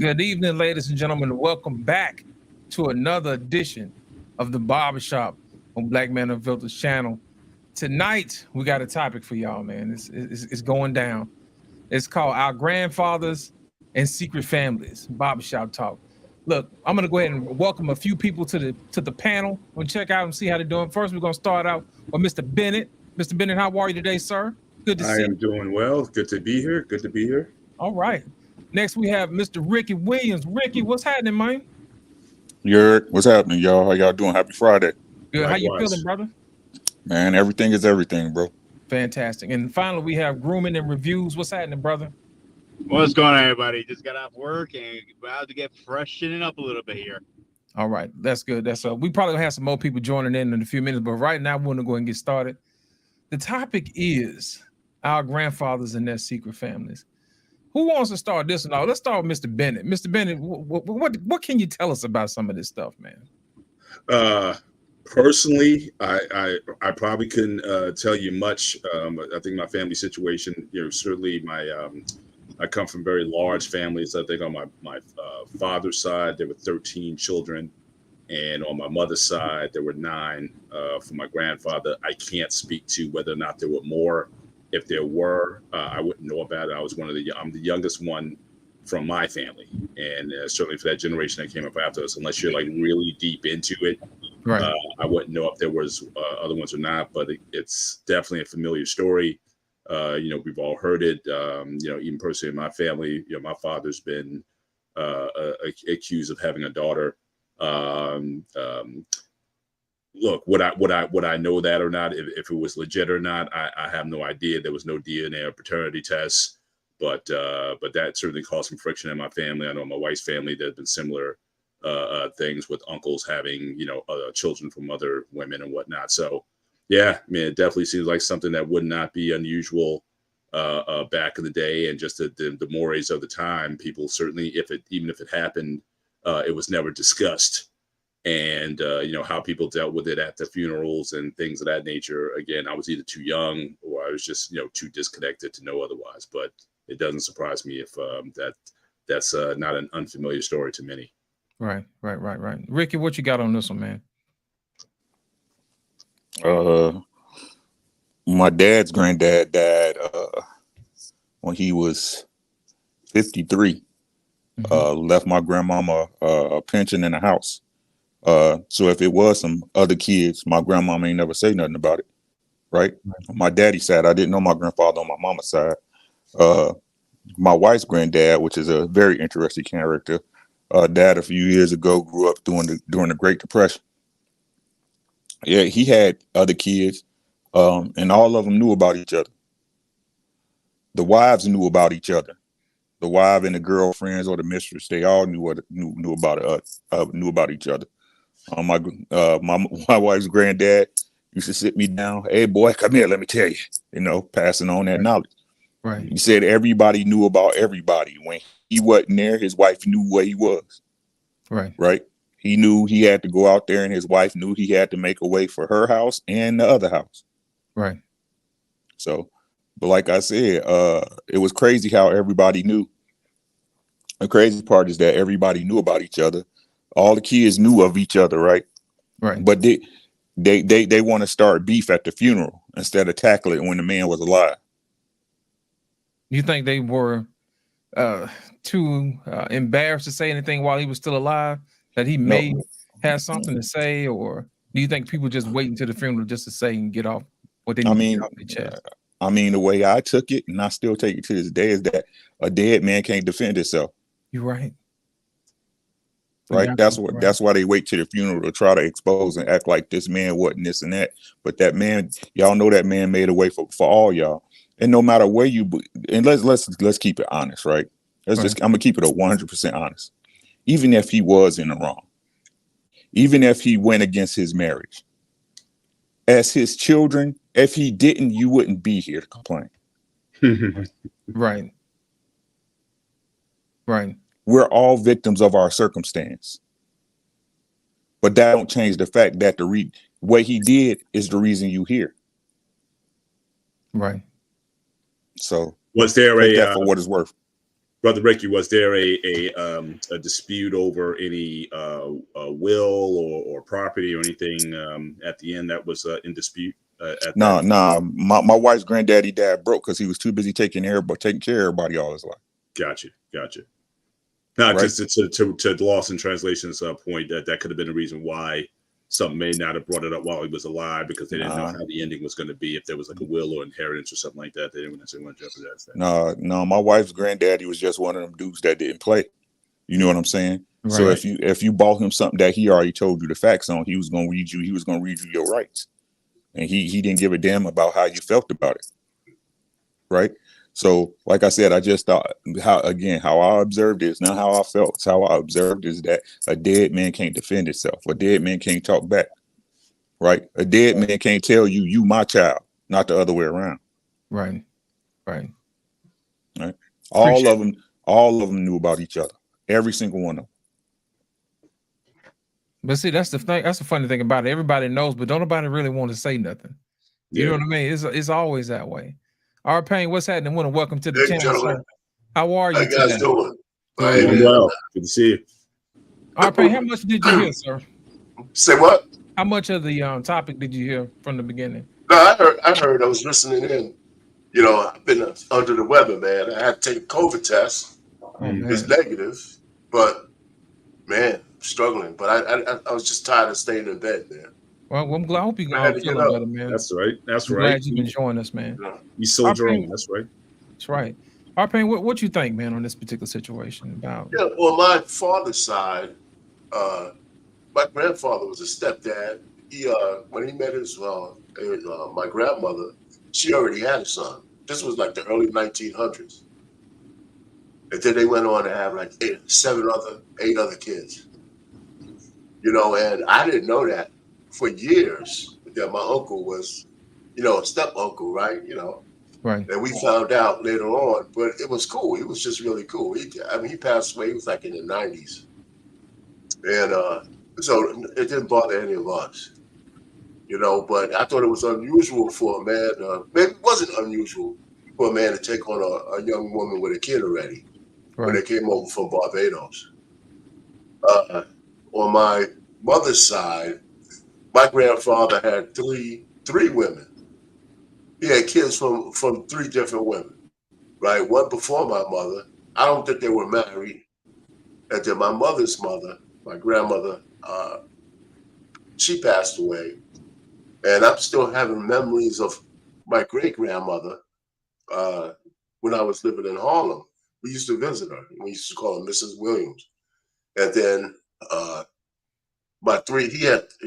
Good evening, ladies and gentlemen. Welcome back to another edition of the Barbershop on Black Man Unfiltered channel. Tonight, we got a topic for y'all, man. It's going down. It's called Our Grandfathers and Secret Families, Barbershop Talk. Look, I'm going to go ahead and welcome a few people to the panel. We'll check out and see how they're doing. First, we're going to start out with Mr. Bennett. Mr. Bennett, how are you today, sir? Good to see you. I am doing well. Good to be here. Good to be here. All right. Next, we have Mr. Ricky Williams. Ricky, what's happening, man? What's happening, y'all? How y'all doing? Happy Friday. Good. Likewise. How you feeling, brother? Man, everything is everything, bro. Fantastic. And finally, we have Grooming and Reviews. What's happening, brother? What's going on, everybody? Just got off work and about to get freshening up a little bit here. All right. That's good. We probably gonna have some more people joining in a few minutes, but right now, we're going to go ahead and get started. The topic is our grandfathers and their secret families. Who wants to start this? Now, let's start with Mr. Bennett. Mr. Bennett, what can you tell us about some of this stuff, man? Personally, I probably couldn't tell you much. I think my family situation, certainly I come from very large families. I think on my father's side, there were 13 children. And on my mother's side, there were 9. For my grandfather, I can't speak to whether or not there were more. If there were, I wouldn't know about it. I'm the youngest one from my family, and certainly for that generation that came up after us, unless you're like really deep into it, right? I wouldn't know if there was other ones or not. But it's definitely a familiar story. We've all heard it. Even personally in my family, my father's been accused of having a daughter. Look, would I know that or not? If it was legit or not, I have no idea. There was no DNA or paternity tests, but that certainly caused some friction in my family. I know my wife's family, there's been similar things with uncles having children from other women and whatnot. So yeah, I mean, it definitely seems like something that would not be unusual back in the day, and just the mores of the time. People certainly, even if it happened, it was never discussed. And, how people dealt with it at the funerals and things of that nature. Again, I was either too young or I was just, too disconnected to know otherwise. But it doesn't surprise me if that's not an unfamiliar story to many. Right. Ricky, what you got on this one, man? My dad's granddad died when he was 53. Left my grandmama a pension in a house. So if it was some other kids, my grandmama ain't never say nothing about it, right? My daddy's side, I didn't know my grandfather on my mama's side. My wife's granddad, which is a very interesting character, died a few years ago, grew up during the Great Depression. Yeah, he had other kids, and all of them knew about each other. The wives knew about each other. The wife and the girlfriends or the mistress, they all knew about each other. My wife's granddad used to sit me down. Hey, boy, come here. Let me tell you, passing on that knowledge. Right. He said everybody knew about everybody. When he wasn't there, his wife knew where he was. Right. Right. He knew he had to go out there, and his wife knew he had to make a way for her house and the other house. Right. So, but like I said, it was crazy how everybody knew. The crazy part is that everybody knew about each other. All the kids knew of each other, right? Right. But they want to start beef at the funeral instead of tackle it when the man was alive. You think they were too embarrassed to say anything while he was still alive? That he may have something to say, or do you think people just wait until the funeral just to say and get off what they need to get off their chest? I mean, the way I took it, and I still take it to this day, is that a dead man can't defend himself. You're right. Right. That's why they wait till the funeral to try to expose and act like this man wasn't this and that. But that man, y'all know that man made a way for all y'all. And no matter where and let's keep it honest, right? I'm gonna keep it 100% honest. Even if he was in the wrong, even if he went against his marriage, as his children, if he didn't, you wouldn't be here to complain. Right. We're all victims of our circumstance. But that don't change the fact that what he did is the reason you here. Right. So was there for what it's worth? Brother Ricky, was there a dispute over any will or property or anything at the end that was in dispute? No. My wife's granddaddy died broke because he was too busy taking care of everybody all his life. Gotcha. Now, Right. just to Lost in Translation's point, that could have been a reason why some may not have brought it up while he was alive, because they didn't know how the ending was going to be. If there was like a will or inheritance or something like that, they didn't necessarily want to jeopardize that. No. My wife's granddaddy was just one of them dudes that didn't play. You know what I'm saying? Right. So if you bought him something that he already told you the facts on, he was going to read you your rights, and he didn't give a damn about how you felt about it. Right. So, like I said, I just thought how I observed is not how I felt. It's how I observed is that a dead man can't defend itself. A dead man can't talk back. Right. A dead man can't tell you my child, not the other way around. Right. All of them knew about each other. Every single one of them. But see, that's the thing. That's the funny thing about it. Everybody knows, but don't nobody really want to say nothing. You know what I mean? It's always that way. Our Payne, what's happening? Welcome to the channel, sir. How are you today? How you guys doing? Well, good to see you. Our Payne, how much did you hear, sir? Say what? How much of the topic did you hear from the beginning? No, I heard. I was listening in. You know, I've been under the weather, man. I had to take a COVID test. It's negative, but man, I'm struggling. But I was just tired of staying in bed, man. Well, I'm glad. I hope you're feeling better, man. That's right. I'm glad you can join us, man. You soldier on. That's right. That's right. Arpane, what you think, man, on this particular situation about? Yeah, on my father's side, my grandfather was a stepdad. He when he met his my grandmother, she already had a son. This was like the early 1900s, and then they went on to have like 8 other kids. You know, and I didn't know that for years that my uncle was, a step uncle, right? Right. And we found out later on, but it was cool. He was just really cool. He passed away. He was like in the 90s, and so it didn't bother any of us, But I thought it was unusual for a man. Maybe it wasn't unusual for a man to take on a young woman with a kid already when they came over from Barbados. On my mother's side, my grandfather had three women. He had kids from 3 different women, right? One before my mother. I don't think they were married. And then my mother's mother, my grandmother, she passed away. And I'm still having memories of my great-grandmother when I was living in Harlem. We used to visit her. We used to call her Mrs. Williams. And then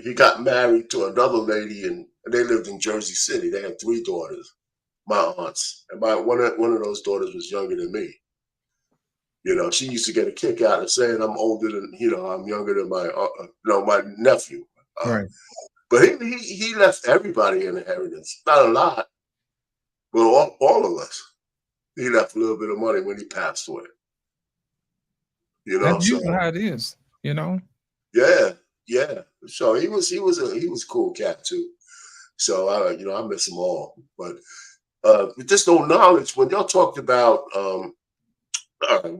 he got married to another lady, and they lived in Jersey City. They had 3 daughters, my aunts, and one of those daughters was younger than me. She used to get a kick out of saying I'm older than, I'm younger than my nephew. Right. But he left everybody an inheritance, not a lot, but all of us. He left a little bit of money when he passed away. That's usually how it is, Yeah. So he was a cool cat too. So I miss them all. But just no knowledge. When y'all talked about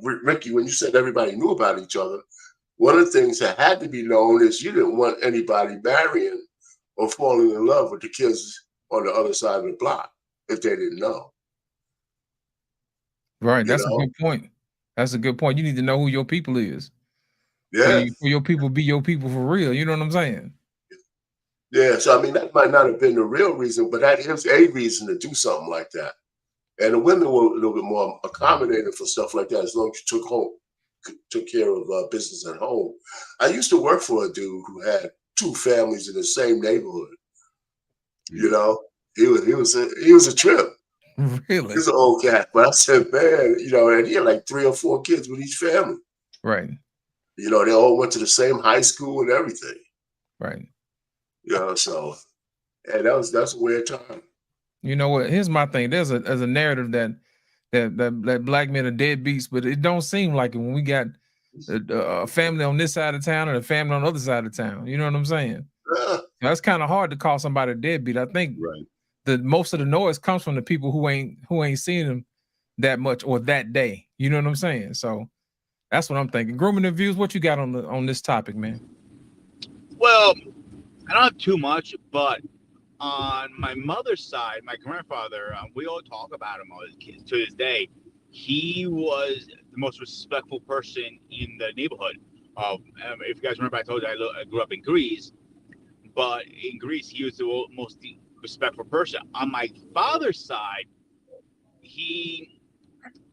Ricky, when you said everybody knew about each other, one of the things that had to be known is you didn't want anybody marrying or falling in love with the kids on the other side of the block if they didn't know. Right. That's a good point. That's a good point. You need to know who your people is. Yeah. For your people be your people for real. You know what I'm saying? Yeah. So, that might not have been the real reason, but that is a reason to do something like that. And the women were a little bit more accommodating for stuff like that as long as you took care of business at home. I used to work for a dude who had 2 families in the same neighborhood. He was a trip. Really? He's an old cat. But I said, man, and he had like 3 or 4 kids with each family. Right. They all went to the same high school and everything. Right. So, and that's a weird time. You know what? Here's my thing. There's a narrative that black men are deadbeats, but it don't seem like it when we got a family on this side of town and a family on the other side of town. You know what I'm saying? That's kind of hard to call somebody a deadbeat. I think that most of the noise comes from the people who ain't seen them that much or that day. You know what I'm saying? So that's what I'm thinking. Grooming and views. What you got on this topic, man? Well, I don't have too much, but on my mother's side, my grandfather, we all talk about him all his kids to this day. He was the most respectful person in the neighborhood. If you guys remember, I told you I grew up in Greece, but in Greece, he was the most respectful person. On my father's side,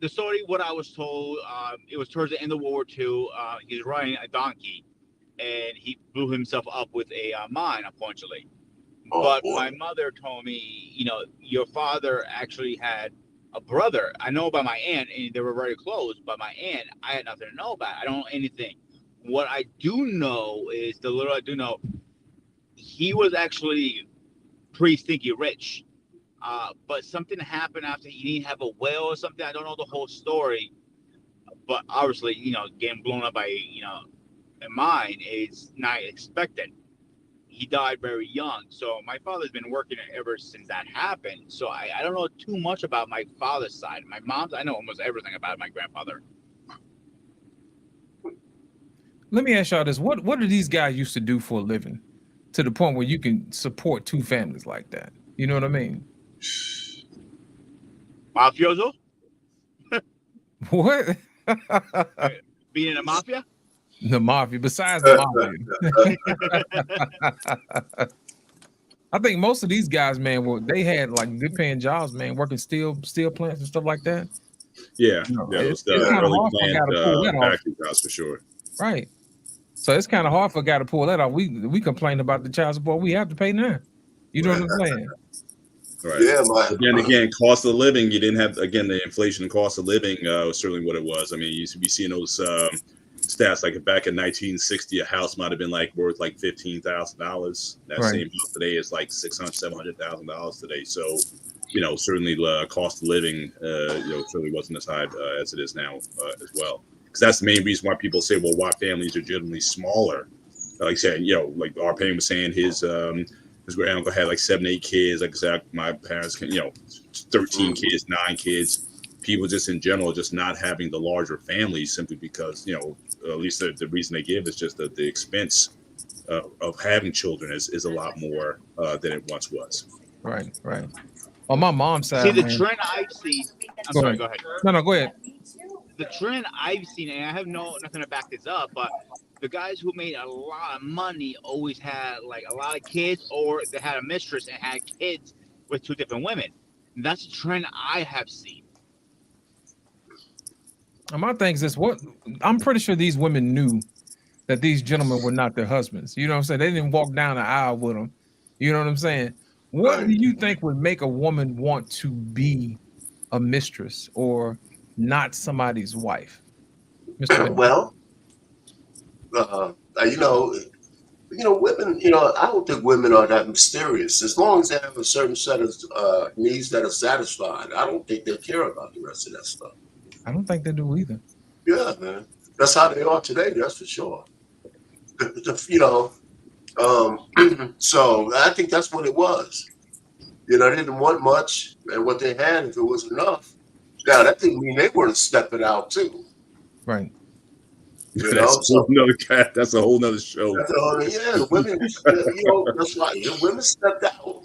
the story, what I was told, it was towards the end of World War II. He was riding a donkey, and he blew himself up with a mine, unfortunately. But my mother told me, your father actually had a brother. I know about my aunt, and they were very close. But my aunt, I had nothing to know about. I don't know anything. What I do know is, the little I do know, he was actually pretty stinky rich. But something happened after he didn't have a will or something. I don't know the whole story. But obviously, getting blown up by, a mine is not expected. He died very young. So my father's been working ever since that happened. So I don't know too much about my father's side. My mom's, I know almost everything about my grandfather. Let me ask y'all this. What do these guys used to do for a living to the point where you can support two families like that? You know what I mean? Mafioso? What? Being in a mafia? The mafia, besides the mafia. I think most of these guys, man, they had like good paying jobs, man, working steel plants and stuff like that. Yeah, it's kind of hard for a guy to pull that off. Jobs for sure. Right. So it's kind of hard for a guy to pull that off. We complain about the child support we have to pay now. You know what I'm saying? Right. Yeah, but then again, cost of living, you didn't have, again, the inflation and cost of living was certainly what it was. I mean, you used to be seeing those stats like back in 1960, a house might have been like worth like $15,000. That same house today is like $600,000-$700,000 today. So, certainly cost of living, certainly wasn't as high as it is now as well. Because that's the main reason why people say, well, why families are generally smaller. Like I said, like Arpane was saying, his great uncle had like 7-8 kids. Like I said, my parents, 13 kids, 9 kids. People just in general just not having the larger families simply because, at least the reason they give is just that the expense of having children is a lot more than it once was. Right. On my mom's side, see, the trend I've seen. Go ahead. No, go ahead. The trend I've seen, and I have nothing to back this up, but the guys who made a lot of money always had like a lot of kids, or they had a mistress and had kids with 2 different women. And that's a trend I have seen. And my thing is this: I'm pretty sure these women knew that these gentlemen were not their husbands. You know what I'm saying? They didn't walk down the aisle with them. You know what I'm saying? What do you think would make a woman want to be a mistress or not somebody's wife? Mr. Well, women, I don't think women are that mysterious. As long as they have a certain set of needs that are satisfied, I don't think they care about the rest of that stuff. I don't think they do either. Yeah, man. That's how they are today, that's for sure. So I think that's what it was. They didn't want much, and what they had, if it was enough. Now, that didn't mean they weren't stepping out, too. Right. That's a whole nother show. The women, that's right. The women stepped out.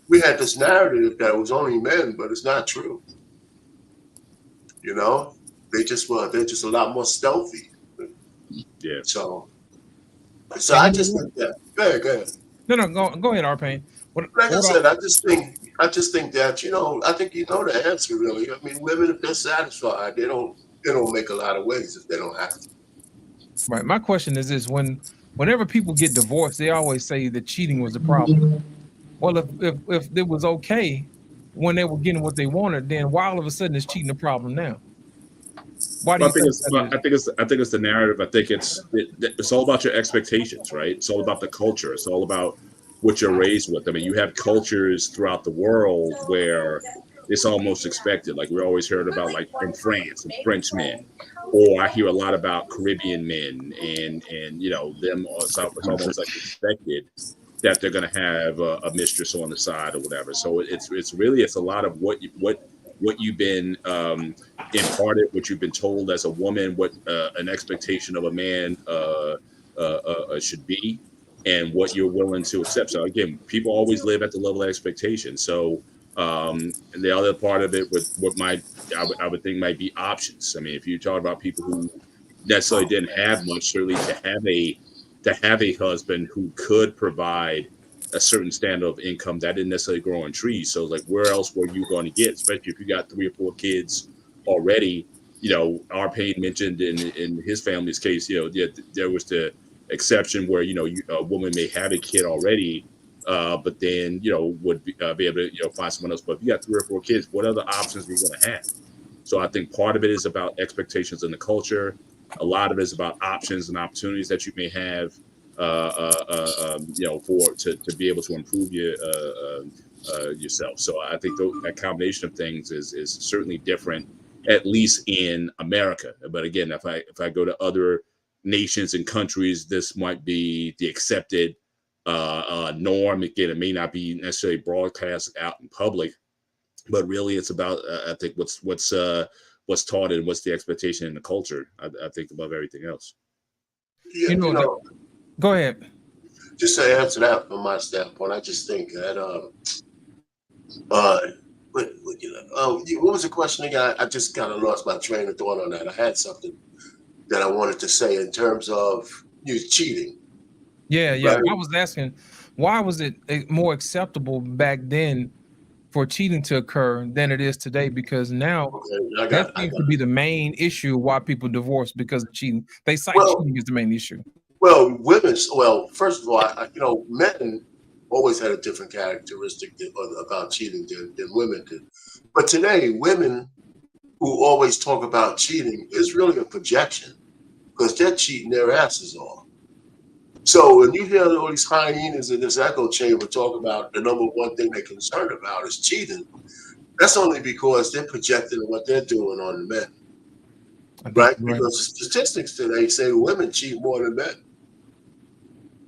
We had this narrative that it was only men, but it's not true. They're just a lot more stealthy. Yeah. So I just think that. Go ahead. No, go ahead, Arpane. Like I said, I just think that I think the answer really. I mean, women, if they're satisfied, they don't make a lot of waves if they don't have to. Right. My question is this: whenever people get divorced, they always say that cheating was the problem. Well, if it was okay when they were getting what they wanted, then why all of a sudden is cheating the problem now? Why do you think I think it's the narrative. I think it's all about your expectations, right? It's all about the culture. It's all about what you're raised with. I mean, you have cultures throughout the world where it's almost expected. Like we always heard about, like in France, and French men, or I hear a lot about Caribbean men, and them. It's almost like expected that they're going to have a mistress on the side or whatever. So it's a lot of what you've been imparted, what you've been told as a woman, what an expectation of a man should be, and what you're willing to accept. So again, people always live at the level of expectation. So and the other part of it with what I would think might be options. I mean, if you talk about people who necessarily didn't have much, certainly to have a husband who could provide a certain standard of income that didn't necessarily grow on trees. So like, where else were you going to get, especially if you got 3 or 4 kids already? You know, our Payne mentioned in his family's case, you know, there was the exception where, you know, a woman may have a kid already, but then, you know, would be able to, you know, find someone else. But if you got 3 or 4 kids, what other options are you going to have? So I think part of it is about expectations in the culture. A lot of it is about options and opportunities that you may have, you know, to be able to improve yourself. So I think that combination of things is certainly different, at least in America. But again, if I go to other nations and countries, this might be the accepted norm. Again, it may not be necessarily broadcast out in public, but really it's about I think what's taught and what's the expectation in the culture. I think above everything else. Yeah, You know, go ahead. Just to answer that from my standpoint, I just think that what was the question again? I just kind of lost my train of thought on that. I had something that I wanted to say in terms of you cheating. Yeah. Right? I was asking, why was it more acceptable back then for cheating to occur than it is today? Because now that seems to be the main issue why people divorce, because of cheating. They cite cheating as the main issue. Well, first of all, you know, men always had a different characteristic about cheating than women did. But today, women who always talk about cheating is really a projection, because they're cheating their asses off. So when you hear all these hyenas in this echo chamber talk about the number one thing they're concerned about is cheating, that's only because they're projecting what they're doing on the men. Right? Because statistics today say women cheat more than men.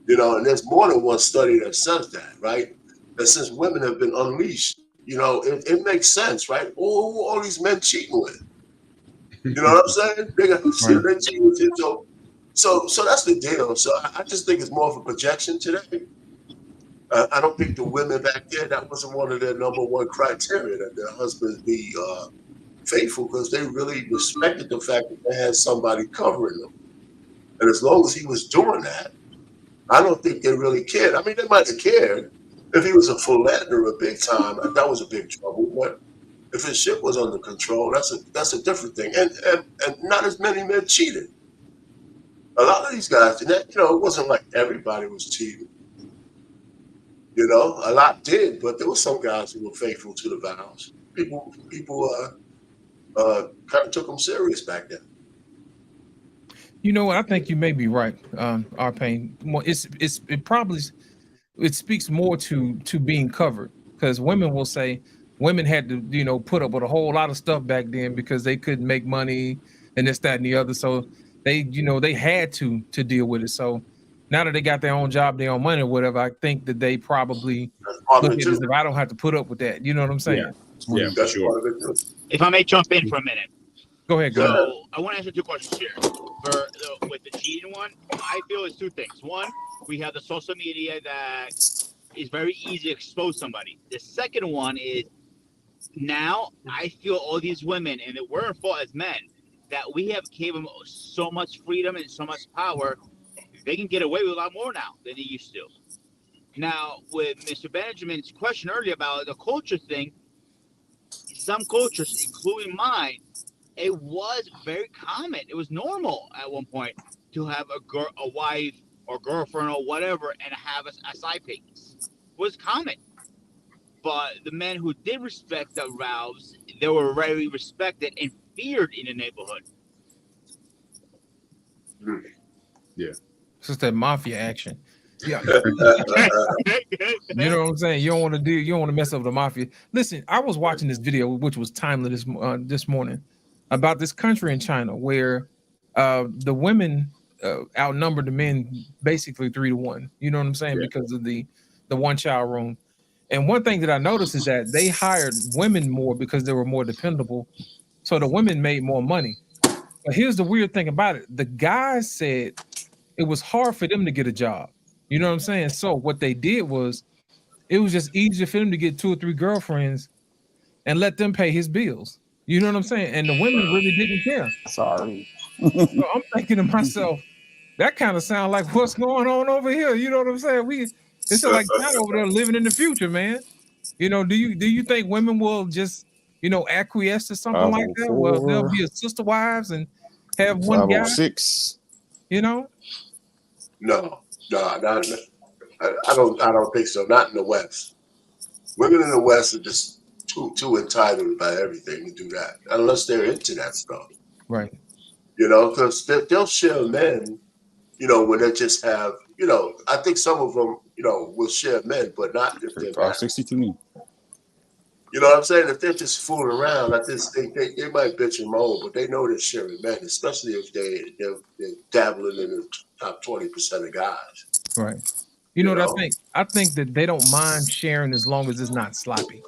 You know, and there's more than one study that says that, right? That since women have been unleashed, you know, it makes sense, right? Who all these men cheating with? You know what I'm saying? They're cheating with him. So that's the deal. So I just think it's more of a projection today. I don't think the women back there, that wasn't one of their number one criteria, that their husbands be faithful, because they really respected the fact that they had somebody covering them. And as long as he was doing that, I don't think they really cared. I mean, they might have cared if he was a philanderer big time. That was a big trouble. But if his shit was under control, that's a different thing. And not as many men cheated. A lot of these guys, and that, you know, it wasn't like everybody was cheating. You know, a lot did, but there were some guys who were faithful to the vows. People kind of took them serious back then. You know what? I think you may be right, our Payne. It speaks more to being covered, because women will say women had to, you know, put up with a whole lot of stuff back then because they couldn't make money and this, that, and the other. So they had to deal with it. So now that they got their own job, their own money or whatever, I think that they probably look at it as if I don't have to put up with that. You know what I'm saying? Yeah, that's sure. If I may jump in for a minute. Go ahead. So I want to answer 2 questions here. With the cheating one, I feel it's 2 things. One, we have the social media that is very easy to expose somebody. The second one is, now I feel all these women, and that we're in fault as men, that we have gave them so much freedom and so much power, they can get away with a lot more now than they used to. Now, with Mr. Benjamin's question earlier about the culture thing, some cultures, including mine, it was very common. It was normal at one point to have a wife or girlfriend or whatever and have a side piece. It was common. But the men who did respect the vows, they were very respected and feared in the neighborhood. Yeah. It's just that mafia action. Yeah. You know what I'm saying? You don't want to mess up the mafia. Listen, I was watching this video, which was timely this morning, about this country in China where the women outnumber the men basically 3-1. You know what I'm saying? Yeah. Because of the one-child rule. And one thing that I noticed is that they hired women more because they were more dependable So the women made more money. But here's the weird thing about it. The guys said it was hard for them to get a job. You know what I'm saying? So what they did was it was just easier for him to get 2 or 3 girlfriends and let them pay his bills. You know what I'm saying? And the women really didn't care. Sorry. So I'm thinking to myself, that kind of sounds like what's going on over here. You know what I'm saying? It's like China over there living in the future, man. You know, do you think women will just, acquiesce to something like that? Well, they'll be a sister wives and have one guy. 506. You know? No, not. I don't think so. Not in the West. Women in the West are just too entitled about everything to do that, unless they're into that stuff. Right. Because they'll share men. When they just have. I think some of them, will share men, but not if they're 562 me. You know what I'm saying? If they're just fooling around, I just think they might bitch and moan, but they know they're sharing men, especially if they're dabbling in the top 20% of guys. Right. You know what I think? I think that they don't mind sharing as long as it's not sloppy.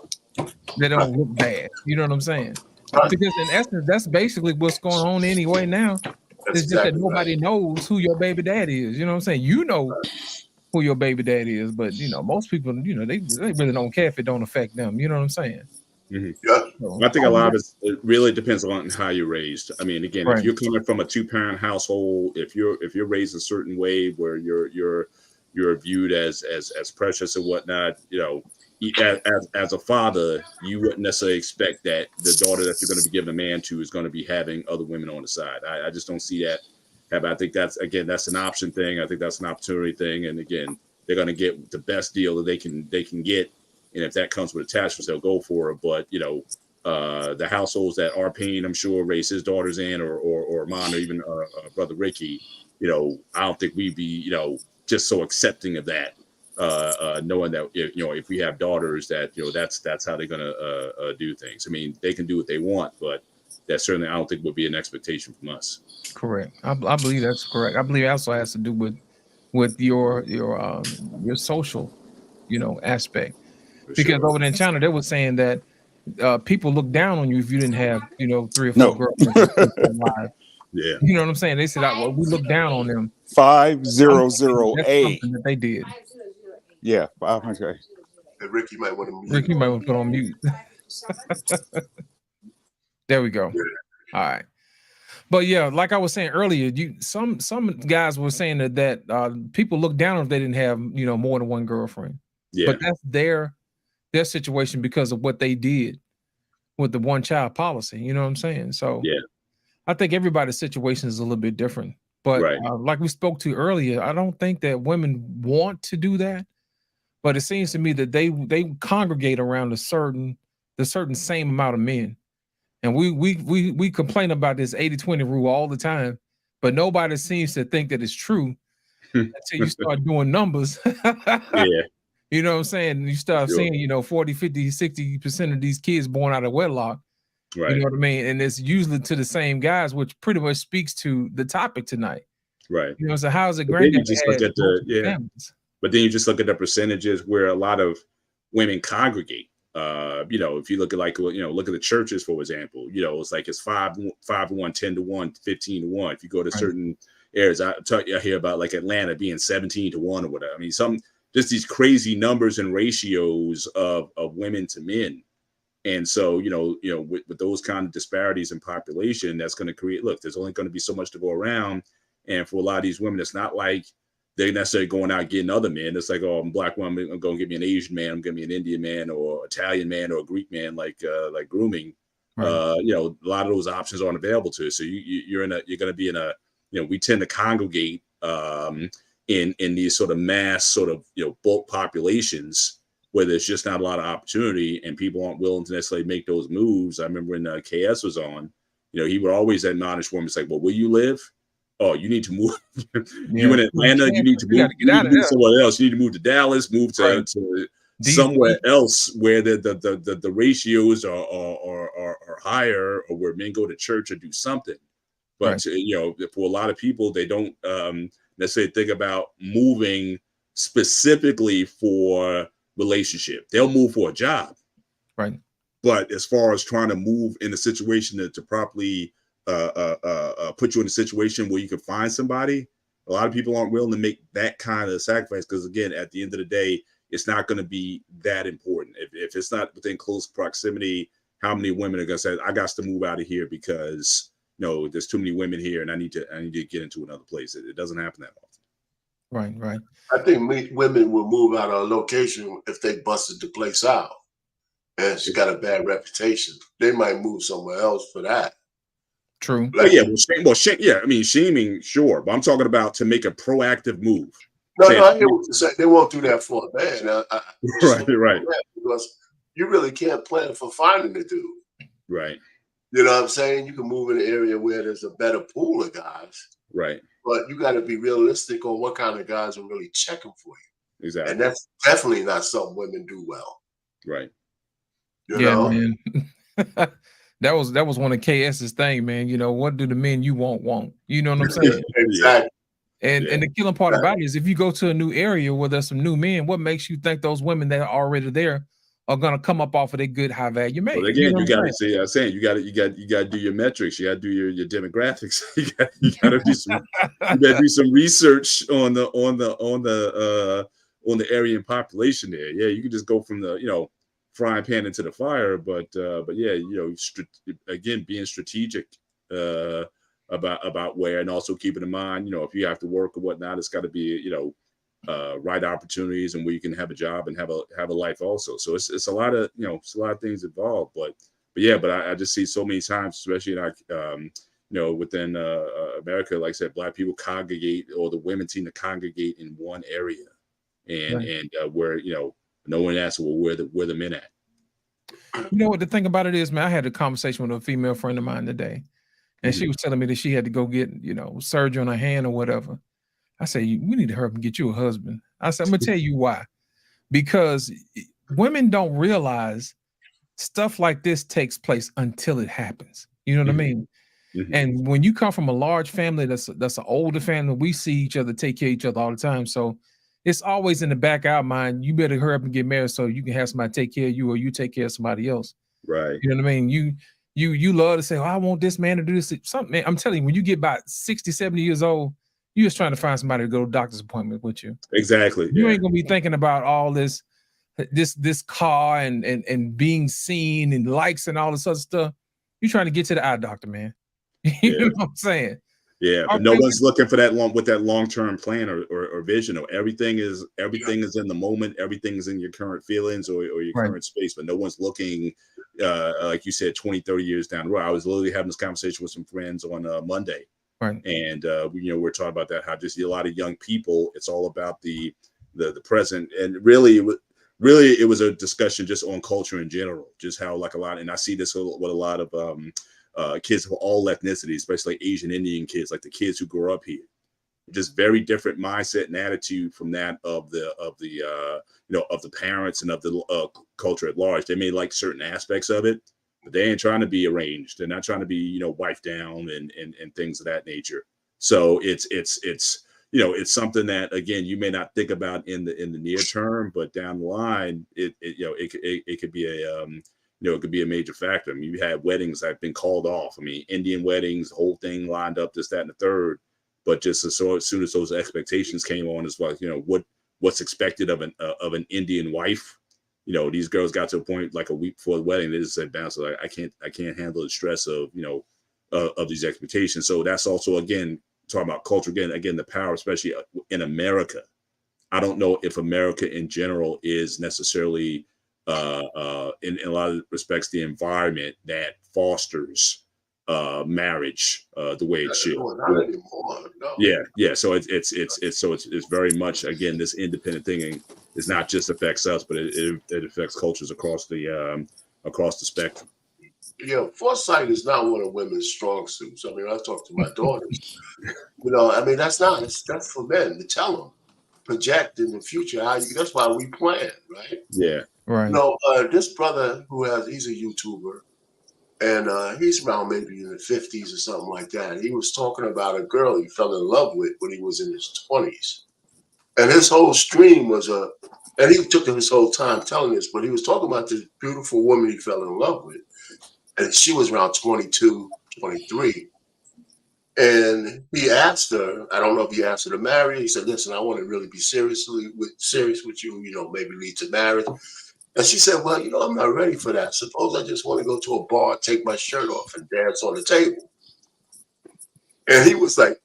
They don't look bad. You know what I'm saying? Right. Because in essence, that's basically what's going on anyway now. That's It's just that exactly nobody knows who your baby daddy is. You know what I'm saying? You know who your baby daddy is, but most people, they really don't care if it don't affect them. You know what I'm saying? Mm-hmm. Yeah. So, I think a lot of it really depends on how you're raised. I mean, again, if you're coming from a 2-parent household, if you're raised a certain way where you're viewed as precious and whatnot, as a father, you wouldn't necessarily expect that the daughter that you're going to be giving a man to is going to be having other women on the side. I just don't see that. I think that's an option thing. I think that's an opportunity thing. And again, they're going to get the best deal that they can get. And if that comes with attachments, they'll go for it. But, the households that are paying, I'm sure, raise his daughters in or mine or even Brother Ricky, I don't think we'd be, just so accepting of that, knowing that, if we have daughters that, that's how they're going to do things. I mean, they can do what they want, but that certainly I don't think would be an expectation from us. Correct. I believe that's correct. I believe it also has to do with your social, aspect. For Because sure. over in China, they were saying that people look down on you if you didn't have, 3 or 4 No. girlfriends. Yeah. You know what I'm saying? They said, well, we look down on them. 500A. That they did. Yeah, 500. And Ricky might want to mute. Ricky might want to put on mute. There we go. Yeah. All right. But yeah, like I was saying earlier, some guys were saying that people look down if they didn't have, more than one girlfriend. Yeah. But that's their situation because of what they did with the one child policy. You know what I'm saying? So yeah, I think everybody's situation is a little bit different. But like we spoke to earlier, I don't think that women want to do that. But it seems to me that they congregate around the certain same amount of men. And we complain about this 80-20 rule all the time, but nobody seems to think that it's true until you start doing numbers. Yeah. You know what I'm saying? You start seeing, 40, 50, 60% of these kids born out of wedlock. Right. You know what I mean? And it's usually to the same guys, which pretty much speaks to the topic tonight. Right. So how's it granddad? But then you just look at the percentages where a lot of women congregate. If you look at look at the churches, for example, it's like it's 5 to 1, 10 to 1, 15 to 1. If you go to certain areas, I hear about like Atlanta being 17 to 1 or whatever. I mean, just these crazy numbers and ratios of women to men. And so, with those kind of disparities in population, that's going to create, there's only going to be so much to go around. And for a lot of these women, it's not like they're necessarily going out getting other men. It's like, I'm a black woman, I'm going to get me an Asian man, I'm going to get me an Indian man or Italian man or a Greek man, like grooming. Right. A lot of those options aren't available to us. So you're going to be in a, we tend to congregate in these sort of mass sort of, bulk populations where there's just not a lot of opportunity and people aren't willing to necessarily make those moves. I remember when KS was on, he would always admonish women. It's like, well, where you live? Oh, you need to move. You in Atlanta, you need to move. You need to move somewhere else. You need to move to Dallas, move to somewhere else where the ratios are higher, or where men go to church or do something. But for a lot of people, they don't necessarily think about moving specifically for relationship. They'll move for a job. Right. But as far as trying to move in a situation to properly put you in a situation where you can find somebody, a lot of people aren't willing to make that kind of sacrifice, because again, at the end of the day, it's not going to be that important. If it's not within close proximity, how many women are going to say, I got to move out of here because there's too many women here and I need to get into another place. It doesn't happen that often. Right. I think women will move out of a location if they busted the place out and she got a bad reputation. They might move somewhere else for that. True. Like, Yeah, I mean, shaming, sure, but I'm talking about to make a proactive move. No, I hear what you say. They won't do that for a man. Right. Because you really can't plan for finding a dude. Right. You know what I'm saying? You can move in an area where there's a better pool of guys. Right. But you got to be realistic on what kind of guys are really checking for you. Exactly. And that's definitely not something women do well. Right. You know? Man. That was one of KS's thing, man. What do the men you want? You know what I'm saying? Exactly. And the killing part about it is, if you go to a new area where there's some new men, what makes you think those women that are already there are gonna come up off of their good high value man? Well, again, you got to see. I'm saying you got to do your metrics. You got to do your demographics. you got to do some research on the area and population there. Yeah, you can just go from the frying pan into the fire, but yeah, again, being strategic about where, and also keeping in mind, if you have to work or whatnot, it's got to be right opportunities and where you can have a job and have a life also. So it's a lot of it's a lot of things involved, but I just see so many times, especially in within America, like I said, Black people congregate, or the women seem to congregate in one area, and where no one asks, well, where the men at? What the thing about it is, man, I had a conversation with a female friend of mine today, and she was telling me that she had to go get surgery on her hand or whatever. I said, we need to hurry up and get you a husband. I said, I'm gonna tell you why. Because women don't realize stuff like this takes place until it happens. You know what I mean? Mm-hmm. And when you come from a large family, that's an older family, we see each other, take care of each other all the time. So it's always in the back of our mind, you better hurry up and get married so you can have somebody take care of you, or you take care of somebody else. Right. You know what I mean? You love to say, I want this man to do this. Something, man, I'm telling you, when you get about 60, 70 years old, you're just trying to find somebody to go to doctor's appointment with you. Exactly. You ain't gonna be thinking about all this car and being seen and likes and all this other stuff. You're trying to get to the eye doctor, man. You know what I'm saying? Yeah, but no one's looking for that long-term plan or vision. Or everything is in the moment. Everything is in your current feelings or your current space. But no one's looking, like you said, 20, 30 years down the road. I was literally having this conversation with some friends on Monday. Right. And we're talking about that, how just a lot of young people, it's all about the present. And really it was a discussion just on culture in general, just how like a lot, and I see this with a lot of kids of all ethnicities, especially Asian Indian kids, like the kids who grow up here, just very different mindset and attitude from that of the parents and of the culture at large. They may like certain aspects of it, but they ain't trying to be arranged. They're not trying to be, wifed down and things of that nature. So it's something that, again, you may not think about in the near term, but down the line, it could be it could be a major factor. I mean, you had weddings that have been called off. I mean, Indian weddings, the whole thing lined up, this, that, and the third. But just as soon as those expectations came on, as well, what's expected of an Indian wife. These girls got to a point like a week before the wedding, they just said, "Bounce, like I can't handle the stress of of these expectations." So that's also, again, talking about culture again, the power, especially in America. I don't know if America in general is necessarily in a lot of respects the environment that fosters marriage the way it should. Not anymore. No. Yeah. So it's very much, again, this independent thing is not just affects us, but it affects cultures across the spectrum. Yeah, foresight is not one of women's strong suits. I mean, I talk to my daughters. That's for men to tell them, project in the future how you. That's why we plan, right? Yeah, right. This brother he's a YouTuber, and he's around maybe in the 50s or something like that. He was talking about a girl he fell in love with when he was in his 20s, And his whole stream was and he took his whole time telling this, but he was talking about this beautiful woman he fell in love with. And she was around 22, 23. And he asked her, I don't know if he asked her to marry. He said, listen, I want to really be serious with you, maybe lead to marriage. And she said, well, I'm not ready for that. Suppose I just want to go to a bar, take my shirt off and dance on the table. And he was like,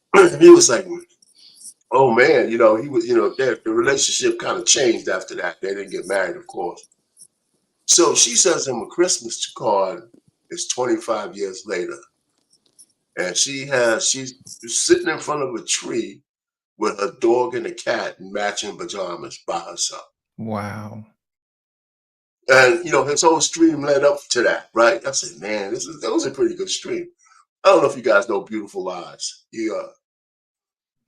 oh man, he was, the relationship kind of changed after that. They didn't get married, of course. So she sends him a Christmas card. It's 25 years later. And she's sitting in front of a tree with a dog and a cat in matching pajamas by herself. Wow. And his whole stream led up to that, right? I said, man, that was a pretty good stream. I don't know if you guys know Beautiful Lies. Yeah,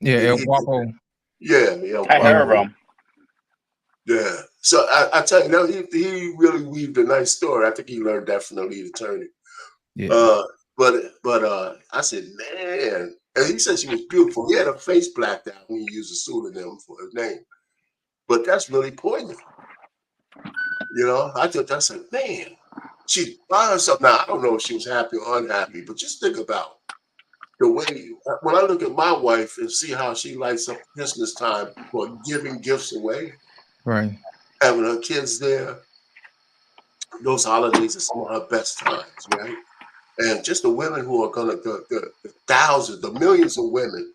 El Guapo. Yeah, I heard of him. Yeah. So I tell you, he really weaved a nice story. I think he learned that from the lead attorney. Yeah. But I said, man, and he said she was beautiful. He had her face blacked out when he used a pseudonym for her name. But that's really poignant. I said, man, she by herself. Now, I don't know if she was happy or unhappy, but just think about the way, when I look at my wife and see how she lights up Christmas time for giving gifts away, right, having her kids there, those holidays are some of her best times, right? And just the women who are going to, the thousands, the millions of women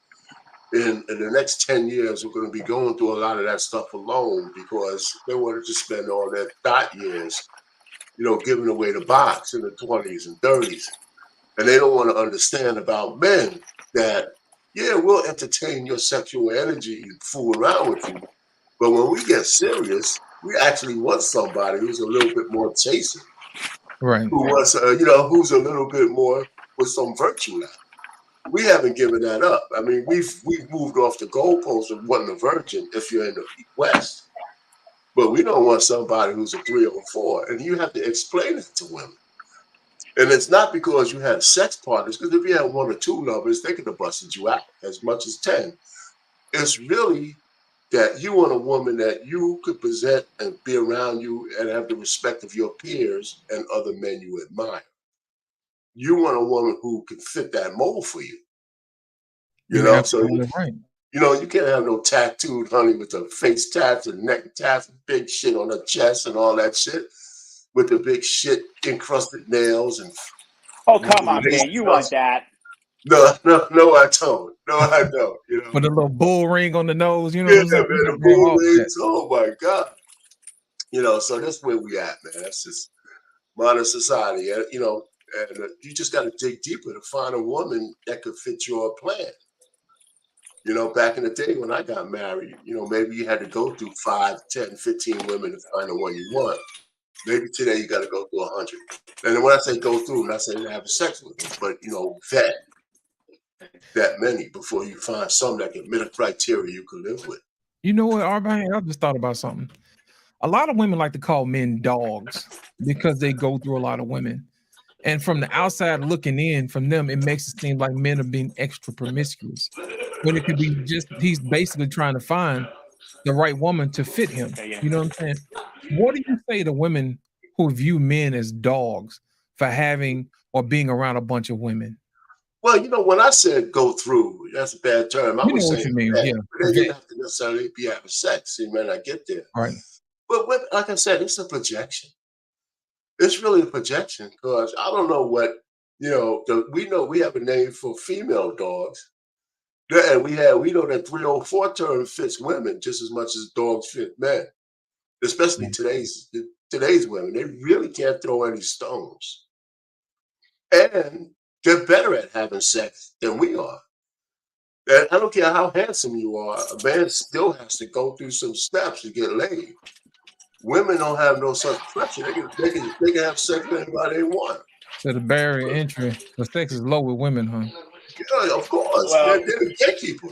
in the next 10 years are going to be going through a lot of that stuff alone because they wanted to spend all their thought years, giving away the box in the 20s and 30s. And they don't want to understand about men that, yeah, we'll entertain your sexual energy and fool around with you. But when we get serious, we actually want somebody who's a little bit more chasing. Right. Who wants, who's a little bit more with some virtue now. We haven't given that up. I mean, we've moved off the goalpost of wanting a virgin if you're in the West. But we don't want somebody who's a 3 or a 4. And you have to explain it to women. And it's not because you had sex partners, because if you had 1 or 2 lovers, they could have busted you out as much as 10. It's really that you want a woman that you could present and be around you and have the respect of your peers and other men you admire. You want a woman who can fit that mold for you. So right. You can't have no tattooed honey with her face tats and neck tats and big shit on her chest and all that shit with the big shit encrusted nails and. Oh, come on, man. You want that. No, I don't. No, I don't. With a little bull ring on the nose, Yeah, man, the bull rings. Oh my God. So that's where we at, man. That's just modern society. And you just got to dig deeper to find a woman that could fit your plan. Back in the day when I got married, maybe you had to go through 5, 10, 15 women to find the one you want. Maybe today you got to go through 100. And then when I say go through, I'm not saying have sex with them, but vet that many before you find some that can meet a criteria you can live with. You know what, Arbine? I just thought about something. A lot of women like to call men dogs because they go through a lot of women. And from the outside looking in, from them, it makes it seem like men are being extra promiscuous. When it could be just, he's basically trying to find the right woman to fit him. You know what I'm saying? What do you say to women who view men as dogs for having or being around a bunch of women? Well, when I said go through, that's a bad term. I was saying what you mean. that, Yeah. But they didn't have to necessarily be having sex. You may not get there. Right. But like I said, it's a projection. It's really a projection because I don't know what, we know we have a name for female dogs. Yeah, and we know that 304 term fits women just as much as dogs fit men, especially today's women. They really can't throw any stones. And they're better at having sex than we are. And I don't care how handsome you are, a man still has to go through some steps to get laid. Women don't have no such pressure. They can have sex with anybody they want. So the barrier entry for sex is low with women, huh? Yeah, of course. They're the gatekeeper.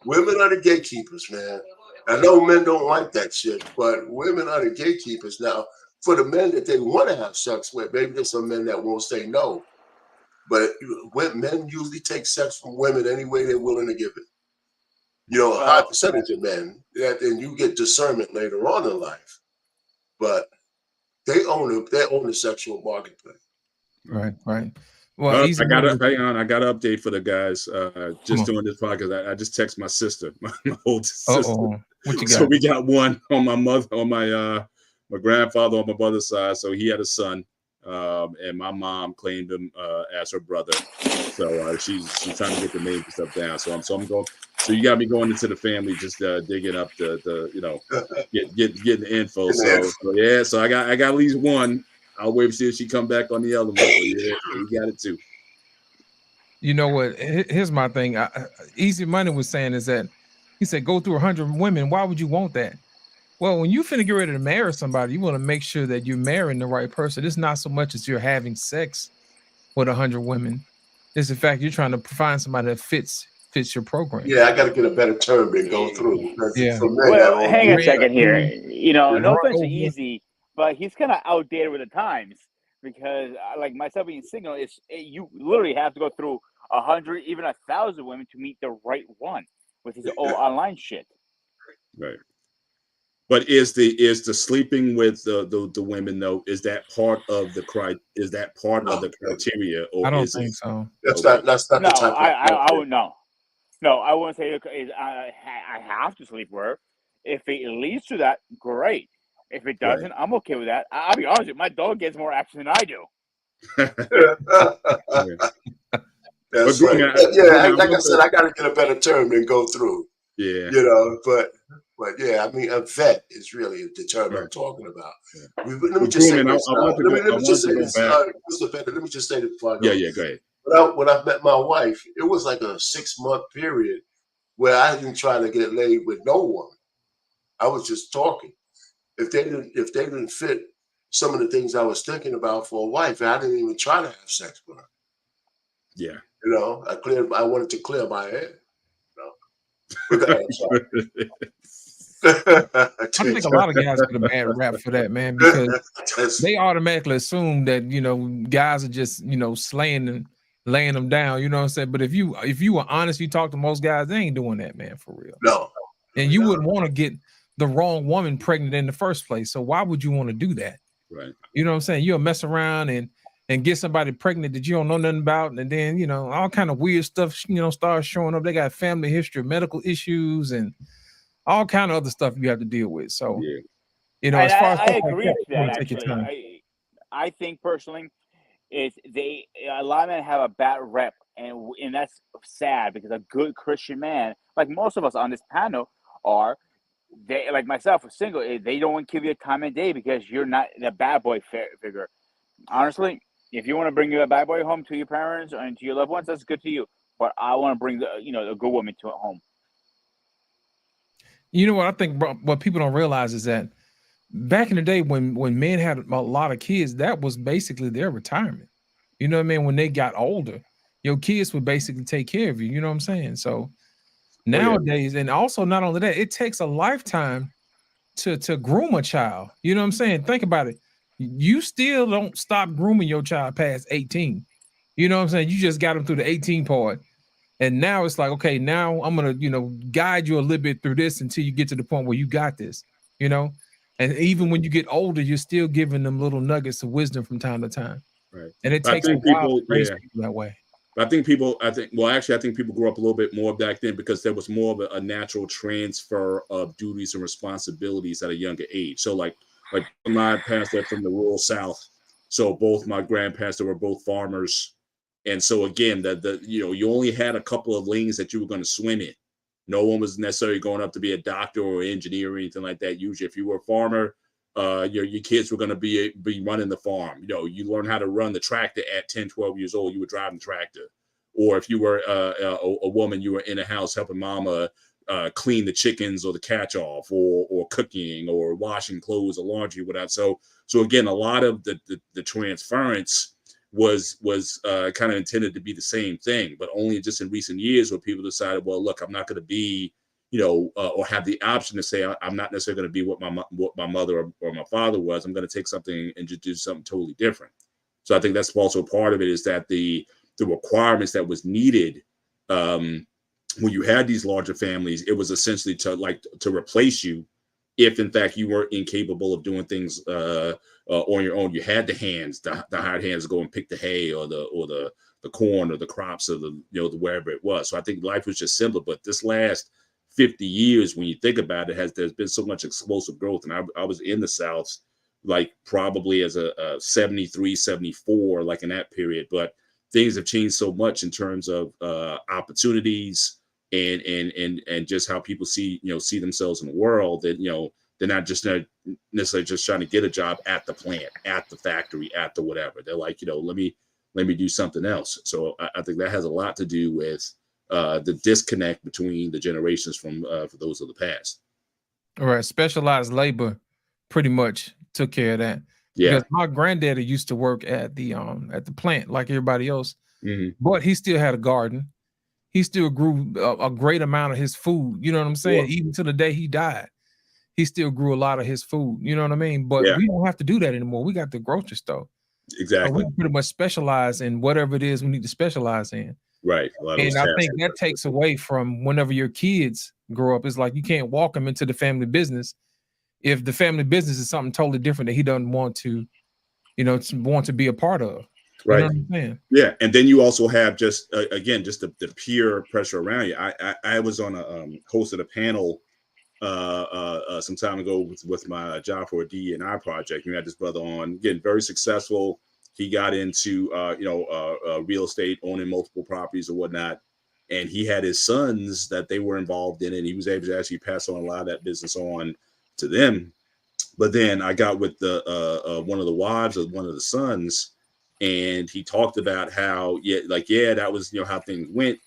Women are the gatekeepers, man. I know men don't like that shit, but women are the gatekeepers. Now, for the men that they want to have sex with, maybe there's some men that won't say no. But men usually take sex from women any way they're willing to give it. You know, a high percentage of men, and you get discernment later on in life, but they own the sexual marketplace. Right, right. Well, I got to hang on. I got an update for the guys. Just doing this podcast. I just text my sister, my oldest sister. What you got? So we got one on my mother, on my grandfather on my mother's side. So he had a son, and my mom claimed him as her brother. So she's trying to get the names and stuff down. So I'm going. So you got me going into the family, just digging up the getting the info. So I got at least one. I'll wait to see if she come back on the other one. So yeah, you got it too. You know what? Here's my thing. Easy Money was saying is that he said go through 100 women. Why would you want that? Well, when you finna get ready to marry somebody, you want to make sure that you're marrying the right person. It's not so much as you're having sex with 100 women. It's the fact you're trying to find somebody that fits your program. Yeah, I got to get a better term than go through. Yeah. Well, hang a second here. You know, no offense to Easy, but he's kind of outdated with the times because, like myself being single, you literally have to go through 100, even 1,000 women to meet the right one with his old online shit. Right. But is the sleeping with the women though? Is that part of the criteria? Or I don't think so. That's not the type. I would know. No, I wouldn't say I have to sleep with her. If it leads to that, great. If it doesn't, right. I'm okay with that. I'll be honest with you, my dog gets more action than I do. That's right. Like I said, I got to get a better term than go through. Yeah. You know, but yeah, I mean, a vet is really the term I'm talking about. Yeah. Let me just say this. Let me just say this. Let me just say this before I go. Yeah, go ahead. When I met my wife, it was like a 6-month period where I didn't try to get laid with no woman. I was just talking. If they didn't fit some of the things I was thinking about for a wife, I didn't even try to have sex with her. Yeah. You know, I wanted to clear my head. You know? I think a lot of guys get a bad rap for that, man, because they automatically assume that, you know, guys are just, you know, slaying and laying them down, you know what I'm saying? But if you were honest, you talk to most guys, they ain't doing that, man, for real. No. And you wouldn't want to get the wrong woman pregnant in the first place. So why would you want to do that? Right. You know what I'm saying? You'll mess around and get somebody pregnant that you don't know nothing about, and then, you know, all kind of weird stuff, you know, starts showing up. They got family history, medical issues, and all kind of other stuff you have to deal with. So, you know, as far as I agree with that, actually. I think personally, a lot of men have a bad rep, and that's sad because a good Christian man, like most of us on this panel are, they, like myself, single, they don't want to give you a time of day because you're not the bad boy figure. Honestly, if you want to bring your bad boy home to your parents and to your loved ones, that's good to you. But I want to bring a good woman to home. You know what I think? What people don't realize is that back in the day when men had a lot of kids, that was basically their retirement. You know what I mean? When they got older, your kids would basically take care of you. You know what I'm saying? So nowadays, and also not only that, it takes a lifetime to groom a child. You know what I'm saying? Think about it. You still don't stop grooming your child past 18. You know what I'm saying? You just got them through the 18 part. And now it's like, okay, now I'm going to, you know, guide you a little bit through this until you get to the point where you got this, you know? And even when you get older, you're still giving them little nuggets of wisdom from time to time. Right. And it takes a while to raise people that way. I think people grew up a little bit more back then because there was more of a natural transfer of duties and responsibilities at a younger age. So like my parents, they're from the rural South. So both my grandparents, they were both farmers. And so again, you only had a couple of lanes that you were going to swim in. No one was necessarily going up to be a doctor or engineer or anything like that. Usually, if you were a farmer, your kids were going to be running the farm. You know, you learn how to run the tractor at 10, 12 years old. You were driving the tractor. Or if you were a woman, you were in a house helping mama clean the chickens or the catch off, or cooking or washing clothes or laundry, whatever. So again, a lot of the transference was kind of intended to be the same thing, but only just in recent years where people decided, well, look, I'm not going to be, or have the option to say I'm not necessarily going to be what my mother or my father was. I'm going to take something and just do something totally different. So I think that's also part of it, is that the requirements that was needed when you had these larger families, it was essentially to replace you if in fact you were incapable of doing things on your own. You had the hands, the hired hands to go and pick the hay or the corn or the crops or wherever it was. So I think life was just simpler. But this last 50 years, when you think about it, there's been so much explosive growth. And I was in the South, like probably as a 73, 74, like in that period. But things have changed so much in terms of opportunities and just how people see themselves in the world, that they're not necessarily just trying to get a job at the plant, at the factory, at the whatever. They're like, let me do something else. So I think that has a lot to do with the disconnect between the generations for those of the past. All right, specialized labor pretty much took care of that. Yeah. Because my granddaddy used to work at the plant like everybody else, mm-hmm. but he still had a garden. He still grew a great amount of his food. You know what I'm saying? Sure. Even to the day he died, he still grew a lot of his food. You know what I mean? But Yeah. we don't have to do that anymore. We got the grocery store. Exactly. So we pretty much specialize in whatever it is we need to specialize in. Right. And I think that takes away from whenever your kids grow up. It's like you can't walk them into the family business if the family business is something totally different that he doesn't want to, want to be a part of. Right. You know what I'm saying? Yeah. And then you also have just the peer pressure around you. I was on hosted a panel some time ago with my job for a DE&I project. We had this brother on, again, very successful. He got into real estate, owning multiple properties or whatnot, and he had his sons that they were involved in it, and he was able to actually pass on a lot of that business on to them. But then I got with the one of the wives of one of the sons, and he talked about how that was how things went.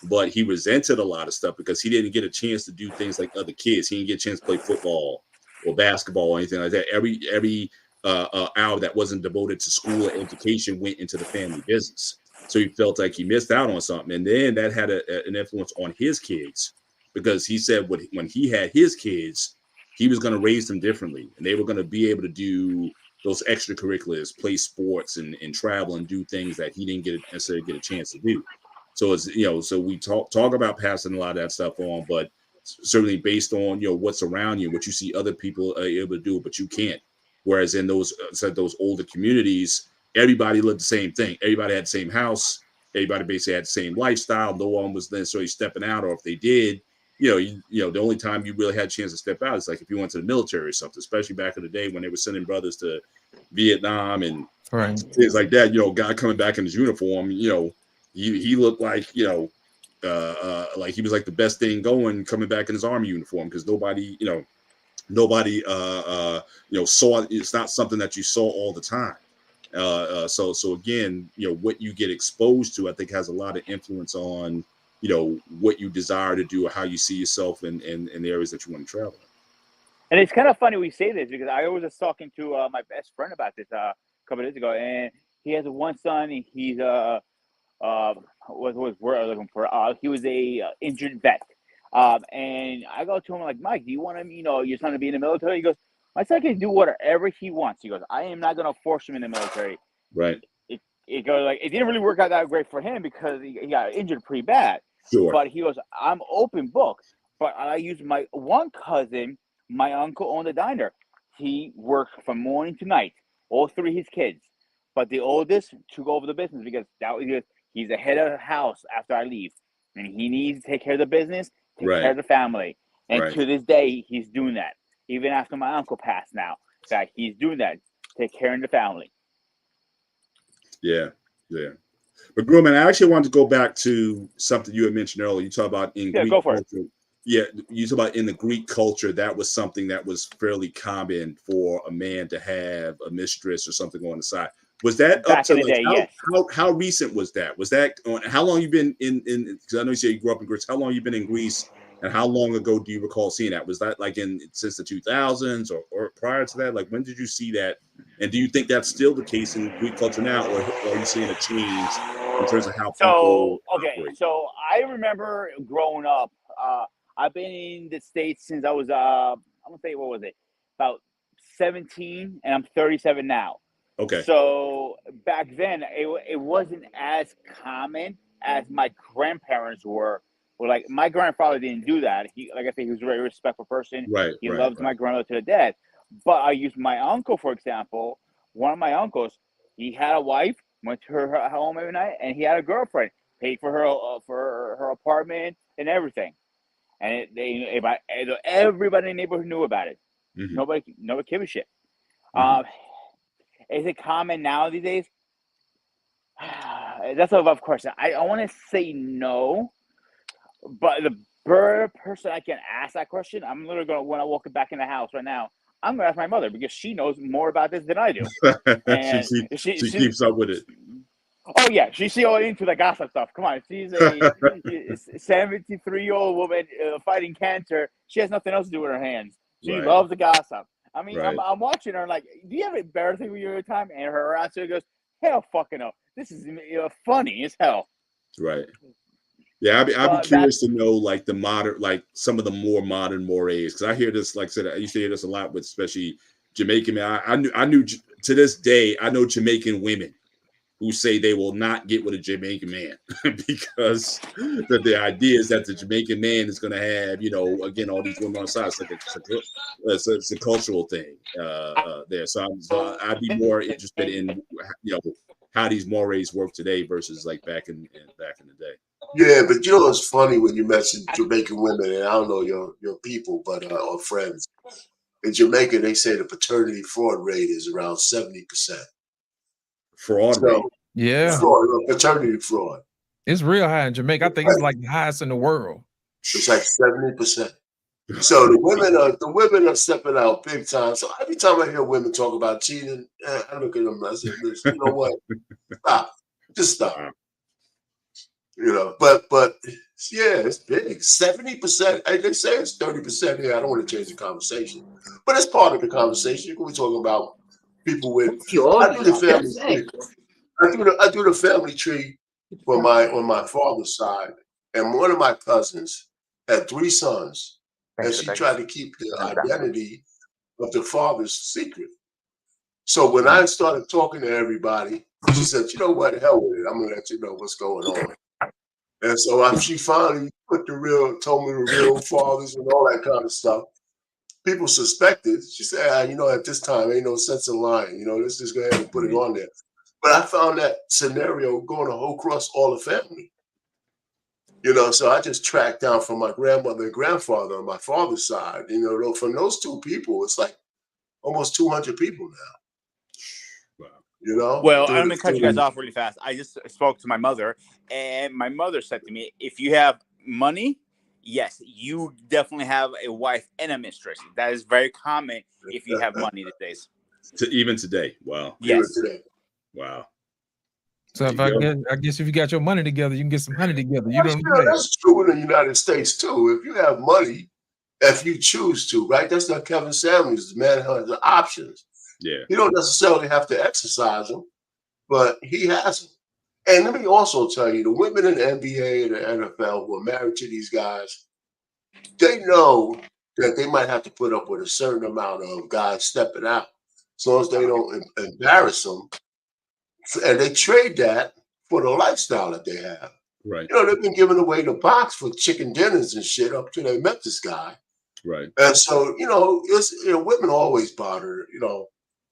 But he resented a lot of stuff because he didn't get a chance to do things like other kids. He didn't get a chance to play football or basketball or anything like that. Every hour that wasn't devoted to school or education went into the family business. So he felt like he missed out on something. And then that had an influence on his kids, because he said when he had his kids, he was going to raise them differently. And they were going to be able to do those extracurriculars, play sports and travel and do things that he didn't necessarily get a chance to do. So it's, so we talk about passing a lot of that stuff on, but certainly based on, what's around you, what you see other people are able to do, but you can't. Whereas in those older communities, everybody lived the same thing. Everybody had the same house. Everybody basically had the same lifestyle. No one was necessarily stepping out, or if they did, the only time you really had a chance to step out is like if you went to the military or something, especially back in the day when they were sending brothers to Vietnam and things like that. Guy coming back in his uniform, he looked like, like he was like the best thing going coming back in his army uniform, because nobody saw, it's not something that you saw all the time. So again, what you get exposed to, I think, has a lot of influence on, what you desire to do or how you see yourself in the areas that you want to travel. And it's kind of funny we say this, because I was just talking to my best friend about this a couple of days ago, and he has one son, and he's what was word I was looking for? He was a injured vet. And I go to him like, Mike, do you want him, your son to be in the military? He goes, my son can do whatever he wants. He goes, I am not going to force him in the military. Right. It goes like, it didn't really work out that great for him because he got injured pretty bad. Sure. But he goes, I'm open book. But I use my one cousin, my uncle owned a diner. He worked from morning to night, all three his kids. But the oldest took over the business because he's the head of the house after I leave. And he needs to take care of the business, take care of the family. And to this day, he's doing that. Even after my uncle passed now, that he's doing that, take care of the family. Yeah. But Grumman, I actually wanted to go back to something you had mentioned earlier. You talk about in Greek culture. Yeah, you talk about in the Greek culture, that was something that was fairly common for a man to have a mistress or something on the side. Was that back up to in the day? Yes. How recent was that? Was that how long you been in? Because I know you say you grew up in Greece. How long you been in Greece, and how long ago do you recall seeing that? Was that like since the 2000s or prior to that? Like, when did you see that? And do you think that's still the case in Greek culture now, or are you seeing a change in terms of how people operate? So I remember growing up. I've been in the States since I was I'm gonna say, what was it, about 17, and I'm 37 now. Okay. So back then, it wasn't as common as my grandparents were Well, like my grandfather didn't do that. He, like I said, he was a very respectful person. Right. He Right. loves my grandmother to the death. But I use my uncle, for example. One of my uncles, he had a wife, went to her home every night, and he had a girlfriend, paid for her apartment and everything. And everybody in the neighborhood knew about it. Mm-hmm. Nobody gave a shit. Mm-hmm. Is it common now these days? That's a rough question. I want to say no, but the person I can ask that question, I'm literally going to, when I walk back in the house right now, I'm going to ask my mother because she knows more about this than I do. And she keeps up with it. Oh yeah, she's all into the gossip stuff. Come on, she's a 73-year-old woman fighting cancer. She has nothing else to do with her hands. She loves the gossip. I mean, I'm watching her like, do you have a better thing with your time? And her answer goes, hell fucking no. This is funny as hell. Right. Yeah, I'd be curious to know like the modern, like some of the more modern mores, because I hear this, like I said, I used to hear this a lot with especially Jamaican men. I knew to this day, I know Jamaican women who say they will not get with a Jamaican man because the idea is that the Jamaican man is going to have, again, all these women on the side. It's a cultural thing there. So I'd be more interested in, how these mores work today versus like back in the day. Yeah, but it's funny when you mention Jamaican women, and I don't know your people, but or friends. In Jamaica, they say the paternity fraud rate is around 70%. Fraud rate. Yeah. Paternity fraud. It's real high in Jamaica. I think it's like the highest in the world. It's like 70%. So the women are stepping out big time. So every time I hear women talk about cheating, I look at them and I say, listen, you know what? Stop. Just stop. But yeah, it's big. 70%. They say it's 30% here. I don't want to change the conversation. But it's part of the conversation. You can be talking about people with I do the family tree. I do the family tree on my father's side. And one of my cousins had 3 sons. And she tried to keep the identity of the father's secret. So when I started talking to everybody, she said, you know what, hell with it. I'm gonna let you know what's going on. And so she finally told me the real fathers and all that kind of stuff. People suspected. She said, at this time, ain't no sense in lying. Let's just go ahead and put it on there. But I found that scenario going across all the family. So I just tracked down from my grandmother and grandfather on my father's side. From those 2 people, it's like almost 200 people now. Wow. Well, I'm gonna cut you guys off really fast. I just spoke to my mother, and my mother said to me, "If you have money, yes, you definitely have a wife and a mistress. That is very common if you have money these days." Even today, wow. Yes. Wow. So I guess if you got your money together, you can get some honey together. You know what I'm saying? That's true in the United States too. If you have money, if you choose to, right? That's like Kevin Samuels. The man has the options. Yeah. You don't necessarily have to exercise them, but he has them. And let me also tell you, the women in the NBA and the NFL who are married to these guys, they know that they might have to put up with a certain amount of guys stepping out, as long as they don't embarrass them. And they trade that for the lifestyle that they have. Right. They've been giving away the box for chicken dinners and shit up till they met this guy. Right. And so, it's women always bother.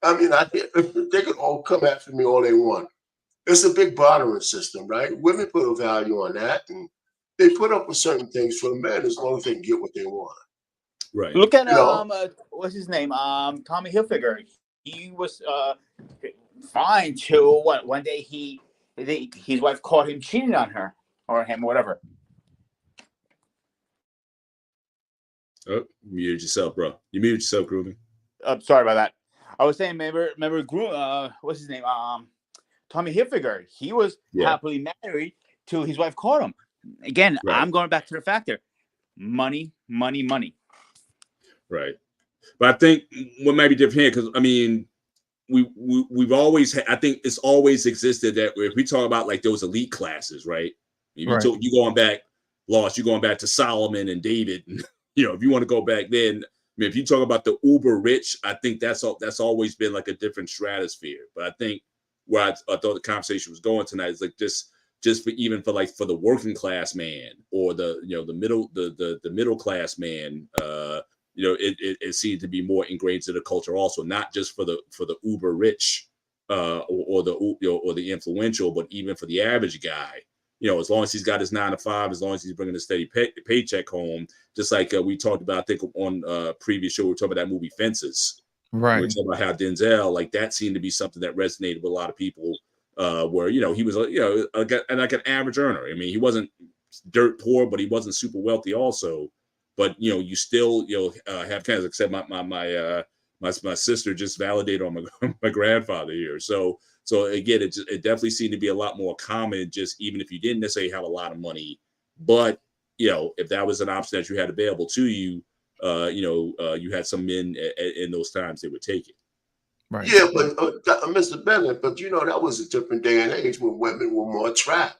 I mean, they can all come after me all they want. It's a big bartering system, right? Women put a value on that, and they put up with certain things for the men as long as they can get what they want. Right. Look at what's his name? Tommy Hilfiger. He was fine till one day his wife caught him cheating on her or him, whatever. Oh, you muted yourself, bro. You muted yourself, Groovy. Sorry about that. I was saying, remember, what's his name? Tommy Hilfiger. He was happily married till his wife caught him. Again, right. I'm going back to the factor: money, money, money. Right, but I think what might be different here, because I mean, we've always had, I think it's always existed that if we talk about like those elite classes, right? If you going back, you're going back to Solomon and David. And, if you want to go back then, I mean, if you talk about the uber rich, I think that's always been like a different stratosphere. But I think where I thought the conversation was going tonight is like just just for even for like for the working class man or the the middle class man, it seemed to be more ingrained to the culture also, not just for the uber rich or the influential, but even for the average guy. As long as he's got his 9 to 5, as long as he's bringing a steady paycheck home, just like we talked about, I think on previous show, we were talking about that movie Fences. Right. We were talking about how Denzel, like that seemed to be something that resonated with a lot of people, where, he was, like an average earner. I mean, he wasn't dirt poor, but he wasn't super wealthy also. But, you still, have kind of, except my sister just validated on my grandfather here. So again, it definitely seemed to be a lot more common, just even if you didn't necessarily have a lot of money, but if that was an option that you had available to you, you had some men in those times they would take it. Right. Yeah, but Mr. Bennett, but that was a different day and age when women were more trapped.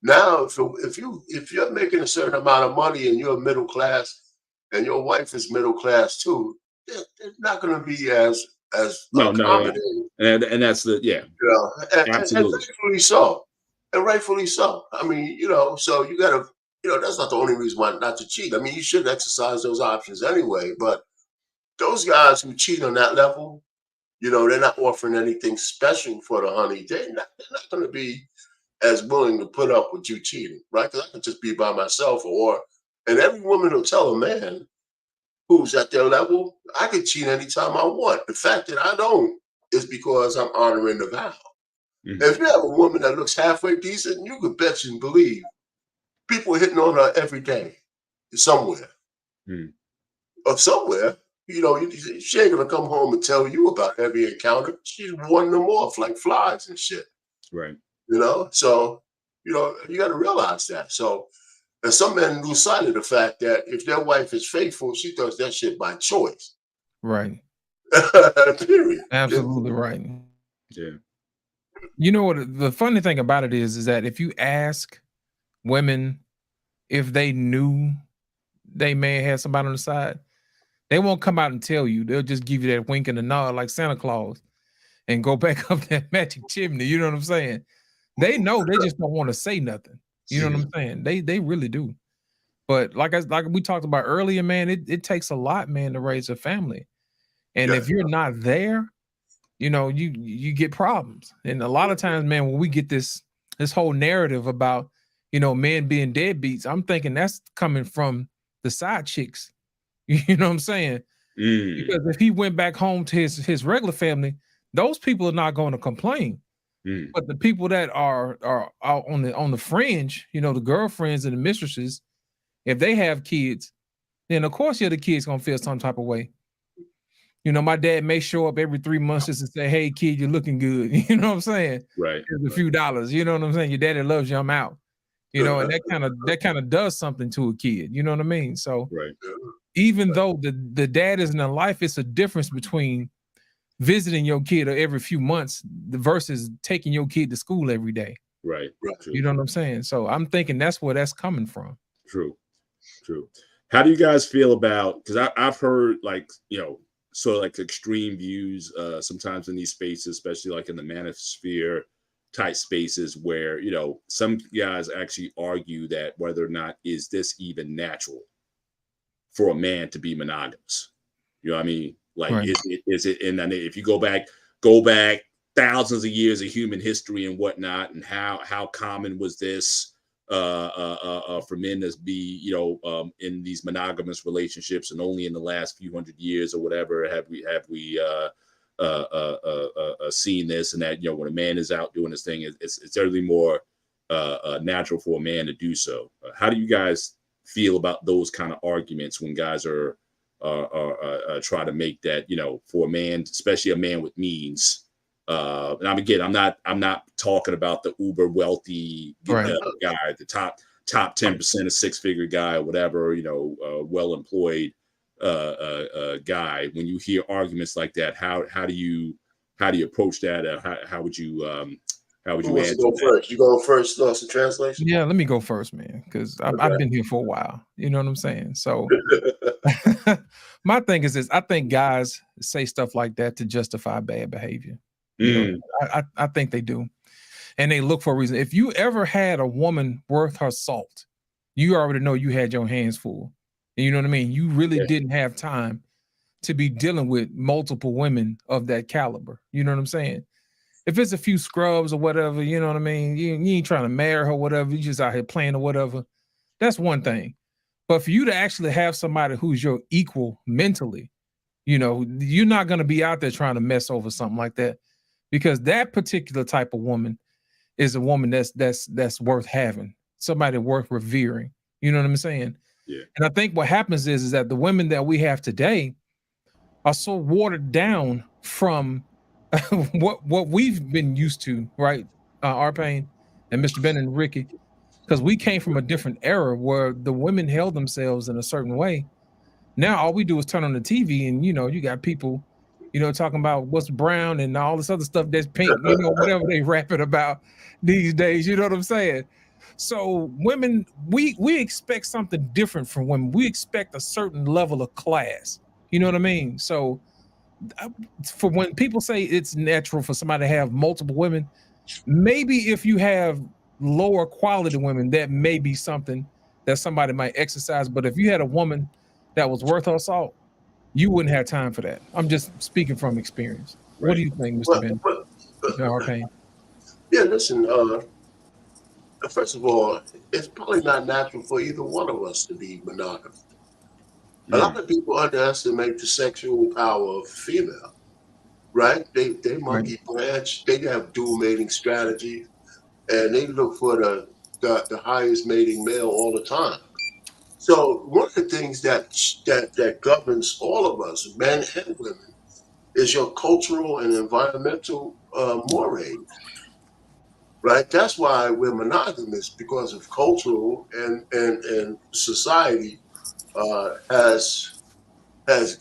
Now, if you're making a certain amount of money and you're middle class and your wife is middle class too, they're not going to be as accommodating. And that's And absolutely. rightfully so. And rightfully so. I mean, so you got to, that's not the only reason why not to cheat. I mean, you should exercise those options anyway. But those guys who cheat on that level, they're not offering anything special for the honey. They're not going to be as willing to put up with you cheating, right? Because I could just be by myself, and every woman will tell a man who's at their level, I could cheat anytime I want. The fact that I don't is because I'm honoring the vow. Mm-hmm. If you have a woman that looks halfway decent, you could bet you and believe people are hitting on her every day somewhere. Mm-hmm. Or somewhere, she ain't going to come home and tell you about every encounter. She's warning them off like flies and shit. Right. So, you got to realize that. So, and some men lose sight of the fact that if their wife is faithful, she does that shit by choice. Right. Period. Absolutely right. Yeah. You know what the funny thing about it is that if you ask women if they knew they may have somebody on the side, they won't come out and tell you. They'll just give you that wink and a nod like Santa Claus and go back up that magic chimney. You know what I'm saying? They know, they just don't want to say nothing. You know what I'm saying? They really do. But like we talked about earlier, man, it takes a lot, man, to raise a family. And if you're not there, you get problems. And a lot of times, man, when we get this whole narrative about, men being deadbeats, I'm thinking that's coming from the side chicks. You know what I'm saying? Because if he went back home to his regular family, those people are not going to complain. But the people that are out on the fringe, the girlfriends and the mistresses, if they have kids, then of course the kid's gonna feel some type of way. My dad may show up every 3 months just to say, "Hey kid, you're looking good." You know what I'm saying? Right. Here's a few dollars. You know what I'm saying? Your daddy loves you. I'm out. And that kind of does something to a kid. You know what I mean? So even though the dad isn't in life, it's a difference between visiting your kid every few months versus taking your kid to school every day. Right. You know what I'm saying? So I'm thinking that's where that's coming from. True. How do you guys feel about, because I've heard sort of like extreme views sometimes in these spaces, especially like in the manosphere type spaces where, some guys actually argue that whether or not is this even natural for a man to be monogamous? You know what I mean? Like, right. is it, and then if you go back thousands of years of human history and whatnot, and how common was this for men to be, in these monogamous relationships, and only in the last few hundred years or whatever have we seen this, and that, when a man is out doing this thing, it's certainly more natural for a man to do so. How do you guys feel about those kind of arguments when guys are try to make that, for a man, especially a man with means? And I'm not talking about the uber wealthy guy, the top 10% of 6-figure guy, or whatever, well employed guy. When you hear arguments like that, how do you approach that? How would you answer go that? First? You go first, Lost in Translation? Yeah, let me go first, man, because I've been here for a while. You know what I'm saying? So my thing is this: I think guys say stuff like that to justify bad behavior. I think they do. and they look for a reason. If you ever had a woman worth her salt, you already know you had your hands full. And you know what I mean? You really didn't have time to be dealing with multiple women of that caliber. You know what I'm saying? If it's a few scrubs or whatever, you know what I mean? You ain't trying to marry her or whatever. You just out here playing or whatever. That's one thing. But for you to actually have somebody who's your equal mentally, you know, you're not going to be out there trying to mess over something like that, because that particular type of woman is a woman that's worth having, somebody worth revering. You know what I'm saying? Yeah. And I think what happens is that the women that we have today are so watered down from what we've been used to, right? Arpain and Mr. Ben and Ricky, because we came from a different era where the women held themselves in a certain way. Now all we do is turn on the TV and, you know, you got people, you know, talking about what's brown and all this other stuff that's pink, you know, whatever they rap it about these days, you know what I'm saying? So women, we expect something different from women. We expect a certain level of class, you know what I mean? So for when people say it's natural for somebody to have multiple women, maybe if you have lower quality women, that may be something that somebody might exercise. But if you had a woman that was worth her salt, you wouldn't have time for that. I'm just speaking from experience. What do you think, Mr. Ben? Arpain? Yeah, listen, first of all, it's probably not natural for either one of us to be monogamous. A lot of people underestimate the sexual power of a female, right? They monkey branch, they have dual mating strategies, and they look for the highest mating male all the time. So one of the things that governs all of us, men and women, is your cultural and environmental mores, right? That's why we're monogamous, because of cultural and society has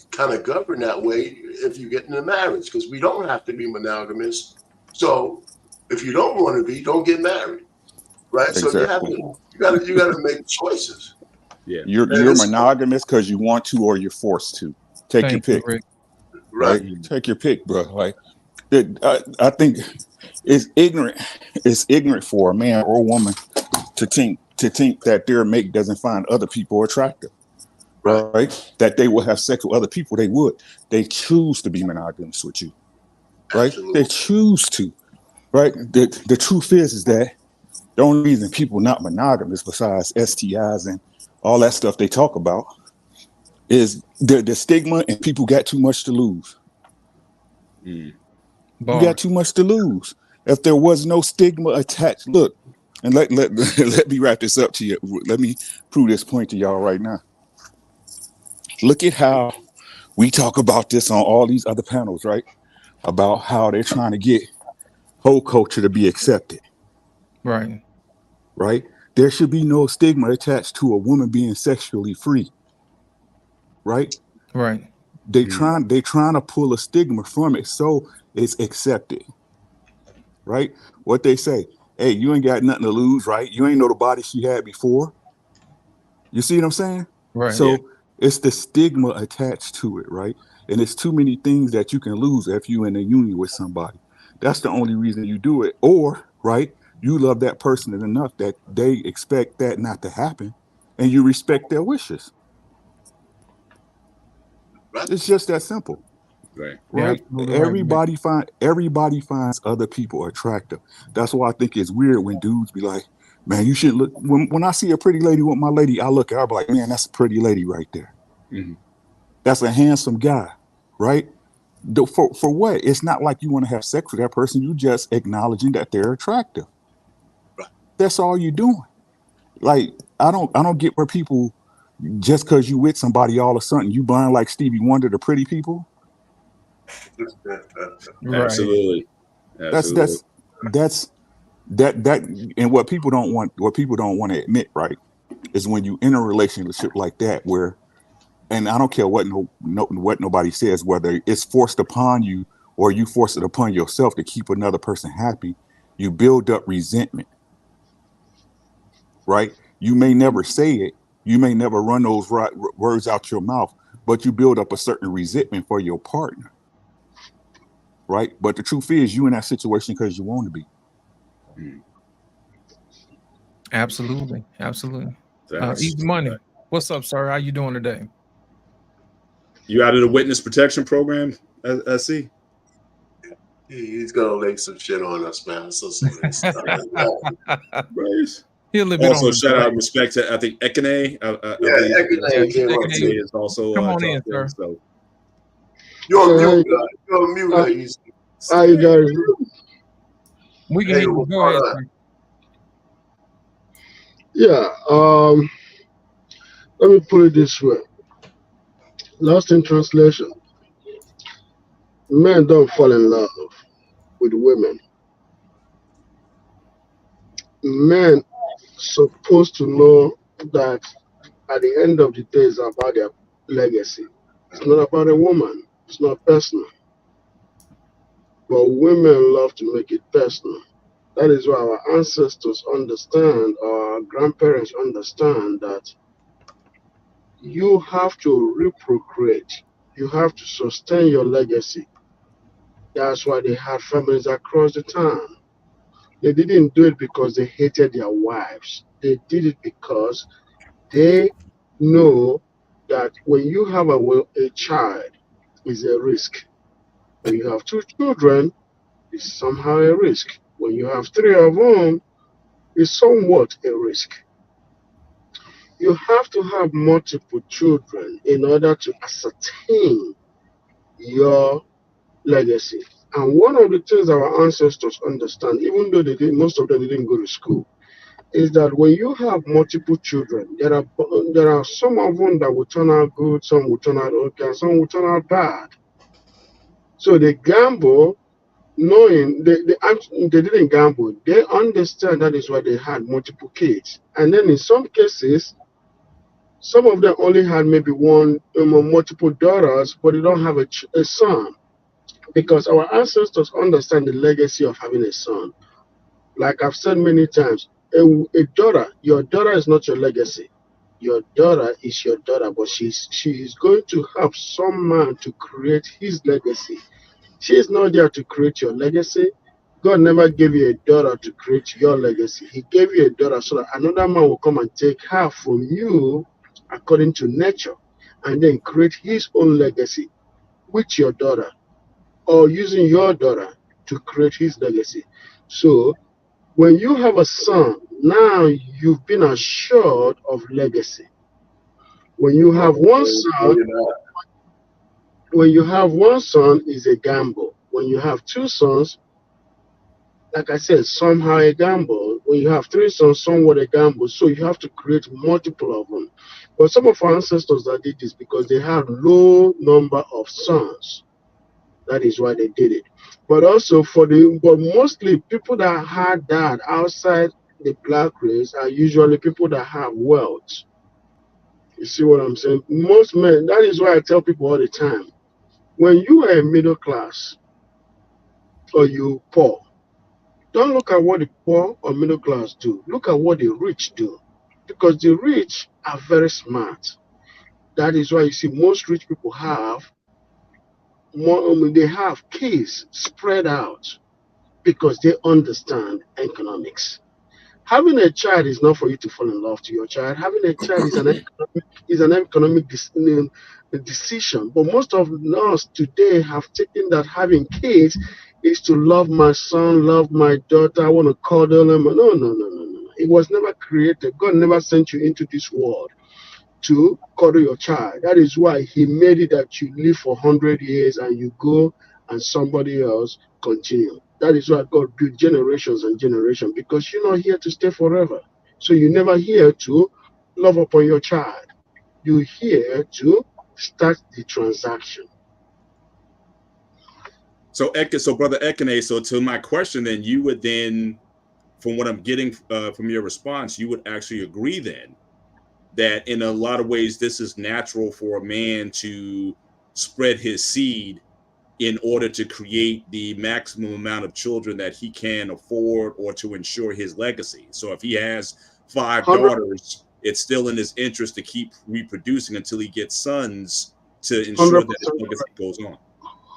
kind of governed that way. If you get into marriage, because we don't have to be monogamous. So if you don't want to be, don't get married, right? Exactly. So you gotta make choices. Yeah, you're monogamous because you want to or you're forced to. Take your pick, right? Take your pick, bro. Like, I think it's ignorant. It's ignorant for a man or a woman to think that their mate doesn't find other people attractive, right? That they will have sex with other people. They would. They choose to be monogamous with you, right? Absolutely. They choose to, right? The truth is that the only reason people not monogamous, besides STIs and all that stuff they talk about, is the stigma, and people got too much to lose. You got too much to lose. If there was no stigma attached, look, and let me wrap this up to you. Let me prove this point to y'all right now. Look at how we talk about this on all these other panels, right? About how they're trying to get whole culture to be accepted. Right. Right? There should be no stigma attached to a woman being sexually free. Right? Right. They trying to pull a stigma from it so it's accepted. Right? What they say, hey, you ain't got nothing to lose, right? You ain't know the body she had before. You see what I'm saying? Right. So it's the stigma attached to it, right? And it's too many things that you can lose if you in a union with somebody. That's the only reason you do it. Or, right, you love that person enough that they expect that not to happen, and you respect their wishes. It's just that simple. Right? Everybody finds other people attractive. That's why I think it's weird when dudes be like, man, you shouldn't look. When I see a pretty lady with my lady, I look at her, I be like, man, that's a pretty lady right there. That's a handsome guy, right? For what? It's not like you want to have sex with that person. You just acknowledging that they're attractive. That's all you're doing. Like, I don't get where people, just because you with somebody, all of a sudden you blind like Stevie Wonder to pretty people. Absolutely. That's and what people don't want to admit, right, is when you in a relationship like that where, and I don't care what what nobody says, whether it's forced upon you or you force it upon yourself to keep another person happy, you build up resentment. Right? You may never say it, you may never run those words out your mouth, but you build up a certain resentment for your partner. Right? But the truth is, you in that situation because you want to be. Absolutely, absolutely. Facts. Easy money. What's up, sir? How you doing today? You out of the witness protection program? I see. He's gonna lay some shit on us, man. So serious. Right. He'll a bit Also, on shout out respect to I think Ekene. I believe Ekene is also come on in, sir. So you're mute. You're mute. How you guys? We can hear you. Go ahead, sir. Yeah. Let me put it this way. Lost in translation. Men don't fall in love with women. Men supposed to know that at the end of the day, it's about their legacy. It's not about a woman. It's not personal. But women love to make it personal. That is why our ancestors understand, or our grandparents understand that you have to reprocreate. You have to sustain your legacy. That's why they had families across the town. They didn't do it because they hated their wives. They did it because they know that when you have a child, it's a risk. When you have 2 children, it's somehow a risk. When you have 3 of them, it's somewhat a risk. You have to have multiple children in order to ascertain your legacy. And one of the things our ancestors understand, even though most of them didn't go to school, is that when you have multiple children, there are some of them that will turn out good, some will turn out okay, and some will turn out bad. So they gamble, knowing they didn't gamble. They understand that is why they had multiple kids. And then in some cases, some of them only had maybe one multiple daughters, but they don't have a son. Because our ancestors understand the legacy of having a son. Like I've said many times, a daughter, your daughter is not your legacy. Your daughter is your daughter, but she is going to help some man to create his legacy. She is not there to create your legacy. God never gave you a daughter to create your legacy. He gave you a daughter so that another man will come and take her from you according to nature and then create his own legacy with your daughter, or using your daughter to create his legacy. So when you have a son, now you've been assured of legacy. When you have one son, is a gamble. When you have 2 sons, like I said, somehow a gamble. When you have 3 sons, somewhat a gamble. So you have to create multiple of them. But some of our ancestors that did this because they had low number of sons. That is why they did it. But also but mostly people that had that outside the black race are usually people that have wealth. You see what I'm saying? Most men, that is why I tell people all the time, when you are a middle class or you poor, don't look at what the poor or middle class do. Look at what the rich do. Because the rich are very smart. That is why you see most rich people have they have keys spread out because they understand economics. Having a child is not for you to fall in love to your child. Having a child is an economic decision. But most of us today have taken that having kids is to love my son, love my daughter. I want to cuddle them. No. It was never created. God never sent you into this world to cuddle your child. That is why he made it that you live for 100 years and you go and somebody else continue. That is why God built generations and generations, because you're not here to stay forever. So you're never here to love upon your child. You're here to start the transaction. So brother Ekene, so to my question, then you would then, from what I'm getting from your response, you would actually agree then that in a lot of ways this is natural for a man to spread his seed in order to create the maximum amount of children that he can afford, or to ensure his legacy. So if he has 5 daughters, it's still in his interest to keep reproducing until he gets sons to ensure that his legacy goes on.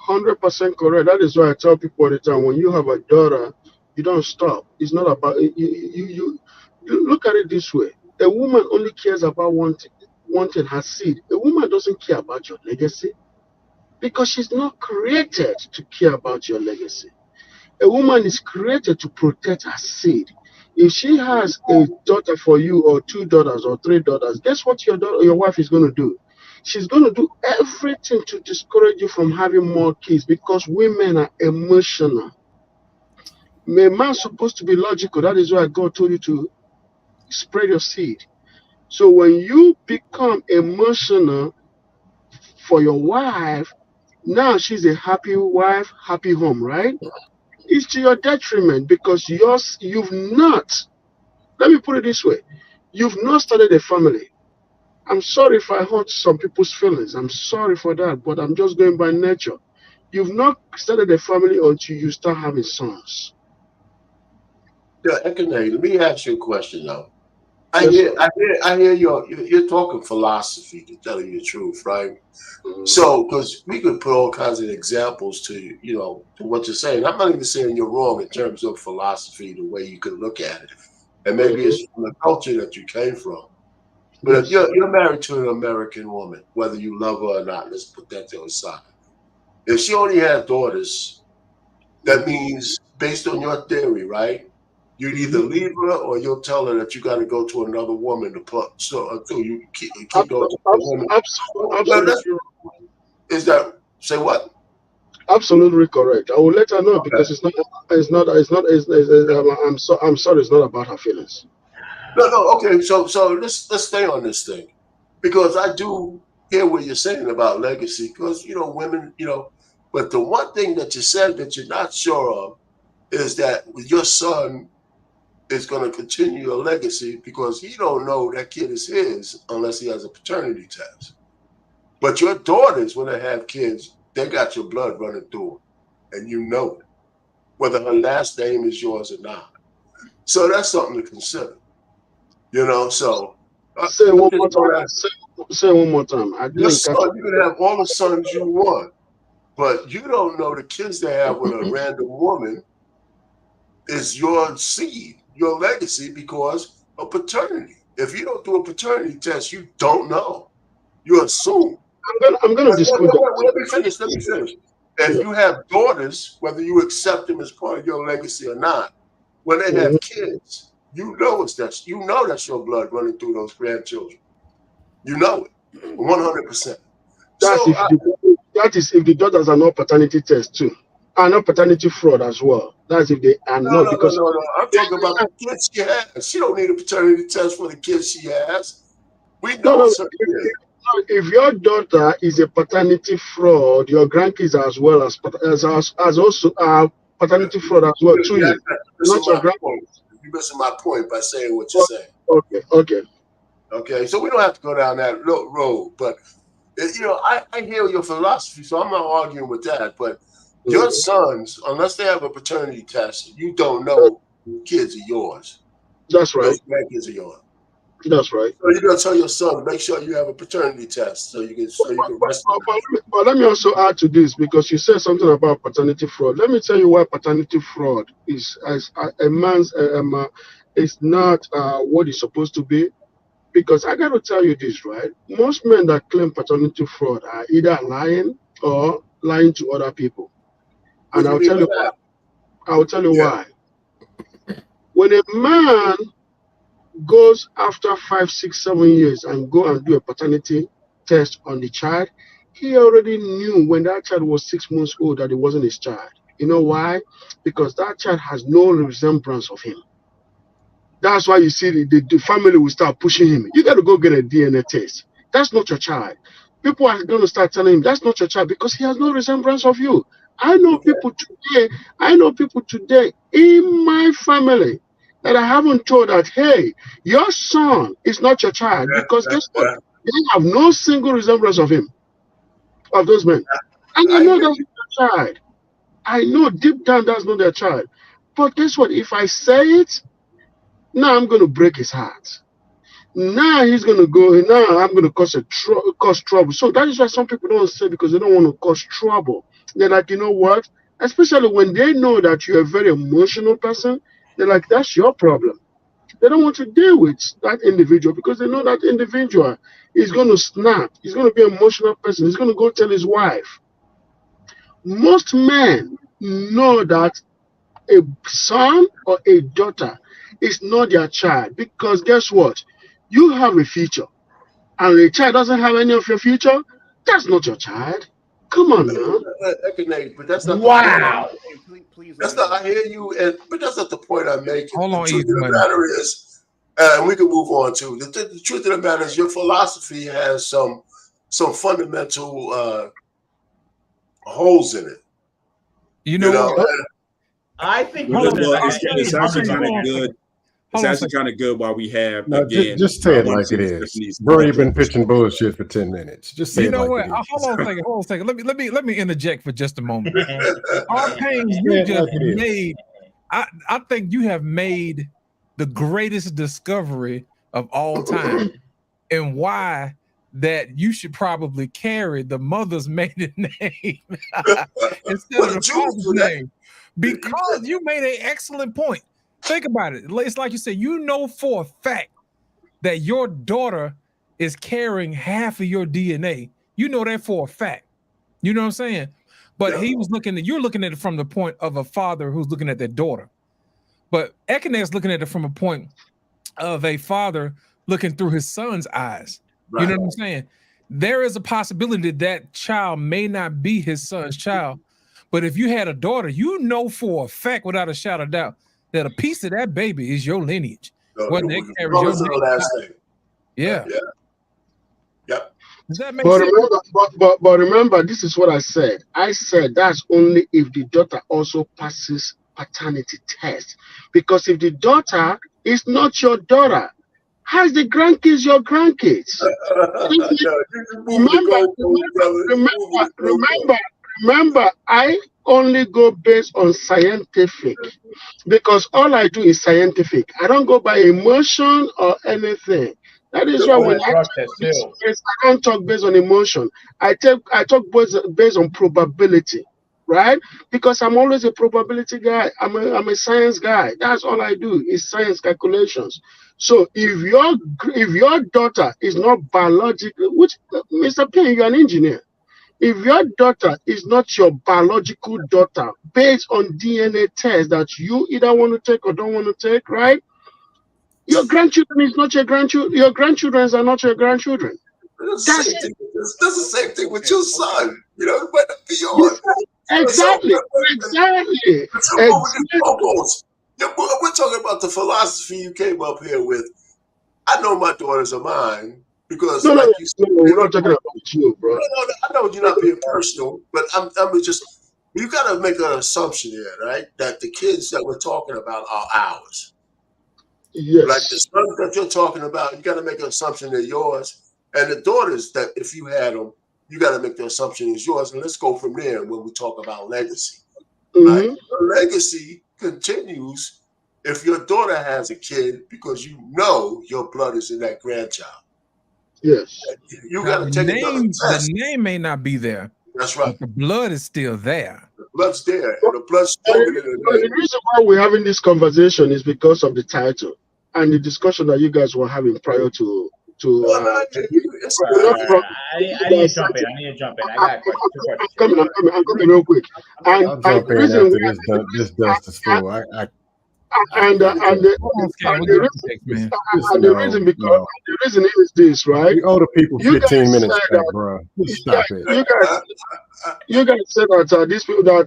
100% correct. That is why I tell people all the time, when you have a daughter, You don't stop. It's not about you look at it this way. A woman only cares about wanting her seed. A woman doesn't care about your legacy because she's not created to care about your legacy. A woman is created to protect her seed. If she has a daughter for you, or 2 daughters, or 3 daughters, guess what your wife is going to do? She's going to do everything to discourage you from having more kids, because women are emotional. A man's supposed to be logical. That is why God told you to spread your seed. So when you become emotional for your wife, now she's a happy wife, happy home, right? It's to your detriment, because you've not, let me put it this way, you've not started a family. I'm sorry if I hurt some people's feelings. I'm sorry for that, but I'm just going by nature. You've not started a family until you start having sons. Yeah, Ekene, let me ask you a question though. I Yes, hear, sir. I hear, I hear you're talking philosophy, to tell you the truth, right? Mhm. So, because we could put all kinds of examples to to what you're saying. I'm not even saying you're wrong in terms of philosophy, the way you could look at it, and maybe Mhm. it's from the culture that you came from. But if Yes. you're married to an American woman, whether you love her or not, let's put that to the side. If she only has daughters, that Mhm. means, based on your theory, right? You'd either Mhm. leave her or you'll tell her that you got to go to another woman to put. So until you keep going to the woman. Well, that's, Absolutely, is that say what? absolutely correct. I will let her know, Okay. because I'm sorry, it's not about her feelings. No. Okay. So let's stay on this thing, because I do hear what you're saying about legacy. Because women, but the one thing that you said that you're not sure of is that your son is going to continue your legacy, because he don't know that kid is his unless he has a paternity test. But your daughters, when they have kids, they got your blood running through them, and you know it, whether her last name is yours or not. So that's something to consider. So Say it I'm one just more going time. to ask, Say it one more time. I your didn't catch son, it. you can have all the sons you want, but you don't know the kids they have with a random woman is your seed, your legacy, because of paternity. If you don't do a paternity test, you don't know. You assume. I'm gonna Wait, wait, dispute wait, that. wait, let me finish. Let me finish. If Yeah. you have daughters, whether you accept them as part of your legacy or not, when they Mhm. have kids, that's your blood running through those grandchildren. You know it, 100%. That's So if that is if the daughters are not paternity test too, are not paternity fraud as well. That's if they are no, not, no, no, because no, no. I'm talking about the kids she has. She don't need a paternity test for the kids she has. We no, know no. certain kids. If your daughter is a paternity fraud, your grandkids are as well as also paternity fraud as well to you, You're missing not your my grand. point. You're missing my point by saying what you're saying. Okay, okay. Okay, so we don't have to go down that road, but I hear your philosophy, so I'm not arguing with that. But your Mhm. sons, unless they have a paternity test, you don't know kids are yours. That's Those right. grandkids are yours. That's right. So you're gonna tell your son, make sure you have a paternity test, so you can rest in peace. But let me also add to this, because you said something about paternity fraud. Let me tell you why paternity fraud is, as a man's is not what it's supposed to be. Because I got to tell you this, right? Most men that claim paternity fraud are either lying or lying to other people. What And do you I'll mean tell by you why. that? I'll tell you Yeah. why. When a man goes after 5, 6, 7 years and go and do a paternity test on the child, he already knew when that child was 6 months old that it wasn't his child. You know why? Because that child has no resemblance of him. That's why you see the family will start pushing him. You got to go get a DNA test. That's not your child. People are going to start telling him that's not your child because he has no resemblance of you. I know Okay. people today. I know people today in my family that I haven't told that, hey, your son is not your child, because guess what? They have no single resemblance of him, of those men. And I I know hear that's you. not their child. I know deep down that's not their child. But guess what? If I say it, now I'm going to break his heart. Now he's going to go. Now I'm going to cause trouble. So that is why some people don't say, because they don't want to cause trouble. They're like, you know what? especially when they know that you're a very emotional person. They're like, that's your problem. They don't want to deal with that individual because they know that individual is going to snap. He's going to be an emotional person. He's going to go tell his wife. Most men know that a son or a daughter is not their child because guess what? You have a future, and a child doesn't have any of your future. That's not your child. Come on now. But that's not wow. Please, that's not. I hear you, but that's not the point I'm making. Hold on, the truth of the matter is, and we can move on to the truth of the matter is, your philosophy has some fundamental holes in it. You know what? I think it's actually kind of good. It's actually kind of good while we have just say it like it is. Bro, you've been pitching bullshit for 10 minutes. Just say it like it is. Hold on a second. Let me interject for just a moment. Our pains you just made. I think you have made the greatest discovery of all time, and why that you should probably carry the mother's maiden name instead of the father's name, because you made an excellent point. Think about it. It's like you said, you know for a fact that your daughter is carrying half of your DNA. You know that for a fact. You know what I'm saying? But you're looking at it from the point of a father who's looking at their daughter. But Ekenet's looking at it from a point of a father looking through his son's eyes. Right. You know what I'm saying? There is a possibility that child may not be his son's child. But if you had a daughter, you know for a fact, without a shadow of doubt, that a piece of that baby is your lineage. Yeah. Yep. Does that make sense? But remember, this is what I said. I said that's only if the daughter also passes paternity test. Because if the daughter is not your daughter, how's the grandkids your grandkids? Remember, I only go based on scientific, because all I do is scientific. I don't go by emotion or anything. That is why when I don't talk based on emotion. I talk based on probability, right? Because I'm always a probability guy. I'm a science guy. That's all I do is science calculations. So if your daughter is not biological, which Mr. Payne, you're an engineer. If your daughter is not your biological daughter, based on DNA tests that you either want to take or don't want to take, right? Your grandchildren is not your grandchildren. Your grandchildren are not your grandchildren. That's the same thing with your son. You know, it might not be yours. Exactly. We're talking about the philosophy you came up here with. I know my daughters are mine. Because we're not talking about you, bro. I know you're not being personal, but I'm just, you got to make an assumption here, right? That the kids that we're talking about are ours. Yes. Like the sons that you're talking about, you got to make an assumption they're yours. And the daughters that, if you had them, you got to make the assumption is yours. And let's go from there when we talk about legacy. Right? The legacy continues if your daughter has a kid, because you know your blood is in that grandchild. Yes. You got to take the name may not be there. That's right. But the blood is still there. The blood's there. And the blood's stronger than the reason why we're having this conversation is because of the title and the discussion that you guys were having prior to I need to jump in. I got a question. I'm coming real quick. I'll jump in after this dust is full. The reason is this, right? You owe the people 15 minutes back, bro. Stop it. You guys said that these people that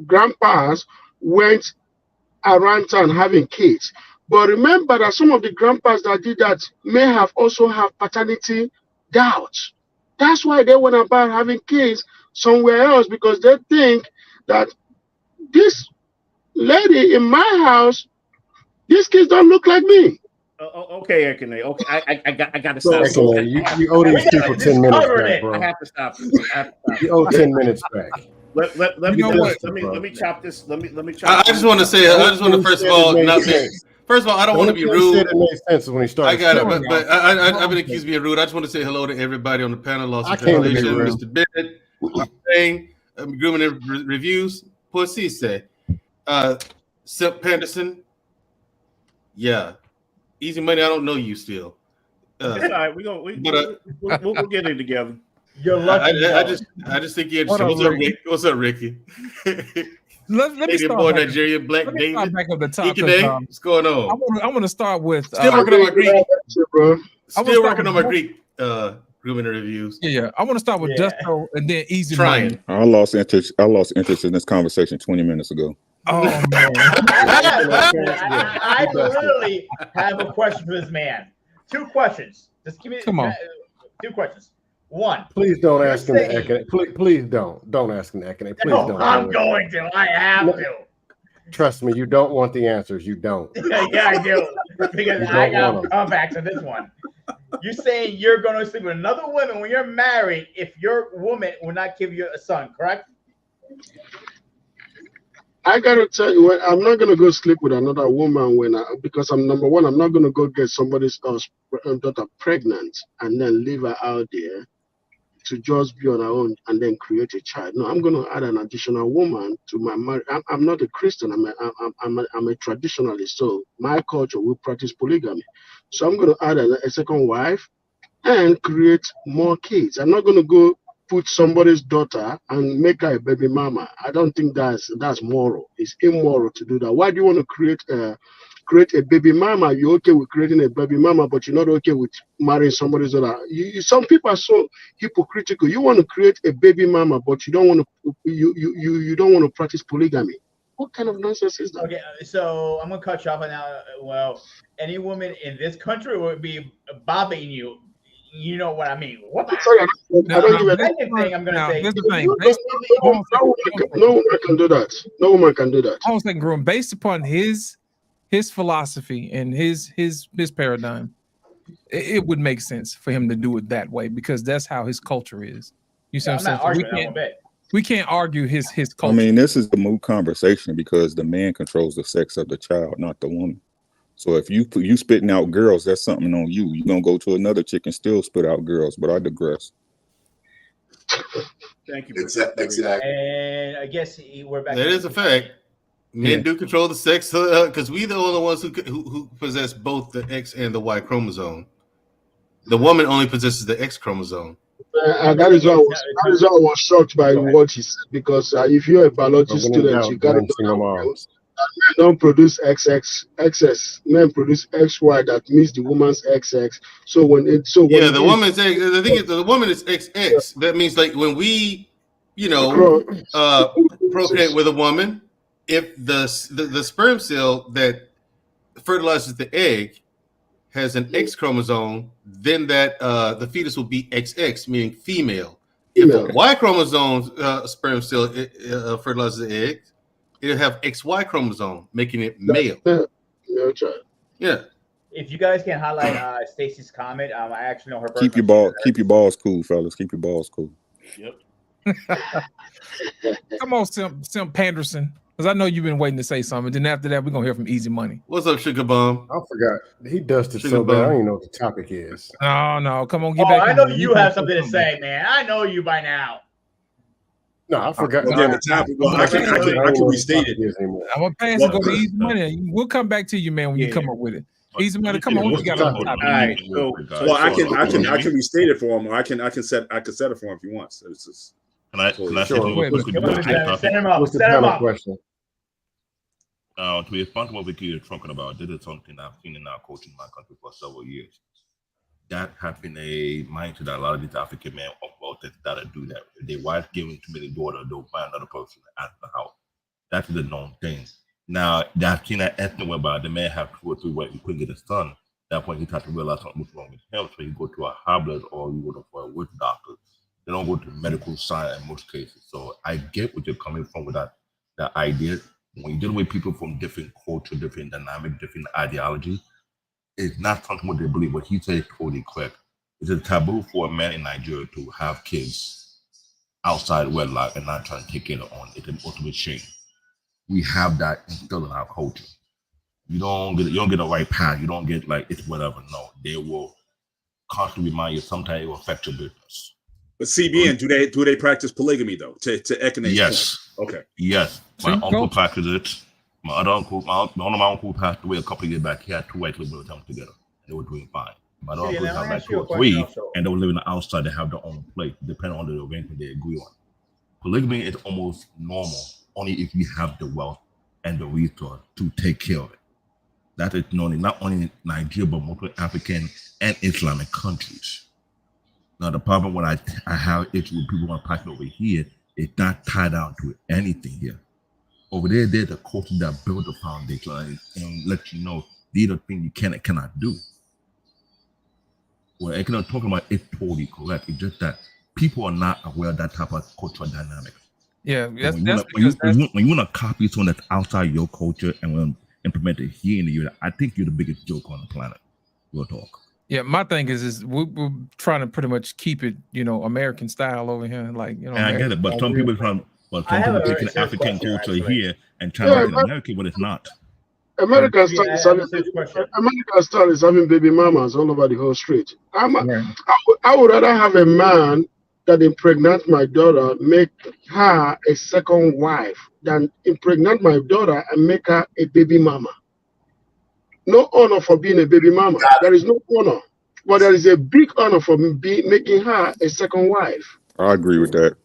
grandpas went around town having kids, but remember that some of the grandpas that did that may have also have paternity doubts. That's why they went about having kids somewhere else, because they think that this lady in my house, these kids don't look like me. Okay, Ekene. Okay, I got to stop. You owe these people 10 minutes back, bro. I have to stop. You owe 10 minutes back. Let me chop this. Let me chop. I just want to say. I just want to first of all I don't want to be rude. It made sense when he started. I got it, but I've been accused of being rude. I just want to say hello to everybody on the panel. Lost Translation, Mr. Bennett, Payne, grooming reviews. Pussy say, Simp Penderson. Yeah, Easy Money. I don't know you still. It's all right. We'll get it together. You're lucky. I just think you're interesting. What's up, Ricky? Let me start boy, Nigerian Black David. Back up the top. What's going on? I want to start with still working on my Greek. Still working on my Greek grooming reviews. Yeah. I want to start with Justo and then Easy Money. I lost interest in this conversation 20 minutes ago. Oh man. I literally have a question for this man. 2 questions. Just give me 2 questions. 1. Please don't ask him to Ekene. Please don't ask him to Ekene. Please don't. I'm going to. I have to. Trust me, you don't want the answers. You don't. Yeah, I do. Because I got to come back to this one. You're saying you're going to sleep with another woman when you're married if your woman will not give you a son, correct? I gotta tell you what, I'm not gonna go sleep with another woman because I'm number one, I'm not gonna go get somebody's daughter pregnant and then leave her out there to just be on her own and then create a child. No, I'm gonna add an additional woman to my marriage. I'm not a Christian. I'm a traditionalist. So my culture will practice polygamy. So I'm gonna add a second wife and create more kids. I'm not gonna go put somebody's daughter and make her a baby mama. I don't think that's moral. It's immoral to do that. Why do you want to create a baby mama? You're okay with creating a baby mama, but you're not okay with marrying somebody's daughter. Some people are so hypocritical. You want to create a baby mama, but you don't want to. You don't want to practice polygamy. What kind of nonsense is that? Okay, so I'm gonna cut you off right now. Well, any woman in this country would be bobbing you. You know what I mean? What the Sorry, I don't give a second thing I'm gonna say. Here's the thing. No woman can do that. No woman can do that. I was thinking, Groom, based upon his philosophy and his paradigm, it would make sense for him to do it that way because that's how his culture is. You see what I'm saying? We can't argue his culture. I mean, this is the moot conversation because the man controls the sex of the child, not the woman. So if you spitting out girls, that's something on you. You're gonna go to another chick and still spit out girls, but I digress. Thank you. Exactly. And I guess we're back. That is a fact. Men do control the sex because we the only ones who possess both the X and the Y chromosome. The woman only possesses the X chromosome. That is why I was shocked by what he said because if you're a biology student, you gotta know. Men don't produce XS. Men produce XY that means the woman's XX. So the woman's X. The thing is, the woman is XX. That means like when we, procreate with a woman, if the sperm cell that fertilizes the egg has an X chromosome, then that the fetus will be XX, meaning female. If a Y chromosome sperm cell fertilizes the egg, it'll have XY chromosome, making it male. Yeah. If you guys can highlight Stacy's comment, I actually know her. Keep your balls cool, fellas. Keep your balls cool. Yep. Come on, Simp Panderson, because I know you've been waiting to say something. Then after that, we're gonna hear from Easy Money. What's up, Sugar Bum? I forgot. He dusted so bad. I don't even know what the topic is. No, come on, get back. I know you have something to say, man. I know you by now. No, I forgot. The topic. I can restate it. I'm gonna pass and go to Easy Money. We'll come back to you, man, when you come up with it. Easy Money, come on. What you got on the topic? All right. Well, I can restate it for him, or I can set it for him if he wants. So it's just, can I set him up. What's the panel question? To respond to what Vicky is talking about, this is something I've seen in our culture in my country for several years. That has been a mindset that a lot of these African men that do that. If their wife giving too many daughters, they'll find another person at the house. That is a known thing. Now, that's seen that ethnic whereby the man have 2 or 3 wives, he couldn't get a son. That's when he started to realize something was wrong with him. So he go to a herbalist or you go to a witch doctor. They don't go to medical science in most cases. So I get what you're coming from with that idea. When you deal with people from different culture, different dynamic, different ideology, it's not something what they believe. What he said is totally correct. It's a taboo for a man in Nigeria to have kids outside wedlock and not trying to take care of on. It's an ultimate shame. We have that instilled in our culture. You don't get a right path. You don't get like it's whatever. No, they will constantly remind you. Sometimes it will affect your business. But CBN, do they practice polygamy though? To Ekene's yes. point. Okay. Yes. My uncle practiced it. My other uncle, one of my uncles passed away a couple of years back. He had two wives living with him together. They were doing fine. My other uncles had like 2 or 3, and they were living outside. They have their own place, depending on the arrangement they agree on. Polygamy is almost normal, only if you have the wealth and the resource to take care of it. That is known not only in Nigeria, but most African and Islamic countries. Now, the problem when I have issue with people want to practice over here, it's not tied down to anything here. Over there, there's a culture that built the foundation and let you know these are things you can and cannot do. What I cannot talk about is totally correct. It's just that people are not aware of that type of cultural dynamic. Yeah, when you want to copy something that's outside your culture and want to implement it here in the US, I think you're the biggest joke on the planet. We'll talk. Yeah, my thing is we're trying to pretty much keep it, American style over here, like And I get it, but some people taking the African culture here and trying to make it American, but it's not. American style is having baby mamas all over the whole street. I would rather have a man that impregnate my daughter, make her a second wife, than impregnate my daughter and make her a baby mama. No honor for being a baby mama. There is no honor, but there is a big honor for making her a second wife. I agree with that.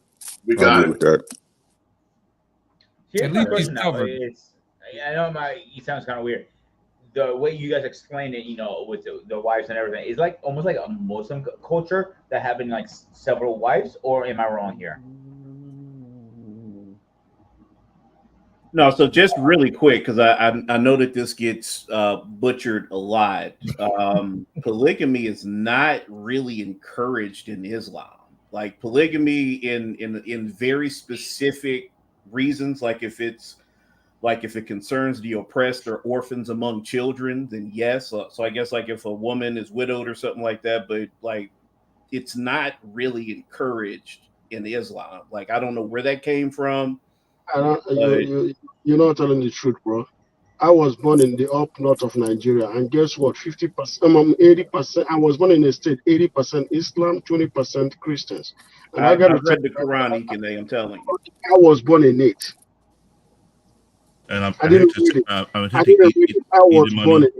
I agree with that. Here's my question now. I know it sounds kind of weird. The way you guys explain it, with the wives and everything, is like almost like a Muslim culture that having like several wives, or am I wrong here? No, so just really quick, because I know that this gets butchered a lot. Polygamy is not really encouraged in Islam. Like polygamy in very specific reasons, like if it concerns the oppressed or orphans among children, then yes. So I guess like if a woman is widowed or something like that, but like it's not really encouraged in Islam. Like I don't know where that came from. You're not telling the truth, bro. I was born in the up north of Nigeria, and guess what? 50%, 80%. I was born in a state 80% Islam, 20% Christians. And I read the Quran, Ikene, I'm telling you. I was born in it. And I was born in it.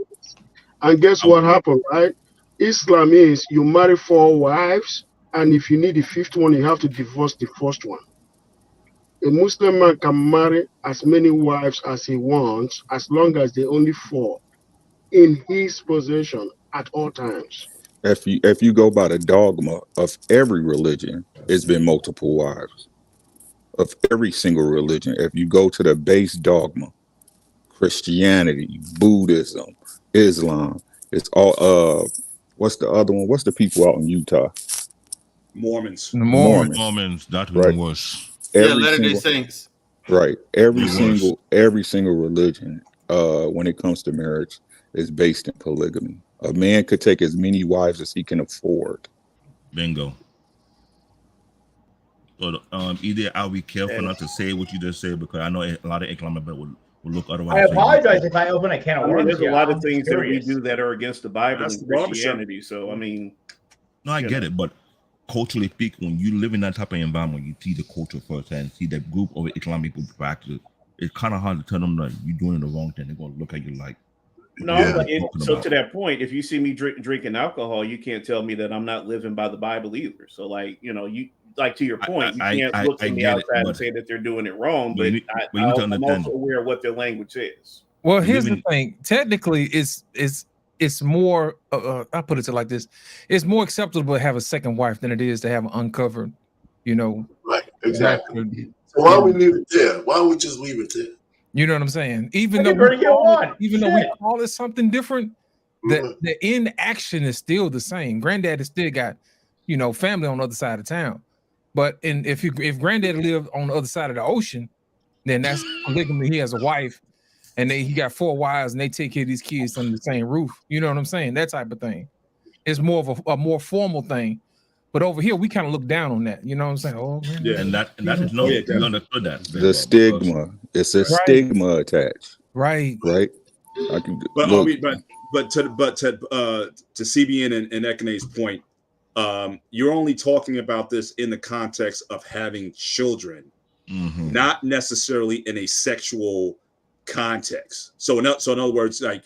And guess what happened, right? Islam is you marry 4 wives, and if you need the 5th one, you have to divorce the first one. A Muslim man can marry as many wives as he wants, as long as they only 4 in his possession at all times. If you go by the dogma of every religion, it's been multiple wives. Of every single religion, if you go to the base dogma, Christianity, Buddhism, Islam, it's all what's the other one? What's the people out in Utah? Mormons. That one was Latter-day Saints. Right. Every single religion, when it comes to marriage, is based in polygamy. A man could take as many wives as he can afford. Bingo. So either I'll be careful not to say what you just said, because I know a lot of Islamic people will look otherwise. I apologize if I open a can of worms. There's a lot of things that we do that are against the Bible and Christianity. So I mean, no, I get it, but culturally speaking, when you live in that type of environment, you see the culture firsthand, see that group of Islamic people practice. It's kind of hard to tell them that you're doing the wrong thing. They're gonna look at you like. No, so to that point, if you see me drinking alcohol, you can't tell me that I'm not living by the Bible either. So like, you like to your point, you can't look from the outside and say that they're doing it wrong, but I'm also aware of what their language is. Well, here's the thing. Technically, it's more. I put it like this: it's more acceptable to have a second wife than it is to have an uncovered. Right. Exactly. So why don't we leave it there? Why don't we just leave it there? You know what I'm saying? Even though we call it something different, the end action is still the same. Granddad has still got, family on the other side of town. But if Granddad lived on the other side of the ocean, then that's polygamy. He has a wife, and he got 4 wives, and they take care of these kids under the same roof. You know what I'm saying? That type of thing. It's more of a more formal thing. But over here, we kind of look down on that. You know what I'm saying? Oh, man. Yeah, and that is no, you understood that. The stigma. It's a stigma attached. Right. Right. But to CBN and Ekene's point, you're only talking about this in the context of having children, not necessarily in a sexual context. So in other words, like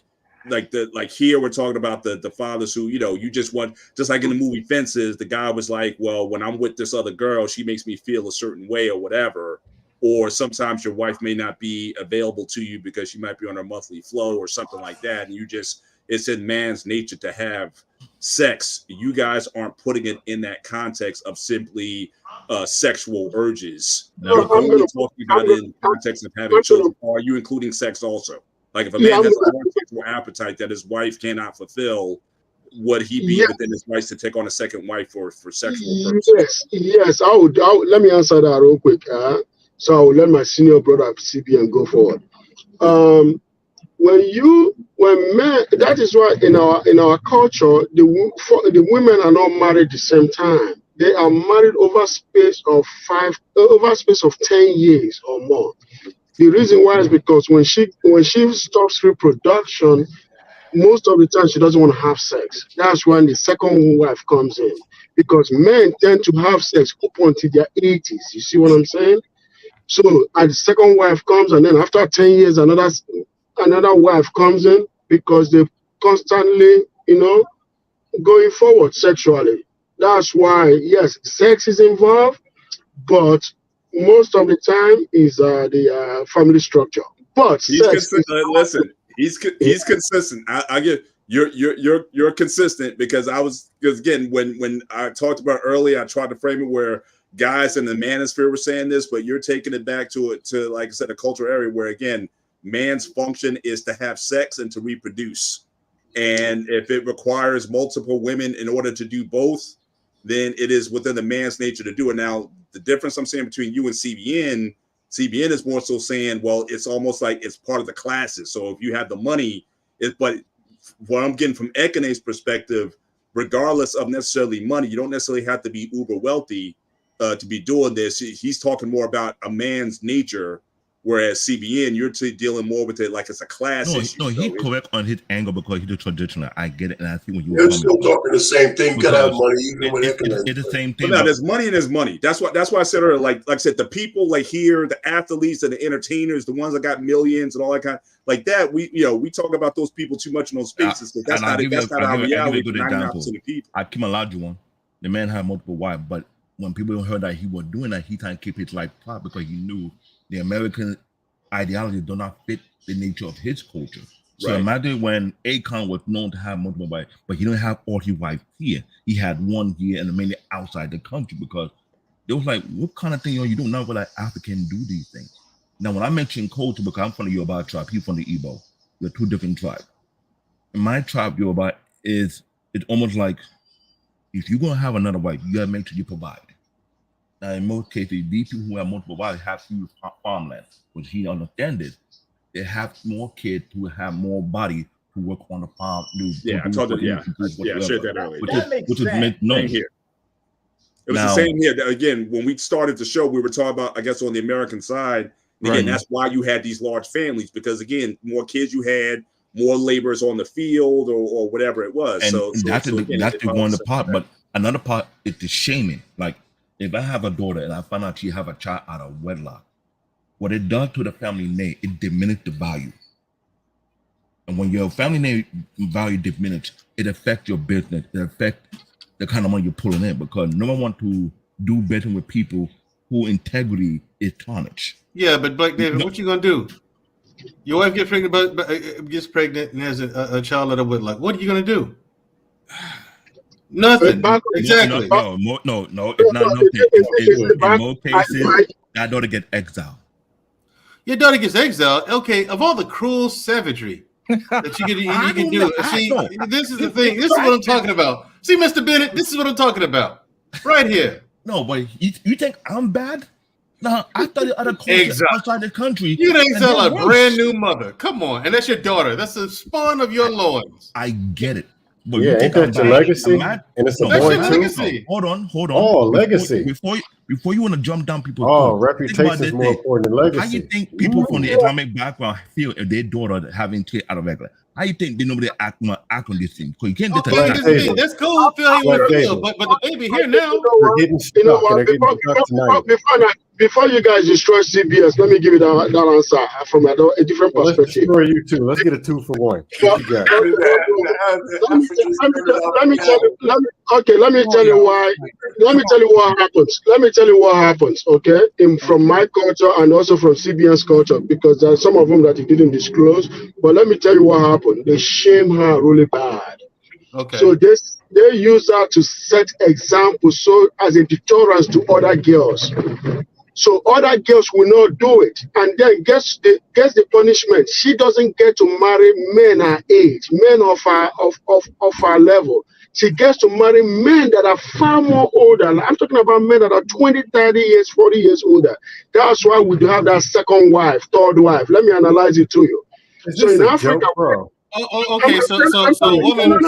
here we're talking about the fathers who, you know, you just want, just like in the movie Fences, the guy was like, well, when I'm with this other girl, she makes me feel a certain way or whatever. Or sometimes your wife may not be available to you because she might be on her monthly flow or something like that. And you just, it's in man's nature to have sex. You guys aren't putting it in that context of simply sexual urges. You're only talking about it in the context of having children. Or are you including sex also? Like if a man has a large sexual appetite that his wife cannot fulfill, would he be within his rights to take on a second wife for sexual purposes? Yes. I would. Let me answer that real quick. So I will let my senior brother CBN go forward. When men, that is why in our culture, the women are not married the same time. They are married over space of 10 years or more. The reason why is because when she stops reproduction, most of the time she doesn't want to have sex. That's when the second wife comes in, because men tend to have sex up until their 80s. You see what I'm saying? So the second wife comes, and then after 10 years, another wife comes in, because they constantly, going forward sexually. That's why, yes, sex is involved, but most of the time is the family structure. But listen, he's consistent. I get you're consistent, because again, when I talked about earlier, I tried to frame it where guys in the manosphere were saying this, but you're taking it back to like I said, a cultural area where, again, man's function is to have sex and to reproduce. And if it requires multiple women in order to do both, then it is within the man's nature to do it. Now, the difference I'm saying between you and CBN is more so saying, well, it's almost like it's part of the classes. So if you have the money, but what I'm getting from Ekene's perspective, regardless of necessarily money, you don't necessarily have to be uber wealthy to be doing this. He's talking more about a man's nature, whereas CBN, you're dealing more with it like it's a class issue. No, he's correct on his angle because he's a traditional. I get it, and I see when you're still talking the same thing. You gotta have money, even with it's the same thing. But no, there's money and there's money. That's why I said earlier, like I said, the people like here, the athletes and the entertainers, the ones that got millions and all that kind like that. We talk about those people too much in those spaces, because that's not our reality. 99% of the people. Akim Olajuwon, the man had multiple wives, but when people heard that he was doing that, he tried to keep his life private because he knew the American ideology do not fit the nature of his culture. So imagine when Akon was known to have multiple wives, but he didn't have all his wives here. He had one here and many outside the country, because they was like, what kind of thing are you doing? Not what African do these things. Now, when I mention culture, because I'm from the Yoruba tribe, he's from the Igbo. We're two different tribes. In my tribe, Yoruba, it's almost like, if you're going to have another wife, you got to make sure you provide. Now, in most cases, these people who have multiple wives have huge farmland, which he understands. They have more kids who have more body to work on the farm. I told you. I shared that earlier. Which is meant known here. It was the same here. Again, when we started the show, we were talking about, I guess, on the American side. Again, that's why you had these large families, because again, more kids you had, more laborers on the field or whatever it was. And that's the one part. But another part is the shaming. Like, if I have a daughter and I find out she have a child out of wedlock, what it does to the family name, it diminishes the value. And when your family name value diminishes, it affects your business. It affects the kind of money you're pulling in, because no one wants to do business with people whose integrity is tarnished. Yeah, but Black David, what you gonna do? Your wife gets pregnant and has a child out of wedlock. What are you gonna do? Nothing. Exactly. No. It's not nothing. In most cases, that daughter gets exiled. Your daughter gets exiled. Okay, of all the cruel savagery that you can do, see, this is the thing. This is what I'm talking about. See, Mr. Bennett, this is what I'm talking about, right here. No, but you think I'm bad? No, I studied other cultures outside the country. You didn't exile a brand new mother. Come on, and that's your daughter. That's the spawn of your loins. I get it. But yeah, ain't that your legacy? And it's a boy too. Hold on. Oh, legacy. Before you want to jump down people. Reputation is more important than legacy. How you think people from the Islamic background feel if their daughter having kids out of regular? How you think nobody act on this thing? Because you can't just Okay, that's cool. Phil, he want to feel, but the baby here now. We're getting stuck, and they're getting stuck tonight. Before you guys destroy CBS, let me give you that answer from a different perspective. Let's destroy you too. Let's get a 2-for-1. Let me tell you why. Let me tell you what happens. Let me tell you what happens. Okay, from my culture and also from CBS culture, because there are some of them that you didn't disclose. But let me tell you what happened. They shame her really bad. Okay. So they use that to set examples, so as a deterrence to other girls. So other girls will not do it, and then gets the punishment. She doesn't get to marry men her age, men of her level. She gets to marry men that are far more older. I'm talking about men that are 20, 30 years, 40 years older. That's why we do have that second wife, third wife. Let me analyze it to you. So in Africa, bro. Okay, so a woman.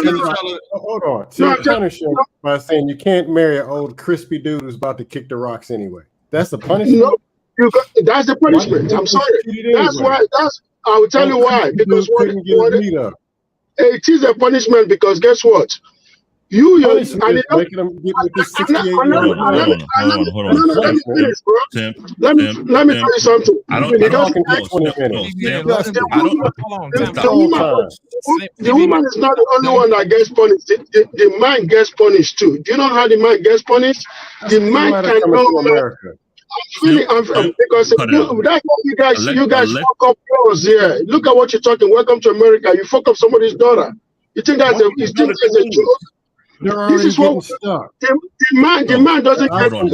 Hold on. So you're punishing by saying you can't marry an old crispy dude who's about to kick the rocks anyway. That's the punishment. No, that's the punishment. I'm sorry. That's why. I will tell you why. Because it is a punishment. Because guess what? You're making them get with this 68-year-old. Hold on. Let me finish, bro. Let me tell you something. The woman is not the only one that gets punished. The man gets punished too. Do you know how the man gets punished? The man cannot. Because that's what you guys fuck up girls here. Look at what you're talking. Welcome to America. You fuck up somebody's daughter. You think that's a joke? This is what the man doesn't get away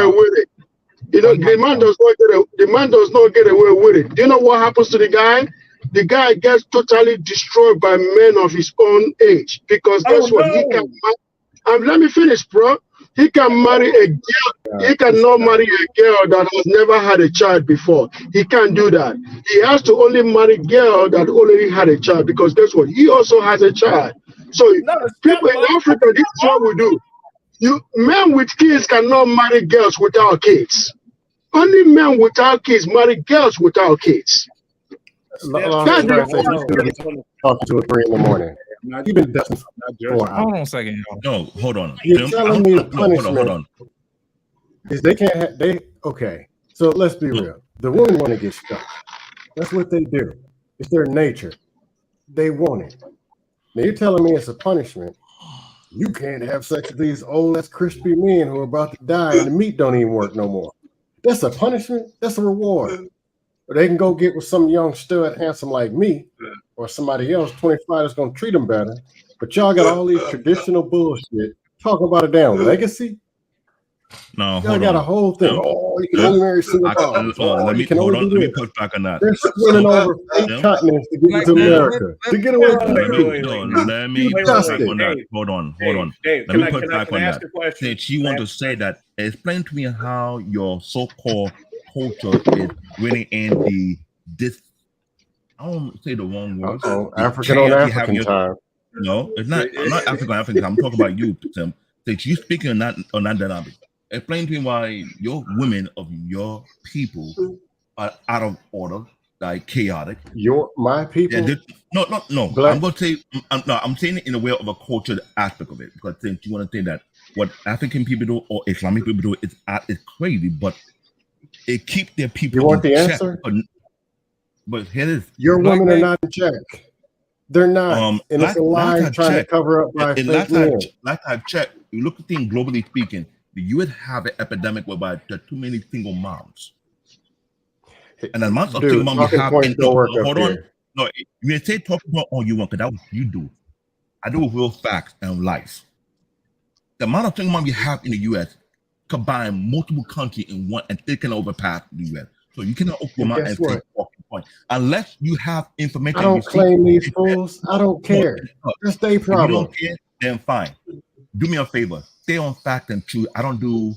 with it. You know, the man does not get away with it. Do you know what happens to the guy? The guy gets totally destroyed by men of his own age, because guess what? He can. Let me finish, bro. He can marry a girl. He cannot marry a girl that has never had a child before. He can't do that. He has to only marry a girl that already had a child, because guess what? He also has a child. So people in Africa, this is what we do. Men with kids cannot marry girls without kids. Only men without kids marry girls without kids. Talking to at 3 in the morning. You've been dusting for 4 hours. Hold on a second, y'all. No, hold on. You're telling me the punishment is they can't have okay. So let's be real. The women want to get stuck. That's what they do. It's their nature. They want it. Now you're telling me it's a punishment. You can't have sex with these old ass crispy men who are about to die and the meat don't even work no more. That's a punishment. That's a reward. Or they can go get with some young stud handsome like me or somebody else 25 that's going to treat them better. But y'all got all these traditional bullshit talking about a damn legacy. No, y'all got a whole thing. You can only marry single moms. Let me push back on that. They're swimming over 8 continents to get into America. To get away from Let me push back on that. Hold on. Let me push back on that. Since you want to say that, explain to me how your so-called culture is really in this. I don't say the wrong word. African on African time. No, it's not. I'm not African. I'm talking about you, Tim. Since you speaking on that dynamic, explain to me why your women of your people are out of order, like chaotic. My people? Yeah, no. Black. I'm going to say I'm saying it in a way of a cultural aspect of it, because since you want to say that what African people do or Islamic people do is crazy, but it keep their people. You want the check. answer? But here it is. Your women are not in check. They're not. And it's a lie trying to cover up by fake men. Last I've checked, you look at things globally speaking, the U.S. have an epidemic whereby there are too many single moms. And the amount of single moms you have. Hold on. No, you say talk about all you want, because that's what you do. I do real facts and life. The amount of single moms you have in the U.S. combine multiple countries in one, and they can overpass the U.S. So you cannot open your mouth and say talking point unless you have information. I don't claim these fools. I don't care. That's their problem. If you don't care, then fine. Do me a favor. Stay on fact and truth. I don't do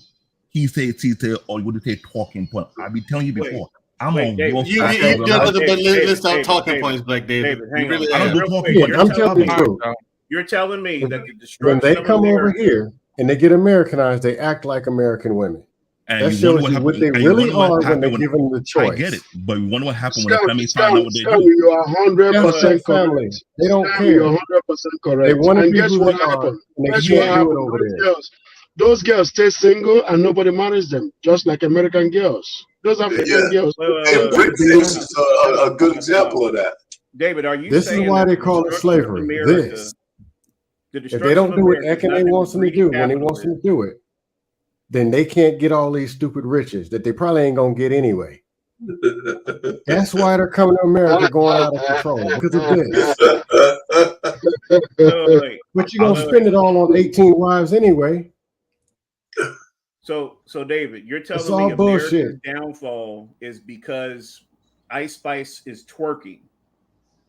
he say, she say, or you would say talking point. I've been telling you before. I'm on your fact. Let's stop talking points, Black David. I don't do talking points. I'm telling you truth. You're telling me that the when they come over here and they get Americanized, they act like American women. And That you wonder shows you what happened. they And you really wonder what are when happened they when give them the choice. I get it, but you wonder what happened when the family find out what they Scam, do. you are 100% That's correct. family. They don't Scam, care. you're 100% They correct. want to And be guess who what they are, happened? and they Guess can't what do it happened? over there. Those girls stay single and nobody marries them, just like American girls. Those African Yeah. girls. And Brickface is a good example of that. David, are you This is saying why that they the call it destruction of slavery. America, This. the If they destruction don't of do what America is Ekene nothing wants but them to greedy do when he wants them capitalism? to do it, then they can't get all these stupid riches that they probably ain't gonna get anyway. That's why they're coming to America going out of control because of this. But you're gonna spend it all on 18 wives anyway. So David, you're It's telling all me bullshit. America's downfall is because Ice Spice is twerking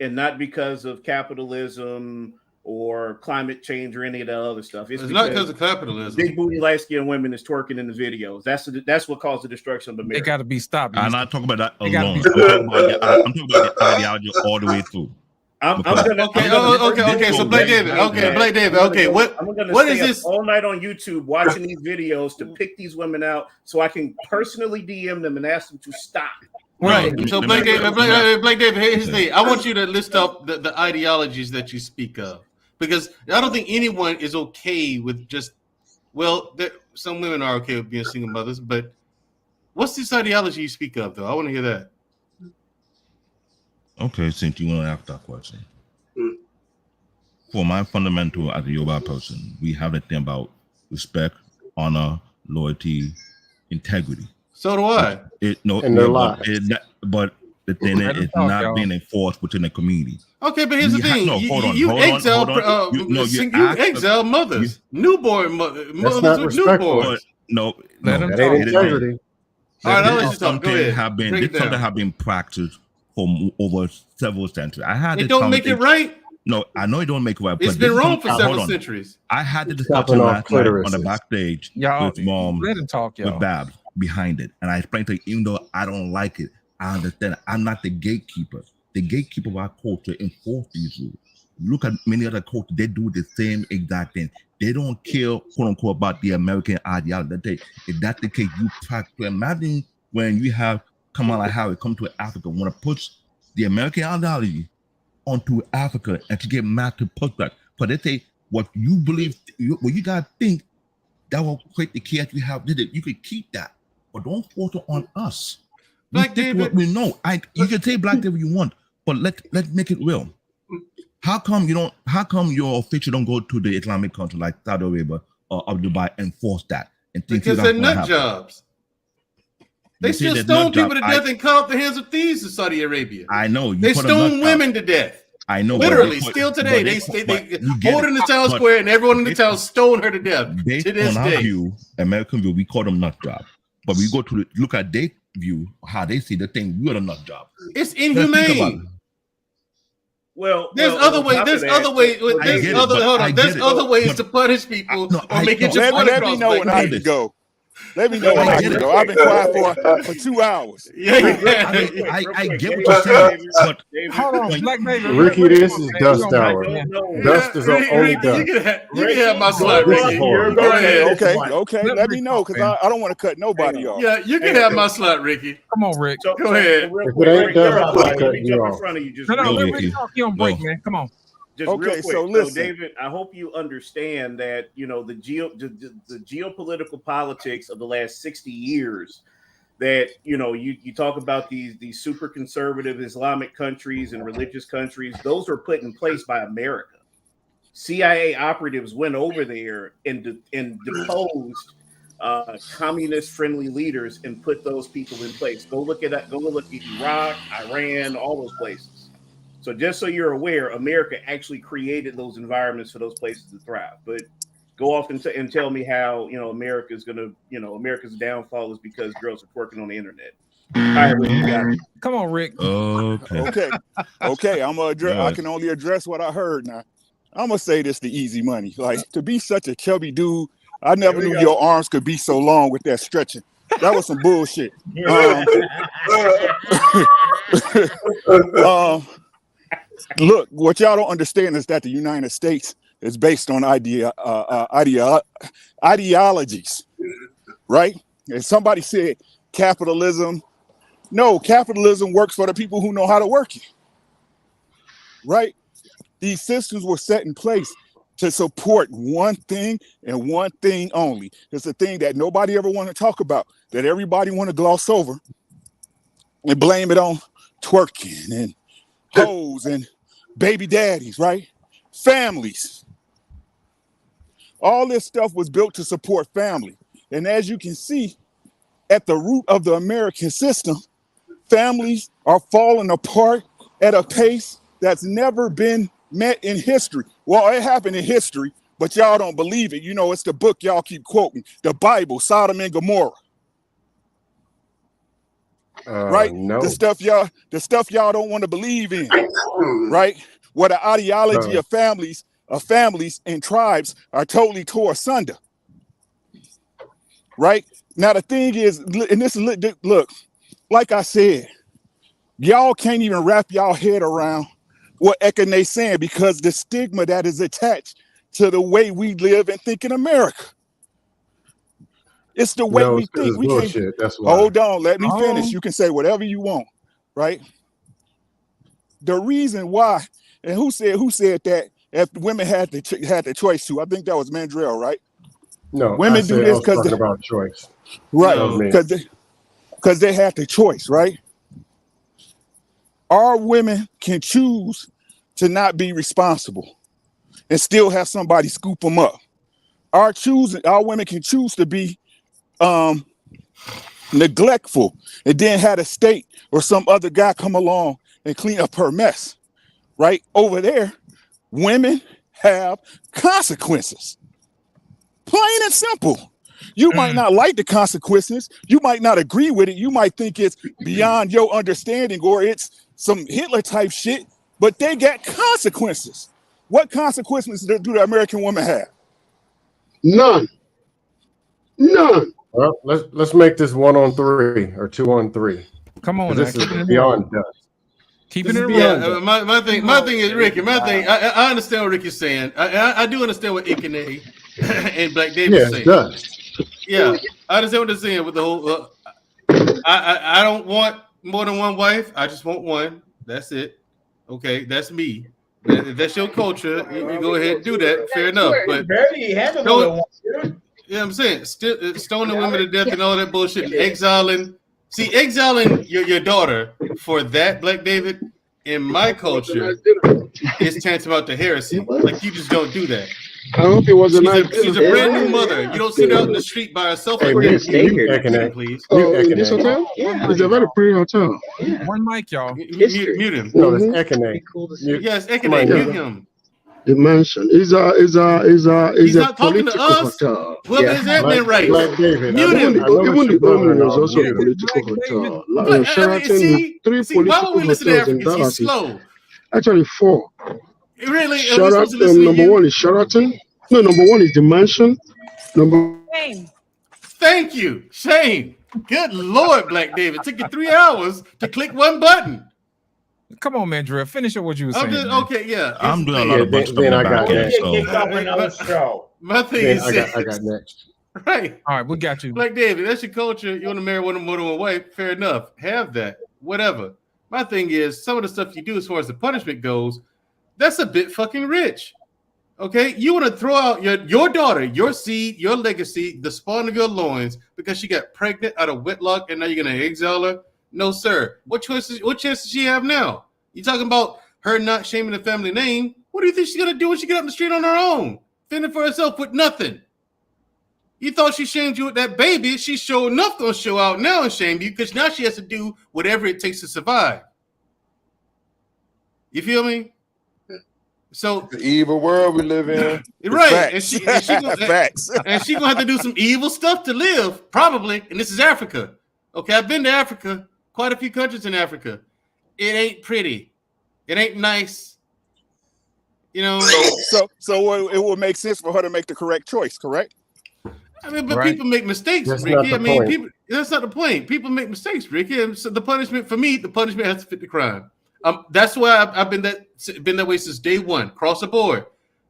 and not because of capitalism or climate change or any of that other stuff. It's not because of capitalism. Big booty light skinned women is twerking in the videos. That's what caused the destruction of America. They got to be stopped. I'm not talking about that They gotta alone. be- I'm talking about the ideology all the way through. Okay. So Blake David. Okay. What is this? All night on YouTube watching these videos to pick these women out so I can personally DM them and ask them to stop. Right. So Blake David, here's the thing. I want you to list up the ideologies that you speak of, because I don't think anyone is okay with just. Well, some women are okay with being single mothers, but what's this ideology you speak of, though? I want to hear that. Okay, since you want to ask that question. For my fundamental as a Yoruba person, we have a thing about respect, honor, loyalty, integrity. So do I. But the thing is not being enforced within the community. Okay, but here's the thing. You exile mothers, newborn mothers with newborns. That ain't integrity. All right, I'll let you talk. Go ahead. Something have been practiced for over several centuries. It don't make it right. No, I know it don't make it right. It's been wrong for several centuries. I had the discussion last night on the backstage with mom, let him talk, with Babs behind it, and I explained to her, even though I don't like it, I understand. I'm not the gatekeeper. The gatekeeper of our culture enforce these rules. Look at many other cultures; they do the same exact thing. They don't care, quote unquote, about the American ideology. If that's the case, you practice. Imagine when you have Kamala Harris come to Africa, want to push the American ideology onto Africa, and to get mad to push back. But they say what you believe, what you gotta think, that will create the chaos you have. You could keep that, but don't force it on us. Black David, what we know. You can say Black David you want, but let's make it real. How come you don't? How come your official don't go to the Islamic country like Saudi Arabia or Dubai and force that? And think because they're nut jobs. They still stone people to death and cut off the hands of thieves in Saudi Arabia. I know. They stone women to death. I know. Literally, still today. They hold her in the town square and everyone in the town stone her to death. Based to this on our day. view, American view, we call them nut jobs. But we go to look at their view, how they see the thing, we're a nut job. It's inhumane. There's other ways to punish people or make it just let me know when I can go. Let me know when I can go. I've been quiet for 2 hours. I get what you're saying, but hold on, Black David. Ricky, this is dust hour. Dust is only dust. You can have my slot, Ricky. Go ahead. Okay. Let me know, because I don't want to cut nobody off. Yeah, you can have my slot, Ricky. Come on, Rick. Go ahead. If it ain't dust, I'll cut you off. No, let Rick talk. You on break, man. Come on. Just real quick. So David, I hope you understand that the geopolitical politics of the last 60 years. That you talk about these super conservative Islamic countries and religious countries. Those are put in place by America. CIA operatives went over there and deposed communist-friendly leaders and put those people in place. Go look at Iraq, Iran, all those places. So just so you're aware, America actually created those environments for those places to thrive. But go off and tell me how America's downfall is because girls are twerking on the internet. All right, Rick, you got it. Come on, Rick. Okay. I'm gonna address. I can only address what I heard now. I'm gonna say this: the easy money. Like, to be such a chubby dude, I never knew your arms could be so long with that stretching. That was some bullshit. Look, what y'all don't understand is that the United States is based on ideologies, right? And somebody said capitalism. No, capitalism works for the people who know how to work it. Right? These systems were set in place to support one thing and one thing only. It's a thing that nobody ever want to talk about, that everybody want to gloss over and blame it on twerking and hoes and baby daddies, right? Families. All this stuff was built to support family. And as you can see, at the root of the American system, families are falling apart at a pace that's never been met in history. Well, it happened in history, but y'all don't believe it. You know, it's the book y'all keep quoting, the Bible, Sodom and Gomorrah. Right? No. The stuff y'all don't want to believe in. Right? Where the ideology of families and tribes are totally tore asunder. Right? Now the thing is, and this is look, like I said, y'all can't even wrap y'all head around what Ekene's saying because the stigma that is attached to the way we live and think in America. It's the way we think. We bullshit. can't. That's why. Hold on, let me finish. You can say whatever you want, right? The reason why, and who said that if women had the choice to? I think that was Mandrell, right? No, women do this because talking about choice. Right, because they had the choice, right? Our women can choose to not be responsible and still have somebody scoop them up. Our women can choose to be neglectful and then had a state or some other guy come along and clean up her mess. Right? Over there, women have consequences. Plain and simple. You might not like the consequences. You might not agree with it. You might think it's beyond your understanding or it's some Hitler type shit, but they got consequences. What consequences do the American woman have? None. Well, let's make this 1-on-3 or 2-on-3. Come on, this is beyond dust. Keeping it real. My thing is, Ricky. I understand what Ricky's saying. I do understand what Ikene and Black David is saying. Dust. Yeah, I understand what they're saying with the whole. I don't want more than one wife. I just want one. That's it. Okay, that's me. If that's your culture, you go ahead and do that. Fair enough. But barely handle more than one, dude. Yeah, I'm saying stoning women to death and all that bullshit, exiling your daughter for that, Black David, in my culture is tantamount to heresy. Like you just don't do that. I hope it was she's a brand new mother. You don't sit out in the street by herself. Hey, like that. Please. Oh, in this hotel? Yeah. It's a very pretty hotel. One mic, y'all. Mute him. No, it's Ekene. Yes, Ekene. Mute him. The mansion is He's a not talking to us. hotel. Well, is that man right? Black David. Mute him. Even the owner is also a political hotel. Sheraton, three why would we political listen to hotels in Africans? He's Dallas. slow. Actually, 4. Really? Sheraton, number 1 is Sheraton. No, number 1 is the mansion. Thank you, Shane. Good Lord, Black David. It took you 3 hours to click one button. Come on, man, Drew. Finish up what you were saying. Okay, yeah. I'm doing a lot of bunch of stuff in the back end. So My thing is, I got next. Right. All right, we got you. Black David, that's your culture. You want to marry more than one wife? Fair enough. Have that. Whatever. My thing is, some of the stuff you do as far as the punishment goes, that's a bit fucking rich. Okay, you want to throw out your daughter, your seed, your legacy, the spawn of your loins, because she got pregnant out of wedlock, and now you're gonna exile her? No, sir. What chance does she have now? You talking about her not shaming the family name? What do you think she's gonna do when she get up the street on her own, fending for herself with nothing? You thought she shamed you with that baby? She's sure enough gonna show out now and shame you, because now she has to do whatever it takes to survive. You feel me? So the evil world we live in, right? And she gonna have to do some evil stuff to live, probably. And this is Africa. Okay, I've been to Africa, quite a few countries in Africa. It ain't pretty. It ain't nice. You know. So it will make sense for her to make the correct choice, correct? I mean, but people make mistakes, That's Ricky. I mean, point. that's not the point. People make mistakes, Ricky. And so the punishment for me, the punishment has to fit the crime. That's why I've been that way since day one, across the board.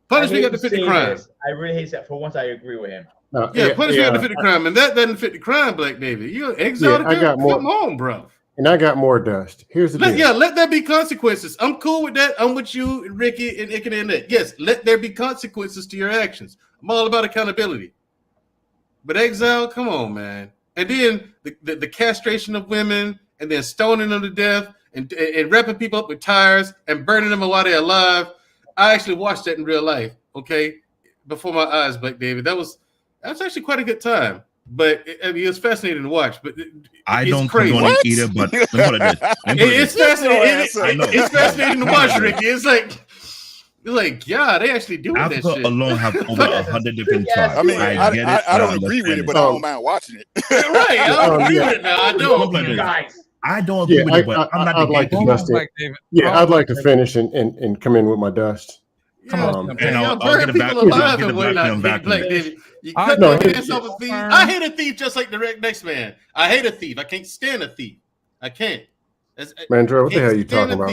Punishment got to fit the crime. I really hate that. For once, I agree with him. punishment doesn't fit the crime, and that doesn't fit the crime, Black David. You exiled the girl. Come on, bro. And I got more dust. Here's the deal. Yeah, let there be consequences. I'm cool with that. I'm with you, Ricky, and Ikan and that. Yes, let there be consequences to your actions. I'm all about accountability. But exile, come on, man. And then the castration of women, and then stoning them to death, and wrapping people up with tires and burning them while they're alive. I actually watched that in real life, okay, before my eyes, Black David. That was actually quite a good time. But it was fascinating to watch. But I don't condone it either. But it's fascinating. It's fascinating to watch, Ricky. It's like, yeah, they actually doing Africa that shit. alone have over 100 different tribes. I mean, I don't agree with it, but I don't mind watching it. Right, I don't agree with it now. I don't. I don't agree with it, but I'm not I'd like to dust it. Yeah, I'd like to finish and come in with my dust. Come on, and I'll get it back. Black David. You cut their hands off a thief. I hate a thief just like the next man. I hate a thief. I can't stand a thief. I can't. Mandrell, what the hell are you talking about?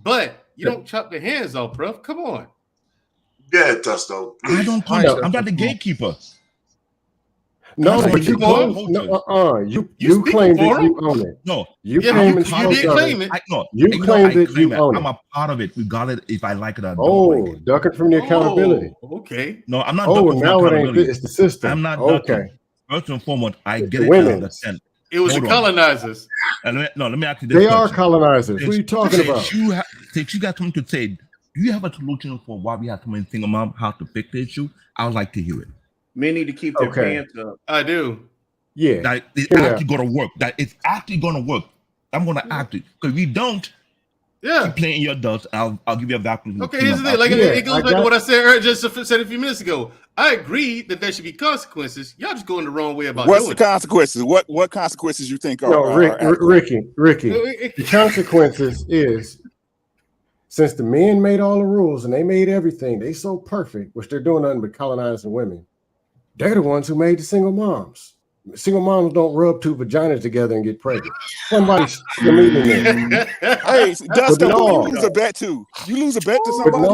But you don't chop their hands off, bro. Come on. Yeah, Tusto. I don't punish. I'm not the gatekeeper. No, but you claim you claim that you own it. No, you claim you did claim it. You claim that you own it. I'm a part of it, regardless if I like it or not. Oh, ducking from the accountability. Okay. No, I'm not. Oh, now it ain't. It's the system. I'm not. Okay. First and foremost, I get it. It was the colonizers. Let me ask you this. They are colonizers. What are you talking about? Since you got something to say, do you have a solution for why we have so many single moms, how to fix the issue? I would like to hear it. Men need to keep their pants up. I do. Yeah. That it's actually going to work. That it's actually going to work. I'm going to act it. Because we don't keep playing your dust. I'll give you a vacuum. Okay, here's the thing. Like it goes back to what I said just said a few minutes ago. I agree that there should be consequences. Y'all just going the wrong way about what's the consequences? What consequences you think are? No, Ricky. The consequences is since the men made all the rules and they made everything, they so perfect, which they're doing nothing but colonizing women. They're the ones who made the single moms. Single moms don't rub two vaginas together and get pregnant. Somebody's committing it. Hey, Dustin, you lose a bet too. You lose a bet to somebody.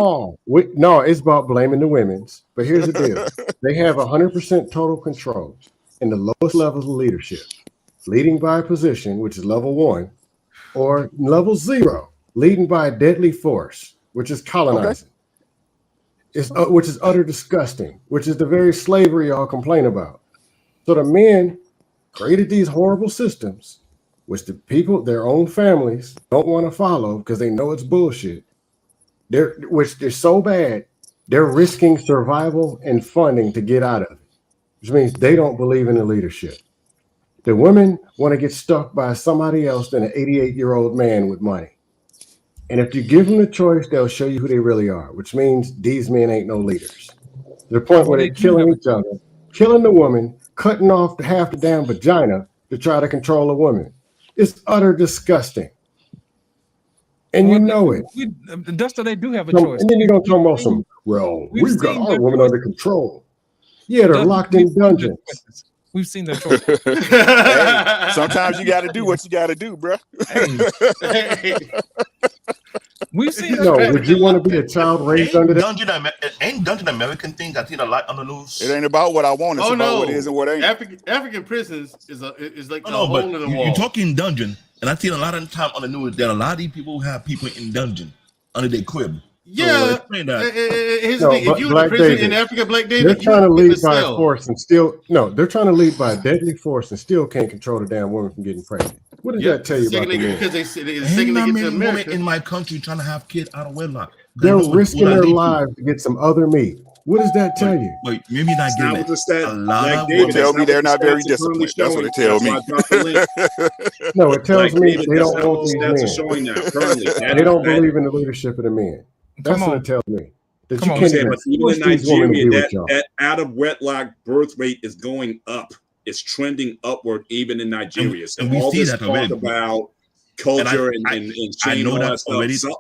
No, it's about blaming the women's. But here's the deal: they have 100% total control in the lowest levels of leadership, leading by position, which is level 1, or level 0, leading by a deadly force, which is colonizing. Which is utter disgusting, which is the very slavery y'all complain about. So the men created these horrible systems, which the people, their own families, don't want to follow because they know it's bullshit. They're so bad, they're risking survival and funding to get out of it, which means they don't believe in the leadership. The women want to get stuck by somebody else than an 88-year-old man with money. And if you give them the choice, they'll show you who they really are, which means these men ain't no leaders. To the point where they're killing each other, killing the woman, cutting off half the damn vagina to try to control a woman. It's utter disgusting. And you know it. Duster, they do have a choice. And then you're going to talk about we've got our women under control. Yeah, they're locked in dungeons. We've seen that choice. Hey, sometimes you got to do what you got to do, bro. We've seen. No, would you want to be a child raised under that? Ain't dungeon American thing? I've seen a lot on the news. It ain't about what I want. It's about what is and what ain't. African prisons is like a hole in the wall. You're talking dungeon, and I've seen a lot of the time on the news that a lot of these people have people in dungeon under their crib. Yeah, if you were in prison in Africa, Black David, they're trying to lead by force and still they're trying to lead by a deadly force and still can't control the damn woman from getting pregnant. What does that tell you about the men? Because they get to America. In my country trying to have kids out of wedlock. They're risking their lives to get some other meat. What does that tell you? Wait, maybe not getting it. A lot of people tell me they're not very disciplined. That's what it tells me. No, it tells me they don't want these men. They don't believe in the leadership of the men. That's what it tells me. That you can't even even in Nigeria, that out of wedlock birth rate is going up. It's trending upward even in Nigeria. So and we all see this that talk already. about culture and shame, all that stuff.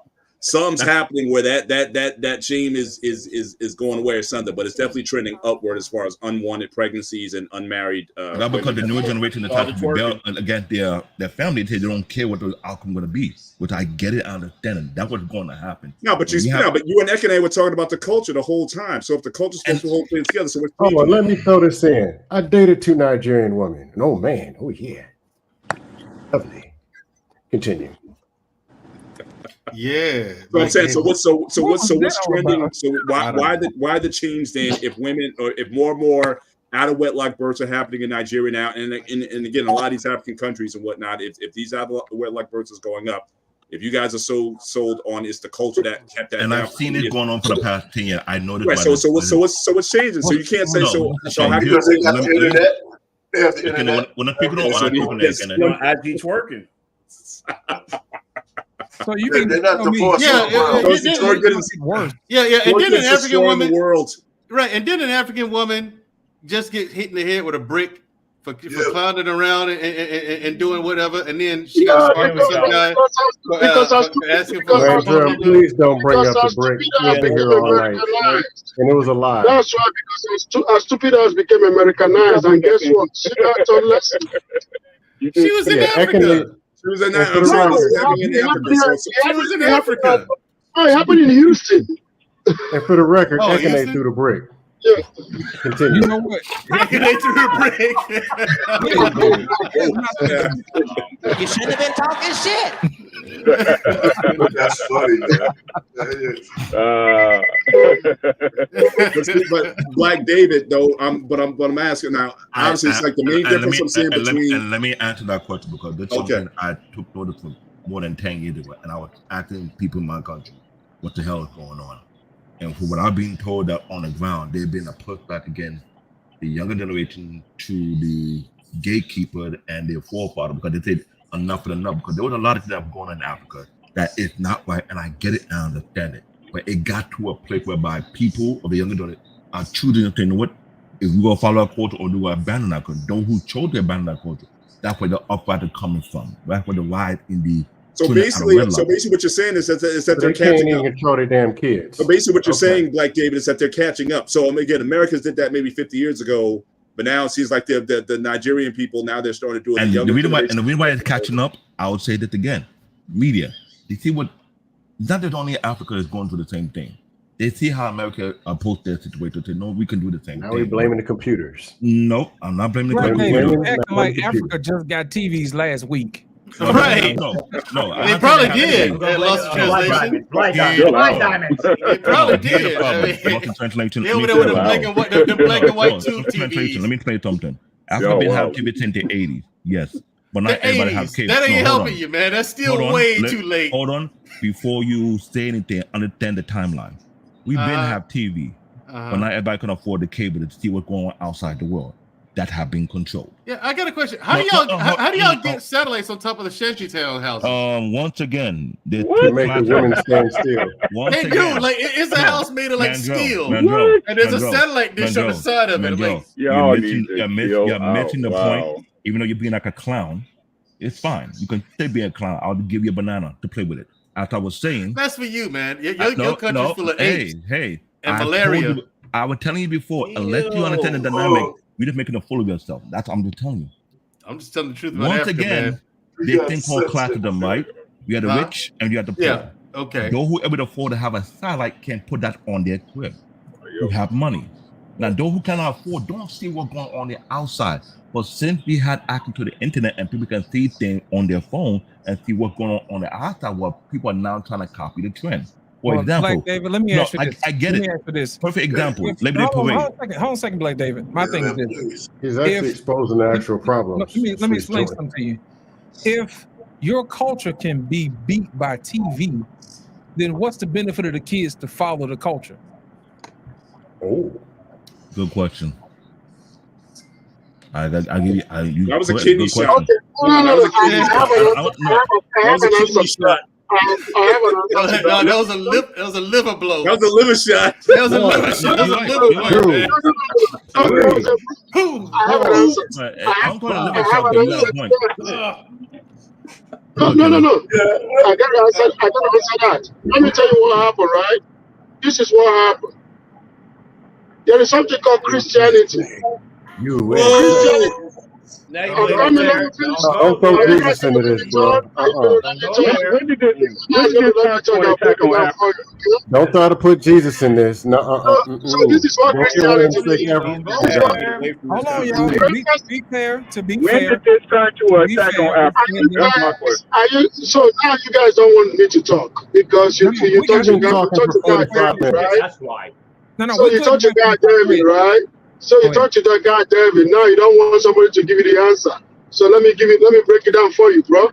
Something's happening where that shame is going away or something, but it's definitely trending upward as far as unwanted pregnancies and unmarried. That's because the newer generation is trying to rebel against their family. They don't care what the outcome going to be, which I get it, I understand it. That's what's going to happen. No, but you and Ekene were talking about the culture the whole time. So if the culture's supposed to hold things together, so what's hold on, let me throw this in. I dated 2 Nigerian women. And oh man, oh yeah, lovely. Continue. Yeah. So I'm saying, so what's trending? So why the change then? If women or if more and more out of wedlock births are happening in Nigeria now, and again, a lot of these African countries and whatnot, if these out of wedlock births is going up, if you guys are so sold on it's the culture that kept that. And down I've seen it going on for the past 10 years. I know this. Right. So what's changing? So you can't say so. So how do you they got the internet? They have the internet. When people don't IG twerking. So you mean they're not divorced? Yeah. And then an African woman, world. Right, and then an African woman just get hit in the head with a brick for clowning around and doing whatever, and then she got to with some guy asking for. Please don't bring up the brick. We'll be here all night. And it was a lie. That's right, because our stupid ass became Americanized, and guess what? She got told lesson. She was in Africa. She was in Africa. Oh, it happened in Houston. And for the record, Ekene threw the brick. Yeah. Continue. You know what? Ekene threw the brick. You shouldn't have been talking shit. That's funny, man. But Black David, though, I'm asking now. Obviously, it's like the main difference I'm seeing between. Let me answer that question because this is something I took notice of more than 10 years ago, and I was asking people in my country, what the hell is going on? And from what I've been told that on the ground, there's been a pushback against the younger generation to the gatekeeper and their forefather because they said enough is enough. Because there was a lot of things that were going on in Africa that is not right, and I get it and I understand it. But it got to a place whereby people of the younger generation are choosing to say, you know what, if we go follow our culture or do we abandon our culture, those who chose to abandon our culture, that's where the upright is coming from. That's where the rise in the So basically, what you're saying is that they're catching up. Control their damn kids. So basically, what you're saying, Black David, is that they're catching up. So again, Americans did that maybe 50 years ago, but now it seems like the Nigerian people now they're starting to do it. And the reason why it's catching up, I would say that again, media. They see what. It's not that only Africa is going through the same thing. They see how America approached their situation. They say, no, we can do the same thing. Now we're blaming the computers. No, I'm not blaming the computers. You're acting like Africa just got TVs last week. Right. No. They probably did. That lost translation. Blind diamonds. They probably did. Translation. They were there with the black and white tube TVs. Let me explain something. Africa been having TV since the 80s. Yes. But not everybody has kids. That ain't helping you, man. That's still way too late. Hold on. Before you say anything, understand the timeline. We've been have TV, but not everybody can afford the cable to see what's going on outside the world. That have been controlled. Yeah, I got a question. How do y'all get satellites on top of the shantytown houses? Once again, they make the women stand still. They do. Like it's a house made of like steel, and there's a satellite dish on the side of it. Like, you're missing the point. Even though you're being like a clown, it's fine. You can still be a clown. I'll give you a banana to play with it. As I was saying, that's for you, man. Your country's full of AIDS. Hey, and malaria. I was telling you before. Unless you understand the dynamic, you're just making a fool of yourself. That's what I'm just telling you. I'm just telling the truth about Once Africa, again, man. they think called classism, right? You have the rich and you have the poor. Yeah. Okay. Those who able to afford to have a satellite can put that on their crib. Who have money. Now, those who cannot afford don't see what's going on the outside. But since we had access to the internet and people can see things on their phone and see what's going on the outside, well, people are now trying to copy the trend. For example, Black David, let me ask you this. I get it. Ask you this. Perfect example. Hold on a second, Black David. My thing is this. He's actually exposing the actual problems. Let me explain something to you. If your culture can be beat by TV, then what's the benefit of the kids to follow the culture? Oh, good question. I give you. That was a kidney shot. Okay. No, that was a kidney shot. No, that was a liver blow. That was a liver shot. That was a liver shot. That was a liver blow, man. I'm going to liver shot. No. I gotta answer that. Let me tell you what happened, right? This is what happened. There is something called Christianity. Whoa. Now you Let went me there. finish. Don't throw Jesus into this, bro. When did this turn to an attack on Africa? Don't try to put Jesus in this. No, So this is what Don't get one of them Christianity sick is. Africans. Hold on, y'all. Be fair. To be When fair. did this turn to an be attack fair, on Africa? That's my question. So now you guys don't want me to talk because you we talk got to you. God, talking for 45 minutes. right? That's why. No, So we you good talk to now. God David, right? So you talk to that guy David. Now you don't want somebody to give you the answer. So let me break it down for you, bro.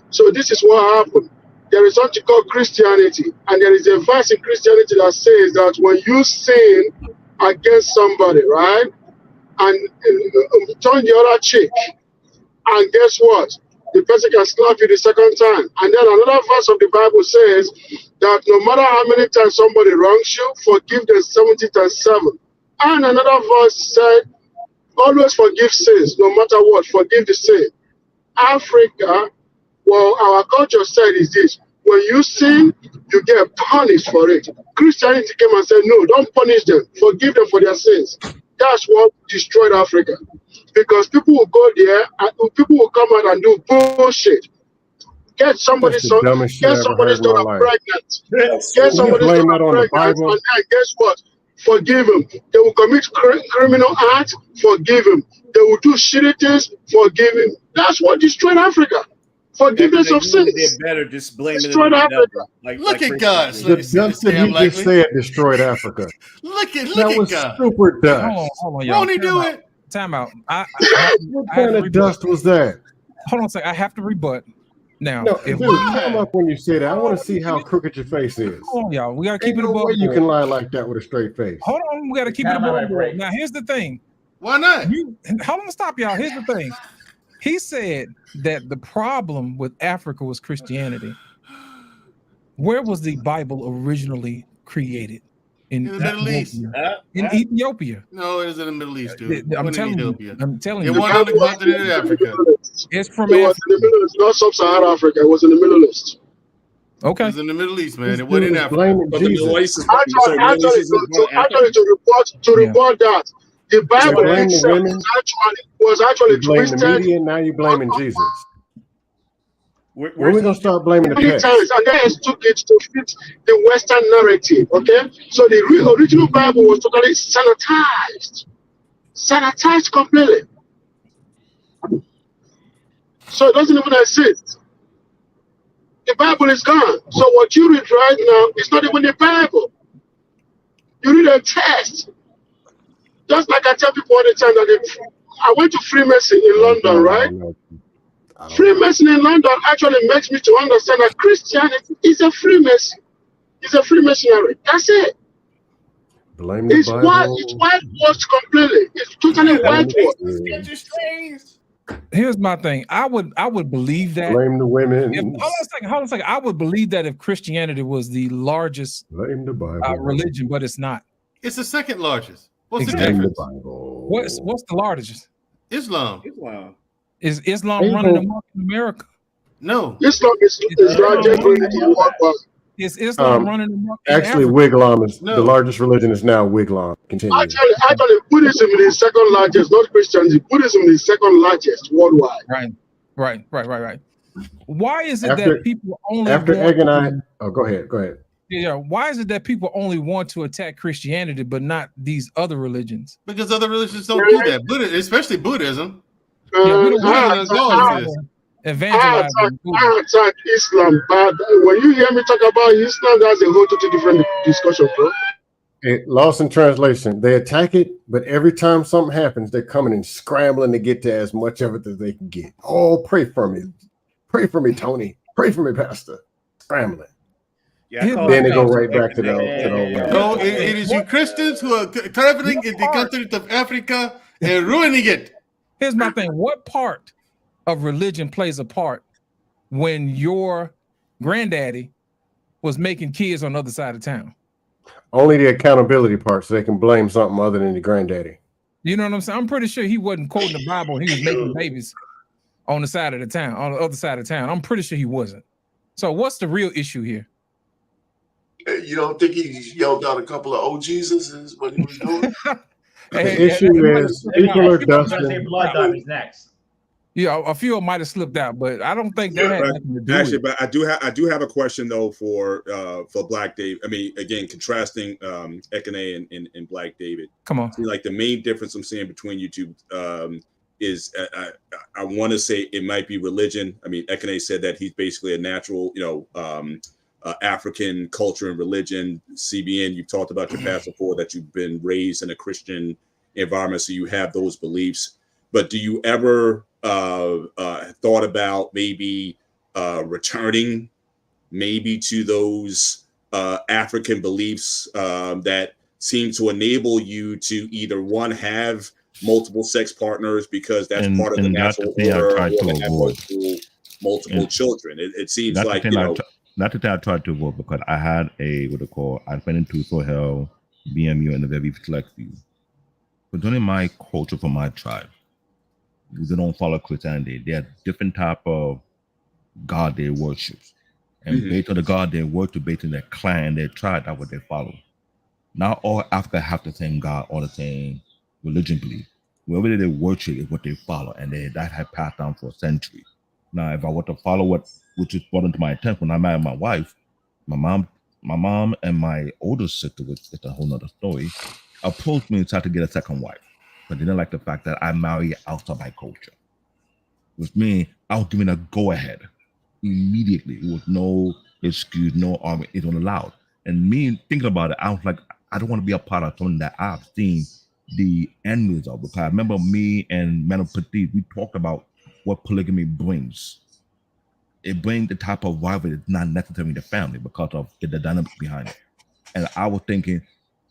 So this is what happened. There is something called Christianity, and there is a verse in Christianity that says that when you sin against somebody, right, and turn the other cheek, and guess what? The person can slap you the second time. And then another verse of the Bible says that no matter how many times somebody wrongs you, forgive them 70 times 7. And another verse said, always forgive sins, no matter what, forgive the sin. Africa, well, our culture said is this: when you sin, you get punished for it. Christianity came and said, no, don't punish them, forgive them for their sins. That's what destroyed Africa. Because people will go there and people will come out and do bullshit. Get somebody's son, get somebody's daughter pregnant. Get somebody's daughter pregnant, and then guess what? Forgive them. They will commit criminal acts, forgive them. They will do shitty things, forgive them. That's what destroyed Africa. Forgiveness of sins. Did better just blaming it Destroyed on the Africa. devil. Look at God. The dust that he just said destroyed Africa. Look at That was God. super dust. Hold on, y'all. Won't he do it? Time out. What kind of dust was that? Hold on a second. I have to rebut. Now, No, dude, come up when you say that. I want to see how crooked your face is. Hold on, y'all. We gotta keep Ain't it no above way you board. can lie like that with a straight face. Hold on, we gotta keep it above board. Now, here's the thing. Why not? Hold on, stop, y'all. Here's the thing. He said that the problem with Africa was Christianity. Where was the Bible originally created? In the Middle East. In Ethiopia. No, it is in the Middle East, dude. I'm telling you. It wasn't on the continent of Africa. It's from It was in the Middle East, not sub-Saharan Africa. It was in the Middle East. Okay. It was in the Middle East, man. It wasn't in Africa. Actually, to report that the Bible itself was actually You blame the twisted media, now you're blaming Jesus. When are we gonna start blaming the many text? times, and then took it to fit the Western narrative. Okay, so the original Bible was totally sanitized completely. So it doesn't even exist. The Bible is gone. So what you read right now is not even the Bible. You read a text. Just like I tell people all the time that I went to Freemason in London, right? Freemason in London actually makes me to understand that Christianity is a Freemason. It's a Freemasonry. That's it. Blame the Bible. It's whitewashed completely. It's totally whitewashed. Here's my thing. I would believe that. Blame the women. Hold on a second. I would believe that if Christianity was the largest blame the Bible religion, but it's not. It's the second largest. What's Exactly. the difference? What's the largest? Islam. Is Islam running amok in America? No. Islam is largest religion worldwide. Is Islam running amok in Actually, Africa? Wiglam is the largest religion is now Wiglam. Continue. Actually, Buddhism is the second largest, not Christianity. Buddhism is second largest worldwide. Right. Why is it After- that people only After want Egg and I, to- go ahead. Yeah, why is it that people only want to attack Christianity but not these other religions? Because other religions don't do that. Especially Buddhism. Yeah, we don't I attack Islam, but when you hear me talk about Islam, that's a whole totally different discussion, bro. Lost in translation. They attack it, but every time something happens, they're coming and scrambling to get to as much of it as they can get. Oh, pray for me. Pray for me, Tony. Pray for me, Pastor. Scrambling. Then they go right back to the No, it is you Christians who are traveling in the continent of Africa and ruining it. Here's my thing. What part of religion plays a part when your granddaddy was making kids on the other side of town? Only the accountability part, so they can blame something other than the granddaddy. You know what I'm saying? I'm pretty sure he wasn't quoting the Bible. He was making babies. on the side of the town, on the other side of town. I'm pretty sure he wasn't. So what's the real issue here? You don't think he yelled out a couple of "Oh Jesus" is what he was doing? The issue is people are dusting. Blood diamonds next. Yeah, a few might have slipped out, but I don't think that had nothing to do Actually, with it. but I do have a question though for Black David. I mean, again, contrasting Ekene and Black David. Come on. See, like the main difference I'm seeing between you two is I want to say it might be religion. I mean, Ekene said that he's basically a natural, African culture and religion. CBN, you've talked about your past before that you've been raised in a Christian environment, so you have those beliefs. But do you ever thought about maybe returning maybe to those African beliefs that seem to enable you to either one, have multiple sex partners because that's part of the natural order, or have multiple children? It seems that's like, not the thing I tried to avoid, because I had I went into Sohel, BMU, and a very select few. But during my culture for my tribe, they don't follow Christianity. They have different type of God they worship. And based on the God they worship, based on their clan, their tribe, that's what they follow. Not all Africa have the same God or the same religion belief. Whatever they worship is what they follow, and that have passed down for centuries. Now, if I were to follow which is brought into my attention when I married my wife, my mom and my older sister, which is a whole nother story, approached me and tried to get a second wife. But they didn't like the fact that I married outside my culture. Which means I was given a go-ahead immediately. It was no excuse, no argument. It was allowed. And me thinking about it, I was like, I don't want to be a part of something that I've seen the end result. Because I remember me and Madame Petit, we talked about what polygamy brings. It brings the type of rivalry that's not necessarily in the family because of the dynamics behind it. And I was thinking,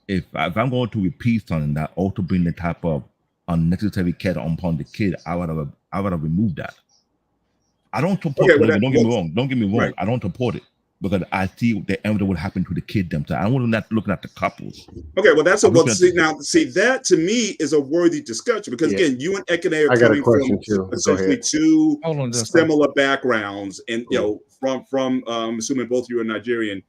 if I'm going to repeat something that also bring the type of unnecessary care upon the kid, I would have removed that. I don't support polygamy. Don't get me wrong. Right. I don't support it because I see the end that would happen to the kid themselves. I want to not looking at the couples. Okay, well that's see that to me is a worthy discussion because again, you and Ekene are coming from essentially two similar backgrounds, and from assuming both of you are Nigerian,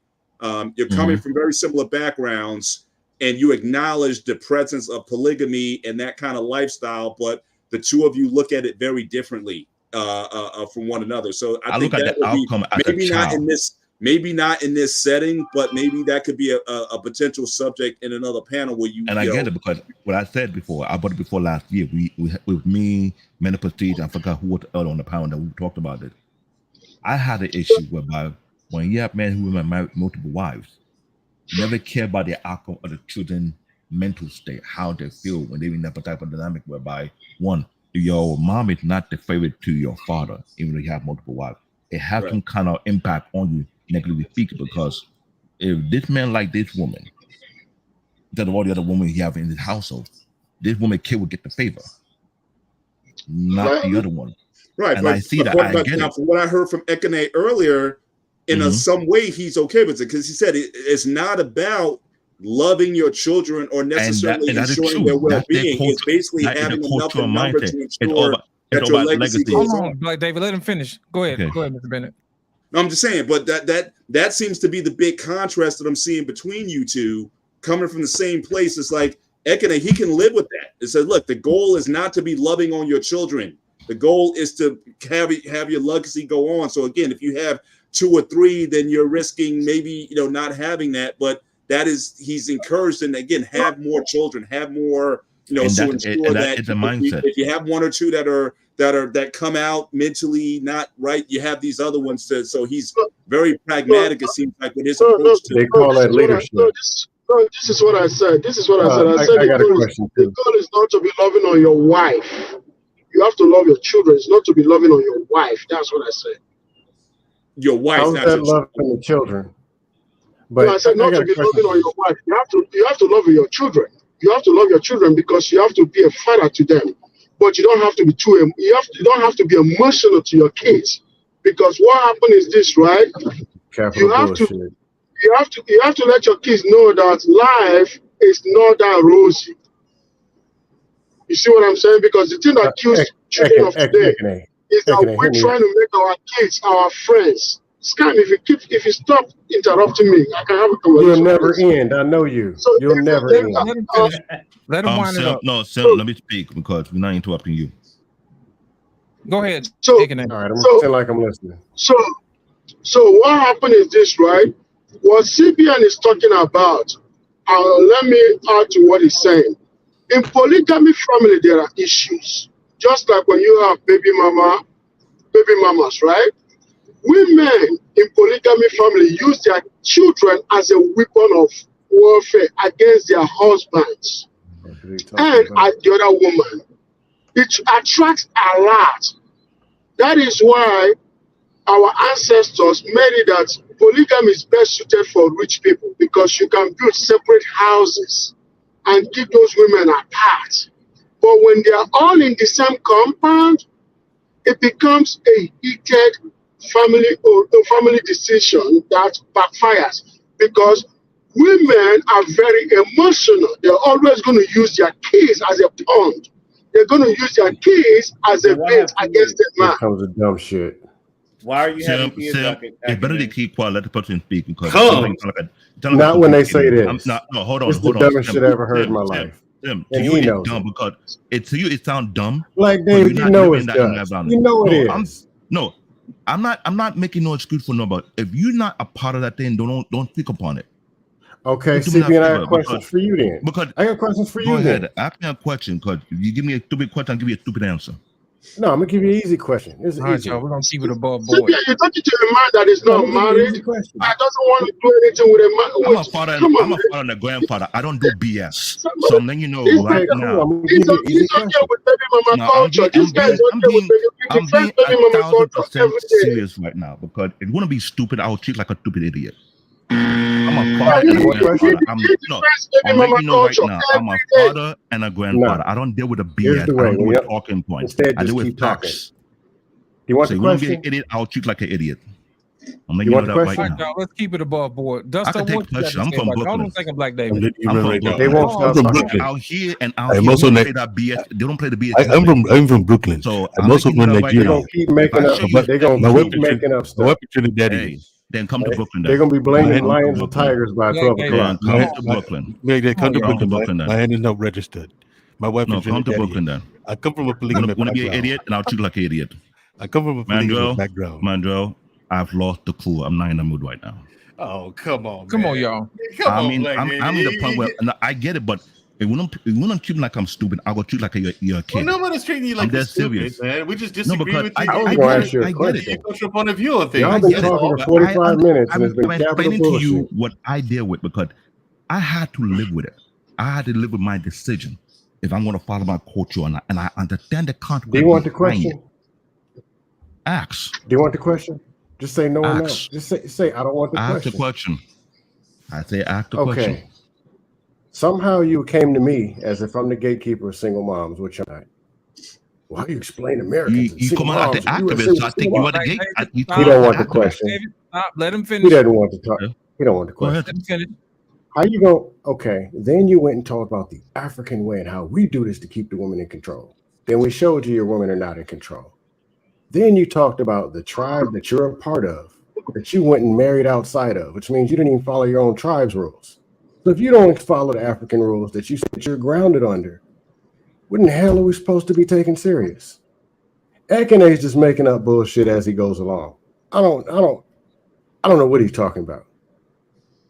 you're coming from very similar backgrounds. And you acknowledge the presence of polygamy and that kind of lifestyle, but the two of you look at it very differently from one another. So I think that would be maybe not in this setting, but maybe that could be a potential subject in another panel where you. And I get it because what I said before, I brought it before last year. We with me, Mena Prestige, I forgot who was the other on the panel that we talked about it. I had an issue whereby when you have men who married multiple wives, never care about the outcome of the children's mental state, how they feel when they're in that type of dynamic whereby, one, your mom is not the favorite to your father, even though you have multiple wives. It has some kind of impact on you, negatively speaking, because if this man like this woman, instead of all the other women he have in his household, this woman kid will get the favor, not the other one. Right, and I see that. I get it. From what I heard from Ekene earlier, in some way he's okay with it because he said it's not about loving your children or necessarily ensuring their well-being. It's basically having enough number to ensure that your legacy goes on. Black David, let him finish. Go ahead, Mr. Bennett. No, I'm just saying, but that seems to be the big contrast that I'm seeing between you two, coming from the same place. It's like Ekene, he can live with that. It says, look, the goal is not to be loving on your children. The goal is to have your legacy go on. So again, if you have 2 or 3, then you're risking maybe not having that. But that is, he's encouraged, and again, have more children, have more, to ensure that it's a mindset. If you have 1 or 2 that come out mentally not right, you have these other ones to. So he's very pragmatic. It seems like with his approach to they call that leadership. This is what I said. This is what I said. I said the goal is not to be loving on your wife. You have to love your children. It's not to be loving on your wife. That's what I said. Your wife. How's that loving the children? But I said not to be loving on your wife. You have to love your children. You have to love your children because you have to be a father to them. But you don't have to be you don't have to be emotional to your kids. Because what happens is this, right? You have to let your kids know that life is not that rosy. You see what I'm saying? Because the thing that kills children of today is that we're trying to make our kids our friends. Scam, if you stop interrupting me, I can have a conversation. You'll never end. I know you. So You'll never end. Let him finish. Let him wind it up. No, Sam, let me speak because we're not interrupting you. Go ahead. So, all right, I'm saying like I'm listening. So what happened is this, right? What CBN is talking about, let me add to what he's saying. In polygamy family, there are issues. Just like when you have baby mamas, right? Women in polygamy family use their children as a weapon of warfare against their husbands and the other woman. It attracts a lot. That is why our ancestors made it that polygamy is best suited for rich people, because you can build separate houses and keep those women apart. But when they are all in the same compound, it becomes a heated family decision that backfires, because women are very emotional. They're always going to use their kids as a pawn. They're going to use their kids as a bait against the man. Here comes the dumb shit. Why are you having kids? Sam, it's better to keep quiet. Let the person speak because not when they say this. No, hold on. It's the dumbest shit I ever heard in my life. Tim, and you he knows dumb because to you it sounds dumb. Like David, you know it's dumb. You know it is. I'm not making no excuse for nobody. If you're not a part of that thing, don't speak upon it. Okay, CB, I got questions for you then. Because I got questions for you. Go ahead, then. ask me a question. Because if you give me a stupid question, I'll give you a stupid answer. No, I'm gonna give you an easy question. It's All right, easy. y'all, we're gonna keep it above board. CB, you're talking to a man that is not married. I doesn't want to do anything with a man. I'm a father and a grandfather. I don't do BS. So I'm letting you know right now. He's okay with baby mama culture. This guy is okay with I'm being baby mama culture. 1,000% serious right now because if you want to be stupid, I'll treat like a stupid idiot. I'm a father and a grandfather. I'm letting you know right now. I'm a father and a grandfather. I don't deal with a BS. I don't deal with talking points. I deal with facts. You want the question? You want to be an idiot? I'll treat like an idiot. I'm letting you know that right now. Y'all, let's keep it above board. I Dustin, can what take you got to questions. I'm say from about that? Brooklyn. I don't think I'm Black David. I'm from Brooklyn. They won't stop from talking. Brooklyn. Out here and out here, they don't play that BS. They don't play the BS. I'm from Brooklyn. So I'm also from Nigeria. They're gonna keep making up. They're gonna keep making up stuff. Hey, then come to Brooklyn. They're gonna be blaming lions and tigers by 12 o'clock. Come to Brooklyn. They come to Brooklyn. Brooklyn then. My hand is not registered. My wife is come to Brooklyn then. I come from a polygamous background. Want to be an idiot, and I'll treat you like an idiot. I come from a polygamous background. Mandrell, I've lost the clue. I'm not in the mood right now. Oh, come on, come on, y'all. I'm in the point where I get it, but if we don't treat me like I'm stupid, I'll go treat like you're a kid. Well, nobody's treating you like you're stupid, man. We just disagree with you. I get it. What's your point of view on things? Y'all been talking for 45 minutes, and it's been explaining to you what I deal with because I had to live with it. I had to live with my decision if I'm going to follow my culture or not, and I understand the consequences. Do you want the question? Ask. Do you want the question? Just say no or no. Just say I don't want the question. Ask the question. I say ask the question. Okay. Somehow you came to me as if I'm the gatekeeper of single moms, which I'm not. Well, how do you explain Americans? You come out as the activist, so I think you are the gate. He don't want the question. Stop. Let him finish. He doesn't want to talk. He don't want the question. Let him finish. How you go? Okay. Then you went and talked about the African way and how we do this to keep the women in control. Then we showed you your women are not in control. Then you talked about the tribe that you're a part of, that you went and married outside of, which means you didn't even follow your own tribe's rules. So if you don't follow the African rules that you said you're grounded under, what in the hell are we supposed to be taking serious? Ekine's just making up bullshit as he goes along. I don't know what he's talking about.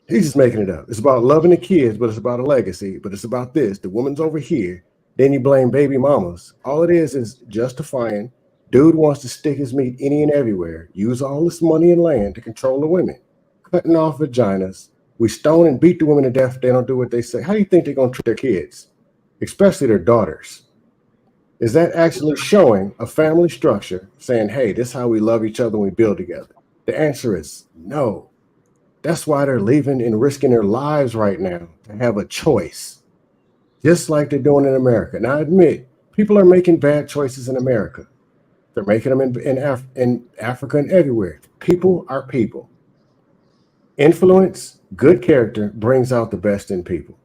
He's just making it up. It's about loving the kids, but it's about a legacy. But it's about this. The woman's over here. Then you blame baby mamas. All it is justifying. Dude wants to stick his meat any and everywhere. Use all this money and land to control the women. Cutting off vaginas. We stone and beat the women to death if they don't do what they say. How do you think they're going to treat their kids? Especially their daughters. Is that actually showing a family structure saying, hey, this is how we love each other and we build together? The answer is no. That's why they're leaving and risking their lives right now to have a choice, just like they're doing in America. Now, I admit, people are making bad choices in America. They're making them in Africa and everywhere. People are people. Influence, good character brings out the best in people.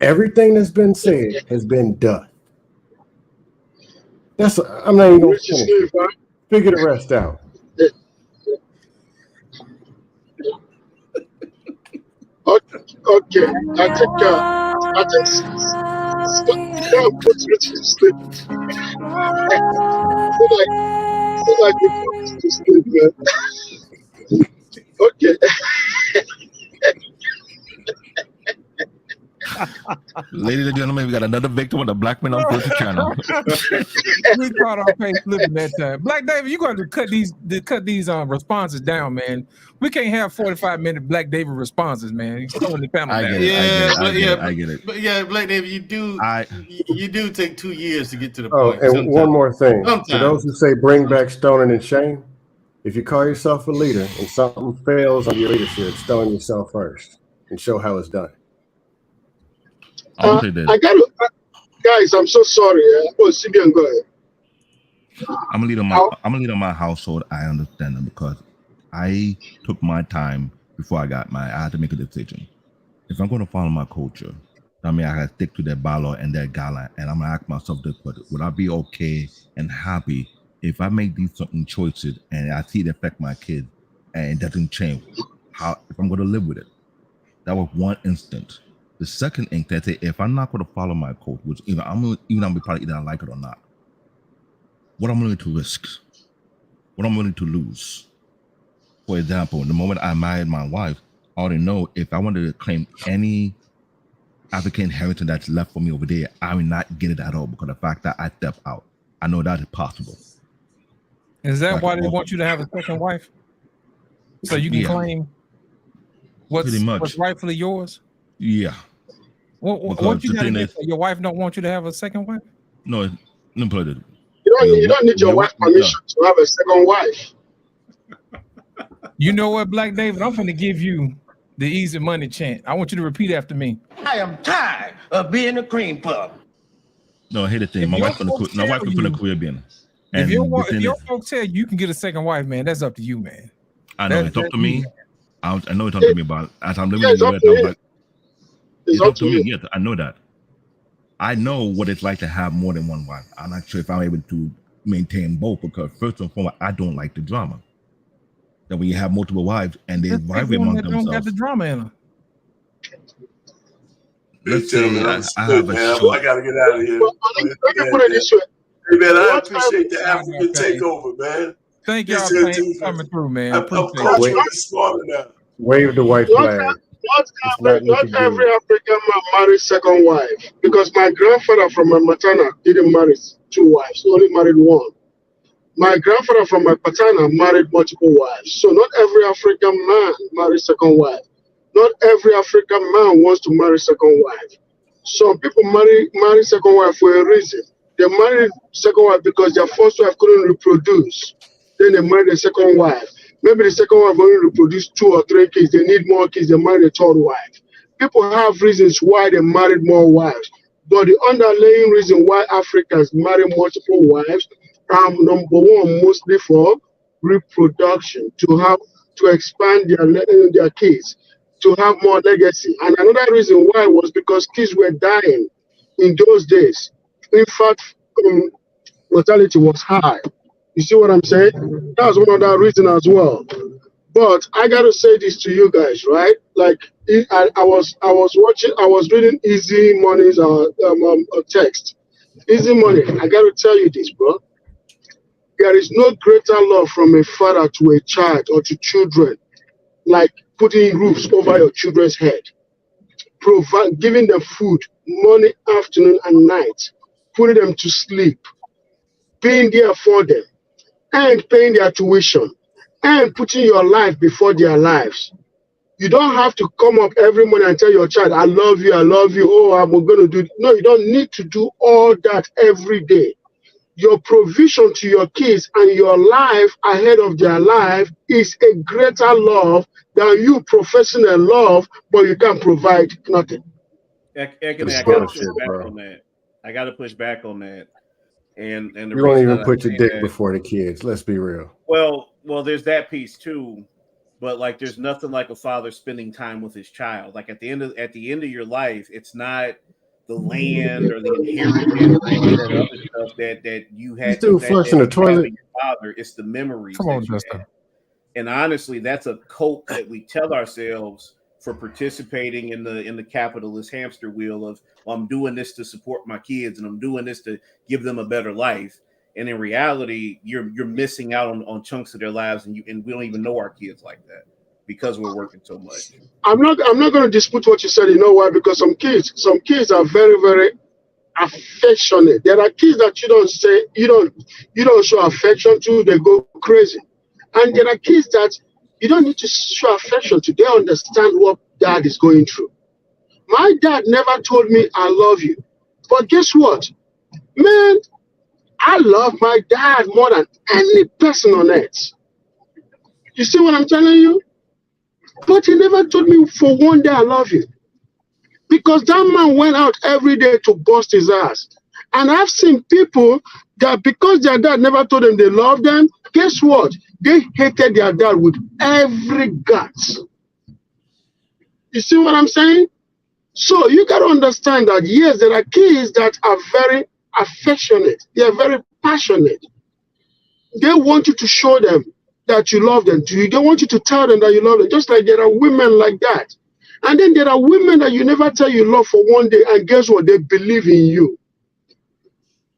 Everything that's been said has been done. I'm not even going to finish. Figure the rest out. Okay, I think now put me to sleep. Feel like you put me to sleep, man. Okay. Ladies and gentlemen, we got another victim of the Black Men on Filter channel. We caught our face flipping that time. Black David, you got to cut these responses down, man. We can't have 45-minute Black David responses, man. He's slowing the panel down. I get it. But yeah, Black David, you do take 2 years to get to the Oh, point. and sometimes. one more thing. Sometimes. To those who say bring back stoning and shame, if you call yourself a leader and something fails on your leadership, stone yourself first and show how it's done. I got to, guys, I'm so sorry. Oh, Sibian, go ahead. I'm gonna lead on my household. I understand them because I took my time before I had to make a decision. If I'm gonna follow my culture, I mean I gotta stick to that bylaw and that guideline. And I'm gonna ask myself this: would I be okay and happy if I make these certain choices and I see it affect my kids and it doesn't change? If I'm gonna live with it? That was one instance. The second instance, if I'm not gonna follow my code, which I'm gonna be part of either I like it or not. What I'm willing to risk, what I'm willing to lose. For example, the moment I married my wife, I already know if I wanted to claim any African inheritance that's left for me over there, I will not get it at all because of the fact that I step out. I know that is possible. Is that why they want you to have a second wife? So you can claim what's rightfully yours? Yeah. What you gotta get? Your wife don't want you to have a second wife? No, no, put it. You don't need your wife's permission to have a second wife. You know what, Black David? I'm finna give you the easy money chant. I want you to repeat after me. I am tired of being a cream puff. No, here's the thing. My wife from the Caribbean. If your folks tell you can get a second wife, man, that's up to you, man. I know. It's up to me. I know it's up to me, but as I'm living in the US, I'm like, it's up to me. Yes, I know that. I know what it's like to have more than one wife. I'm not sure if I'm able to maintain both because first and foremost, I don't like the drama. That when you have multiple wives and they rivalry among themselves. Don't got the drama in them. Let's say I have a I gotta get out of here. Let me put it this way. Hey man, I appreciate the African takeover, man. Thank y'all for coming through, man. I'm culturally smarter now. Wave the white flag. Not every African man marries second wife because my grandfather from my maternal didn't marry two wives, he only married one. My grandfather from my paternal married multiple wives. So not every African man marries second wife. Not every African man wants to marry second wife. Some people marry second wife for a reason. They married second wife because their first wife couldn't reproduce. Then they married a second wife. Maybe the second wife only reproduced 2 or 3 kids. They need more kids. They married a third wife. People have reasons why they married more wives. But the underlying reason why Africans marry multiple wives, number one, mostly for reproduction, to expand their kids, to have more legacy. And another reason why was because kids were dying in those days. In fact, mortality was high. You see what I'm saying? That's one of the reasons as well. But I gotta say this to you guys, right? Like I was reading Easy Money's text. Easy Money, I gotta tell you this, bro. There is no greater love from a father to a child or to children, like putting roofs over your children's head, giving them food morning, afternoon, and night, putting them to sleep, being there for them, and paying their tuition, and putting your life before their lives. You don't have to come up every morning and tell your child, I love you, oh, I'm going to do it. No, you don't need to do all that every day. Your provision to your kids and your life ahead of their life is a greater love than you professing a love, but you can't provide nothing. I gotta push back on that. I gotta push back on that. And the you don't even put your dick before the kids. Let's be real. Well, there's that piece too. But like, there's nothing like a father spending time with his child. Like at the end of your life, it's not the land or the inheritance or any of that other stuff that you had Still that flushing the you have toilet. in your father. It's the memories Come on, that you Justin. have. And honestly, that's a coat that we tell ourselves for participating in the capitalist hamster wheel of, well, I'm doing this to support my kids and I'm doing this to give them a better life. And in reality, you're missing out on chunks of their lives, and we don't even know our kids like that because we're working so much. I'm not going to dispute what you said. You know why? Because some kids are very, very affectionate. There are kids that you don't show affection to, they go crazy. And there are kids that you don't need to show affection to. They understand what dad is going through. My dad never told me I love you. But guess what? Man, I love my dad more than any person on earth. You see what I'm telling you? But he never told me for one day I love you. Because that man went out every day to bust his ass. And I've seen people that because their dad never told them they love them, guess what? They hated their dad with every guts. You see what I'm saying? So you got to understand that, yes, there are kids that are very affectionate. They are very passionate. They want you to show them that you love them. They want you to tell them that you love them. Just like there are women like that. And then there are women that you never tell you love for one day, and guess what? They believe in you.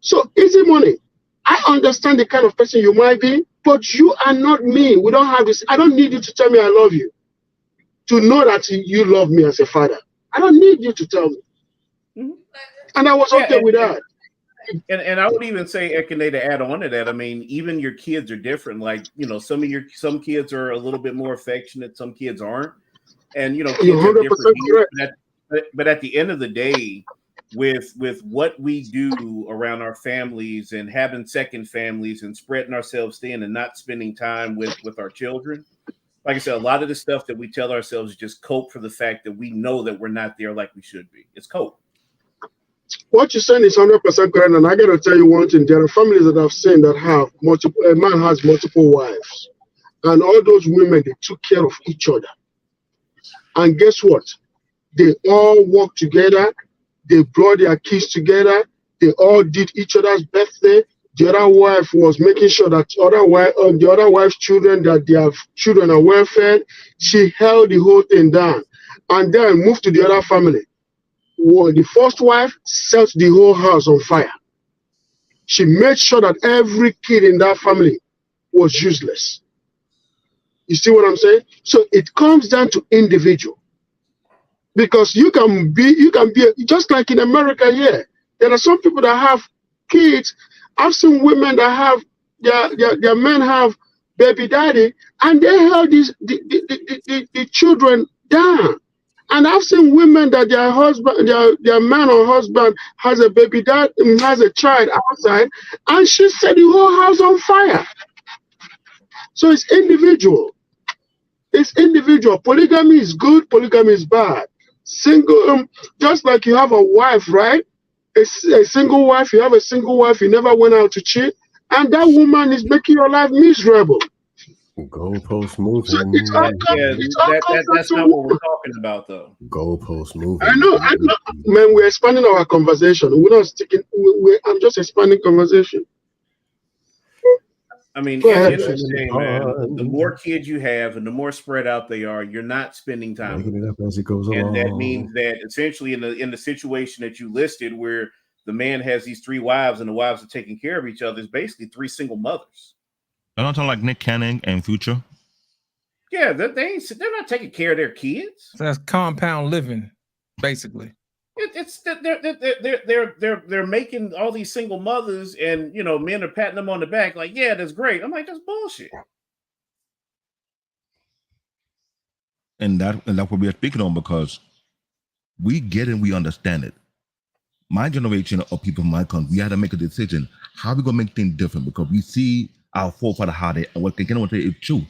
So easy money. I understand the kind of person you might be, but you are not me. We don't have this. I don't need you to tell me I love you to know that you love me as a father. I don't need you to tell me. Mm-hmm. And I was okay with that. And I would even say, Ekene, to add on to that, I mean, even your kids are different. Like, some kids are a little bit more affectionate, some kids aren't. And kids have different needs, but at the end of the day, with what we do around our families and having second families and spreading ourselves thin and not spending time with our children, like I said, a lot of the stuff that we tell ourselves is just cope for the fact that we know that we're not there like we should be. It's cope. What you're saying is 100% correct, and I got to tell you one thing: there are families that I've seen that have multiple. A man has multiple wives, and all those women, they took care of each other. And guess what? They all worked together. They brought their kids together. They all did each other's birthday. The other wife was making sure that the other wife's children, that their children are well fed. She held the whole thing down, and then moved to the other family. Well, the first wife set the whole house on fire. She made sure that every kid in that family was useless. You see what I'm saying? So it comes down to individual. Because you can be just like in America here. There are some people that have kids. I've seen women that have their men have baby daddy, and they held the children down. And I've seen women that their husband, their man or husband has a baby dad, has a child outside, and she set the whole house on fire. So it's individual. It's individual. Polygamy is good, polygamy is bad. Single, just like you have a wife, right? A single wife, you have a single wife, you never went out to cheat, and that woman is making your life miserable. Goalpost moving. That's not what we're talking about, though. Goalpost moving. I know. Man, we're expanding our conversation. We're not sticking. I'm just expanding conversation. I mean, at the end of the day, man, the more kids you have and the more spread out they are, you're not spending time with it up as it goes along. And that means that essentially in the situation that you listed, where the man has these 3 wives and the wives are taking care of each other, is basically 3 single mothers. I don't sound like Nick Cannon and Future. Yeah, they're not taking care of their kids. So that's compound living, basically. They're making all these single mothers, and men are patting them on the back like, yeah, that's great. I'm like, that's bullshit. And that's what we are speaking on, because we get it, we understand it. My generation of people in my country, we had to make a decision. How are we gonna make things different? Because we see our forefathers how they what can say is true.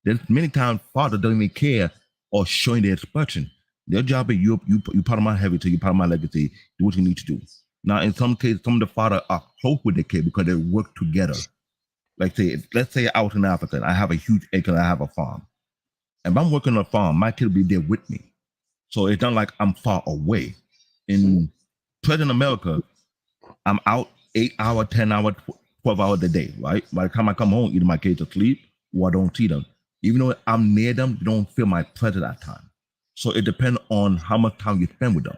There's many times fathers don't even care or showing their expression. Their job is you part of my heritage, you part of my legacy, do what you need to do. Now, in some cases, some of the fathers are close with their kid because they work together. Like let's say out in Africa, I have a huge acre, I have a farm. And if I'm working on a farm, my kid will be there with me. So it's not like I'm far away. And President America, I'm out 8 hour, 10 hour, 12 hours a day, right? By the time I come home, either my kids are asleep or I don't see them. Even though I'm near them, they don't feel my presence at that time. So it depends on how much time you spend with them.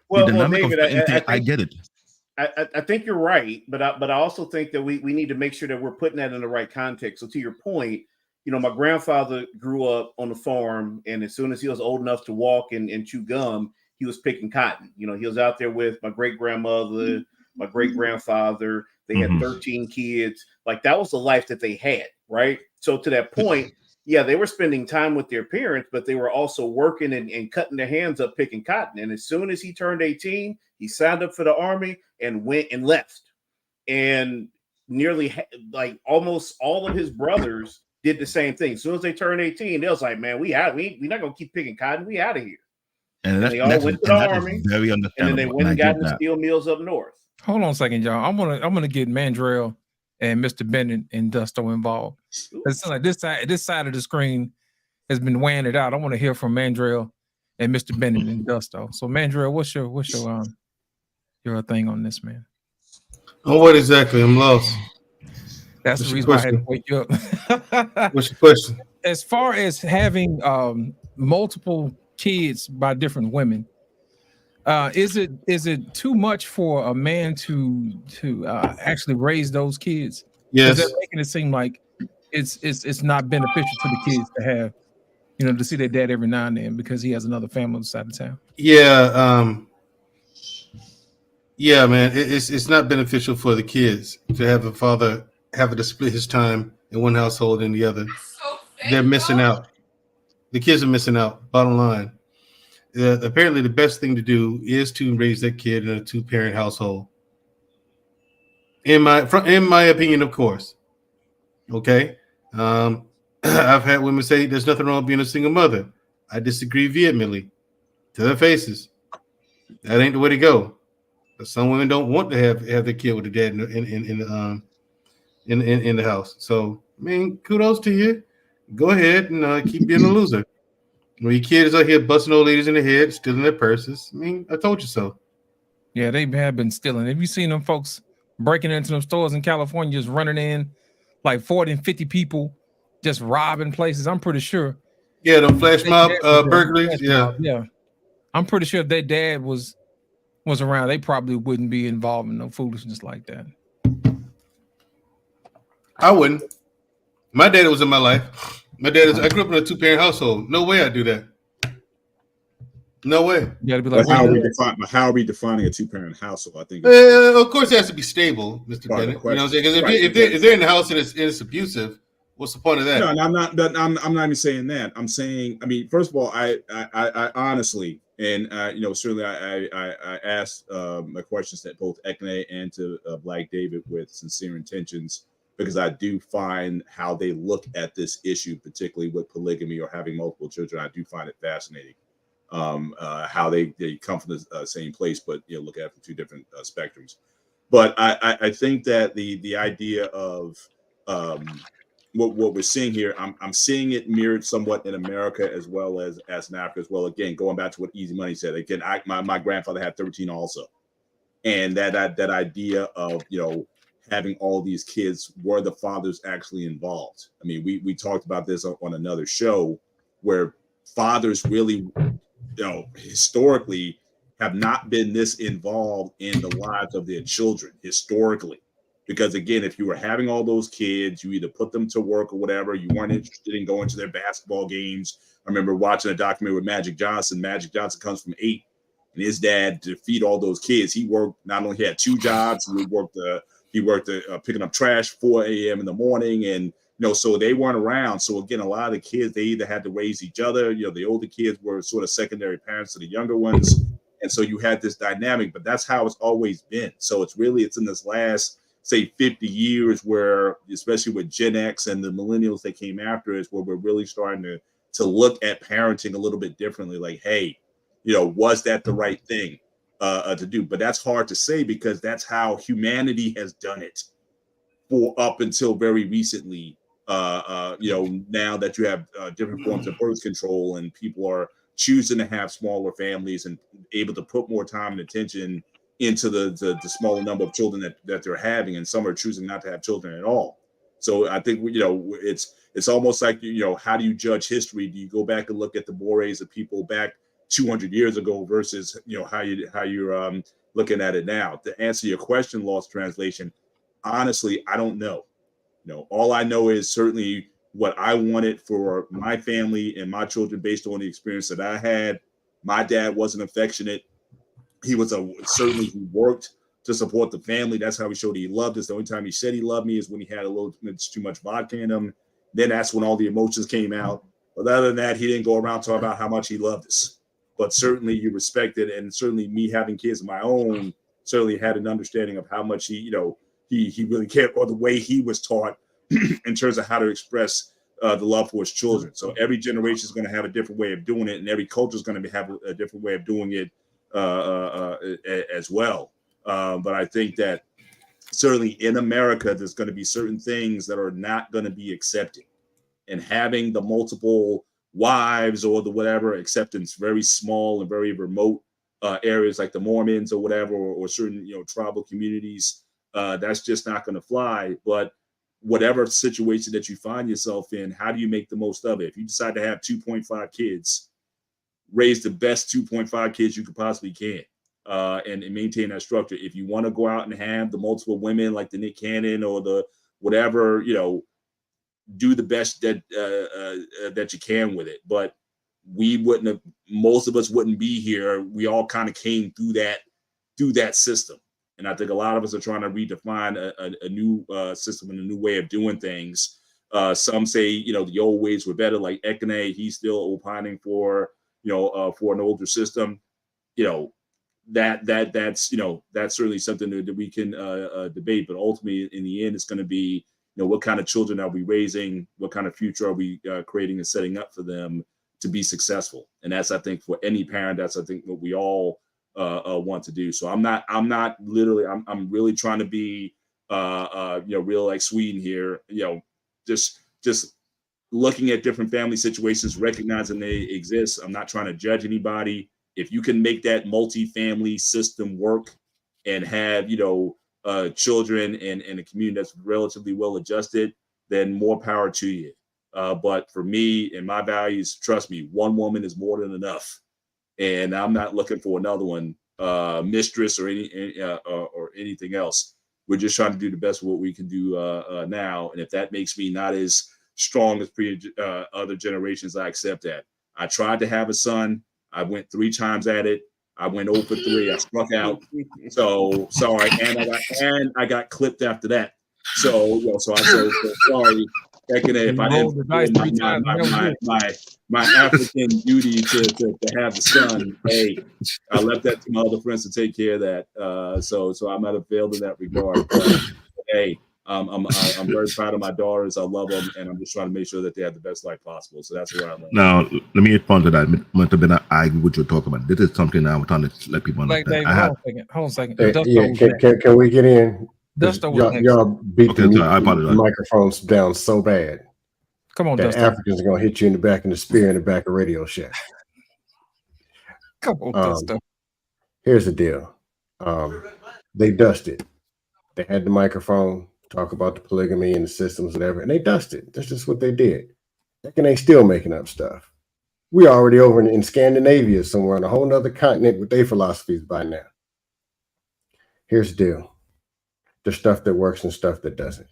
Well, David, I get it. I think you're right, but I also think that we need to make sure that we're putting that in the right context. So to your point, my grandfather grew up on the farm, and as soon as he was old enough to walk and chew gum, he was picking cotton. He was out there with my great grandmother, my great grandfather. They had 13 kids. Like, that was the life that they had, right? So to that point, yeah, they were spending time with their parents, but they were also working and cutting their hands up picking cotton. And as soon as he turned 18, he signed up for the army and went and left. And nearly almost all of his brothers did the same thing. As soon as they turned 18, they was like, man, we're not going to keep picking cotton. We out of here. And they all went to the army. Very understandable. And then they went and got in the steel mills up north. Hold on a second, y'all. I'm gonna get Mandrell and Mr. Bennett and Dusto involved. It's like this side of the screen has been weighing it out. I want to hear from Mandrell and Mr. Bennett and Dusto. So Mandrell, what's your thing on this, man? Oh, what exactly? I'm lost. That's the reason why I had to wake you up. What's your question? As far as having multiple kids by different women, is it too much for a man to actually raise those kids? Yes. Is that making it seem like it's not beneficial to the kids to have, to see their dad every now and then because he has another family on the side of town? Yeah. Yeah, man. It's not beneficial for the kids to have a father having to split his time in one household and the other. They're missing out. The kids are missing out. Bottom line. Apparently, the best thing to do is to raise that kid in a 2-parent household. In my opinion, of course. Okay. I've had women say there's nothing wrong with being a single mother. I disagree vehemently to their faces. That ain't the way to go. But some women don't want to have their kid with the dad in the house. So, I mean, kudos to you. Go ahead and keep being a loser. When your kids out here busting old ladies in the head, stealing their purses. I mean, I told you so. Yeah, they have been stealing. Have you seen them folks breaking into them stores in California, just running in like 40 and 50 people, just robbing places? I'm pretty sure. Yeah, the flash mob burglaries. Yeah. I'm pretty sure if their dad was around, they probably wouldn't be involved in no foolishness like that. I wouldn't. My dad was in my life. I grew up in a 2-parent household. No way I'd do that. No way. You gotta be like, how are we defining a 2-parent household? I think of course it has to be stable, Mr. Bennett. You know what I'm saying? Because if they're in the house and it's abusive, what's the point of that? No, I'm not even saying that. I'm saying, I mean, first of all, I honestly, and certainly I asked my questions to both Ekene and to Black David with sincere intentions, because I do find how they look at this issue, particularly with polygamy or having multiple children. I do find it fascinating how they come from the same place, but look at it from 2 different spectrums. But I think that the idea of what we're seeing here, I'm seeing it mirrored somewhat in America as well as in Africa as well. Again, going back to what Easy Money said. Again, my grandfather had 13 also, and that idea of having all these kids, were the fathers actually involved? I mean, we talked about this on another show where fathers really, historically have not been this involved in the lives of their children historically. Because again, if you were having all those kids, you either put them to work or whatever, you weren't interested in going to their basketball games. I remember watching a documentary with Magic Johnson. Magic Johnson comes from 8, and his dad, to feed all those kids, he worked, not only had 2 jobs, he worked picking up trash 4 a.m. in the morning, and so they weren't around. So again, a lot of the kids, they either had to raise each other. The older kids were sort of secondary parents to the younger ones, and so you had this dynamic. But that's how it's always been. So it's in this last, say, 50 years where, especially with Gen X and the millennials that came after us, where we're really starting to look at parenting a little bit differently. Like, hey, was that the right thing to do? But that's hard to say, because that's how humanity has done it for up until very recently now that you have different forms of birth control and people are choosing to have smaller families and able to put more time and attention into the smaller number of children that they're having, and some are choosing not to have children at all. So I think it's almost like how do you judge history? Do you go back and look at the mores of people back 200 years ago versus how you're looking at it now? To answer your question, Lost Translation, honestly, I don't know. All I know is certainly what I wanted for my family and my children based on the experience that I had. My dad wasn't affectionate. He was certainly he worked to support the family. That's how he showed he loved us. The only time he said he loved me is when he had a little too much vodka in him. Then that's when all the emotions came out. But other than that, he didn't go around talking about how much he loved us. But certainly you respected, and certainly me having kids of my own certainly had an understanding of how much he really cared, or the way he was taught in terms of how to express the love for his children. So every generation is going to have a different way of doing it, and every culture is going to have a different way of doing it as well. But I think that certainly in America, there's going to be certain things that are not going to be accepted, and having the multiple wives or the whatever acceptance, very small and very remote areas like the Mormons or whatever, or certain tribal communities, that's just not going to fly. But whatever situation that you find yourself in, how do you make the most of it? If you decide to have 2.5 kids, raise the best 2.5 kids you could possibly can, and maintain that structure. If you want to go out and have the multiple women like the Nick Cannon or the whatever, do the best that you can with it. But most of us wouldn't be here. We all kind of came through that system. And I think a lot of us are trying to redefine a new system and a new way of doing things. Some say, the old ways were better, like Ekene, he's still opining for an older system. That's certainly something that we can debate. But ultimately, in the end, it's going to be, what kind of children are we raising? What kind of future are we creating and setting up for them to be successful? And that's, I think, for any parent, that's, I think, what we all want to do. So I'm really trying to be, real like Sweden here, just looking at different family situations, recognizing they exist. I'm not trying to judge anybody. If you can make that multi-family system work and have, children and a community that's relatively well adjusted, then more power to you. But for me and my values, trust me, one woman is more than enough. And I'm not looking for another one, mistress or anything else. We're just trying to do the best of what we can do now. And if that makes me not as strong as other generations, I accept that. I tried to have a son. I went 3 times at it. I went 0 for 3. I struck out. So sorry, and I got clipped after that. So I'm so sorry. If I didn't my African duty to have the son, hey, I left that to my other friends to take care of that. So I might have failed in that regard. But hey, I'm very proud of my daughters. I love them, and I'm just trying to make sure that they have the best life possible. So that's where I'm at. Now, let me respond to that. Must have been what you're talking about. This is something that I'm trying to let people understand. Hold on a second. Can we get in? Dusto y'all beat the apologize. Microphones down so bad. Come on, that Dusto. Africans are gonna hit you in the back in the spear in the back of Radio Shack. Come on, Dusto. Here's the deal. They dusted. They had the microphone, talk about the polygamy and the systems, whatever, and they dusted. That's just what they did. And they still making up stuff. We already over in Scandinavia somewhere on a whole nother continent with their philosophies by now. Here's the deal. There's stuff that works and stuff that doesn't.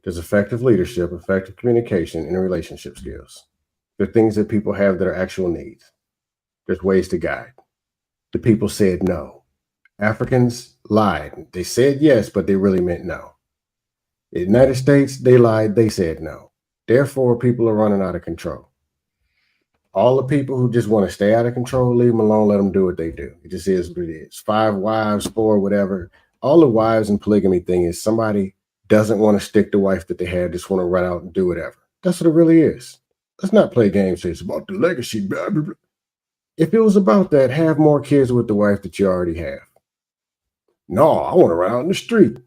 There's effective leadership, effective communication, and relationship skills. There are things that people have that are actual needs. There's ways to guide. The people said no. Africans lied. They said yes, but they really meant no. The United States, they lied. They said no. Therefore, people are running out of control. All the people who just want to stay out of control, leave them alone, let them do what they do. It just is what it is. 5 wives, 4, whatever. All the wives and polygamy thing is somebody doesn't want to stick the wife that they had, just want to run out and do whatever. That's what it really is. Let's not play games. It's about the legacy. Blah, blah, blah. If it was about that, have more kids with the wife that you already have. No, I want to run out in the street.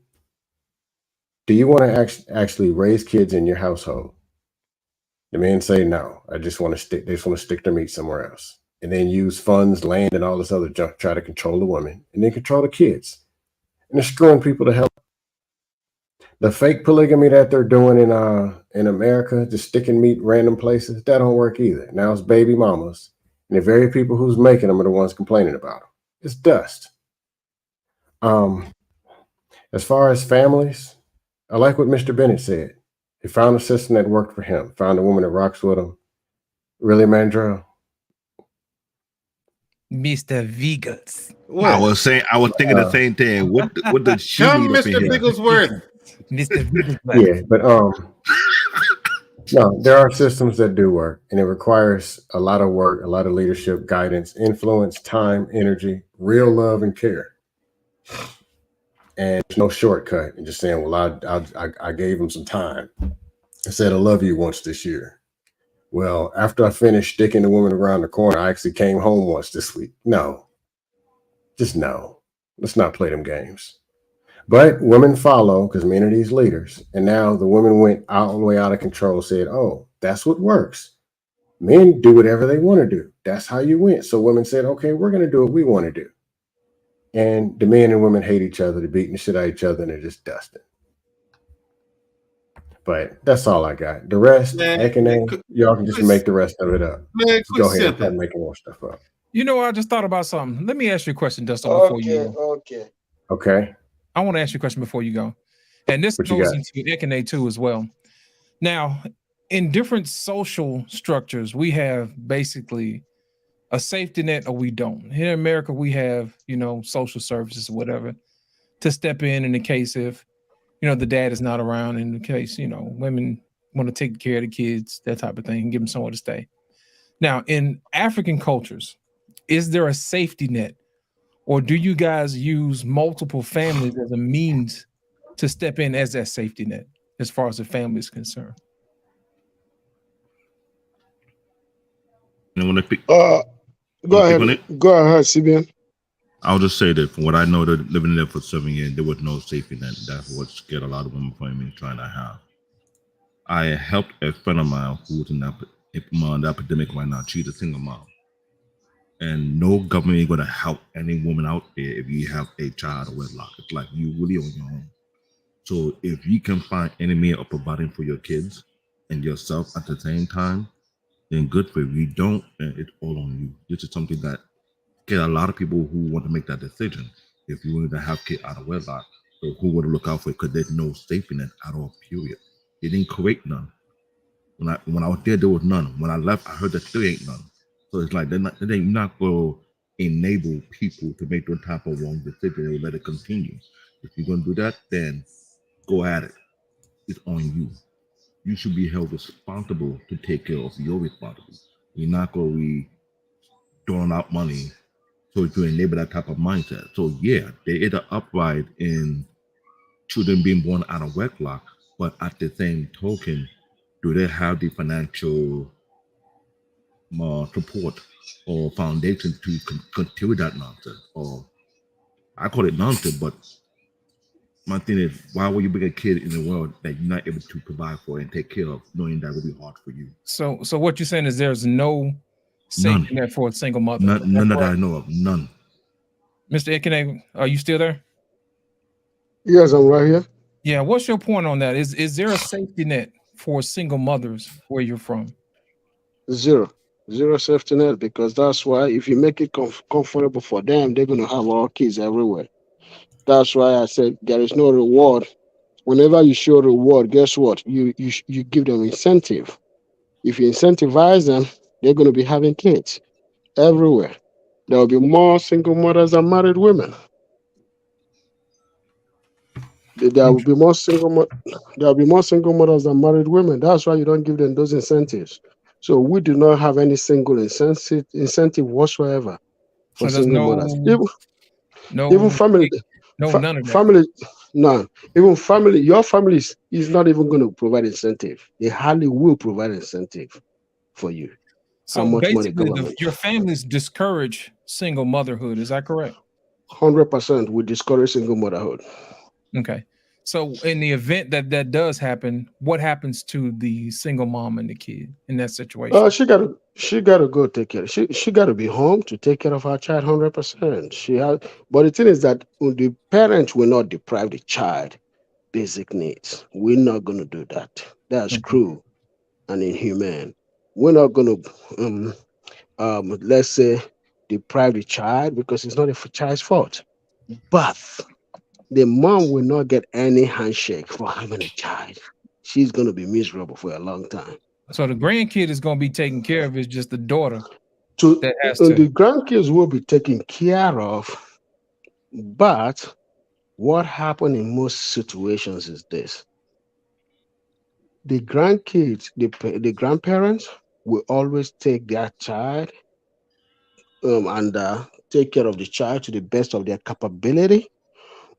Do you want to actually raise kids in your household The men say no. I just want to stick. They just want to stick their meat somewhere else, and then use funds, land, and all this other junk try to control the women, and then control the kids, and they're screwing people to hell. The fake polygamy that they're doing in America, just sticking meat random places, that don't work either. Now it's baby mamas, and the very people who's making them are the ones complaining about them. It's dust. As far as families, I like what Mr. Bennett said. He found a system that worked for him. Found a woman that rocks with him. Really, Mandrell? Mr. Vegas. I was thinking the same thing. What the she Come, need up in Mr. here? Bigglesworth. Mr. Vegas. Yeah, but no, there are systems that do work, and it requires a lot of work, a lot of leadership, guidance, influence, time, energy, real love, and care. And there's no shortcut. And just saying, well, I gave him some time. I said I love you once this year. Well, after I finished sticking the woman around the corner, I actually came home once this week. No, just no. Let's not play them games. But women follow because men are these leaders. And now the women went all the way out of control, said, oh, that's what works. Men do whatever they want to do. That's how you win. So women said, okay, we're going to do what we want to do. And the men and women hate each other. They're beating the shit out of each other and they're just dusting. But that's all I got. The rest, y'all can just make the rest of it up. Man, Go ahead and start making more stuff up. You know, I just thought about something. Let me ask you a question, Dustin, before you go. Okay. I want to ask you a question before you go. And this goes into Ekene too as well. Now, in different social structures, we have basically a safety net or we don't. Here in America, we have, social services or whatever to step in the case if, the dad is not around, in the case, women want to take care of the kids, that type of thing, and give them somewhere to stay. Now, in African cultures, is there a safety net, or do you guys use multiple families as a means to step in as that safety net as far as the family is concerned? You want to pick? Go ahead, CBN. I'll just say that from what I know, that living there for 7 years, there was no safety net. That's what scared a lot of women from me trying to have. I helped a friend of mine who was in the epidemic right now. She's a single mom. And no government ain't going to help any woman out there if you have a child out of wedlock. It's like you really on your own. So if you can find any means of providing for your kids and yourself at the same time, then good for you. If you don't, then it's all on you. This is something that get a lot of people who want to make that decision. If you wanted to have kids out of wedlock, so who would look out for it? Because there's no safety net at all, period. They didn't create none. When I was there was none. When I left, I heard that there ain't none. So it's like they're not going to enable people to make those type of wrong decisions. They will let it continue. If you're going to do that, then go at it. It's on you. You should be held responsible to take care of your responsibility. You're not going to be throwing out money so to enable that type of mindset. So yeah, there is an uprise in children being born out of wedlock, but at the same token, do they have the financial support or foundation to continue that nonsense? Or I call it nonsense, but my thing is, why would you bring a kid in the world that you're not able to provide for and take care of, knowing that will be hard for you? So what you're saying is there's no safety net for a single mother? None that I know of. None. Mr. Ekene, are you still there? Yes, I'm right here. Yeah, what's your point on that? Is there a safety net for single mothers where you're from? Zero safety net, because that's why if you make it comfortable for them, they're going to have all kids everywhere. That's why I said there is no reward. Whenever you show reward, guess what? You give them incentive. If you incentivize them, they're going to be having kids everywhere. There will be more single mothers than married women. There will be more single mothers than married women. That's why you don't give them those incentives. So we do not have any single incentive whatsoever for single mothers. Even family, none of that. Family, none. Even family, your family is not even going to provide incentive. They hardly will provide incentive for you. So how much basically, money your families discourage single motherhood. Is that correct? 100% we discourage single motherhood. Okay. So in the event that that does happen, what happens to the single mom and the kid in that situation? She gotta go take care. She gotta be home to take care of her child 100%. She has, but the thing is that the parents will not deprive the child basic needs. We're not gonna do that. That's cruel and inhumane. We're not gonna let's say deprive the child because it's not the child's fault. But the mom will not get any handshake for having a child. She's gonna be miserable for a long time. So the grandkid is going to be taken care of. It's just the daughter To that has and to. the grandkids will be taken care of, but what happened in most situations is this: the grandkids, the grandparents will always take their child and take care of the child to the best of their capability.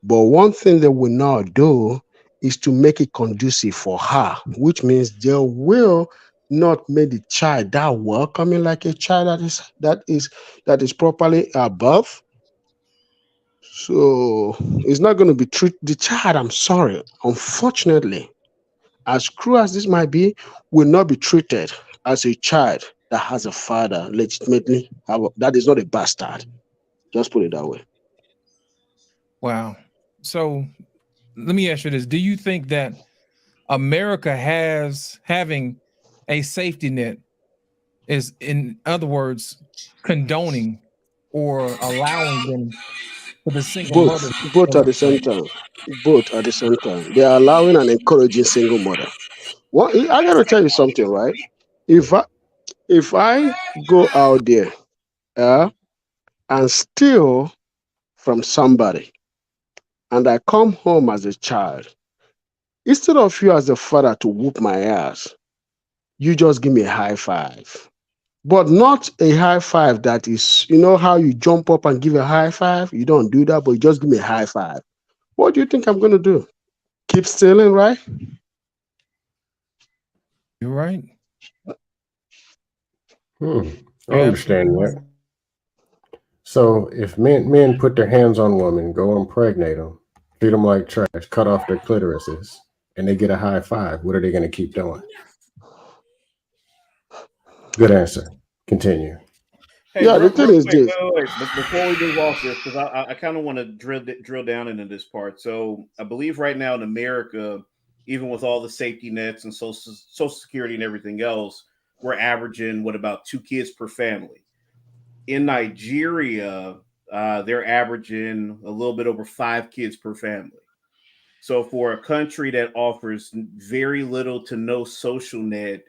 But one thing they will not do is to make it conducive for her, which means they will not make the child that welcoming like a child that is properly above. So it's not going to be treat the child. I'm sorry, unfortunately, as cruel as this might be, will not be treated as a child that has a father legitimately. That is not a bastard. Just put it that way. Wow. So let me ask you this: do you think that America has having a safety net is, in other words, condoning or allowing them for the single Both, mother? both at the same time. Both at the same time. They are allowing and encouraging single mother. Well, I gotta tell you something, right? If I if I go out there and steal from somebody and I come home as a child, instead of you as a father to whoop my ass, you just give me a high five. But not a high five that is, you know how you jump up and give a high five? You don't do that, but you just give me a high five. What do you think I'm gonna do? Keep stealing, right? You're right. I understand that. So if men put their hands on women, go impregnate them, treat them like trash, cut off their clitorises, and they get a high five, what are they going to keep doing? Good answer. Continue. Hey, Yeah, the real thing quick, is this. wait. But before we move off this, because I kind of want to drill down into this part. So I believe right now in America, even with all the safety nets and social security and everything else, we're averaging what, about 2 kids per family. In Nigeria, they're averaging a little bit over 5 kids per family. So for a country that offers very little to no social net,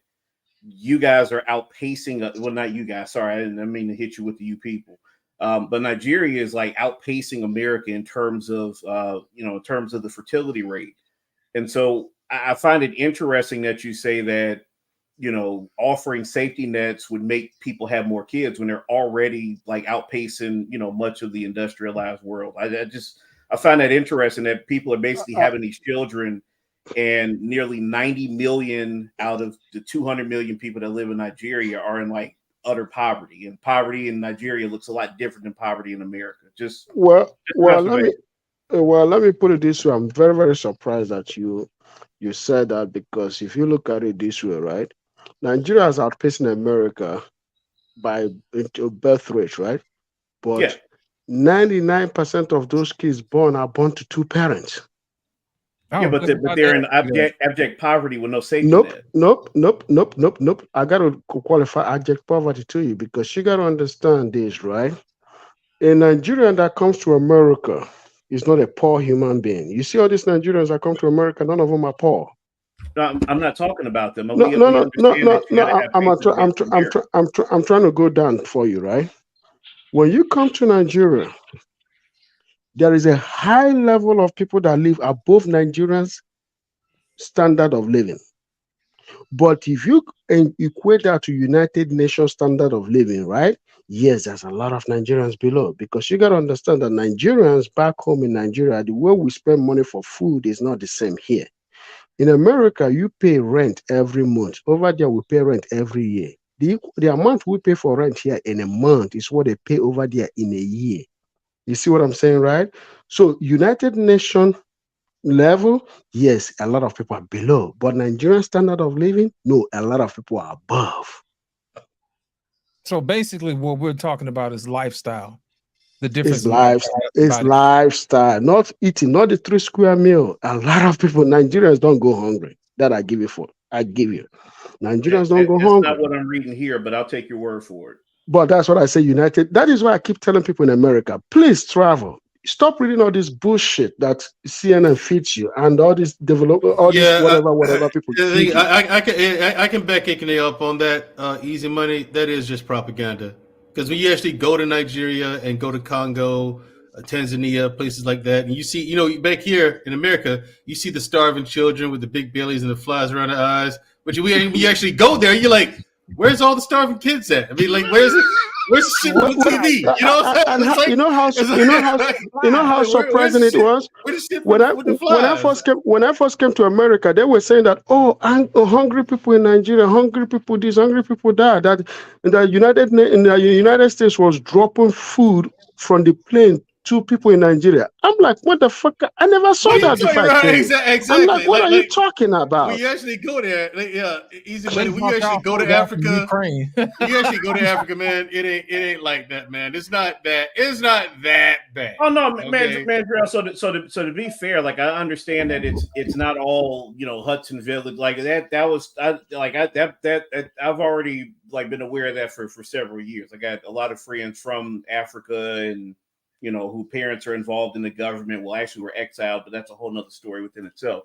you guys are outpacing. Well, not you guys. Sorry, I didn't mean to hit you with the you people. But Nigeria is like outpacing America in terms of in terms of the fertility rate. And so I find it interesting that you say that offering safety nets would make people have more kids when they're already like outpacing much of the industrialized world. I find that interesting that people are basically having these children, and nearly 90 million out of the 200 million people that live in Nigeria are in like utter poverty. And poverty in Nigeria looks a lot different than poverty in America. Just Well, an well, let me observation. let me put it this way. I'm very, very surprised that you said that because if you look at it this way, right? Nigeria is outpacing America by birth rate, right? Yeah. But 99% of those kids born are born to two parents. Yeah, but they're in abject poverty with no safety Nope, net. nope. I gotta qualify abject poverty to you because you gotta understand this, right? A Nigerian that comes to America is not a poor human being. You see all these Nigerians that come to America, none of them are poor. No, I'm not talking about them. No, We no, no, no, understand no, that you got to no. have faith in America. I'm trying to go down for you, right? When you come to Nigeria, there is a high level of people that live above Nigerians' standard of living. But if you equate that to United Nations standard of living, right? Yes, there's a lot of Nigerians below because you got to understand that Nigerians back home in Nigeria, the way we spend money for food is not the same here. In America, you pay rent every month. Over there, we pay rent every year. The amount we pay for rent here in a month is what they pay over there in a year. You see what I'm saying, right? So United Nations level, yes, a lot of people are below. But Nigerian standard of living, no, a lot of people are above. So basically, what we're talking about is lifestyle. The difference It's in lifestyle, not eating, not the 3 square meal. A lot of people, Nigerians don't go hungry. That I give you. Nigerians don't go That's hungry. not what I'm reading here, but I'll take your word for it. But that's what I say, United. That is why I keep telling people in America, please travel. Stop reading all this bullshit that CNN feeds you and all this development, all this whatever people feed you. I can back Ikene up on that. Easy money. That is just propaganda. Because when you actually go to Nigeria and go to Congo, Tanzania, places like that, and you see, back here in America, you see the starving children with the big bellies and the flies around their eyes. But you actually go there, you're like, where's all the starving kids at? I mean, like, where's the shit on the TV? You know what I'm saying? You know how surprising it was when I first came to America. They were saying that hungry people in Nigeria, hungry people this, hungry people that the United States was dropping food from the plane to people in Nigeria. I'm like, what the fuck? I never saw that before. Exactly. I'm like, what are you talking about? When you actually go there, easy money. When you actually go to Africa, you actually go to Africa, man. It ain't like that, man. It's not that. It's not that bad. Oh no, okay? man. So to be fair, like I understand that it's not all Hudson Village like that. I've already been aware of that for several years. I got a lot of friends from Africa and who parents are involved in the government. Well, actually were exiled, but that's a whole nother story within itself.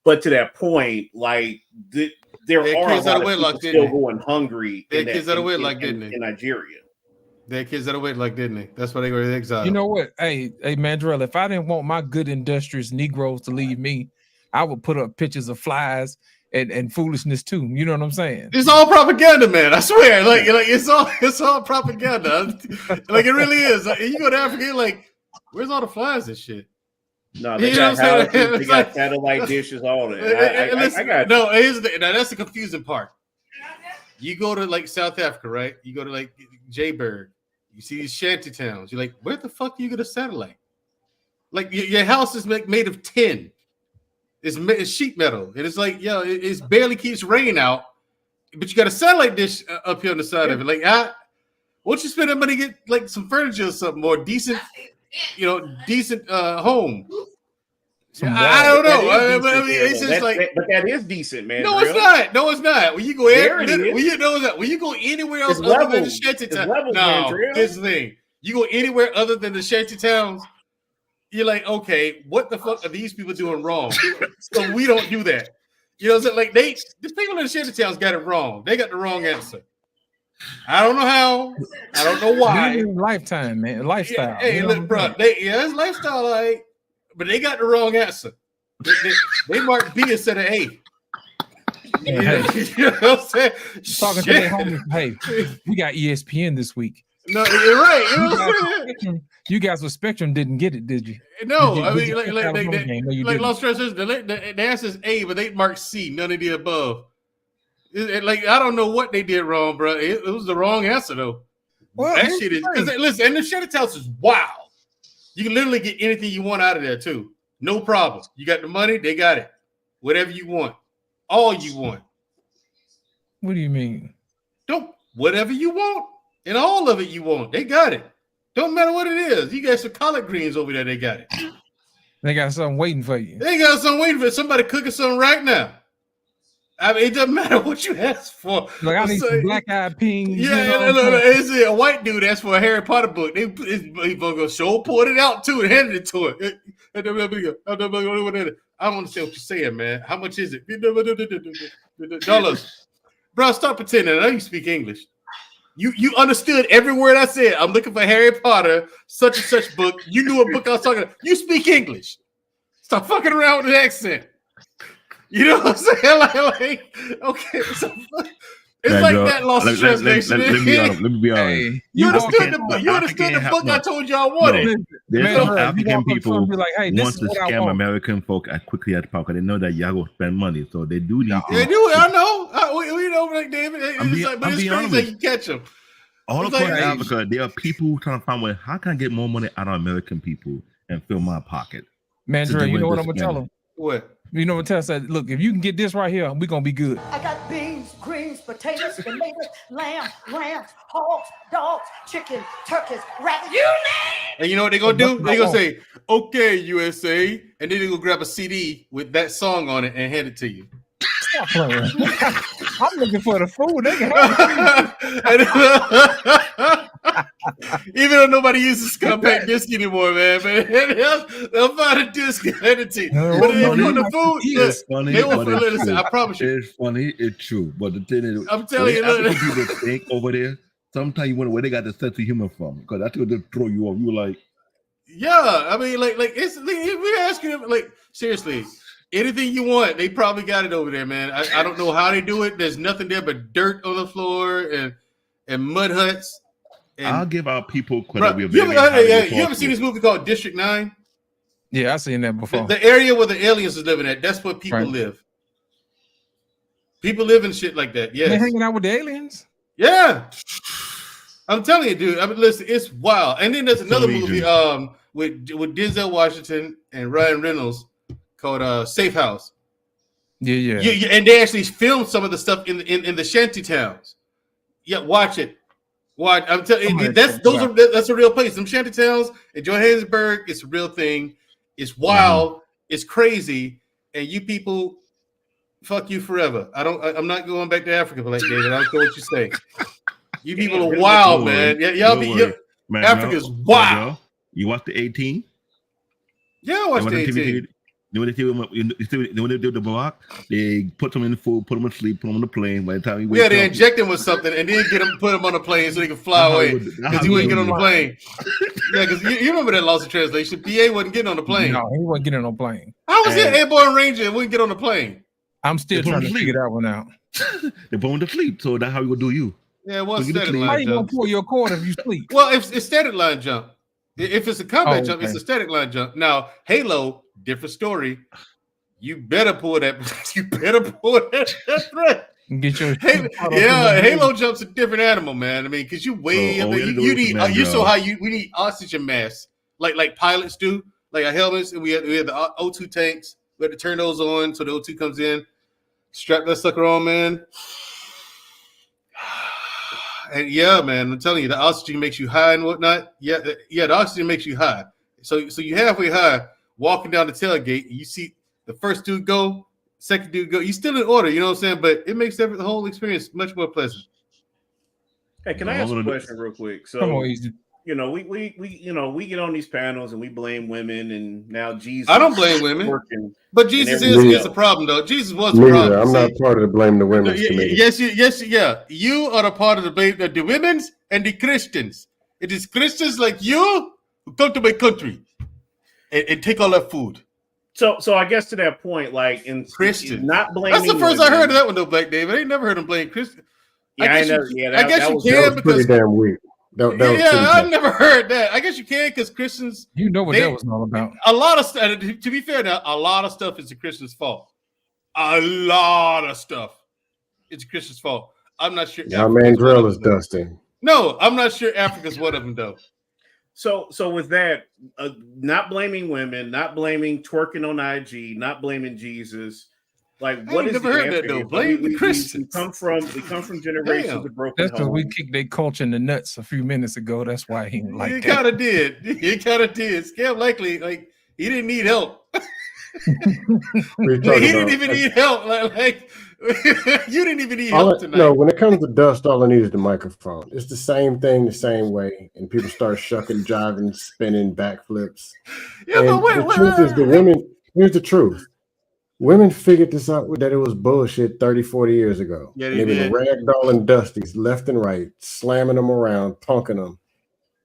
But to that point, there are a lot of people still going hungry in Nigeria. Their kids out of wedlock, didn't they? That's why they were exiled. You know what? Hey, Mandrell, if I didn't want my good industrious Negroes to leave me, I would put up pictures of flies and foolishness too. You know what I'm saying? It's all propaganda, man. I swear. Like it's all propaganda. Like it really is. Like, you go to Africa, you're like, where's all the flies and shit? No, they got houses, they got satellite dishes, all that. I got no. Now that's the confusing part. You go to South Africa, right? You go to Joburg. You see these shanty towns. You're like, where the fuck are you get a satellite? Like your house is made of tin. It's sheet metal. And it's like, it barely keeps rain out. But you got a satellite dish up here on the side of it. Like, why don't you spend that money to get some furniture or something more decent, decent home? I don't know. I mean, it's just but that is decent, man. No, it's not. No, it's not. When you go when you go anywhere else other than the shanty towns. No, here's the thing. You go anywhere other than the shanty towns, you're like, okay, what the fuck are these people doing wrong? So we don't do that. You know what I'm saying? Like the people in the shanty towns got it wrong. They got the wrong answer. I don't know how. I don't know why. Lifetime, man. Lifestyle. Hey, look, bro. It's lifestyle, but they got the wrong answer. They marked B instead of A. You know what I'm saying? Talking to their homies. Hey, we got ESPN this week. No, you're right. You know what I'm saying? You guys with Spectrum didn't get it, did you? No, I mean, Los Angeles, the answer is A, but they marked C, none of the above. I don't know what they did wrong, bro. It was the wrong answer, though. Well, that shit is, listen, and the Shanty House is wild. You can literally get anything you want out of there, too. No problem. You got the money, they got it. Whatever you want. All you want. What do you mean? Whatever you want. And all of it you want. They got it. Don't matter what it is. You got some collard greens over there. They got it. They got something waiting for you. They got something waiting for you. Somebody cooking something right now. I mean, it doesn't matter what you ask for. Like, I need some black-eyed peas. Yeah, it's a white dude asked for a Harry Potter book. He gonna show poured it out too and handed it to it. I don't understand what you're saying, man. How much is it? Dollars. Bro, stop pretending. I know you speak English. You understood every word I said. I'm looking for Harry Potter, such and such book. You knew what book I was talking about. You speak English. Stop fucking around with the accent. You know what I'm saying? Like okay. So, it's like that lost translation. Let me be honest. You understood the book I told you I wanted. There's some African people who want to scam American folk as quickly as possible. They know that y'all will spend money, so they do these things. They do. I know. We know, like David. But it's crazy that you catch them. All across Africa, there are people who trying to find how can I get more money out of American people and fill my pocket. Mandre, you know what I'm gonna tell him? What? You know what I'm tell him? Look, if you can get this right here, we're gonna be good. I got beans, greens, potatoes, tomatoes, lamb, rams, hogs, dogs, chicken, turkeys, rabbits, you name it. And you know what they're gonna do? They're gonna say, "Okay, USA," and then they're gonna grab a CD with that song on it and hand it to you. Stop playing. I'm looking for the food. They can Even though nobody uses compact disc anymore, man, but they'll find a disc and hand it to you. But if you want the food, It's funny, they will but it's listen. true. I promise you. It's funny, it's true. But the thing is, I'm telling you, African people think over there. Sometimes you wonder where they got the sense of humor from, because that's what they throw you off. You were like, yeah, I mean, like it's we're asking them, like, seriously, anything you want, they probably got it over there, man. I don't know how they do it. There's nothing there but dirt on the floor and mud huts. And, I'll give our people credit. bro, you ever seen this movie called District 9? Yeah, I've seen that before. The area where the aliens is living at, that's where people live. People live in shit like that. Yes. They're hanging out with the aliens. Yeah. I'm telling you, dude. I mean, listen, it's wild. And then there's another movie with Denzel Washington and Ryan Reynolds called Safe House. Yeah. And they actually filmed some of the stuff in the shanty towns. Yeah, watch it. Watch. I'm telling you, that's a real place. Them shanty towns in Johannesburg, it's a real thing. It's wild. It's crazy. And you people, fuck you forever. I'm not going back to Africa, Black David. I don't care what you say. You people are wild, man. Africa's wild. You watch the 18? Yeah, I watched the 18. When they do the block, they put them in the food, put them to sleep, put them on the plane. By the time they inject him with something and then put him on the plane so he can fly away because he wouldn't get on the plane. Yeah, because you remember that loss of translation. PA wasn't getting on the plane. No, he wasn't getting on the plane. How was he an airborne ranger and wouldn't get on the plane? I'm still trying to figure that one out. They put him to sleep, so that's how he would do you. Yeah, what's static line jump? How you gonna pull your cord if you sleep? Well, it's static line jump. If it's a combat jump, it's a static line jump. Now, Halo, different story. You better pull that. You better pull that threat. Get your Halo jump's a different animal, man. I mean, because you way up there, you need we need oxygen masks, like pilots do, like our helmets, and we had the O2 tanks. We had to turn those on so the O2 comes in. Strap that sucker on, man. And yeah, man, I'm telling you, the oxygen makes you high and whatnot. Yeah, the oxygen makes you high. So you halfway high, walking down the tailgate, and you see the first dude go, second dude go. You still in order, you know what I'm saying? But it makes the whole experience much more pleasant. Hey, can I ask a question real quick? So, come on, easy. You know, we get on these panels and we blame women, and now Jesus. I don't blame women, but Jesus is a problem, though. Jesus was a problem. I'm not part of the blame the women's committee. Yes, you are a part of the blame the women's and the Christians. It is Christians like you who come to my country and take all that food. So I guess to that point, like in Christian, not blaming. That's the first I heard of that one, though, Black David. I ain't never heard him blame Christian. Yeah, I guess you can because pretty damn weak. I never heard that. I guess you can because Christians. You know what that was all about. A lot of stuff. To be fair, now a lot of stuff is the Christians' fault. A lot of stuff is the Christians' fault. I'm not sure. Our man Grill is dusting. No, I'm not sure Africa's one of them though. So with that, not blaming women, not blaming twerking on IG, not blaming Jesus. Like, what is never heard that though? Blame the Christians. We come from generations of broken. That's because we kicked their culture in the nuts a few minutes ago. That's why he like. You kind of did. You kind of did. Scam likely like he didn't need help. He didn't even need help. Like you didn't even need help tonight. No, when it comes to dust, all I need is the microphone. It's the same thing, the same way, and people start shucking, jiving, spinning, backflips. Yeah, but wait, the truth is, the women. Here's the truth. Women figured this out that it was bullshit 30, 40 years ago. Yeah, they were ragdolling dusties left and right, slamming them around, punking them,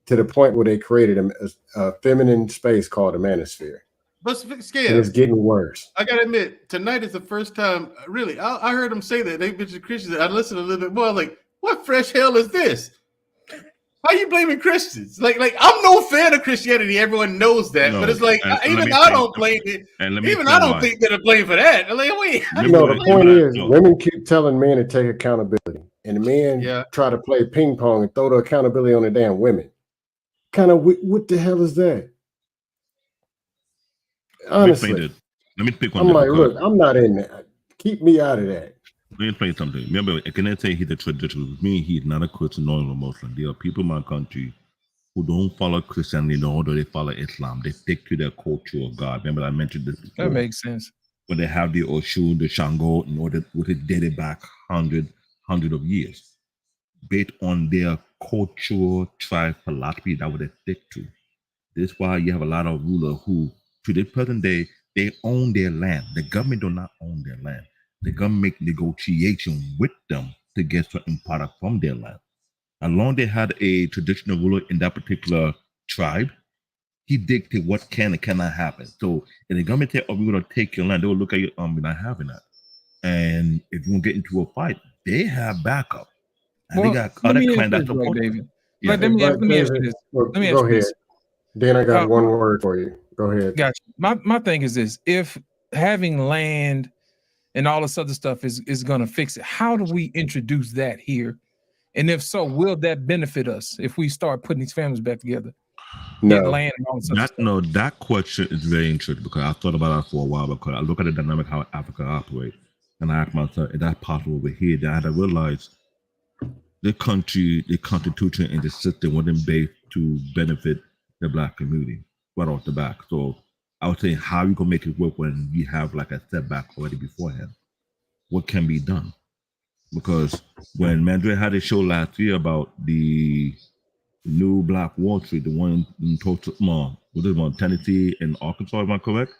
to the point where they created a feminine space called a manosphere. But Scam, and it's getting worse. I gotta admit, tonight is the first time, really, I heard them say that they've been to Christians. I listened a little bit more, like, what fresh hell is this? How are you blaming Christians? Like I'm no fan of Christianity. Everyone knows that, but it's like even I don't blame it. Even I don't think they're to blame for that. Like, wait, the point is, women keep telling men to take accountability, and the men try to play ping pong and throw the accountability on the damn women. What the hell is that? Honestly, let me pick on I'm that like, because look, I'm not in that. Keep me out of that. let me explain something. Remember, I cannot say he's a traditional. With me, he's not a Christian nor a Muslim. There are people in my country who don't follow Christianity nor do they follow Islam. They stick to their culture of God. Remember, I mentioned this before. That makes sense. When they have the Oshun, the Shango, in order to date it back hundred of years, based on their cultural tribe philosophy that what they stick to. This is why you have a lot of rulers who, to the present day, they own their land. The government do not own their land. The government make negotiation with them to get certain product from their land. As long as they had a traditional ruler in that particular tribe, he dictated what can and cannot happen. So if the government say, "Oh, we're gonna take your land," they will look at you, we're not having that. And if you want to get into a fight, they have backup. And they got let other me ask clans you that this, Black support them. David. Yeah. Let me ask you this. Well, Let me go ask you ahead. this. Then I got one word for you. Go ahead. Gotcha. My thing is this: if having land and all this other stuff is going to fix it, how do we introduce that here? And if so, will that benefit us if we start putting these families back together? No. Get land and all this other stuff. No, that question is very interesting because I thought about that for a while because I look at the dynamic how Africa operates, and I ask myself, is that possible over here? Then I had to realize the country, the constitution, and the system wasn't based to benefit the Black community right off the back. So I would say, how you gonna make it work when we have like a setback already beforehand? What can be done? Because when Mandre had a show last year about the new Black Wall Street, the one in Tennessee and Arkansas, am I correct?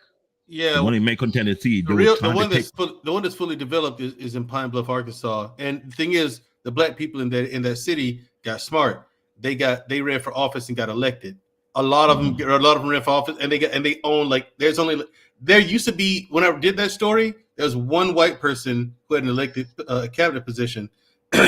Yeah, the one in Macon, Tennessee. the one that's fully developed is in Pine Bluff, Arkansas. And the thing is, the Black people in that city got smart. They ran for office and got elected. A lot of them ran for office, and they own there used to be, when I did that story, there was one white person who had an elected cabinet position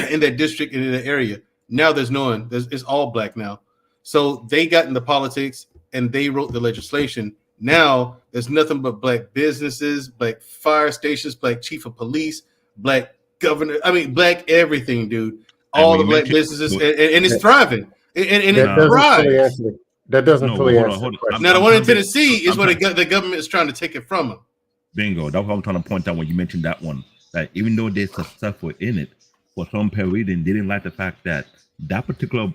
in that district and in that area. Now there's no one. It's all Black now. So they got into politics and they wrote the legislation. Now there's nothing but Black businesses, Black fire stations, Black chief of police, Black governor. I mean, Black everything, dude. All the Black businesses, and it's thriving. And it thrives. That doesn't fully answer the question. Now the one in Tennessee is where the government is trying to take it from them. Bingo. That's what I'm trying to point out when you mentioned that one. That even though they're successful in it, for some reason, they didn't like the fact that that particular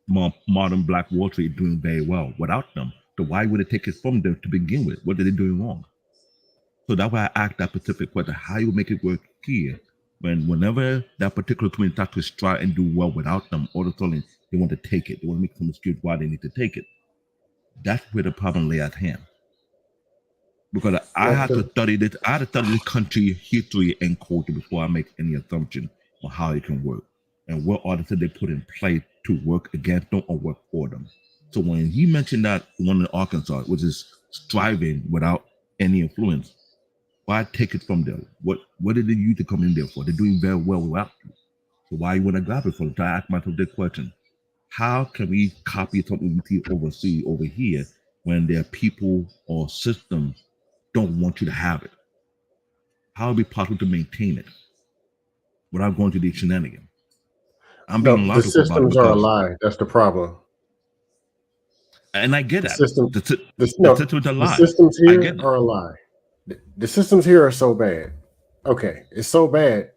modern Black Wall Street is doing very well without them. So why would it take it from them to begin with? What are they doing wrong? So that's why I asked that specific question: how you make it work here? Whenever that particular twin starts to strive and do well without them, all of a sudden they want to take it. They want to make some excuse why they need to take it. That's where the problem lay at hand. Because I had to study this. I had to study this country history and culture before I make any assumption on how it can work and what artists they put in place to work against them or work for them. So when he mentioned that one in Arkansas, which is striving without any influence, why take it from them? What did they use to come in there for? They're doing very well without you. So why you want to grab it from them? So I ask myself this question: how can we copy something we see overseas over here when their people or systems don't want you to have it? How will it be possible to maintain it without going to the shenanigans? I'm being logical the systems about it are a lie. That's the problem. And I get that. The systems here are a lie. The systems here are so bad. Okay, it's so bad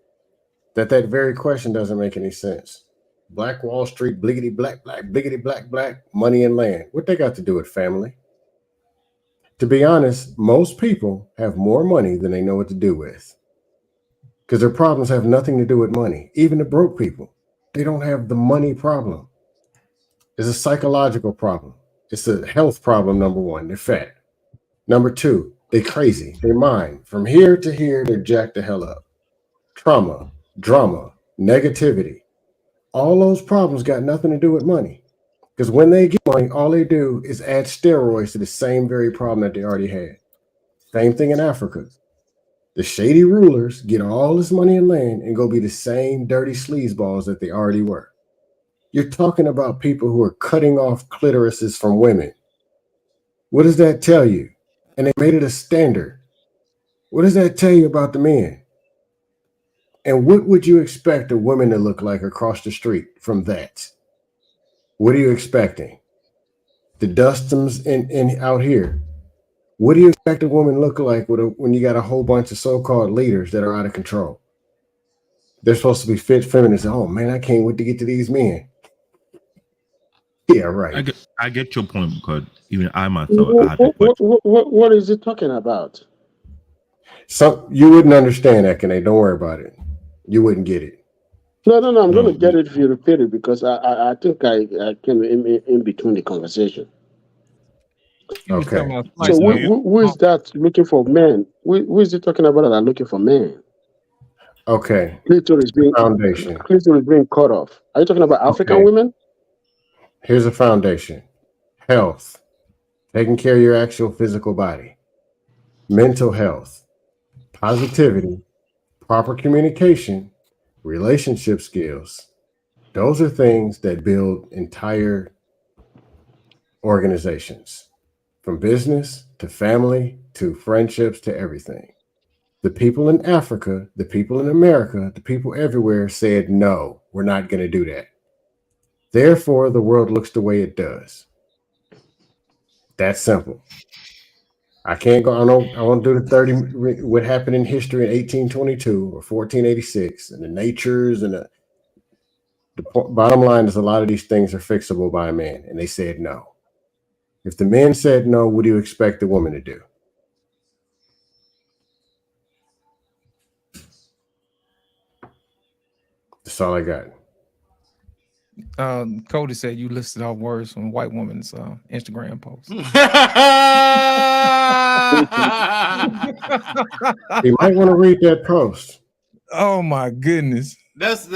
that very question doesn't make any sense. Black Wall Street, bliggity black, bliggity black, money and land. What they got to do with family? To be honest, most people have more money than they know what to do with. Because their problems have nothing to do with money. Even the broke people, they don't have the money problem. It's a psychological problem. It's a health problem, number one. They're fat. Number two, they're crazy. Their mind, from here to here, they're jacked the hell up. Trauma, drama, negativity. All those problems got nothing to do with money. Because when they get money, all they do is add steroids to the same very problem that they already had. Same thing in Africa. The shady rulers get all this money and land and go be the same dirty sleazeballs that they already were. You're talking about people who are cutting off clitorises from women. What does that tell you? And they made it a standard. What does that tell you about the men? And what would you expect a woman to look like across the street from that? What are you expecting? The Dustums in out here, What do you expect a woman look like when you got a whole bunch of so-called leaders that are out of control? They're supposed to be fit feminists. Oh man, I can't wait to get to these men. Yeah, right. I get your point, because even I myself, I had to question. What is he talking about? So you wouldn't understand that, Kane. Don't worry about it. You wouldn't get it. No. I'm going to get it if you repeat it, because I think I came in between the conversation. Okay. So who is that looking for men? Who is he talking about that are looking for men? Okay. Clitoris being cut off. Are you talking about African women? Here's a foundation: health, taking care of your actual physical body, mental health, positivity, proper communication, relationship skills. Those are things that build entire organizations, from business to family to friendships to everything. The people in Africa, the people in America, the people everywhere said, no, we're not going to do that. Therefore, the world looks the way it does. That's simple. I can't go. I want to do the 30. What happened in history in 1822 or 1486, and the natures and the bottom line is a lot of these things are fixable by a man, and they said no. If the men said no, what do you expect the woman to do? That's all I got. Cody said you listed off words from white woman's Instagram post. You might want to read that post. Oh my goodness. That's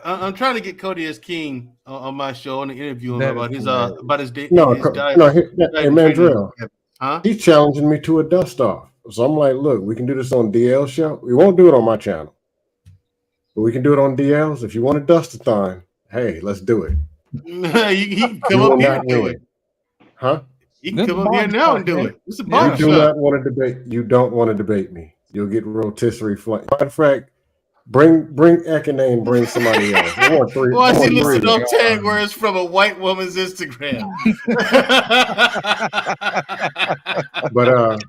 I'm trying to get Cody as King on my show and interview him That about is his hilarious. diet. No, hey, diet Mandrell, huh? he's challenging me to a dust off. So I'm like, look, we can do this on DL show. We won't do it on my channel, but we can do it on DL's. If you want a dust-a-thon, hey, let's do it. you can come up here and do it. Huh? You can come up here now and do it. It's a You barbershop. do not want to debate. You don't want to debate me. You'll get rotisserie flank. Matter of fact, bring Ekene and bring somebody else. I want three. Why is he three. listing off tag words from a white woman's Instagram? But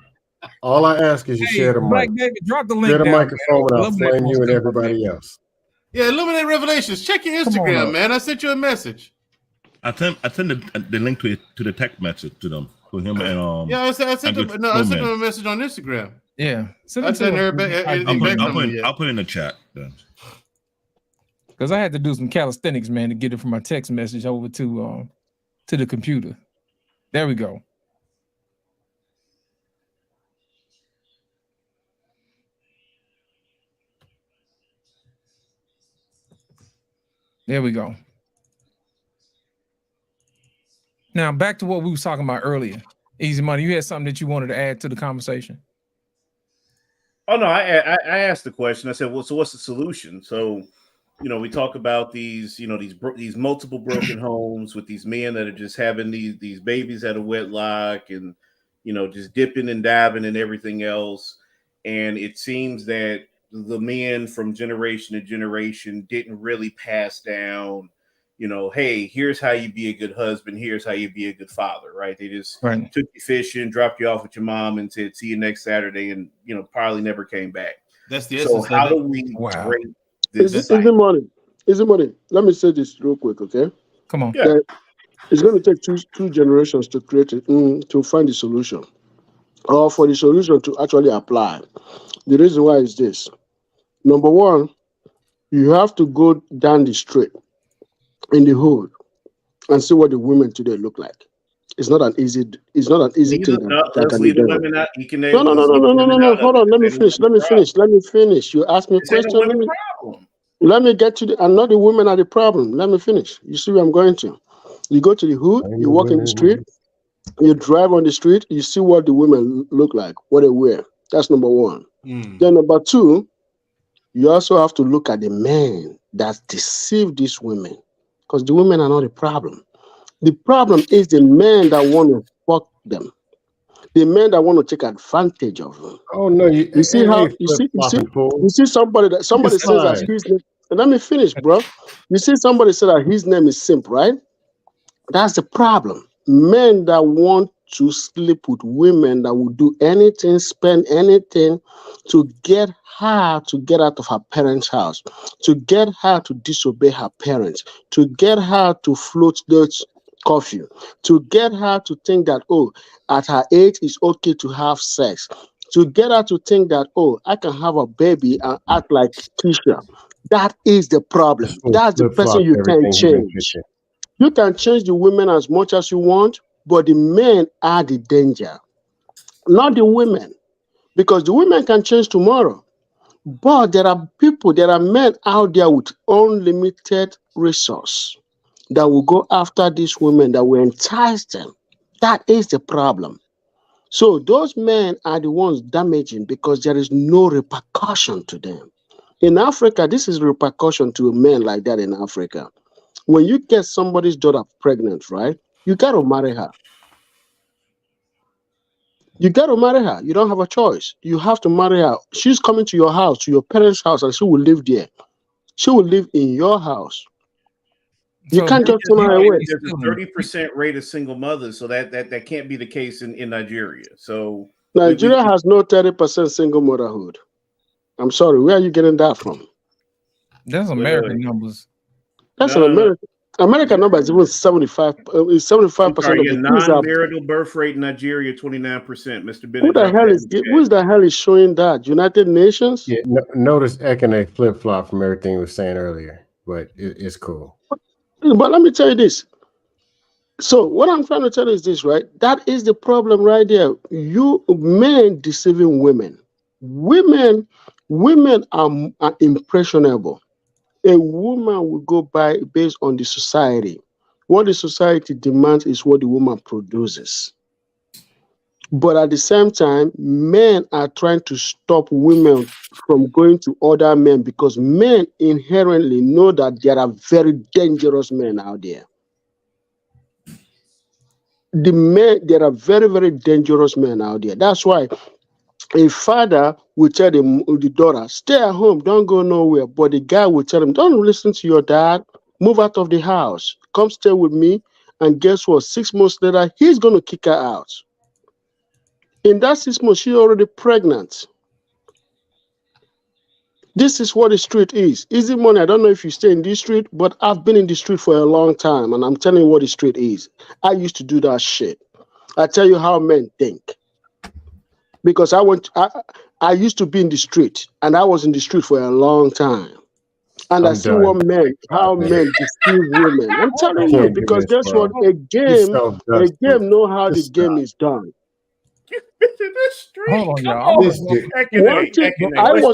all I ask is you share the Black mic. David, drop the link Share the down, microphone, and I'll Illuminate flame you most and of everybody else. Yeah, Illuminate Revelations. Check your Instagram, up. man. I sent you a message. I sent the link to the text message to them, to him and Yeah, I sent him a message on Instagram. Yeah, I sent her anything back from me. I'll put it in the chat then. Because I had to do some calisthenics, man, to get it from my text message over to the computer. There we go. There we go. Now back to what we was talking about earlier. Easy Money, you had something that you wanted to add to the conversation? Oh no, I asked the question. I said, well, so what's the solution? So, we talk about these, these multiple broken homes with these men that are just having these babies out of wedlock and, just dipping and dabbing and everything else. And it seems that the men from generation to generation didn't really pass down, hey, here's how you be a good husband. Here's how you be a good father, right? They just took you fishing, dropped you off with your mom and said, see you next Saturday. And, probably never came back. That's the so essence how of do it. we break Is this? it money? Is it money? Let me say this real quick, okay? Come on. Yeah. It's going to take two generations to create it, to find the solution, or for the solution to actually apply. The reason why is this: number one, you have to go down the street in the hood and see what the women today look like. It's not an easy thing that Let's can leave be the done. women out. You can name. No. Hold on. Let me finish. You asked me a question. Let me get to the. And not the women are the problem. Let me finish. You see where I'm going to. You go to the hood. You walk in the street. You drive on the street. You see what the women look like, what they wear. That's number one. Then number two, you also have to look at the men that deceive these women, because the women are not the problem. The problem is the men that want to fuck them, the men that want to take advantage of them. Oh no! You see somebody says that his name. Let me finish, bro. You see somebody say that his name is Simp, right? That's the problem. Men that want to sleep with women that will do anything, spend anything to get her to get out of her parents' house, to get her to disobey her parents, to get her to float those curfew, to get her to think that, oh, at her age it's okay to have sex, to get her to think that, oh, I can have a baby and act like Keisha. That is the problem. That's the person you can change. You can change the women as much as you want, but the men are the danger, not the women, because the women can change tomorrow. But there are people, there are men out there with unlimited resource that will go after these women, that will entice them. That is the problem. So those men are the ones damaging because there is no repercussion to them. In Africa, this is repercussion to a man like that in Africa. When you get somebody's daughter pregnant, right? You got to marry her. You got to marry her. You don't have a choice. You have to marry her. She's coming to your house, to your parents' house, and she will live there. She will live in your house. You can't just turn her away. There's a 30% rate of single mothers, so that can't be the case in Nigeria. So Nigeria has no 30% single motherhood. I'm sorry, where are you getting that from? That's American numbers. That's an American. American number is even 75. 75% of your the kids are. non-marital birth rate in Nigeria 29%. Mr. Bennett. Who the hell is showing that? United Nations? Yeah. Notice Ekene flip flop from everything he was saying earlier, but it's cool. But let me tell you this. So what I'm trying to tell you is this, right? That is the problem right there. You men deceiving women. Women are impressionable. A woman will go by based on the society. What the society demands is what the woman produces. But at the same time, men are trying to stop women from going to other men because men inherently know that there are very dangerous men out there. There are very, very dangerous men out there. That's why a father will tell the daughter, stay at home, don't go nowhere. But the guy will tell him, don't listen to your dad, move out of the house, come stay with me. And guess what? 6 months later, he's going to kick her out. In that 6 months, she's already pregnant. This is what the street is. Easy money. I don't know if you stay in this street, but I've been in the street for a long time, and I'm telling you what the street is. I used to do that shit. I tell you how men think. Because I used to be in the street, and I was in the street for a long time. And I see how men deceive women. I'm telling you, because guess what? A game know how the game is done. Hold on, y'all. I was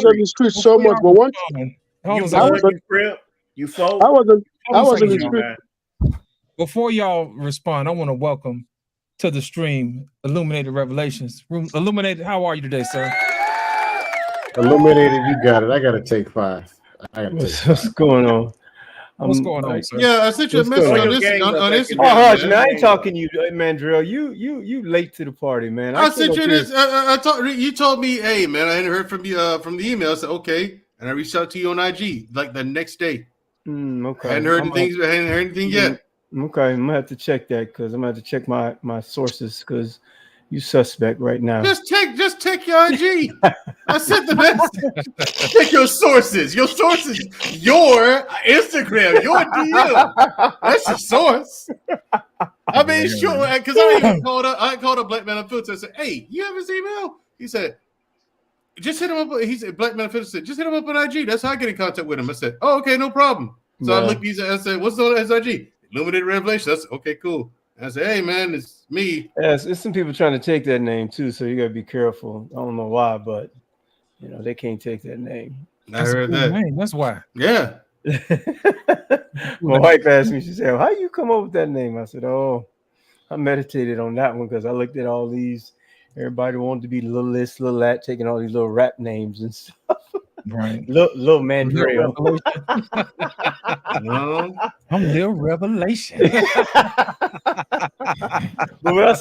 on the street so much, but one time I was in the street. Before y'all respond, I want to welcome to the stream Illuminated Revelations. Illuminated, how are you today, sir? Illuminated, you got it. I got to take 5. What's going on? What's going on, sir? Yeah, I sent you a message on Instagram. Oh, Hodge, man, I ain't talking to you, Mandrill. You late to the party, man. I sent you this. You told me, hey, man, I hadn't heard from you from the email. I said, okay, and I reached out to you on IG like the next day. Okay. I hadn't heard anything yet. Okay, I'm gonna have to check that because I'm gonna have to check my sources because you suspect right now. Just check your IG. I sent the message. Check your sources. Your Instagram, your DM. That's your source. I made sure because I called up Black Man Unfiltered. I said, "Hey, you have his email?" He said, "Just hit him up." He said, "Black Man Unfiltered said, just hit him up on IG. That's how I get in contact with him." I said, "Oh, okay, no problem." So I looked. I said, "What's on his IG?" Illuminated Revelation. That's okay, cool. I said, "Hey, man, it's me." Yes, it's some people trying to take that name too, so you gotta be careful. I don't know why, but they can't take that name. I heard that. Name. That's why. Yeah. My wife asked me. She said, "How you come up with that name?" I said, "Oh, I meditated on that one because I looked at all these. Everybody wanted to be little this, little that, taking all these little rap names and stuff." Right. Little Mandrill. I'm Lil Revelation. But when I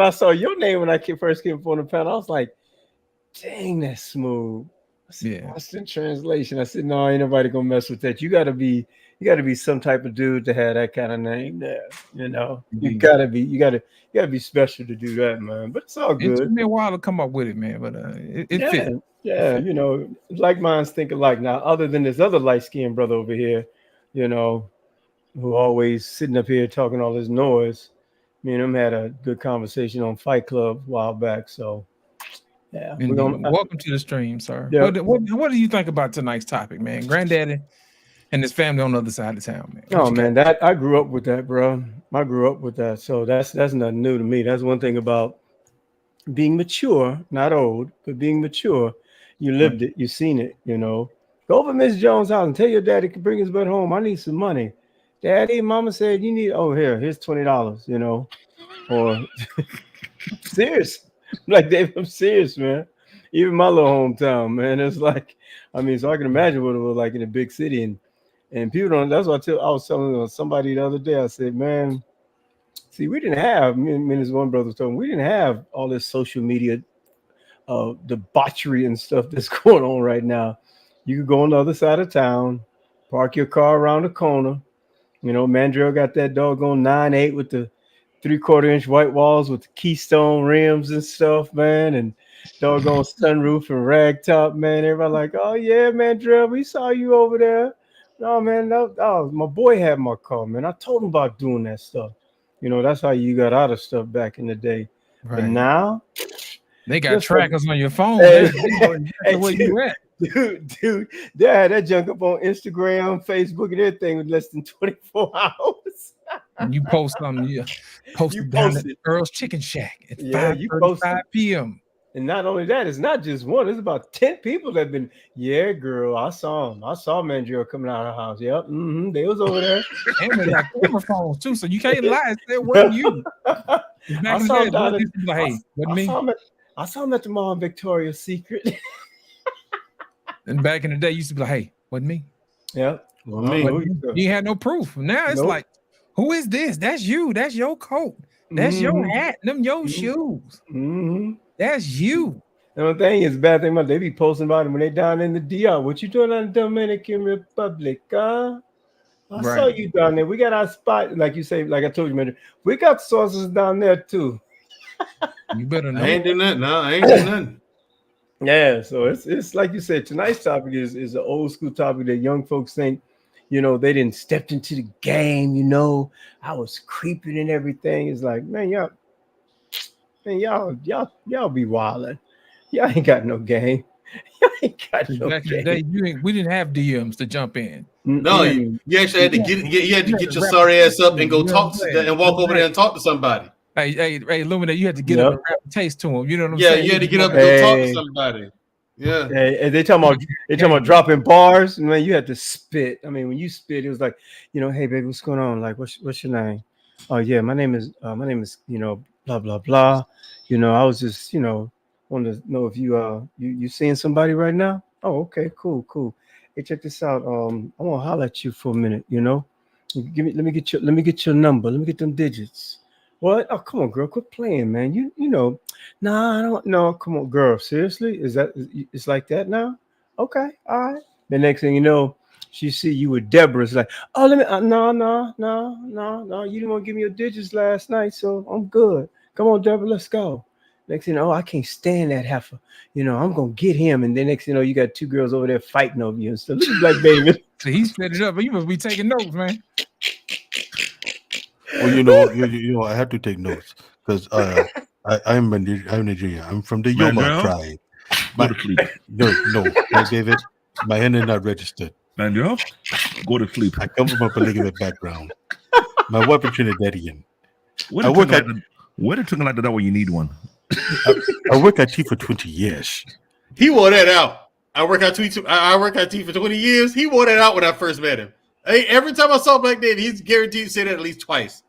saw your name when I first came on the panel, I was like, dang, that's smooth. I said, What's the translation? I said, no, ain't nobody gonna mess with that. You gotta be be some type of dude to have that kind of name there. You know, you gotta be special to do that, man. But it's all It good. took me a while to come up with it, man, but it Yeah, fit. yeah, you know, like minds think alike. Now, other than this other light skinned brother over here, you know, who always sitting up here talking all this noise. Me and him had a good conversation on Fight Club a while back. So, yeah, we're Indeed. gonna. Welcome to the stream, sir. Yeah. What do you think about tonight's topic, man? Granddaddy and his family on the other side of town, man. What Oh you man, got? that I grew up with that, bro. I grew up with that. So that's nothing new to me. That's one thing about being mature, not old, but being mature. You lived it, you seen it, you know. Go over to Miss Jones' house and tell your daddy can bring his butt home. I need some money. Daddy, mama said you need here's $20, you know. Or serious. Like Dave, I'm serious, man. Even my little hometown, man. It's like, I mean, so I can imagine what it was like in a big city, and people don't. That's what I was telling somebody the other day. I said, man, see, we didn't have me and this one brother was talking. We didn't have all this social media debauchery and stuff that's going on right now. You could go on the other side of town, park your car around the corner. You know, Mandrill got that doggone 9.8 with the 3/4 inch white walls with the Keystone rims and stuff, man, and doggone sunroof and rag top, man. Everybody like, oh yeah, Mandrill, we saw you over there. No, man, my boy had my car, man. I told him about doing that stuff. You know, that's how you got out of stuff back in the day. Right. But now they got trackers on your phone. Hey, where you at? Dude, they had that junk up on Instagram, Facebook, and everything with less than 24 hours. And you post something, posted down at Earl's Chicken Shack at 5:35 p.m. And not only that, it's not just one, it's about 10 people that have been, yeah, girl, I saw him. I saw Mandrill coming out of the house. Yep, they was over there. And they got camera phones too, so you can't lie. It wasn't you. I saw him at the mall in Victoria's Secret. And back in the day, you used to be like, hey, wasn't me. Yeah. Well, me. You had no proof. Now it's like, who is this? That's you. That's your coat. That's your hat. Them your shoes. That's you. The thing is, bad thing about they be posting about it when they down in the DR. What you doing on the Dominican Republic, huh? I saw you down there. We got our spot, like you say, like I told you, man. We got sources down there too. You better know. I ain't doing nothing. No, I ain't doing nothing. Yeah, so it's like you said, tonight's topic is an old school topic that young folks think, you know, they didn't step into the game, you know. I was creeping and everything. It's like, man, y'all be wilding. Y'all ain't got no game. Y'all ain't got no back game. in the day, we didn't have DMs to jump in. No, you actually had to get your sorry ass up and go talk and walk over there and talk to somebody. Hey, Lumina, you had to get up and rap a taste to him. You know what I'm saying? Yeah, you had to get up and go talk to somebody. Yeah. Hey, they talking about dropping bars. Man, you had to spit. I mean, when you spit, it was like, you know, hey baby, what's going on? Like, what's your name? Oh yeah, my name is, you know, blah blah blah. You know, I was just, you know, wanted to know if you seeing somebody right now. Oh, okay, cool. Hey, check this out. I want to holler at you for a minute. You know, let me get your number. Let me get them digits. What? Oh, come on, girl, quit playing, man. You know, nah, I don't know. Come on, girl, seriously? It's like that now? Okay, all right. The next thing you know, she see you with Deborah. It's like, oh, let me, no. You didn't want to give me your digits last night, so I'm good. Come on, Deborah, let's go. Next thing you know, I can't stand that heifer. You know, I'm gonna get him. And then next thing you know, you got two girls over there fighting over you and stuff. Look at Black Baby. So he set it up, but you must be taking notes, man. Well, you know, I had to take notes because I'm Nigerian. I'm from the Yoruba tribe. No, David, my hand is not registered. Man, go to sleep. I come from a polygamous background. My wife is Trinidadian. Where they talking like that when you need one? I work at T for 20 years. He wore that out. I work at T for 20 years. He wore that out when I first met him. Hey, every time I saw Black Daddy, he's guaranteed to say that at least twice.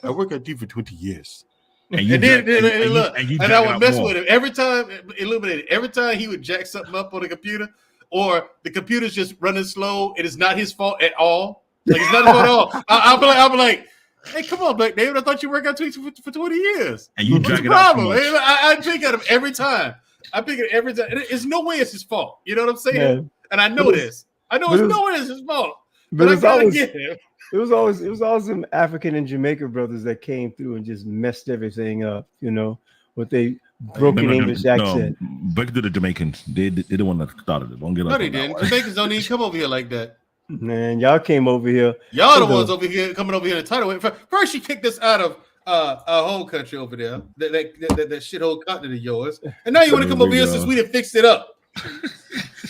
I work at T for 20 years. And I would mess with him every time. Illuminated. Every time he would jack something up on the computer, or the computer's just running slow. It is not his fault at all. Like it's not his fault at all. I'll be like, hey, come on, Black David. I thought you worked out for 20 years. And you drag it out. I pick at him every time. It's no way it's his fault. You know what I'm saying? Yeah. And I know this. I know it's no way it's his fault. But I gotta get him. it was always some African and Jamaican brothers that came through and just messed everything up, you know, with they broken English accent. Back to the Jamaicans. They the one that started it. Don't get No, they didn't. Jamaicans don't even come over here like that. Man, y'all came over here. Y'all the ones over here coming over here in the title. First, she kicked us out of our home country over there, that shithole continent of yours, and now you want to come over here since we done fixed it up.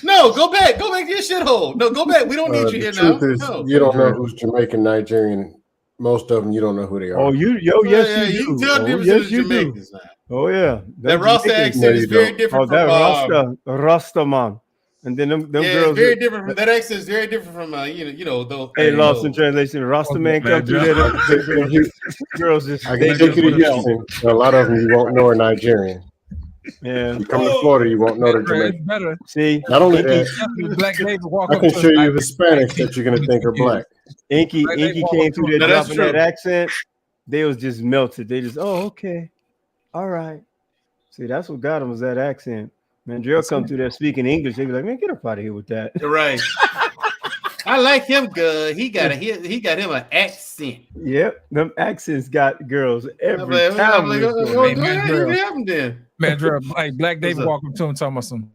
No, go back to your shithole. No, go back. We don't need you here now. No. You don't know who's Jamaican, Nigerian. Most of them, you don't know who they are. Oh, yes, you do. Tell the difference in Jamaicans now. Oh yeah, that Rasta accent is very different. Oh, that Rasta man. And then them girls, very different. That accent is very different from you know those. Hey, lost in translation. Rasta man come through there. Girls just. I can take you to Houston. A lot of them you won't know are Nigerian. Yeah. You come to Florida, you won't know they're Jamaican. See, not only that, I can show you Hispanics that you're gonna think are black. Inky came through there dropping that accent. They was just melted. They just, okay, all right. See, that's what got them was that accent. Man, Drill come through there speaking English. They be like, man, get up out of here with that. Right. I like him good. He got him an accent. Yep, them accents got girls every time. Man, Drill, hey, Black David walking to him talking about some.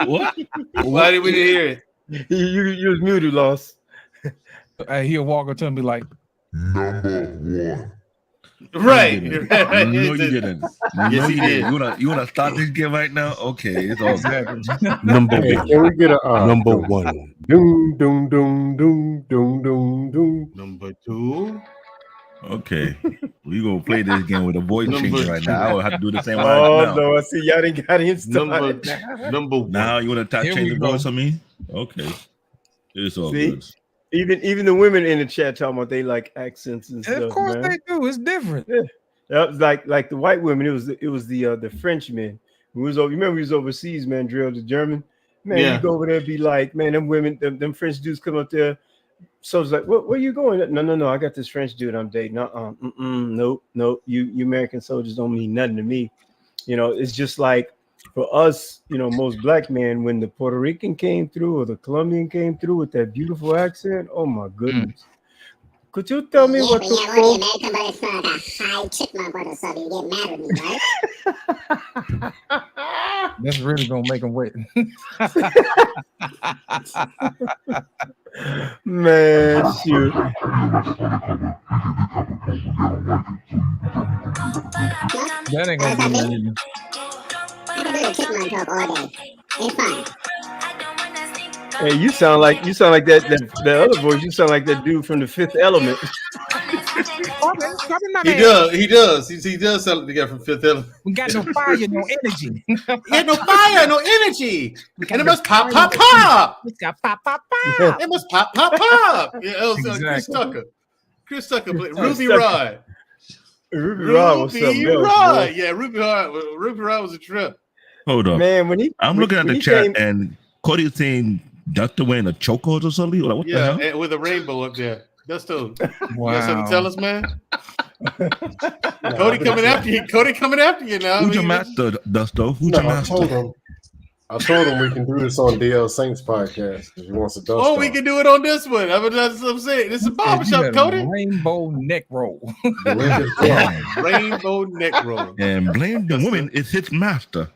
What? Why did we hear it? You was muted, Lost. He'll walk up to him and be like, Number 1. Right. No, you didn't. Yes, he did. You wanna start this game right now? Okay, it's all good. Number 1. Can we get a number 1? Doom, doom, doom, doom, doom, doom, doom. Number 2. Okay, we gonna play this game with a voice changer right now. I will have to do the same right now. Oh no, I see y'all didn't got him started. Number 1. Now you wanna change the voice on me? Okay, it's all see? good. Even the women in the chat talking about they like accents and stuff. Of course man. they do. It's different. Yeah, that was like the white women. It was the Frenchmen. We was over. Remember we was overseas, man. Drill the German man. You go over there and be like, man, them women, them French dudes come up there. So it's like, where are you going? No, I got this French dude I'm dating. Nope. You American soldiers don't mean nothing to me. You know, it's just like for us, you know, most black men, when the Puerto Rican came through or the Colombian came through with that beautiful accent, oh my goodness. Could you tell me what the American, but it's not a high chick, my brother, so you get mad at me, right? That's really gonna make them wait. Man, shoot. That ain't gonna be nothing. I can do the chick talk all day. It's fine. Hey, you sound like that other voice. You sound like that dude from The Fifth Element. He does. He does sound like the guy from Fifth Element. We got no fire, no energy. We got no fire, no energy. And it must pop. It's got pop. It must pop. Yeah, it was Exactly. Chris Tucker. Ruby Rod. Ruby Rod was something else. Yeah, Ruby Rod was a trip. Hold on, man. I'm looking at the chat and Cody is saying Dr. wearing a chokehold or something. Like, what the hell? And with a rainbow up there. That's still. Wow. You got something to tell us, man? Cody coming after you. Cody coming after you now. Who's your master, Dusto? Who's your master? I told him we can do this on DL Saints podcast if he wants to dust. Oh, we can do it on this one. That's what I'm saying. This is Barbershop, Cody. Rainbow neck roll. Rainbow neck roll. And blame the women. It's his master.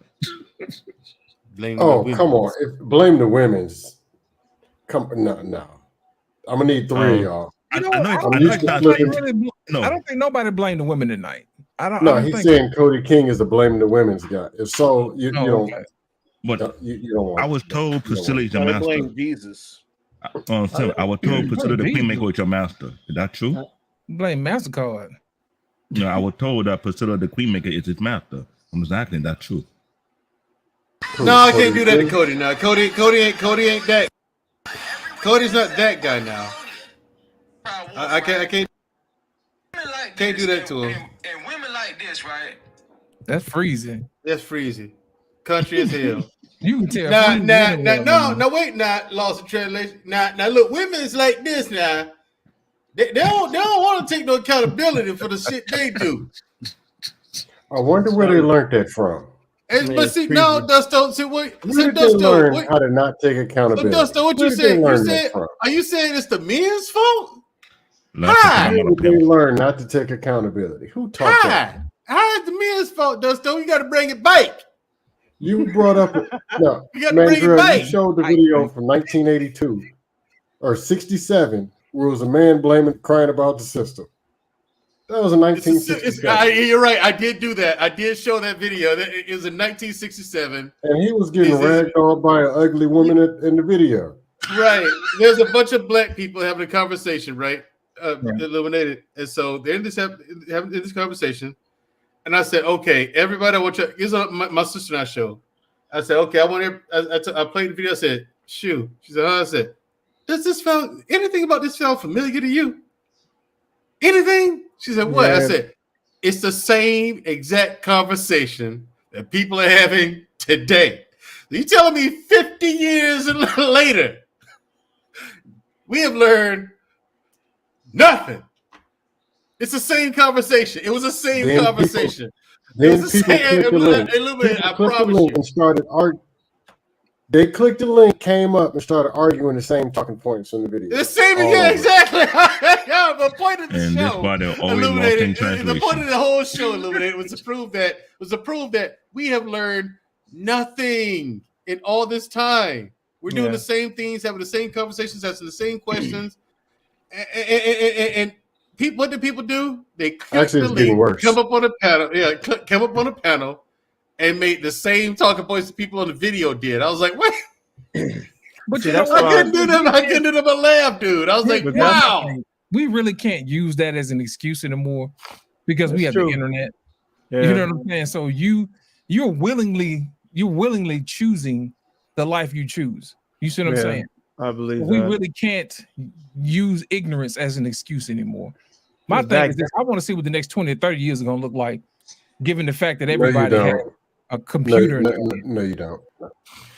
Come on. Blame the women's. No. I'm gonna need 3 of y'all. I don't think nobody blamed the women tonight. He's saying Cody King is the blame the women's guy. If so, you don't. Okay. But you don't want I was told Priscilla is your master. Blame Jesus. I was told Priscilla the Queenmaker is your master. Is that true? Blame MasterCard. No, I was told that Priscilla the Queenmaker is his master. I'm just asking, that's true. No, I can't do that to Cody now. Cody ain't that. Cody's not that guy now. I can't do that to him. And women like this, right? That's freezing. That's freezing. Country as hell. You can tell. No, wait, lost in translation. Now, look, women's like this now. They don't want to take no accountability for the shit they do. I wonder where they learned that from. But see, no, Dusto. See what? Where did they learn how to not take accountability? So Dusto, what you saying? You said? Are you saying it's the men's fault? How did they learn not to take accountability? Who taught that? How is the men's fault, Dusto? You got to bring it back. You brought up no, you got to bring it back. You showed the video from 1982 or 67, where it was a man crying about the system. That was in 1967. You're right. I did do that. I did show that video. It was in 1967. And he was getting ragdolled by an ugly woman in the video. Right. There's a bunch of black people having a conversation, right? Illuminated. And so they're in having this conversation. And I said, okay, everybody, I want you. Here's my sister and I show. I said, okay, I played the video. I said, shoo. She said, I said, does this sound anything about this sound familiar to you? Anything? She said, what? Yeah. I said, it's the same exact conversation that people are having today. You telling me 50 years later, we have learned nothing. It's the same conversation. It was the same conversation. Then people clicked the link. I promise you. And started arguing. They clicked the link, came up, and started arguing the same talking points in the video. The same, yeah, exactly. Yeah, the point of the and show, the point of the whole show, Illuminated, was to prove that we have learned nothing in all this time. We're doing the same things, having the same conversations, asking the same questions, and people. What do people do? They click the link, come up on a panel. Yeah, come up on a panel. And made the same talking points that people on the video did. I was like, wait. But I couldn't do them a laugh, dude. I was like, wow. We really can't use that as an excuse anymore because we have the internet. Yeah. You know what I'm saying? So you're willingly choosing the life you choose. You see what I'm saying? I believe we really can't use ignorance as an excuse anymore. My thing is this: I want to see what the next 20 or 30 years are going to look like, given the fact that everybody has a computer. No, you don't.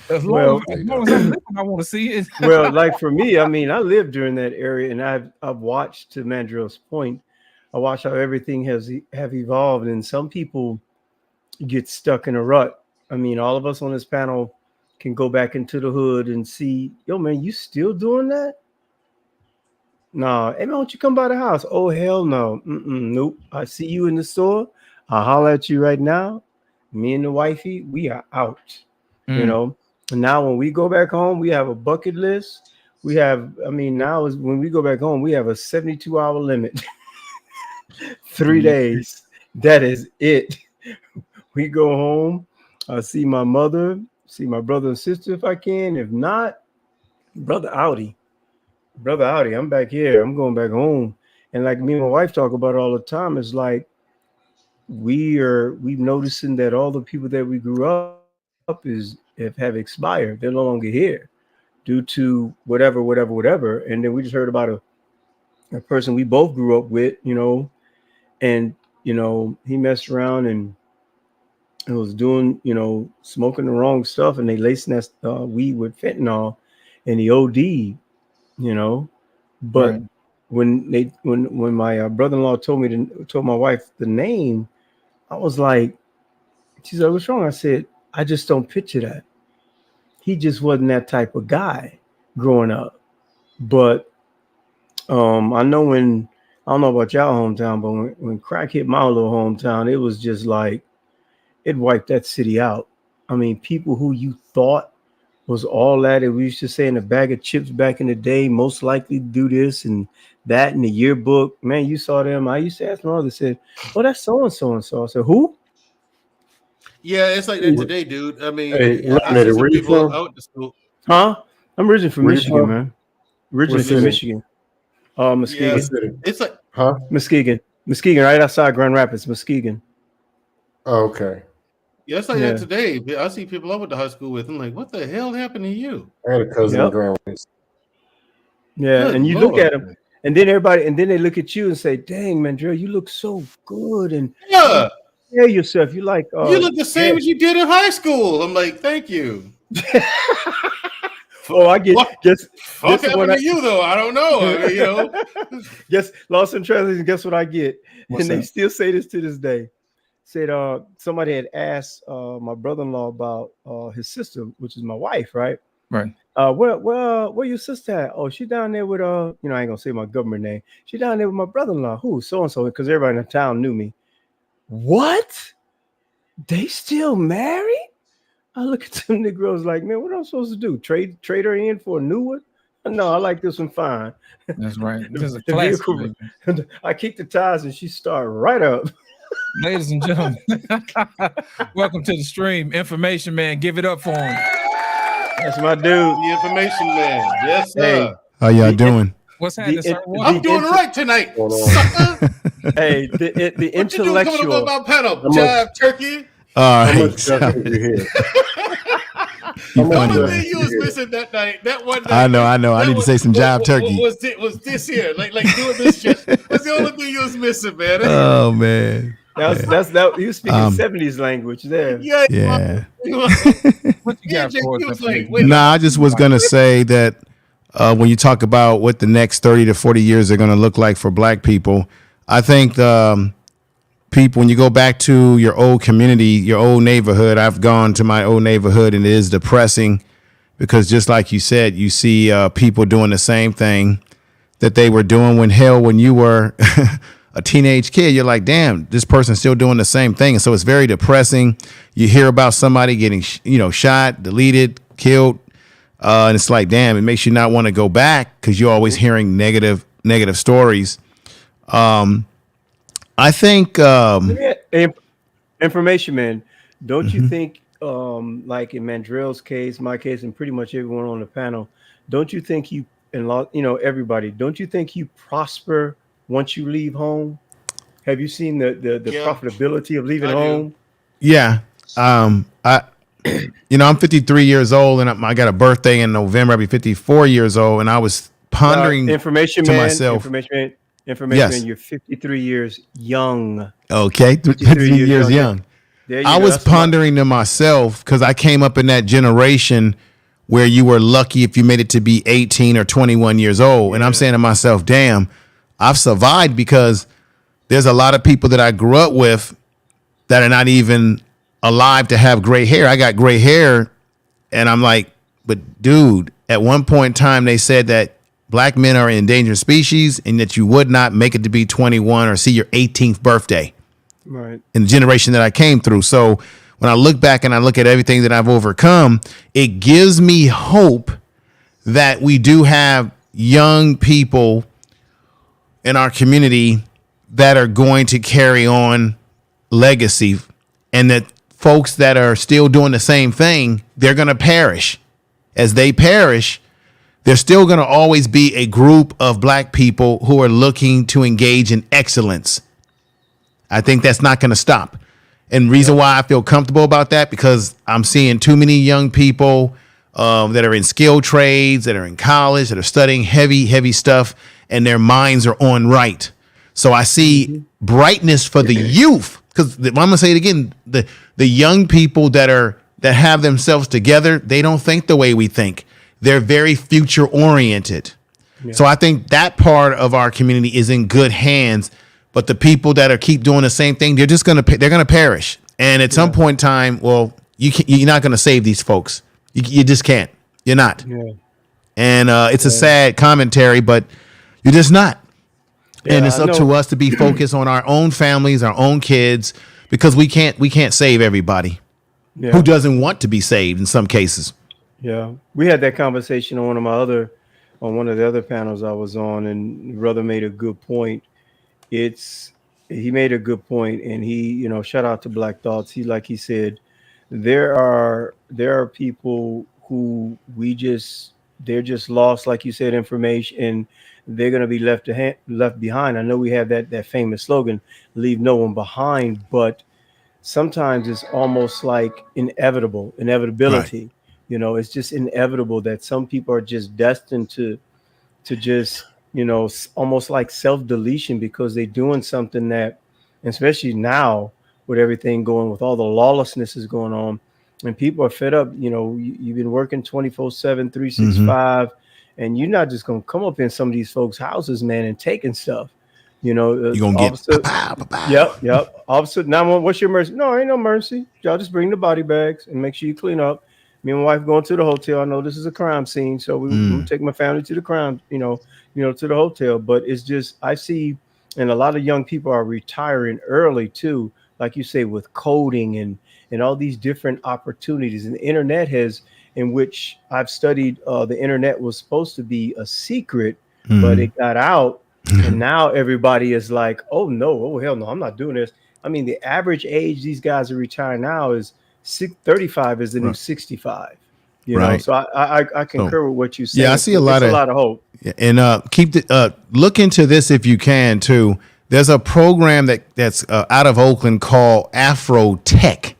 As long as I'm living, I want to see it. Well, like for me, I mean, I lived during that area, and I've watched, to Mandrell's point, I watched how everything have evolved, and some people get stuck in a rut. I mean, all of us on this panel can go back into the hood and see, yo, man, you still doing that? Nah, hey, man, why don't you come by the house? Oh, hell no. Nope. I see you in the store. I'll holler at you right now. Me and the wifey, we are out. You know, and now when we go back home, we have a bucket list. We have, I mean, now is when we go back home, we have a 72-hour limit. 3 days. That is it. We go home. I see my mother, see my brother and sister if I can. If not, brother Audi, I'm back here. I'm going back home. And like me and my wife talk about it all the time, it's like we've noticing that all the people that we grew up have expired. They're no longer here due to whatever. And then we just heard about a person we both grew up with, you know, and you know, he messed around and was doing, you know, smoking the wrong stuff, and they lacing that weed with fentanyl, and he OD'd, you know. But when my brother-in-law told my wife the name, I was like, she said, what's wrong? I said, I just don't picture that. He just wasn't that type of guy growing up. But I don't know about y'all hometown, but when crack hit my little hometown, it was just like, it wiped that city out. I mean, people who you thought was all that, and we used to say in a bag of chips back in the day, most likely to do this and that in the yearbook. Man, you saw them. I used to ask my mother, said, oh, that's so-and-so and so. I said, who? Yeah, it's like that today, dude. I mean, where you from? Out to school. Huh? I'm originally from Michigan, man. Originally from Michigan. Muskegon. Yeah, it's like, huh? Muskegon, right outside Grand Rapids, Muskegon. Oh, okay. Yeah, it's like that today. I see people I went to high school with. I'm like, what the hell happened to you? I had a cousin in Grand Rapids. Yeah, and you look at them, and then they look at you and say, dang, Mandrell, you look so good. And tell yourself, you like you look the same as you did in high school. I'm like, thank you. Oh, I get guess what happened to you though. I don't know. I mean, you know. Guess lost in translation. Guess what I get? And they still say this to this day. said somebody had asked my brother-in-law about his sister, which is my wife, right? Right. Where your sister at? Oh, she down there with I ain't gonna say my government name. She down there with my brother-in-law. Who? So and so, because everybody in the town knew me. What? They still married? I look at them Negroes like, man, what am I supposed to do? Trade her in for a new one? No, I like this one fine. That's right. This is a The classic. vehicle, I kick the tires and she start right up. Ladies and gentlemen, welcome to the stream. Information man, give it up for him. That's my dude. The information man. Yes, sir. Hey, how y'all doing? What's happening, sir? I'm doing it right tonight, sucker. Hey, the What intellectual. you doing coming up about panel? Jive turkey. All How right. much stuff is you here? The only thing you was missing that night, that one night. I know. I need to say some jive turkey. Was this here? Like doing this shit. That's the only thing you was missing, man. Oh man. That you speaking 70s language there. Yeah. What you got for us? Nah, I just was gonna say that when you talk about what the next 30 to 40 years are gonna look like for Black people, I think people, when you go back to your old community, your old neighborhood, I've gone to my old neighborhood and it is depressing because just like you said, you see people doing the same thing that they were doing when you were a teenage kid. You're like, damn, this person's still doing the same thing. And so it's very depressing. You hear about somebody getting, shot, deleted, killed. And it's like, damn, it makes you not want to go back because you're always hearing negative stories. I think information man, don't you think like in Mandrell's case, my case, and pretty much everyone on the panel, don't you think everybody, don't you think you prosper once you leave home? Have you seen the profitability of leaving home? Yeah. I'm 53 years old and I got a birthday in November. I'll be 54 years old. And I was pondering myself. Information man, you're 53 years young. Okay. 53 years young. I was pondering to myself because I came up in that generation where you were lucky if you made it to be 18 or 21 years old. And I'm saying to myself, damn, I've survived because there's a lot of people that I grew up with that are not even alive to have gray hair. I got gray hair and I'm like, but dude, at one point in time, they said that Black men are an endangered species and that you would not make it to be 21 or see your 18th birthday. Right. In the generation that I came through. So when I look back and I look at everything that I've overcome, it gives me hope that we do have young people in our community that are going to carry on legacy, and that folks that are still doing the same thing, they're going to perish. As they perish, there's still going to always be a group of Black people who are looking to engage in excellence. I think that's not going to stop. And reason why I feel comfortable about that, because I'm seeing too many young people that are in skilled trades, that are in college, that are studying heavy stuff, and their minds are on right. So I see brightness for the youth, because I'm going to say it again, the young people that have themselves together, they don't think the way we think. They're very future oriented. Yeah. So I think that part of our community is in good hands. But the people that keep doing the same thing, they're going to perish. And at some point in time, well, you're not going to save these folks. You just can't. You're not. Yeah. And it's a sad commentary, but you're just not. Yeah, and it's up to us to be focused on our own families, our own kids, because we can't save everybody who doesn't want to be saved in some cases. Yeah, we had that conversation on one of the other panels I was on, and brother made a good point. He made a good point, and he, shout out to Black Thoughts. He said, there are people who they're just lost, like you said, information, and they're going to be left behind. I know we have that famous slogan, leave no one behind, but sometimes it's almost like inevitability. Right. It's just inevitable that some people are just destined to just, almost like self-deletion, because they're doing something that, especially now with everything going, with all the lawlessness is going on, and people are fed up. You've been working 24/7, 365, and you're not just going to come up in some of these folks' houses, man, and taking stuff. You know, You're gonna get officer. Yep. Officer 911. What's your mercy? No, ain't no mercy. Y'all just bring the body bags and make sure you clean up. Me and my wife going to the hotel. I know this is a crime scene, so we take my family to the crime. To the hotel. But it's just I see, and a lot of young people are retiring early too, like you say, with coding and all these different opportunities. And the internet has, in which I've studied, the internet was supposed to be a secret, but it got out. And now everybody is like, oh hell no, I'm not doing this. I mean, the average age these guys are retiring now is 35 is the new 65. You know, so I concur with what you said. Yeah, I see a lot of hope. And look into this if you can too. There's a program that's out of Oakland called Afro Tech.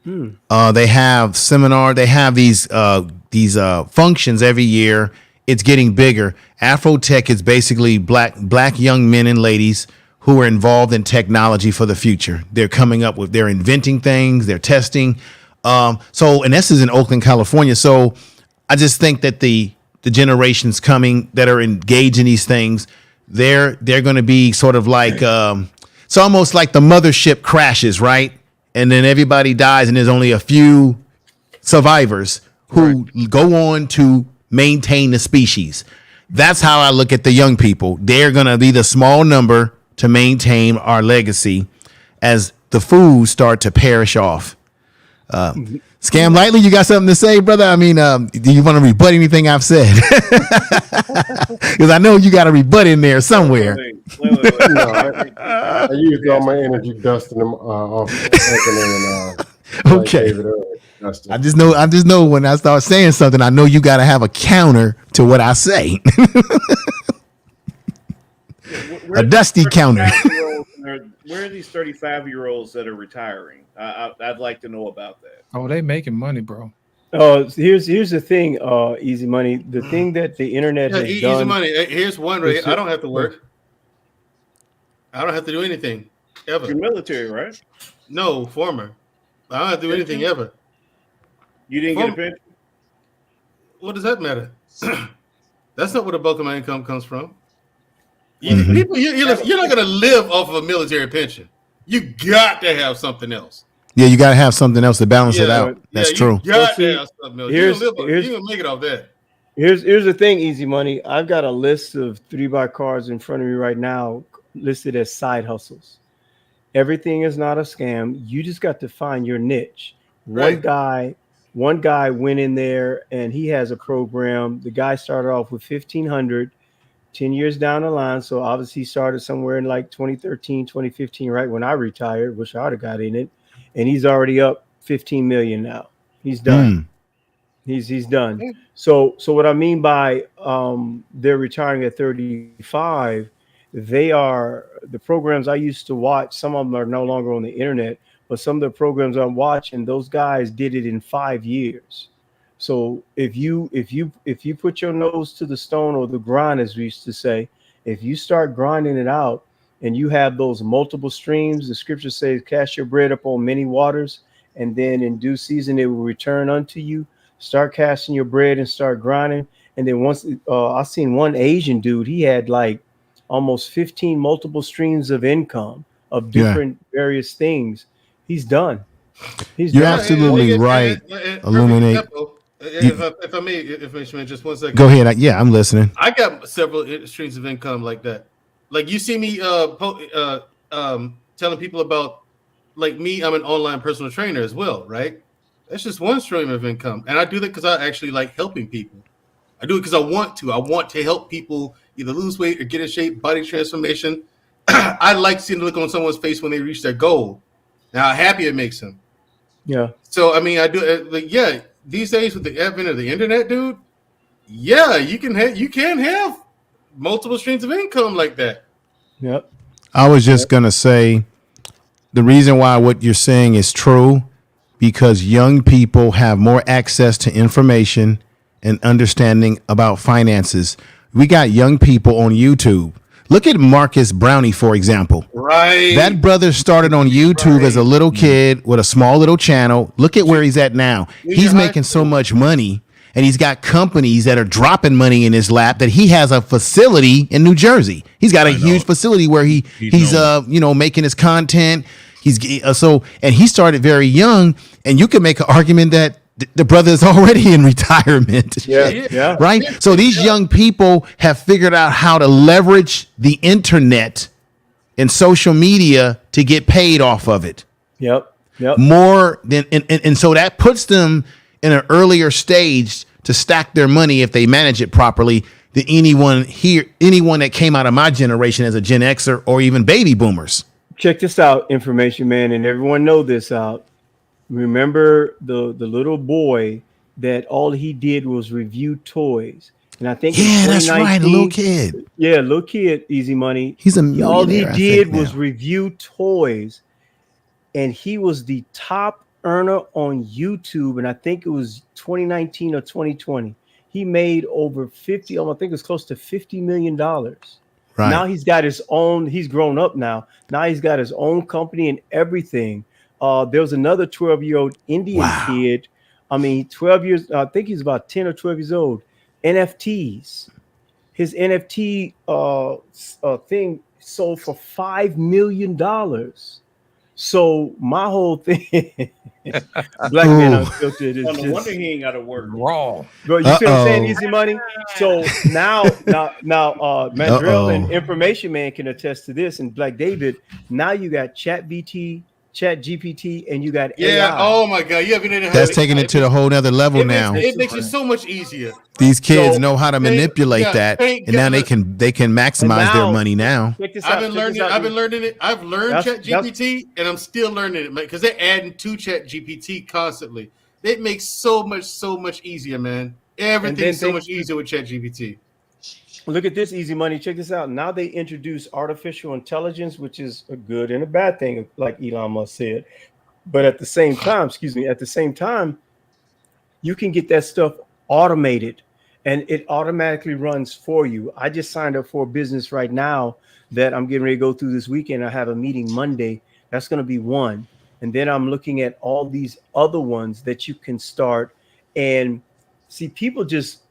They have seminar. They have these functions every year. It's getting bigger. Afro Tech is basically black young men and ladies who are involved in technology for the future. They're inventing things. They're testing. And this is in Oakland, California. So I just think that the generations coming that are engaged in these things, they're going to be sort of like it's almost like the mothership crashes, right? And then everybody dies, and there's only a few survivors who go on to maintain the species. That's how I look at the young people. They're going to be the small number to maintain our legacy as the fools start to perish off. Scam Lightly, you got something to say, brother? I mean, do you want to rebut anything I've said? Because I know you got a rebut in there somewhere. No, I used all my energy dusting them off. Okay. I just know when I start saying something, I know you got to have a counter to what I say. A dusty counter. Where are these 35-year-olds that are retiring? I'd like to know about that. Oh, they making money, bro. Here's the thing, Easy Money. The thing that the internet has easy done. money. Here's one way. I don't have to work. I don't have to do anything ever. You're military, right? No, former. I don't have to do anything ever. You didn't get a pension? What does that matter? That's not where the bulk of my income comes from. You're not going to live off of a military pension. You got to have something else. Yeah, you got to have something else to balance it out. That's true. You got to have something else. You're going to make it off that. Here's the thing, Easy Money. I've got a list of 3x cars in front of me right now listed as side hustles. Everything is not a scam. You just got to find your niche. One guy went in there and he has a program. The guy started off with 1,500, 10 years down the line. So obviously he started somewhere in like 2013, 2015, right when I retired, which I would have got in it. And he's already up 15 million now. He's done. He's done. So what I mean by they're retiring at 35, they are the programs I used to watch. Some of them are no longer on the internet, but some of the programs I'm watching, those guys did it in 5 years. So if you put your nose to the stone or the grind, as we used to say, if you start grinding it out and you have those multiple streams, the scripture says, cast your bread upon many waters, and then in due season it will return unto you. Start casting your bread and start grinding. And then once I seen one Asian dude, he had like almost 15 multiple streams of income of different various things. He's done. You're absolutely right. Illuminate. If I may, just 1 second. Go ahead. I'm listening. I got several streams of income like that. Like you see me telling people about, like me, I'm an online personal trainer as well, right? That's just one stream of income. And I do that because I actually like helping people. I do it because I want to. I want to help people either lose weight or get in shape, body transformation. I like seeing the look on someone's face when they reach their goal. Now, how happy it makes them. Yeah. So, I mean, I do these days with the advent of the internet, dude, you can have multiple streams of income like that. Yep. I was just going to say the reason why what you're saying is true, because young people have more access to information and understanding about finances. We got young people on YouTube. Look at Marcus Brownie, for example. Right. That brother started on YouTube as a little kid with a small little channel. Look at where he's at now. He's making so much money. and he's got companies that are dropping money in his lap, that he has a facility in New Jersey. He's got a huge facility where he's making his content. He's and he started very young, and you can make an argument that the brother is already in retirement. Yeah. Right. So these young people have figured out how to leverage the internet and social media to get paid off of it. Yep. More than, and so that puts them in an earlier stage to stack their money if they manage it properly than anyone that came out of my generation as a Gen Xer or even baby boomers. Check this out, information man, and everyone know this out. Remember the little boy that all he did was review toys. And I think that's right, a little kid. Yeah, little kid, Easy Money. He's a millionaire. All he did was review toys, and he was the top earner on YouTube. And I think it was 2019 or 2020. He made over 50. I think it was close to $50 million. Right. Now he's got his own. He's grown up now. Now he's got his own company and everything. There was another 12-year-old Indian kid. 12 years. I think he's about 10 or 12 years old. NFTs. His NFT thing sold for $5 million. So my whole thing, Black Man Unfiltered, is no wonder he ain't got to work raw. Bro, you see what I'm saying? Easy Money. So now, Mandrill and Information Man can attest to this, and Black David. Now you got Chat GPT, and you got AI. Oh my God, that's taking it to a whole nother level now. It makes it so much easier. These kids know how to manipulate that, and now they can maximize their money now. I've been learning it. I've learned Chat GPT, and I'm still learning it, man, because they're adding to Chat GPT constantly. It makes so much easier, man. Everything's so much easier with Chat GPT. Look at this, Easy Money. Check this out. Now they introduce artificial intelligence, which is a good and a bad thing, like Elon Musk said. But at the same time, you can get that stuff automated, and it automatically runs for you. I just signed up for a business right now that I'm getting ready to go through this weekend. I have a meeting Monday. That's going to be one. And then I'm looking at all these other ones that you can start. And see, people just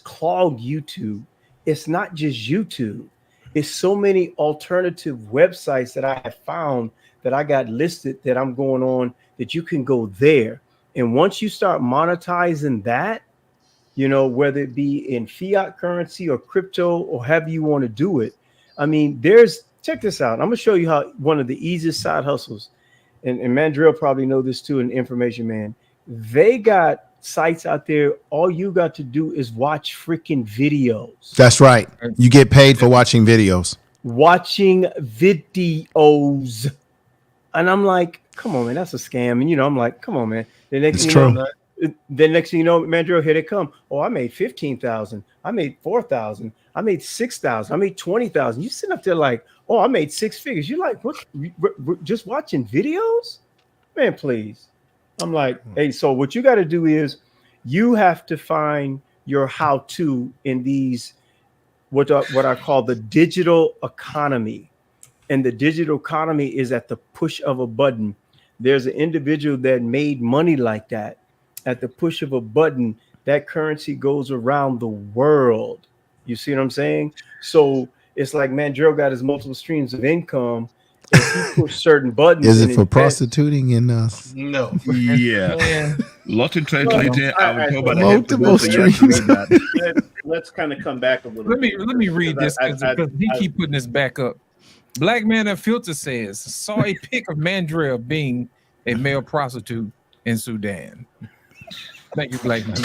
clog YouTube. It's not just YouTube. It's so many alternative websites that I have found that I got listed that I'm going on that you can go there. And once you start monetizing that, whether it be in fiat currency or crypto or however you want to do it. Check this out. I'm going to show you how one of the easiest side hustles, and Mandrill probably know this too, and Information Man. They got sites out there. All you got to do is watch freaking videos. That's right. You get paid for watching videos. And I'm like, come on, man, that's a scam. And I'm like, come on, man. The next thing you know, Mandrill, here they come. Oh, I made 15,000. I made 4,000. I made 6,000. I made 20,000. You sitting up there like, oh, I made six figures. You're like, what? Just watching videos? Man, please. I'm like, hey, so what you got to do is you have to find your how-to in these, what I call the digital economy. And the digital economy is at the push of a button. There's an individual that made money like that. At the push of a button, that currency goes around the world. You see what I'm saying? So it's like Mandrill got his multiple streams of income. If he push certain buttons, is it for prostituting in us? No. Yeah. Lot in translated. Multiple streams. Let's kind of come back a little. Let me read this because he keep putting this back up. Black Man Unfiltered says saw a pic of Mandrill being a male prostitute in Sudan. Thank you, Black Man.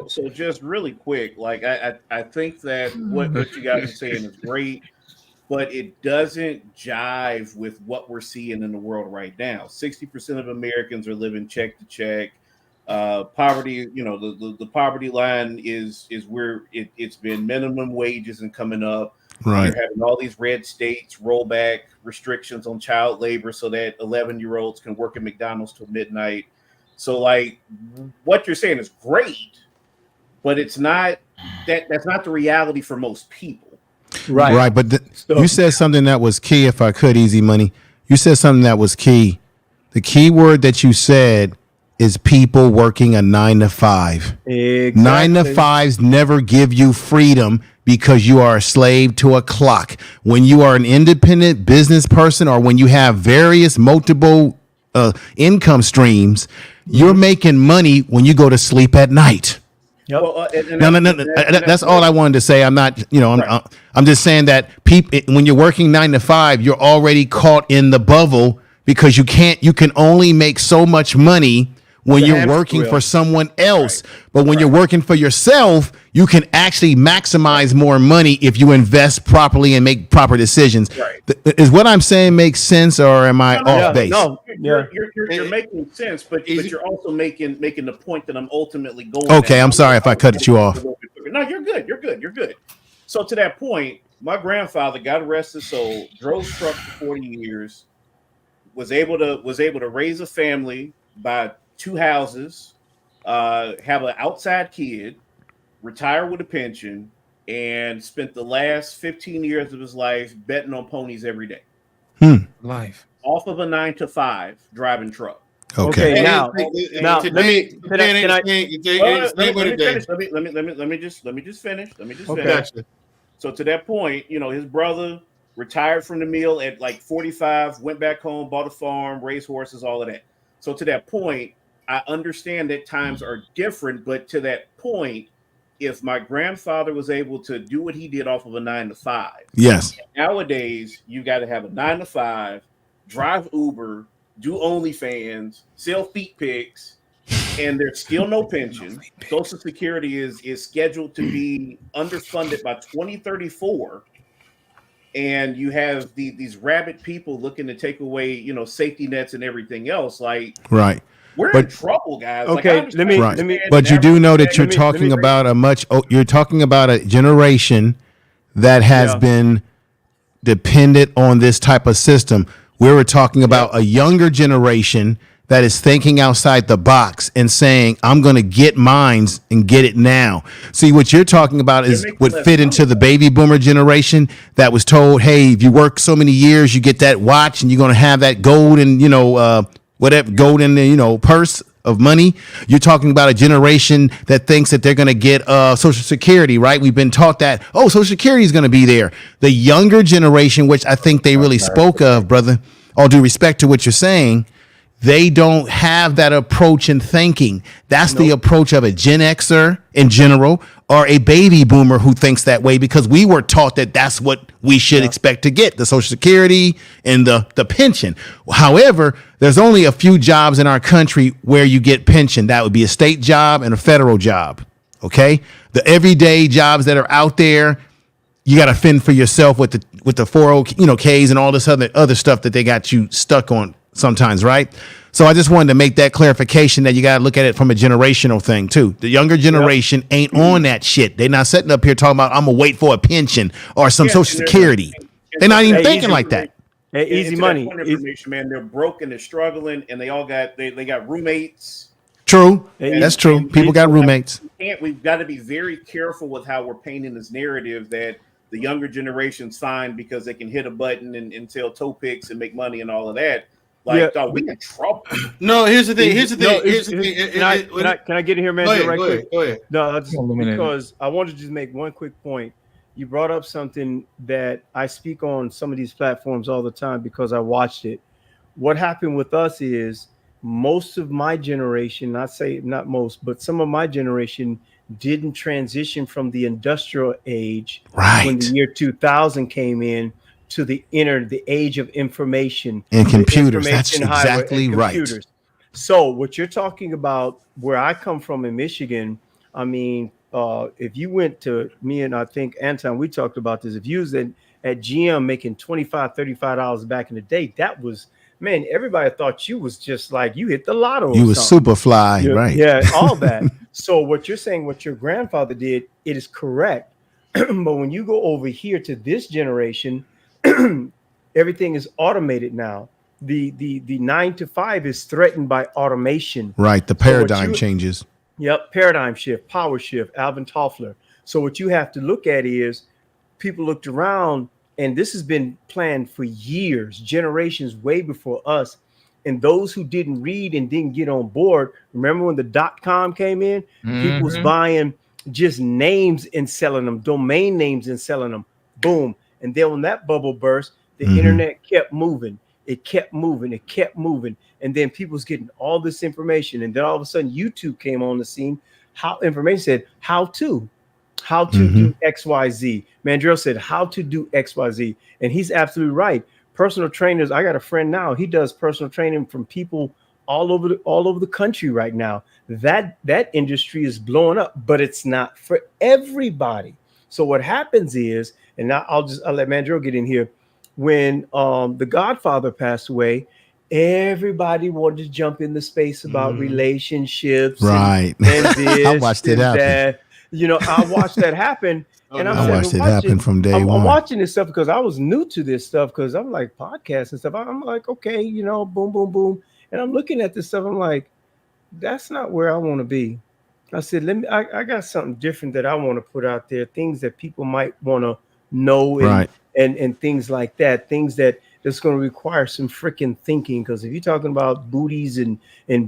So just really quick, like I think that what you guys are saying is great, but it doesn't jive with what we're seeing in the world right now. 60% of Americans are living check to check. Poverty, the poverty line is where it's been minimum wages and coming up. Right. You're having all these red states roll back restrictions on child labor so that 11-year-olds can work at McDonald's till midnight. So like what you're saying is great, but it's not that's not the reality for most people. Right. But you said something that was key. If I could, Easy Money, you said something that was key. The key word that you said is people working a 9 to 5. Exactly. 9 to 5s never give you freedom because you are a slave to a clock. When you are an independent business person or when you have various multiple income streams, you're making money when you go to sleep at night. Yep. Well, That's all I wanted to say. I'm not, I'm just saying that people, when you're working 9 to 5, you're already caught in the bubble because you can only make so much money when you're working for someone else. But when you're working for yourself, you can actually maximize more money if you invest properly and make proper decisions. Is what I'm saying makes sense, or am I off base? No, you're making sense, but you're also making the point that I'm ultimately going. Okay, I'm sorry if I cut you off. No, you're good. You're good. So to that point, my grandfather, God rest his soul, drove truck for 40 years, was able to raise a family, buy 2 houses, have an outside kid, retire with a pension, and spent the last 15 years of his life betting on ponies every day. Life. Off of a 9 to 5 driving truck. Okay. Now let me just finish. Gotcha. So to that point, his brother retired from the mill at like 45, went back home, bought a farm, raised horses, all of that. So to that point, I understand that times are different, but to that point, if my grandfather was able to do what he did off of a 9 to 5, yes. Nowadays you got to have a 9 to 5, drive Uber, do OnlyFans, sell feet pics, and there's still no pension. Social Security is scheduled to be underfunded by 2034. And you have these rabid people looking to take away, safety nets and everything else. Like, right. We're in trouble, guys. Okay, like, let me. But you do know that you're talking about you're talking about a generation that has been dependent on this type of system. We were talking about a younger generation that is thinking outside the box and saying, I'm going to get mines and get it now. See, what you're talking about is would fit into the baby boomer generation that was told, hey, if you work so many years, you get that watch and you're going to have that gold and, whatever, gold in the, purse of money. You're talking about a generation that thinks that they're going to get Social Security, right? We've been taught that, Social Security is going to be there. The younger generation, which I think they really spoke of, brother, all due respect to what you're saying, they don't have that approach in thinking. That's the approach of a Gen Xer in general or a baby boomer who thinks that way because we were taught that that's what we should expect to get, the Social Security and the pension. However, there's only a few jobs in our country where you get pension. That would be a state job and a federal job. Okay? The everyday jobs that are out there, you got to fend for yourself with the 401ks and all this other stuff that they got you stuck on sometimes, right? So I just wanted to make that clarification that you got to look at it from a generational thing too. The younger generation ain't on that shit. They're not sitting up here talking about I'm gonna wait for a pension or some Social Security. They're not even thinking like that. Easy money. Man, they're broke and they're struggling, and they all got they got roommates. True, that's true. People got roommates. We've got to be very careful with how we're painting this narrative that the younger generation's fine because they can hit a button and sell toe picks and make money and all of that. Like, we in trouble. No, here's the thing. Can I get in here, man? Go ahead. No, because I wanted to just make one quick point. You brought up something that I speak on some of these platforms all the time because I watched it. What happened with us is most of my generation, not most, but some of my generation didn't transition from the industrial age when the year 2000 came in to the age of information and computers. That's exactly right. So what you're talking about, where I come from in Michigan, I mean, if you went to me and I think Anton, we talked about this. If you was at GM making $25, $35 back in the day, that was, man, everybody thought you was just like you hit the lotto. You was super fly, right? Yeah, all that. So what you're saying, what your grandfather did, it is correct. But when you go over here to this generation, everything is automated now. The 9 to 5 is threatened by automation. Right. The paradigm changes. Yep. Paradigm shift, power shift, Alvin Toffler. So what you have to look at is people looked around, and this has been planned for years, generations way before us. And those who didn't read and didn't get on board, remember when the .com came in, people was buying just names and selling them, domain names and selling them. Boom. And then when that bubble burst, the internet kept moving. It kept moving. It kept moving. And then people was getting all this information. And then all of a sudden YouTube came on the scene. How information said how to do XYZ. Mandrell said how to do XYZ. And he's absolutely right. Personal trainers. I got a friend now. He does personal training from people all over the country right now. That industry is blowing up, but it's not for everybody. So what happens is, and now I'll let Mandrell get in here. When the Godfather passed away, everybody wanted to jump in the space about relationships, right? And this, I watched it happen. That. You know, I watched that happen. And I watched it happen from day one. I'm watching this stuff because I was new to this stuff because I'm like podcasts and stuff. I'm like, okay, you know, boom, boom, boom. And I'm looking at this stuff. I'm like, that's not where I want to be. I said, I got something different that I want to put out there, things that people might want to know and things like that, things that's going to require some freaking thinking. Because if you're talking about booties and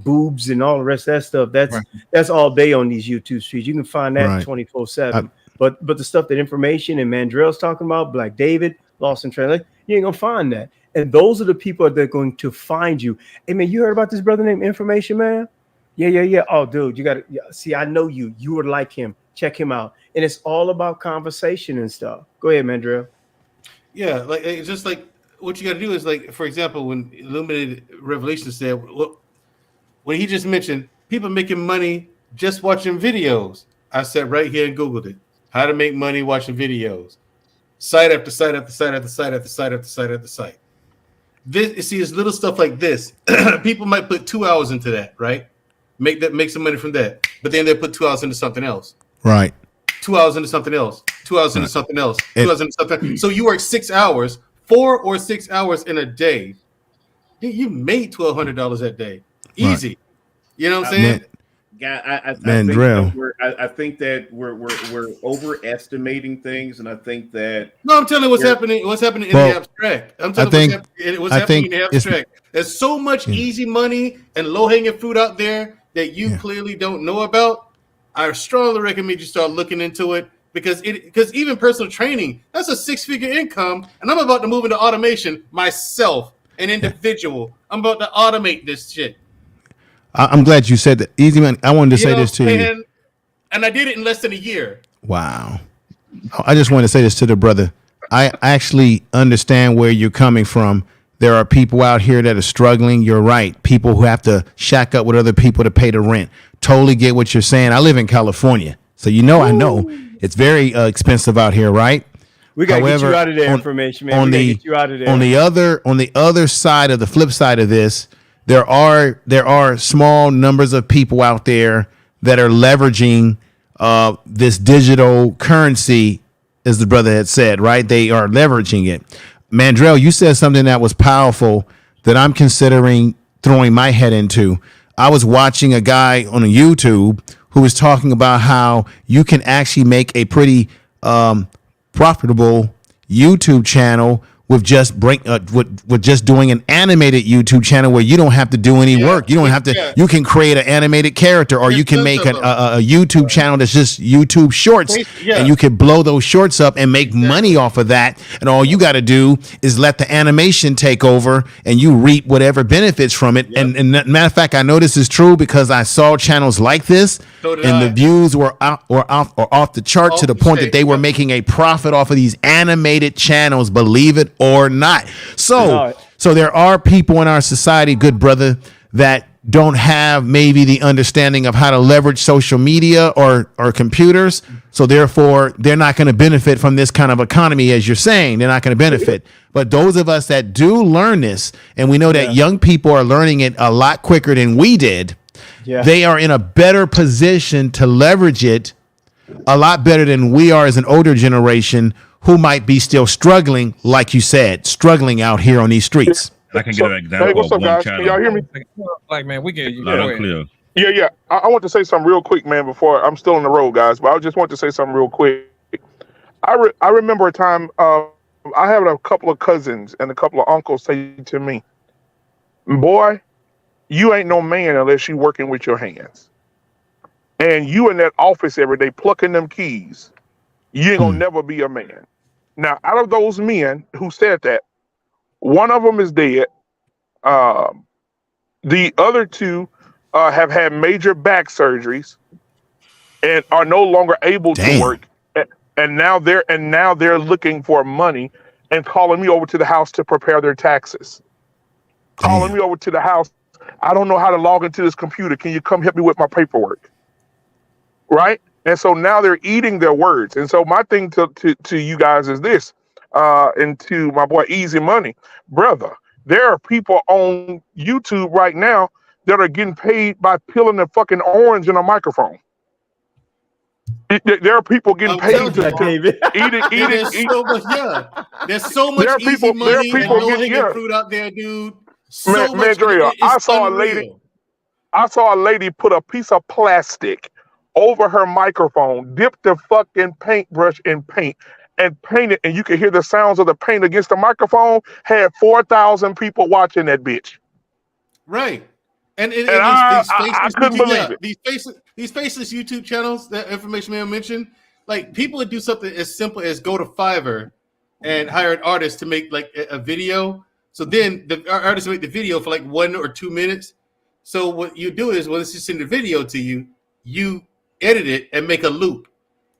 boobs and all the rest of that stuff, that's all day on these YouTube streets. You can find that 24/7. But the stuff that information and Mandrell's talking about, Black David, Lost in Translation, you ain't gonna find that. And those are the people that are going to find you. Hey man, you heard about this brother named Information Man? Yeah. Oh, dude, you gotta see. I know you. You would like him. Check him out. And it's all about conversation and stuff. Go ahead, Mandrell. Yeah, like it's just like what you got to do is like, for example, when Illuminated Revelation said, look, when he just mentioned people making money just watching videos, I sat right here and Googled it. How to make money watching videos. Site after site after site after site after site after site after site. This, you see, it's little stuff like this. People might put 2 hours into that, right? Make some money from that. But then they put 2 hours into something else. Right. 2 hours into something else. 2 hours into something else. 2 hours into something. So you work 6 hours, 4 or 6 hours in a day. You made $1,200 that day. Easy. Right. You know what I'm saying? Yeah, I think that we're overestimating things, and I think that I'm telling you what's happening. What's happening in the abstract? I'm telling you what's happening in the abstract. There's so much easy money and low hanging fruit out there that you clearly don't know about. I strongly recommend you start looking into it because even personal training, that's a 6-figure income, and I'm about to move into automation myself, an individual. I'm about to automate this shit. I'm glad you said that. Easy money. I wanted to say this to you. And I did it in less than a year. Wow. I just wanted to say this to the brother. I actually understand where you're coming from. There are people out here that are struggling. You're right. People who have to shack up with other people to pay the rent. Totally get what you're saying. I live in California. So I know it's very expensive out here, right? We gotta get you out of there, Information Man. Get you out of there. On the other side of the flip side of this, there are small numbers of people out there that are leveraging this digital currency, as the brother had said, right? They are leveraging it. Mandrell, you said something that was powerful that I'm considering throwing my head into. I was watching a guy on a YouTube who was talking about how you can actually make a pretty profitable YouTube channel with just doing an animated YouTube channel where you don't have to do any work. You don't have to. You can create an animated character, or you can make a YouTube channel that's just YouTube shorts, and you can blow those shorts up and make money off of that. And all you got to do is let the animation take over, and you reap whatever benefits from it. And matter of fact, I know this is true because I saw channels like this, and the views were off the chart to the point that they were making a profit off of these animated channels. Believe it or not. So there are people in our society, good brother, that don't have maybe the understanding of how to leverage social media or computers. So therefore, they're not going to benefit from this kind of economy, as you're saying. They're not going to benefit. But those of us that do learn this, and we know that young people are learning it a lot quicker than we did, they are in a better position to leverage it a lot better than we are as an older generation who might be still struggling, like you said, struggling out here on these streets. I can get an example. Hey, what's up, guys? Channel. Can y'all hear me? Like, man, we get you. Loud and clear. Yeah. I want to say something real quick, man, before I'm still on the road, guys, but I just want to say something real quick. I remember a time I had a couple of cousins and a couple of uncles say to me, Boy, you ain't no man unless you working with your hands. And you in that office every day plucking them keys. You ain't gonna never be a man. Now, out of those men who said that, one of them is dead. The other two have had major back surgeries and are no longer able to work. And now they're looking for money and calling me over to the house to prepare their taxes. Calling me over to the house. I don't know how to log into this computer. Can you come help me with my paperwork? Right? And so now they're eating their words. And so my thing to you guys is this, and to my boy Easy Money, brother, there are people on YouTube right now that are getting paid by peeling a fucking orange in a microphone. There are people getting paid to eat. There's so much easy money and low-hanging fruit out there, dude. So much. Mandrea, I saw a lady put a piece of plastic over her microphone, dip the fucking paintbrush in paint, and paint it, and you could hear the sounds of the paint against the microphone. Had 4,000 people watching that bitch. Right. And I couldn't believe it. These faceless YouTube channels, that information I mentioned, like people would do something as simple as go to Fiverr and hire an artist to make like a video. So then the artist will make the video for like 1 or 2 minutes. So what you do is when it's just in the video to you, you edit it and make a loop.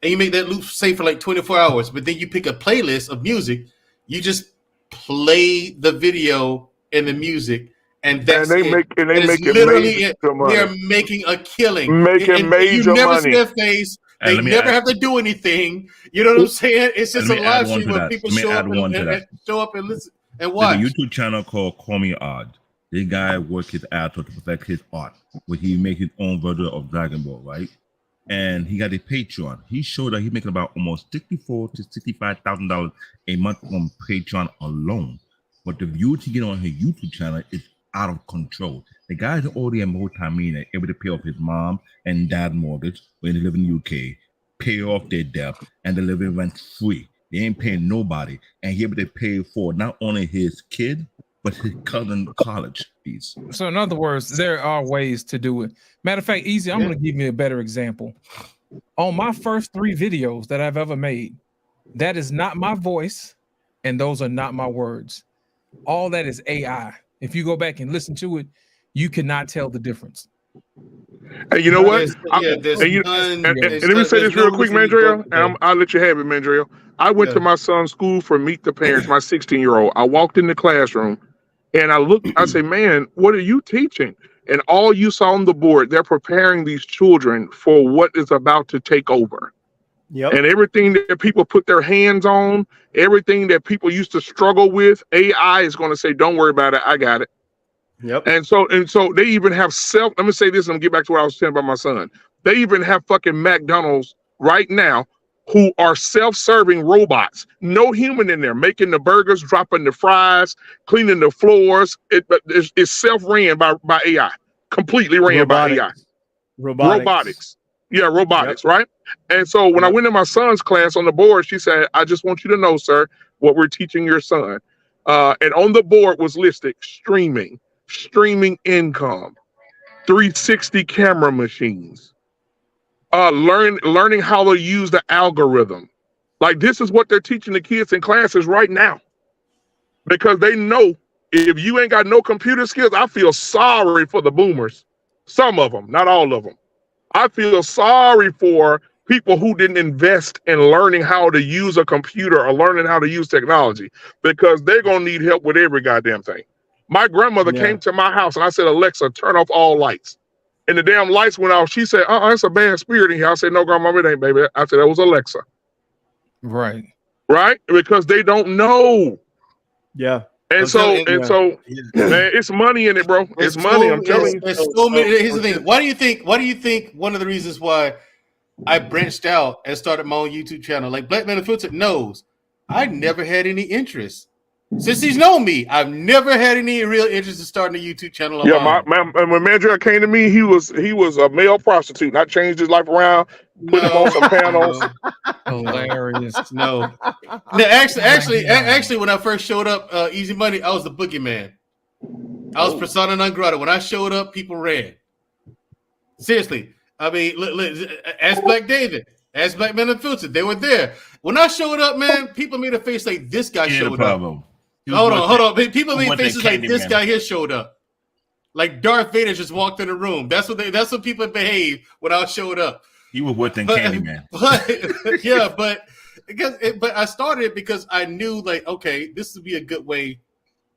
And you make that loop say for like 24 hours. But then you pick a playlist of music. You just play the video and the music. And that's they it. They're making a killing. Making major you never money. see their face. They never have to do anything. You know what I'm saying? It's just a live stream where people show up and listen and watch. There's a YouTube channel called Call Me Art. This guy works his ass off to perfect his art, where he make his own version of Dragon Ball, right? And he got a Patreon. He showed that he's making about almost $64,000 to $65,000 a month on Patreon alone. But the views he get on his YouTube channel is out of control. The guy's already a multi-millionaire, able to pay off his mom and dad mortgage when they live in the UK, pay off their debt, and they live in rent free. They ain't paying nobody, and he able to pay for not only his kid but his cousin college fees. So in other words, there are ways to do it. Matter of fact, Easy, I'm going to give you a better example. On my first 3 videos that I've ever made, that is not my voice, and those are not my words. All that is AI. If you go back and listen to it, you cannot tell the difference. Hey, you know what? And let me say this real quick, Mandrea, and I'll let you have it, Mandrea. I went to my son's school for Meet the Parents, my 16-year-old. I walked in the classroom, and I looked, I said, man, what are you teaching? And all you saw on the board, they're preparing these children for what is about to take over. Yep. And everything that people put their hands on, everything that people used to struggle with, AI is going to say, don't worry about it, I got it. Yep. And so they even have let me say this and get back to what I was saying about my son. They even have fucking McDonald's right now who are self-serving robots. No human in there making the burgers, dropping the fries, cleaning the floors. It's self-ran by AI, completely ran by AI. Robotics. Yeah, robotics, right? And so when I went in my son's class on the board, she said, I just want you to know, sir, what we're teaching your son. And on the board was listed streaming income, 360 camera machines, learning how to use the algorithm. Like this is what they're teaching the kids in classes right now. Because they know if you ain't got no computer skills, I feel sorry for the boomers. Some of them, not all of them. I feel sorry for people who didn't invest in learning how to use a computer or learning how to use technology, because they're going to need help with every goddamn thing. My grandmother came to my house and I said, Alexa, turn off all lights. And the damn lights went off. She said, it's a bad spirit in here. I said, no, grandma, it ain't, baby. I said, that was Alexa. Right. Right? Because they don't know. Yeah. And so, man, it's money in it, bro. It's money. I'm telling you. There's so many. Here's the thing. Why do you think one of the reasons why I branched out and started my own YouTube channel, like Black Man Unfiltered knows, I never had any interest. Since he's known me, I've never had any real interest in starting a YouTube channel. When Mandrea came to me, he was a male prostitute. I changed his life around, put him on some panels. Hilarious. No, actually, when I first showed up, Easy Money, I was the boogeyman. I was persona non grata. When I showed up, people ran. Seriously. I mean, ask Black David, ask Black Men Unfiltered. They were there. When I showed up, man, people made a face like this guy showed up. Hold on. People made faces like this guy here showed up. Like Darth Vader just walked in the room. That's what people behave when I showed up. He was worse than Candyman. But I started it because I knew, like, okay, this would be a good way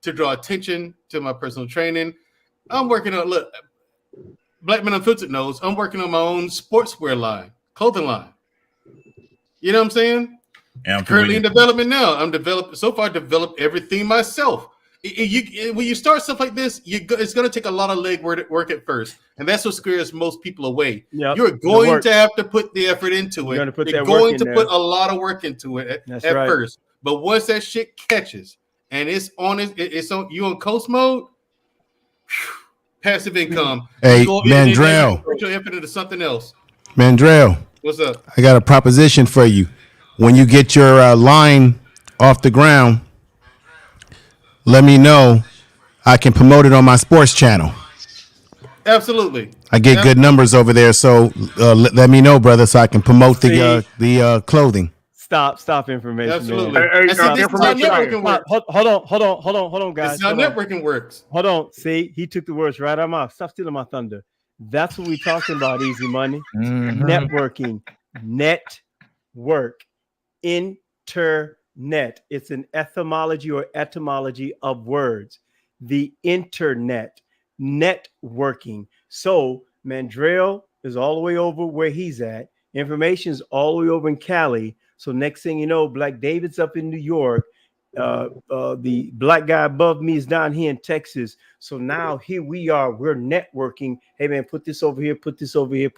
to draw attention to my personal training. I'm working on, look, Black Men Unfiltered knows I'm working on my own sportswear line, clothing line. You know what I'm saying? And I'm currently in development now. I'm developed everything myself. When you start stuff like this, it's going to take a lot of leg work at first, and that's what scares most people away. Yep, You're going to have to put the effort into it. You're going to put a lot of work into it at first. But once that shit catches and it's on you on coast mode, passive income. Hey, Mandrell, put your effort into something else. Mandrell, what's up? I got a proposition for you. When you get your line off the ground, let me know. I can promote it on my sports channel. Absolutely. I get good numbers over there, so let me know, brother, so I can promote the clothing. Stop information. Absolutely. Man. Stop. Networking works. Hold on, guys. This is how networking works. Hold on. See, he took the words right out of my mouth. Stop stealing my thunder. That's what we're talking about, Easy Money. Networking. Network. Internet. It's an etymology of words. The internet. Networking. So Mandrell is all the way over where he's at. Information is all the way over in Cali. So next thing you know, Black David's up in New York. The black guy above me is down here in Texas. So now here we are. We're networking. Hey man, put this over here. Put this over here.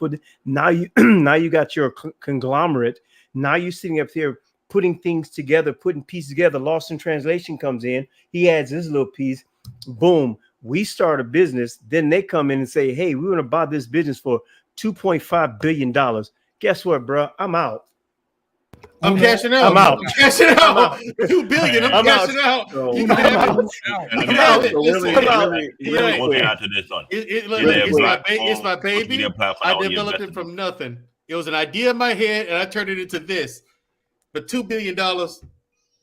Now you got your conglomerate. Now you're sitting up here putting things together, putting pieces together. Lost in translation comes in. He adds this little piece. Boom. We start a business. Then they come in and say, hey, we want to buy this business for $2.5 billion. Guess what, bro? I'm out. I'm cashing out. I'm out. I'm cashing out. $2 billion. I'm cashing out. You can have it. It's my baby. I developed it from nothing. It was an idea in my head, and I turned it into this. But $2 billion,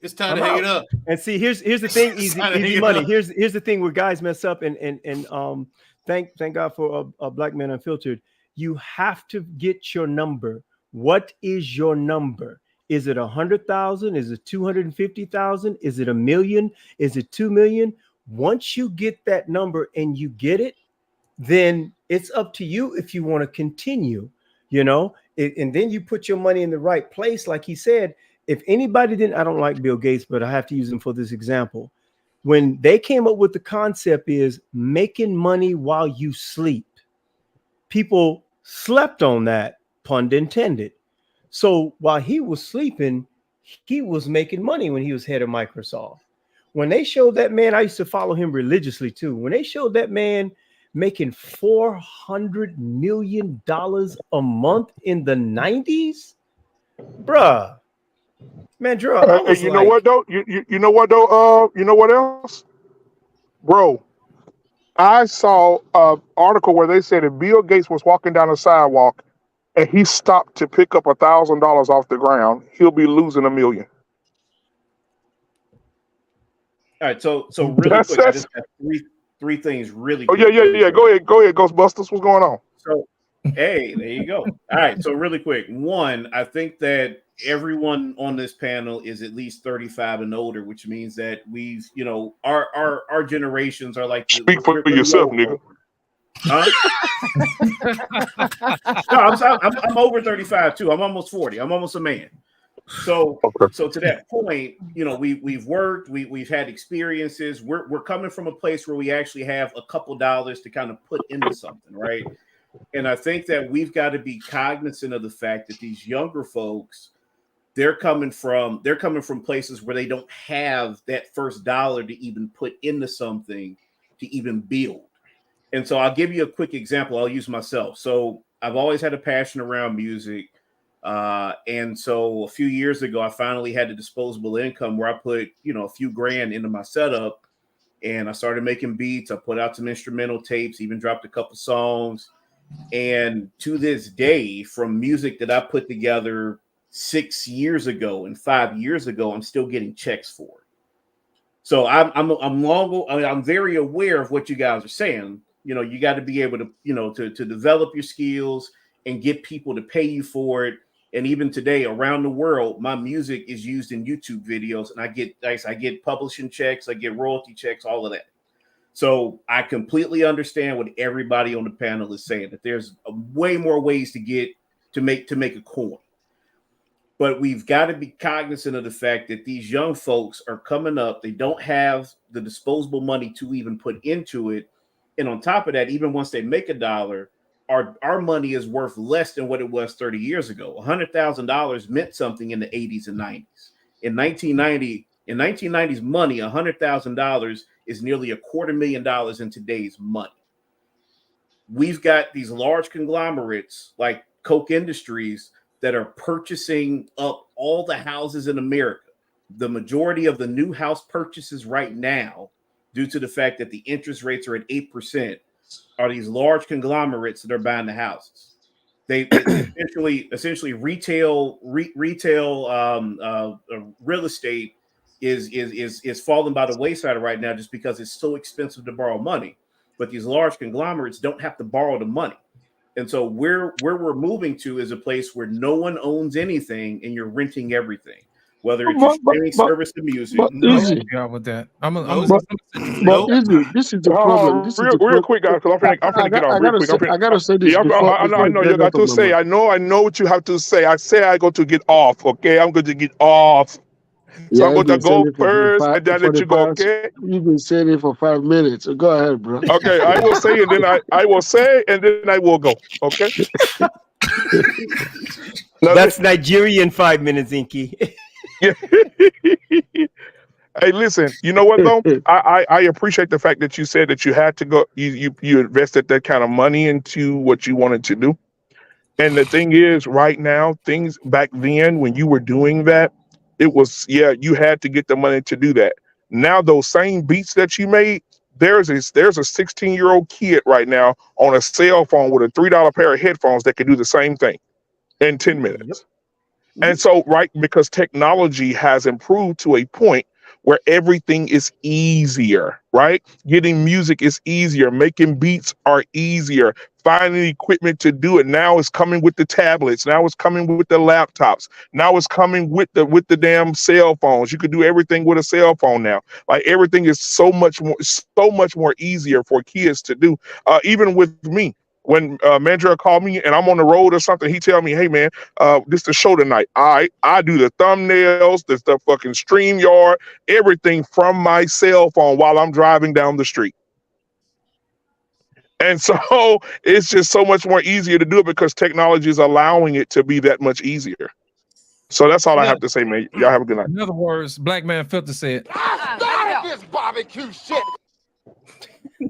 it's time to hang it up. And see, here's the thing, easy money. Here's the thing where guys mess up, and thank God for a Black Man Unfiltered. You have to get your number. What is your number? Is it 100,000? Is it 250,000? Is it 1 million? Is it 2 million? Once you get that number and you get it, then it's up to you if you want to continue, and then you put your money in the right place. Like he said, if anybody didn't, I don't like Bill Gates, but I have to use him for this example. When they came up with the concept is making money while you sleep, people slept on that, pun intended. So while he was sleeping, he was making money when he was head of Microsoft. When they showed that man, I used to follow him religiously too. When they showed that man making $400 million a month in the 90s, bruh, man, Drew, you know what though? You know what though? You know what else, bro? I saw an article where they said if Bill Gates was walking down the sidewalk and he stopped to pick up $1,000 off the ground, he'll be losing $1 million. All right, so really quick, I just have three things really quick. Oh yeah. Go ahead, Ghostbusters. What's going on? So, hey, there you go. All right, so really quick. One, I think that everyone on this panel is at least 35 and older, which means that we've, our generations are like. Speak for yourself, nigga. Huh? No, I'm over 35 too. I'm almost 40. I'm almost a man. So to that point, we've worked, we've had experiences. We're coming from a place where we actually have a couple dollars to kind of put into something, right? And I think that we've got to be cognizant of the fact that these younger folks, they're coming from places where they don't have that first dollar to even put into something to even build. And so I'll give you a quick example. I'll use myself. So I've always had a passion around music. And so a few years ago, I finally had the disposable income where I put, a few grand into my setup. and I started making beats. I put out some instrumental tapes, even dropped a couple songs. And to this day, from music that I put together 6 years ago and 5 years ago, I'm still getting checks for it. So I'm very aware of what you guys are saying. You know, you got to be able to, you know, to develop your skills and get people to pay you for it. And even today, around the world, my music is used in YouTube videos, and I get publishing checks, I get royalty checks, all of that. So I completely understand what everybody on the panel is saying, that there's way more ways to make a coin. But we've got to be cognizant of the fact that these young folks are coming up. They don't have the disposable money to even put into it. And on top of that, even once they make $1, our money is worth less than what it was 30 years ago. $100,000 meant something in the 80s and 90s. In 1990s money, $100,000 is nearly $250,000 in today's money. We've got these large conglomerates like Koch Industries that are purchasing up all the houses in America. The majority of the new house purchases right now, due to the fact that the interest rates are at 8%, are these large conglomerates that are buying the houses. They essentially retail real estate is falling by the wayside right now just because it's so expensive to borrow money. But these large conglomerates don't have to borrow the money. And so where we're moving to is a place where no one owns anything and you're renting everything, whether it's your streaming service to music. Easy. With that. Easy, this is the problem. This is real quick, guys, because I'm finna get off. Real quick, I gotta say this. Yeah, I know. You got to say. I know what you have to say. I say I go to get off. Okay, I'm going to get off. So I'm going to go first, and then let you go. Okay. You've been saying it for 5 minutes. So go ahead, bro. Okay, I will say, and then I will say, and then I will go. Okay. That's Nigerian 5 minutes, Inky. Yeah. Hey, listen. You know what though? I appreciate the fact that you said that you had to go. You invested that kind of money into what you wanted to do. And the thing is, right now, things back then when you were doing that, it was you had to get the money to do that. Now those same beats that you made, there's a 16-year-old kid right now on a cell phone with a $3 pair of headphones that can do the same thing in 10 minutes. And so, right, because technology has improved to a point where everything is easier, right? Getting music is easier. Making beats are easier. Finding equipment to do it. Now it's coming with the tablets. Now it's coming with the laptops. Now it's coming with the damn cell phones. You could do everything with a cell phone now. Like everything is so much more easier for kids to do. Even with me. When Mandra called me and I'm on the road or something, he tell me, "Hey man, this the show tonight. I do the thumbnails, the fucking StreamYard, everything from my cell phone while I'm driving down the street." And so it's just so much more easier to do it because technology is allowing it to be that much easier. So that's all I have to say, man. Y'all have a good night. In other words, Black Man Filter said, I started this barbecue shit.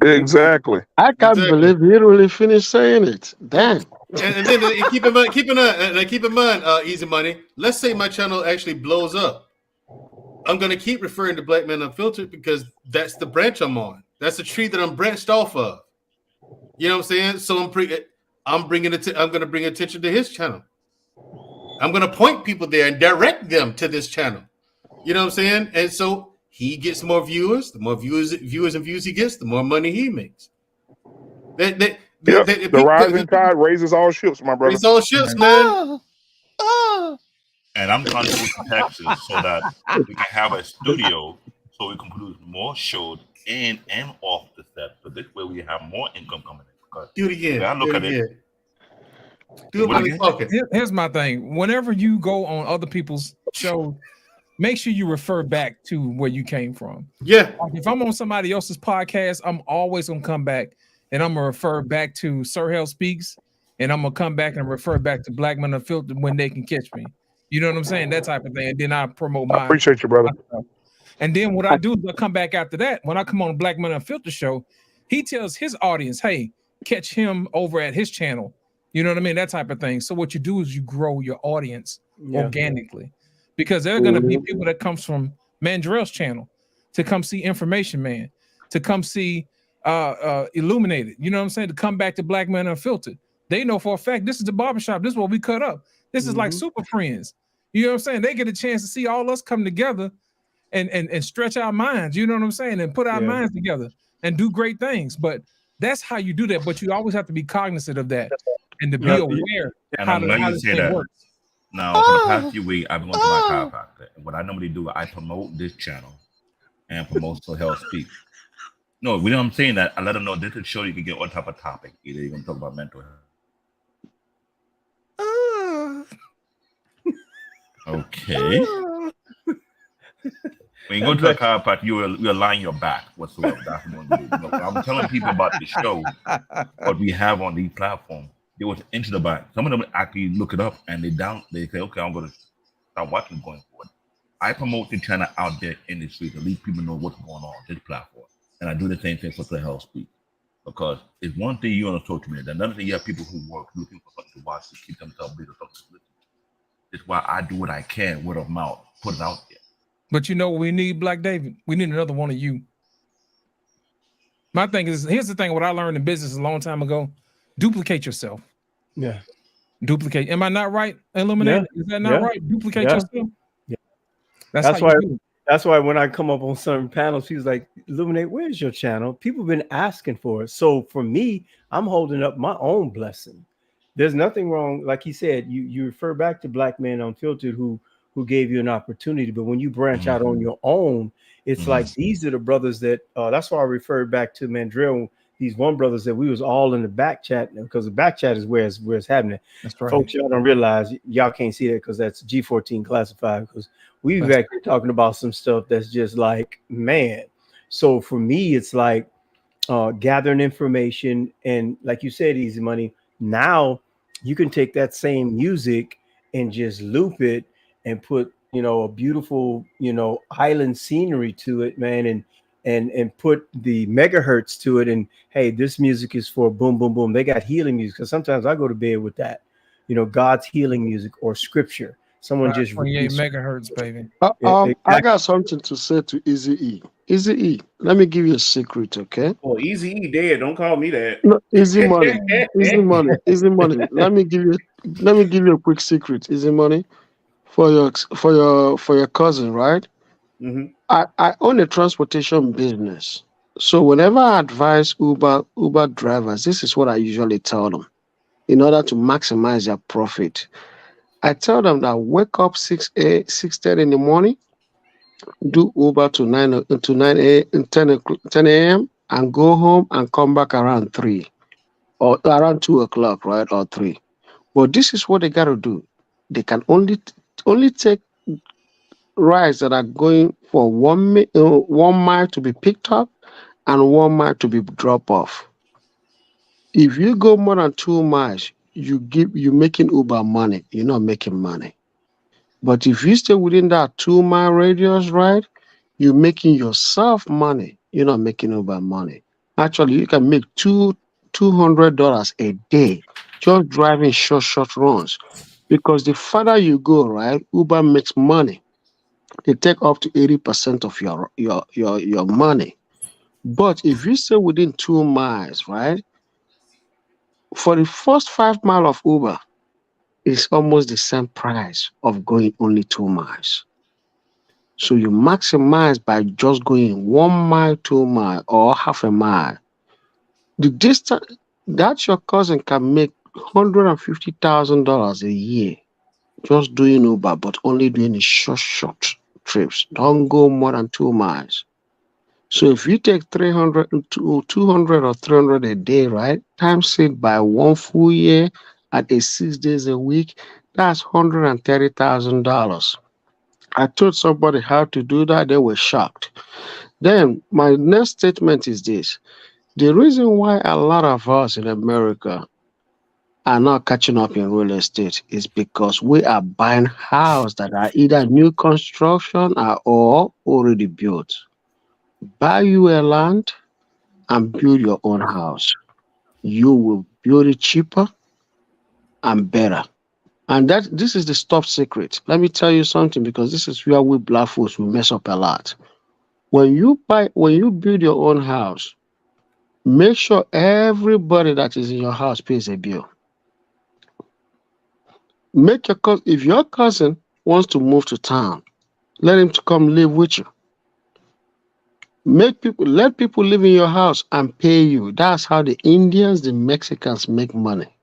Exactly. I can't believe he really finished saying it. Damn. And then keep in mind, Easy Money. Let's say my channel actually blows up. I'm gonna keep referring to Black Man Unfiltered because that's the branch I'm on. That's the tree that I'm branched off of. You know what I'm saying? So I'm gonna bring attention to his channel. I'm gonna point people there and direct them to this channel. You know what I'm saying? And so he gets more viewers. The more viewers and views he gets, the more money he makes. The rising tide raises all ships, my brother. Raises all ships, man. And I'm trying to go to Texas so that we can have a studio so we can produce more shows in and off the set. So this way we have more income coming in. Because do it again. I look at it. Do it again. Here's my thing. Whenever you go on other people's shows, make sure you refer back to where you came from. Yeah. If I'm on somebody else's podcast, I'm always gonna come back and I'm gonna refer back to Sir Hell Speaks, and I'm gonna come back and refer back to Black Men Unfiltered when they can catch me. You know what I'm saying? That type of thing. And then I promote mine. I appreciate you, brother. And then what I do is I come back after that. When I come on the Black Men Unfiltered show, he tells his audience, "Hey, catch him over at his channel." You know what I mean? That type of thing. So what you do is you grow your audience organically. Because there are going to be people that comes from Mandrell's channel to come see Information Man. to come see Illuminated. You know what I'm saying? To come back to Black Men Unfiltered. They know for a fact this is the barbershop. This is what we cut up. This is like super friends. You know what I'm saying? They get a chance to see all us come together and stretch our minds. You know what I'm saying? And put our minds together and do great things. But that's how you do that. But you always have to be cognizant of that and to be aware And how I'm glad you this say thing that. works. Now, for the past few weeks, I've been going to my chiropractor. And what I normally do, I promote this channel and promote So Health Speak. No, we know I'm saying that. I let them know this is a show you can get on top of topic. Either you're going to talk about mental health. Okay. When you go to a chiropractor, you align your back whatsoever. That's what I'm doing. I'm telling people about the show, what we have on these platforms. They was into the back. Some of them actually look it up and they say, okay, I'm going to start watching going forward. I promote the channel out there in the streets. At least people know what's going on this platform. And I do the same thing for the Health Speak. Because it's one thing you're on social media. Another thing, you have people who work looking for something to watch to keep themselves busy. It's why I do what I can, word of mouth, put it out there. But you know what we need, Black David? We need another one of you. My thing is, here's the thing, what I learned in business a long time ago. Duplicate yourself. Yeah. Duplicate. Am I not right? Eliminate. Yeah. Is that not right? Duplicate yourself. Yeah. That's how why. you do it. That's why when I come up on certain panels, she's like, Illuminate, where's your channel? People have been asking for it. So for me, I'm holding up my own blessing. There's nothing wrong. Like he said, you refer back to Black Men Unfiltered who gave you an opportunity. But when you branch out on your own, it's like these are the brothers that that's why I referred back to Mandrell. These one brothers that we was all in the back chat, because the back chat is where it's happening. That's right. Folks, y'all don't realize, y'all can't see that because that's G14 classified, because we've actually talking about some stuff that's just like, man. So for me, it's like gathering information, and like you said, Easy Money, now you can take that same music and just loop it and put, a beautiful, island scenery to it, man, and put the megahertz to it. And hey, this music is for boom, boom, boom. They got healing music. Because sometimes I go to bed with that, God's healing music or scripture. Someone just 28 megahertz, baby. I got something to say to Easy E. Easy E, let me give you a secret, okay? Oh, Easy E dead. Don't call me that. No, Easy Money, Easy Money, Easy Money. Let me give you a quick secret, Easy Money, for your cousin, right? Mm-hmm. I own a transportation business. So whenever I advise Uber drivers, this is what I usually tell them in order to maximize their profit. I tell them that wake up 6:30 in the morning, do Uber to 10 a.m. and go home and come back around 3 or around 2 o'clock, right? Or 3. But this is what they got to do. They can only take rides that are going for 1 mile to be picked up and 1 mile to be dropped off. If you go more than 2 miles, you're making Uber money. You're not making money. But if you stay within that 2 mile radius, right, you're making yourself money. You're not making Uber money. Actually, you can make $200 a day just driving short runs. Because the farther you go, right, Uber makes money. They take up to 80% of your money. But if you stay within 2 miles, right, for the first 5 miles of Uber, it's almost the same price of going only 2 miles. So you maximize by just going 1 mile, 2 mile, or half a mile. The distance that your cousin can make $150,000 a year just doing Uber, but only doing the short trips. Don't go more than 2 miles. So if you take 200 or 300 a day, right? Times it by 1 full year at 6 days a week, that's $130,000. I told somebody how to do that. They were shocked. Then my next statement is this. The reason why a lot of us in America are not catching up in real estate is because we are buying houses that are either new construction or already built. Buy you a land and build your own house. You will build it cheaper and better. And this is the top secret. Let me tell you something, because this is where we black folks will mess up a lot. when you build your own house, make sure everybody that is in your house pays a bill. If your cousin wants to move to town, let him to come live with you. Let people live in your house and pay you. That's how the Indians, the Mexicans make money.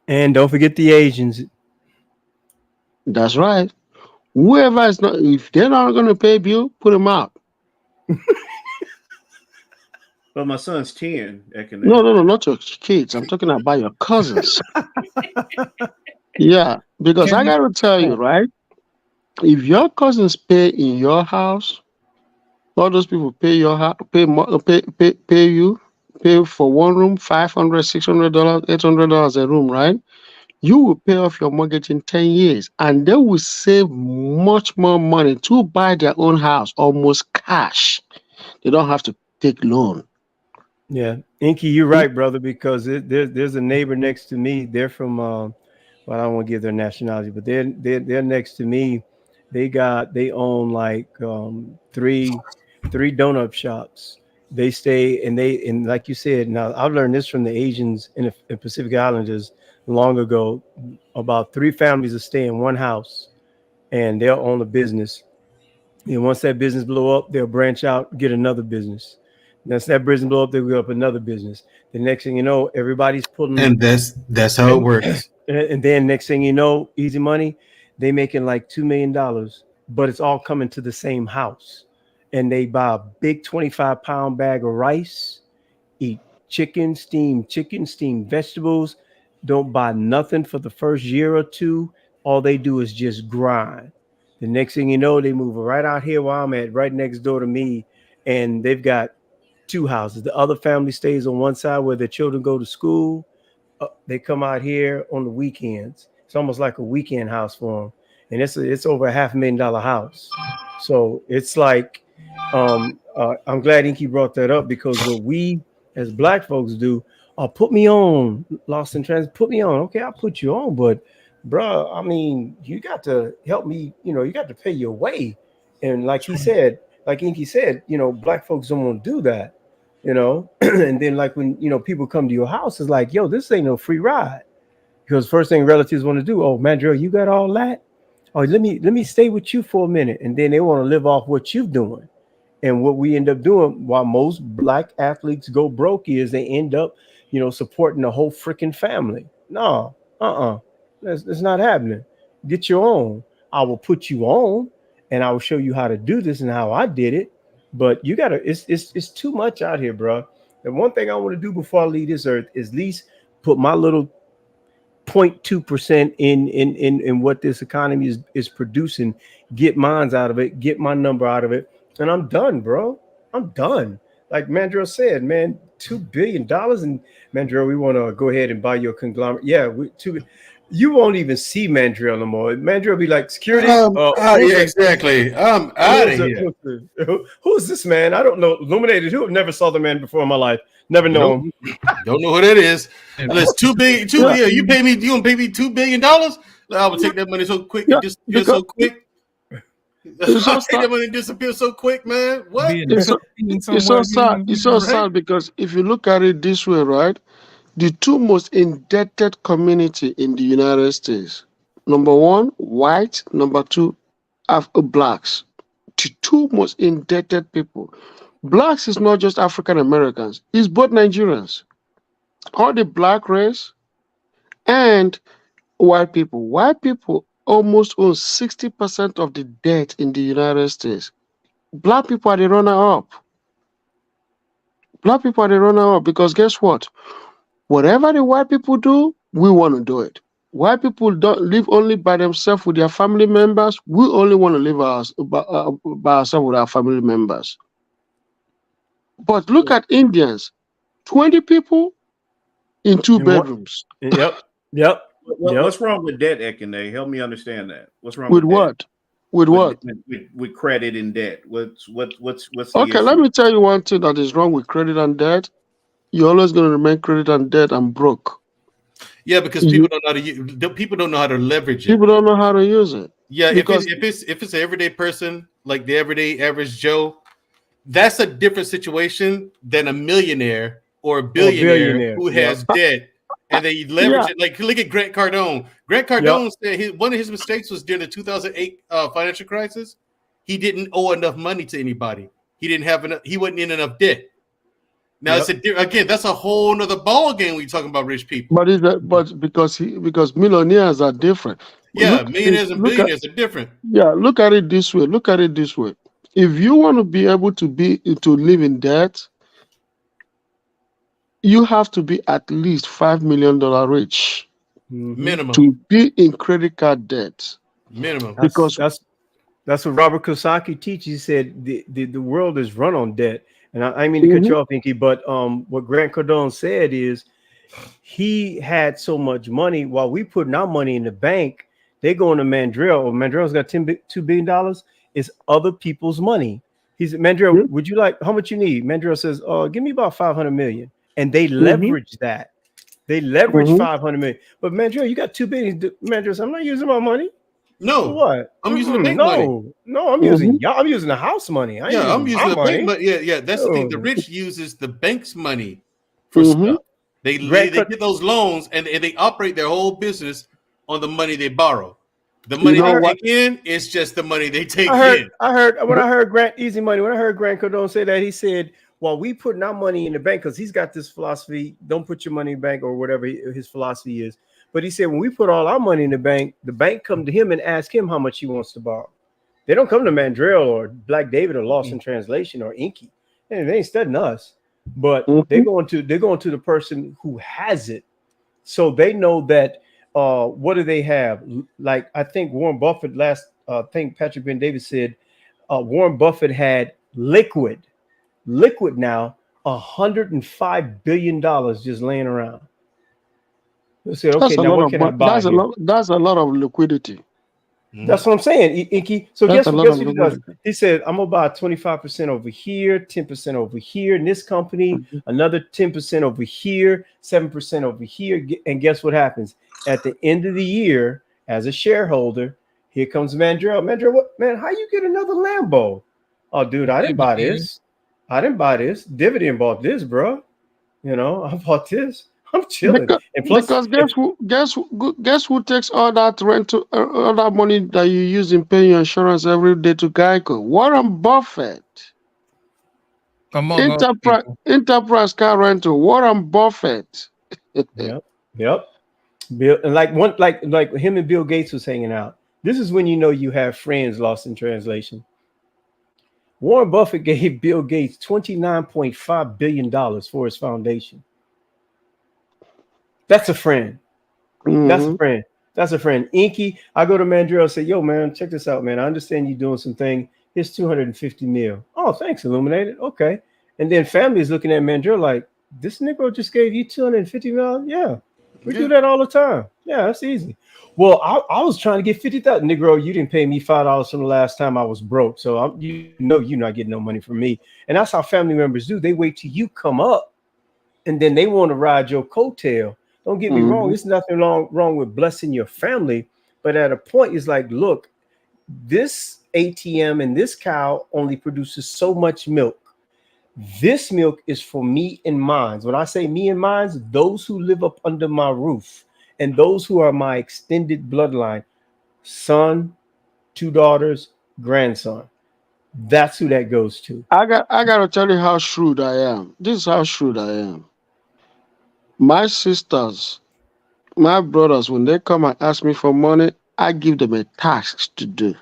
And don't forget the Asians. That's right. Whoever is not, if they're not going to pay bill, put them out. But my son's 10. No, not your kids. I'm talking about your cousins. Yeah, because I got to tell you, right? If your cousins pay in your house, all those people pay your house, pay you for one room, $500, $600, $800 a room, right? You will pay off your mortgage in 10 years, and they will save much more money to buy their own house, almost cash. They don't have to take loan. Yeah, Inky, you're right, brother, because there's a neighbor next to me. They're from, well, I don't want to give their nationality, but they're next to me. They own like three donut shops. They stay and like you said, now I've learned this from the Asians in the Pacific Islanders long ago. About 3 families will stay in one house, and they'll own a business. And once that business blow up, they'll branch out, get another business. Once that business blow up, they'll go up another business. The next thing you know, everybody's pulling. And that's how it works. And then next thing you know, easy money, they making like $2 million, but it's all coming to the same house. And they buy a big 25-pound bag of rice, eat chicken, steamed vegetables, don't buy nothing for the first year or two. All they do is just grind. The next thing you know, they move right out here where I'm at, right next door to me, and they've got 2 houses. The other family stays on one side where their children go to school. They come out here on the weekends. It's almost like a weekend house for them, and it's over a $500,000 house. So it's like, I'm glad Inky brought that up, because what we as Black folks do, put me on, Lost in Transit, put me on. Okay, I'll put you on, but bro, I mean, you got to help me. You got to pay your way. And like he said, like Inky said, Black folks don't want to do that. And then like when people come to your house, it's like, yo, this ain't no free ride, because first thing relatives want to do, oh, Mandrill, you got all that? Oh, let me stay with you for a minute, and then they want to live off what you're doing. And what we end up doing, while most Black athletes go broke, is they end up, supporting the whole freaking family. No, that's not happening. Get your own. I will put you on, and I will show you how to do this and how I did it. But you gotta, it's too much out here, bro. And one thing I want to do before I leave this earth is at least put my little 0.2% in what this economy is producing, get mines out of it, get my number out of it, and I'm done, bro. I'm done. Like Mandrill said, man, $2 billion, and Mandrill, we want to go ahead and buy your conglomerate. Yeah, you won't even see Mandrill no more. Mandrill be like, security. Yeah, exactly. I'm out of here. Who's this man? I don't know. Illuminated. Who? Never saw the man before in my life. Never know him. Don't know who that is. Unless $2 billion. Yeah, you gonna pay me $2 billion? I would take that money so quick. Yeah, disappear so quick. I'll take that money and disappear so quick, man. What? It's so sad. It's so sad, because if you look at it this way, right? The 2 most indebted community in the United States, number 1, white, number 2, blacks. The 2 most indebted people. Blacks is not just African Americans, it's both Nigerians. All the Black race and white people. White people almost own 60% of the debt in the United States. Black people are the runner-up. Black people are the runner-up, because guess what? Whatever the white people do, we want to do it. White people don't live only by themselves with their family members. We only want to live by ourselves with our family members. But look at Indians, 20 people in 2 bedrooms. Yep. What's wrong with debt, Ekene? Help me understand that. What's wrong with with what? Debt? With what? With credit and debt. What's the Okay, issue? let me tell you one thing that is wrong with credit and debt. You're always going to remain credit and debt and broke. Yeah, because people don't know how to leverage it. People don't know how to use it. Yeah, because if it's an everyday person, like the everyday average Joe, that's a different situation than a millionaire or a billionaire who has debt and they leverage it. Like, look at Grant Cardone. Grant Cardone said one of his mistakes was during the 2008 financial crisis. He didn't owe enough money to anybody. He didn't have enough. He wasn't in enough debt. Now again, that's a whole nother ball game when you're talking about rich people. But because millionaires are different. Yeah, millionaires and billionaires are different. Yeah, look at it this way. Look at it this way. If you want to be able to live in debt, you have to be at least $5 million rich minimum to be in credit card debt. Minimum. Because that's what Robert Kiyosaki teaches. He said the world is run on debt. And I mean to cut you off, Inky, but what Grant Cardone said is he had so much money while we putting our money in the bank, they going to Mandrell. Or Mandrell's got $2 billion. It's other people's money. He said, Mandrell, would you like, how much you need? Mandrell says, give me about 500 million. And they leverage that. They leverage 500 million. But Mandrell, you got $2 billion. Mandrell says, I'm not using my money. No. For what? I'm using the bank money. No, I'm using I'm using the house money. I'm using the bank money. Yeah. That's the thing. The rich uses the bank's money for stuff. They get those loans and they operate their whole business on the money they borrow. The money they take in is just the money they take in. I heard Grant Cardone say that, he said, well, we putting our money in the bank because he's got this philosophy, don't put your money in the bank or whatever his philosophy is. But he said, when we put all our money in the bank come to him and ask him how much he wants to borrow. They don't come to Mandrell or Black David or Lost in Translation or Inky. And they ain't studying us. But they're going to the person who has it. So they know that what do they have? Like I think Warren Buffett I think Patrick Ben David said Warren Buffett had liquid now $105 billion just laying around. Let's say, okay, now what can I buy? That's a lot of liquidity. That's what I'm saying, Inky. So guess what he does? He said, I'm gonna buy 25% over here, 10% over here in this company, another 10% over here, 7% over here. And guess what happens? At the end of the year, as a shareholder, here comes Mandrell. Mandrell, what man? How you get another Lambo? Oh, dude, I didn't buy this. Dividend bought this, bro. You know, I bought this. I'm chilling. Because guess who takes all that rental, all that money that you use in paying your insurance every day to Geico? Warren Buffett. Enterprise car rental. Warren Buffett. Yep. Bill, and like him and Bill Gates was hanging out. This is when you know you have friends. Lost in translation. Warren Buffett gave Bill Gates $29.5 billion for his foundation. That's a friend. That's a friend. Inky, I go to Mandrell and say, yo, man, check this out, man. I understand you're doing something. Here's 250 mil. Oh, thanks, Illuminated. Okay. And then family is looking at Mandrell like, this Negro just gave you 250 mil? Yeah. We do that all the time. Yeah, that's easy. Well, I was trying to get 50,000. Negro, you didn't pay me $5 from the last time I was broke. So you know you're not getting no money from me. And that's how family members do. They wait till you come up and then they want to ride your coattail. Don't get me wrong. There's nothing wrong with blessing your family. But at a point, it's like, look, this ATM and this cow only produces so much milk. This milk is for me and mine. When I say me and mine, those who live up under my roof and those who are my extended bloodline, son, 2 daughters, grandson. That's who that goes to. I got to tell you how shrewd I am. This is how shrewd I am. My sisters, my brothers, when they come and ask me for money, I give them a task to do.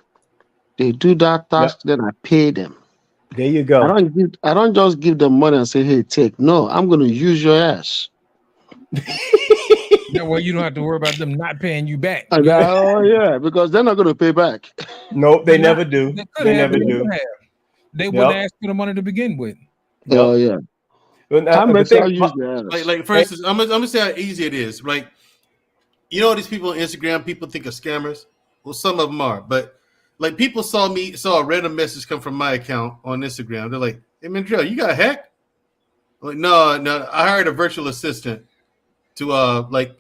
They do that task, then I pay them. There you go. I don't just give them money and say, hey, take. No, I'm going to use your ass. That way you don't have to worry about them not paying you back. Oh, yeah, because they're not going to pay back. Nope, they never do. They never do. They wouldn't ask for the money to begin with. Oh, yeah. Like for instance, I'm gonna say how easy it is. Like, you know, these people on Instagram, people think of scammers. Well, some of them are, but like people saw a random message come from my account on Instagram. They're like, "Hey, Mandrell, you got hacked?" I'm like, no, I hired a virtual assistant to like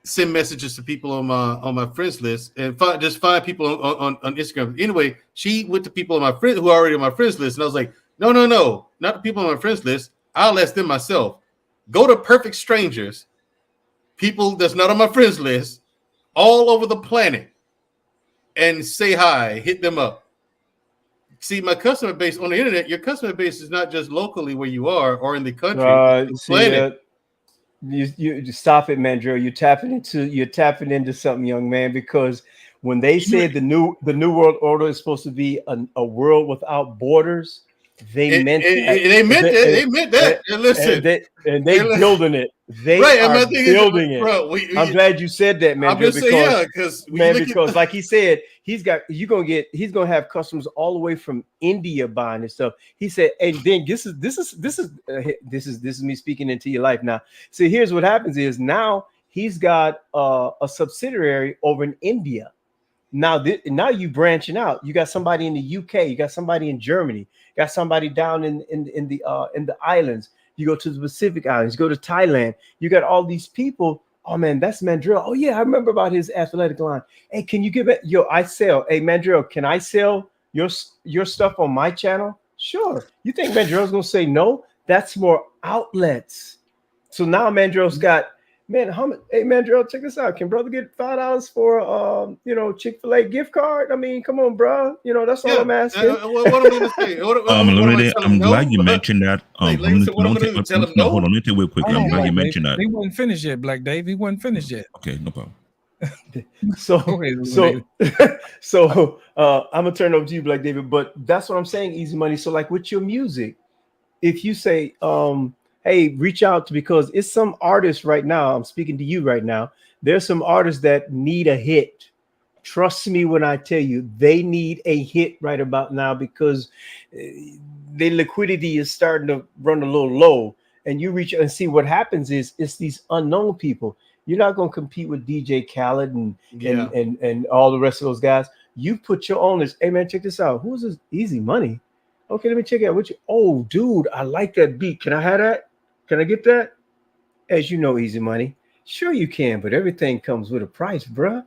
send messages to people on my friends list and find people on Instagram. Anyway, she went to people on my friend who are already on my friends list, and I was like, No, not the people on my friends list. I'll ask them myself. Go to perfect strangers, people that's not on my friends list, all over the planet, and say hi. Hit them up. See, my customer base on the internet. Your customer base is not just locally where you are or in the country, it's the planet. You stop it, Mandrill. You're tapping into something, young man, because when they said the new world order is supposed to be a world without borders, they meant that. They meant that. And listen, they building it. They are building it. Bro, I'm glad you said that, man. I'm just saying, because like he said, he's gonna have customers all the way from India buying this stuff. He said, and then this is me speaking into your life now. So here's what happens is now he's got a subsidiary over in India. Now you branching out. You got somebody in the UK. You got somebody in Germany. You got somebody down in the islands. You go to the Pacific Islands. You go to Thailand. You got all these people. Oh man, that's Mandrill. Oh yeah, I remember about his athletic line. Hey, can you give it? I sell. Hey Mandrill, can I sell your stuff on my channel? Sure. You think Mandrill's gonna say no? That's more outlets. So now Mandrill's got. Man, hey Mandrill, check this out. Can brother get $5 for Chick-fil-A gift card? I mean, come on, bro. That's all I'm asking. What I'm going to say? I'm glad you mentioned that. Hold on, let me tell you real quick. I'm glad you mentioned that. He wasn't finished yet, Black Dave. He wasn't finished yet. Okay, no problem. So I'm gonna turn it over to you, Black David. But that's what I'm saying, Easy Money. So like with your music, if you say hey, reach out to, because it's some artists right now. I'm speaking to you right now. There's some artists that need a hit. Trust me when I tell you, they need a hit right about now because their liquidity is starting to run a little low. And you reach out and see what happens is it's these unknown people. You're not going to compete with DJ Khaled and all the rest of those guys. You put your own list. Hey man, check this out. Who's this Easy Money? Okay, let me check it out. What you? Oh, dude, I like that beat. Can I have that? Can I get that? As you know, Easy Money. Sure you can, but everything comes with a price, bruh.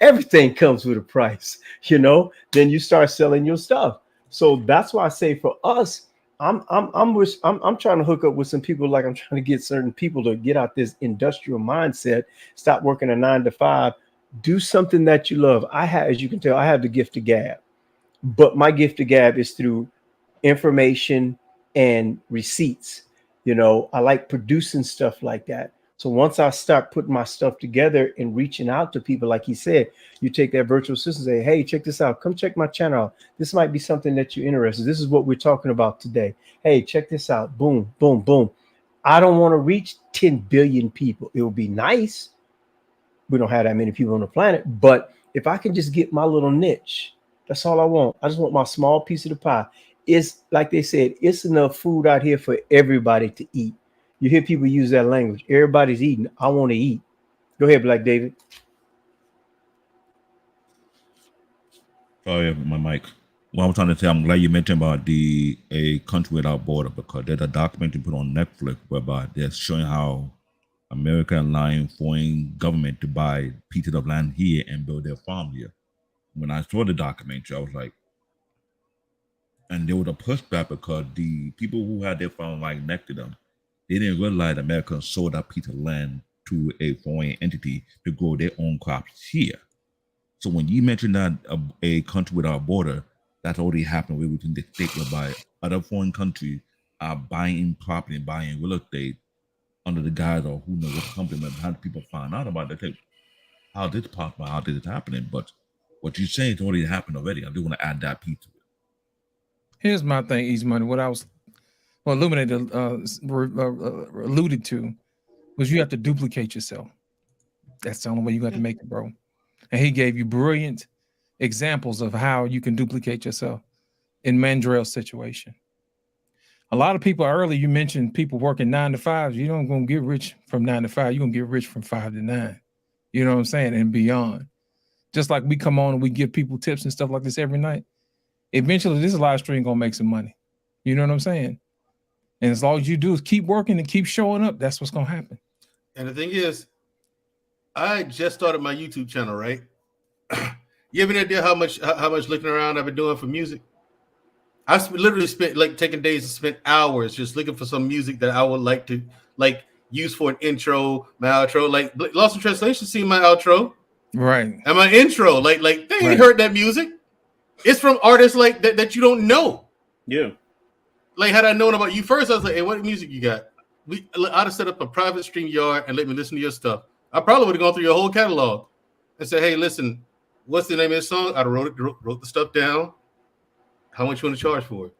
Everything comes with a price, Then you start selling your stuff. So that's why I say for us, I'm trying to hook up with some people. Like I'm trying to get certain people to get out this industrial mindset, stop working a 9 to 5, do something that you love. As you can tell, I have the gift of gab, but my gift of gab is through information and receipts. I like producing stuff like that. So once I start putting my stuff together and reaching out to people, like he said, you take that virtual assistant and say, hey, check this out. Come check my channel out. This might be something that you're interested in. This is what we're talking about today. Hey, check this out. Boom, boom, boom. I don't want to reach 10 billion people. It would be nice. We don't have that many people on the planet. But if I can just get my little niche, that's all I want. I just want my small piece of the pie. It's like they said, it's enough food out here for everybody to eat. You hear people use that language. Everybody's eating. I want to eat. Go ahead, Black David. Sorry, my mic. What I'm trying to say, I'm glad you mentioned about a country without border, because there's a documentary put on Netflix whereby they're showing how America allowing foreign government to buy pieces of land here and build their farm here. When I saw the documentary, I was like, and there was a pushback because the people who had their farm right next to them, they didn't realize America sold that piece of land to a foreign entity to grow their own crops here. So when you mention that a country without border, that's already happened where within the state whereby other foreign countries are buying property and buying real estate under the guise of who knows what company, and how do people find out about it? How did it possible? How did it happening? But what you're saying is already happened already. I do want to add that piece to it. Here's my thing, Easy Money. What I was Illuminated alluded to was you have to duplicate yourself. That's the only way you got to make it, bro. And he gave you brilliant examples of how you can duplicate yourself in Mandrell's situation. A lot of people earlier, you mentioned people working 9 to 5s. You don't gonna get rich from 9 to 5. You're gonna get rich from 5 to 9. You know what I'm saying? And beyond. Just like we come on and we give people tips and stuff like this every night. Eventually, this live stream gonna make some money. You know what I'm saying? And as long as you do is keep working and keep showing up, that's what's gonna happen. And the thing is, I just started my YouTube channel, right? You have any idea how much looking around I've been doing for music? literally spent like taking days and spent hours just looking for some music that I would like to like use for an intro, my outro. Like Lost in Translation, see my outro, right? And my intro, like they ain't heard that music. It's from artists like that you don't know. Yeah. Like had I known about you first, I was like, hey, what music you got? I'd have set up a private StreamYard and let me listen to your stuff. I probably would have gone through your whole catalog and said, hey, listen, what's the name of this song? I wrote the stuff down. How much you want to charge for it?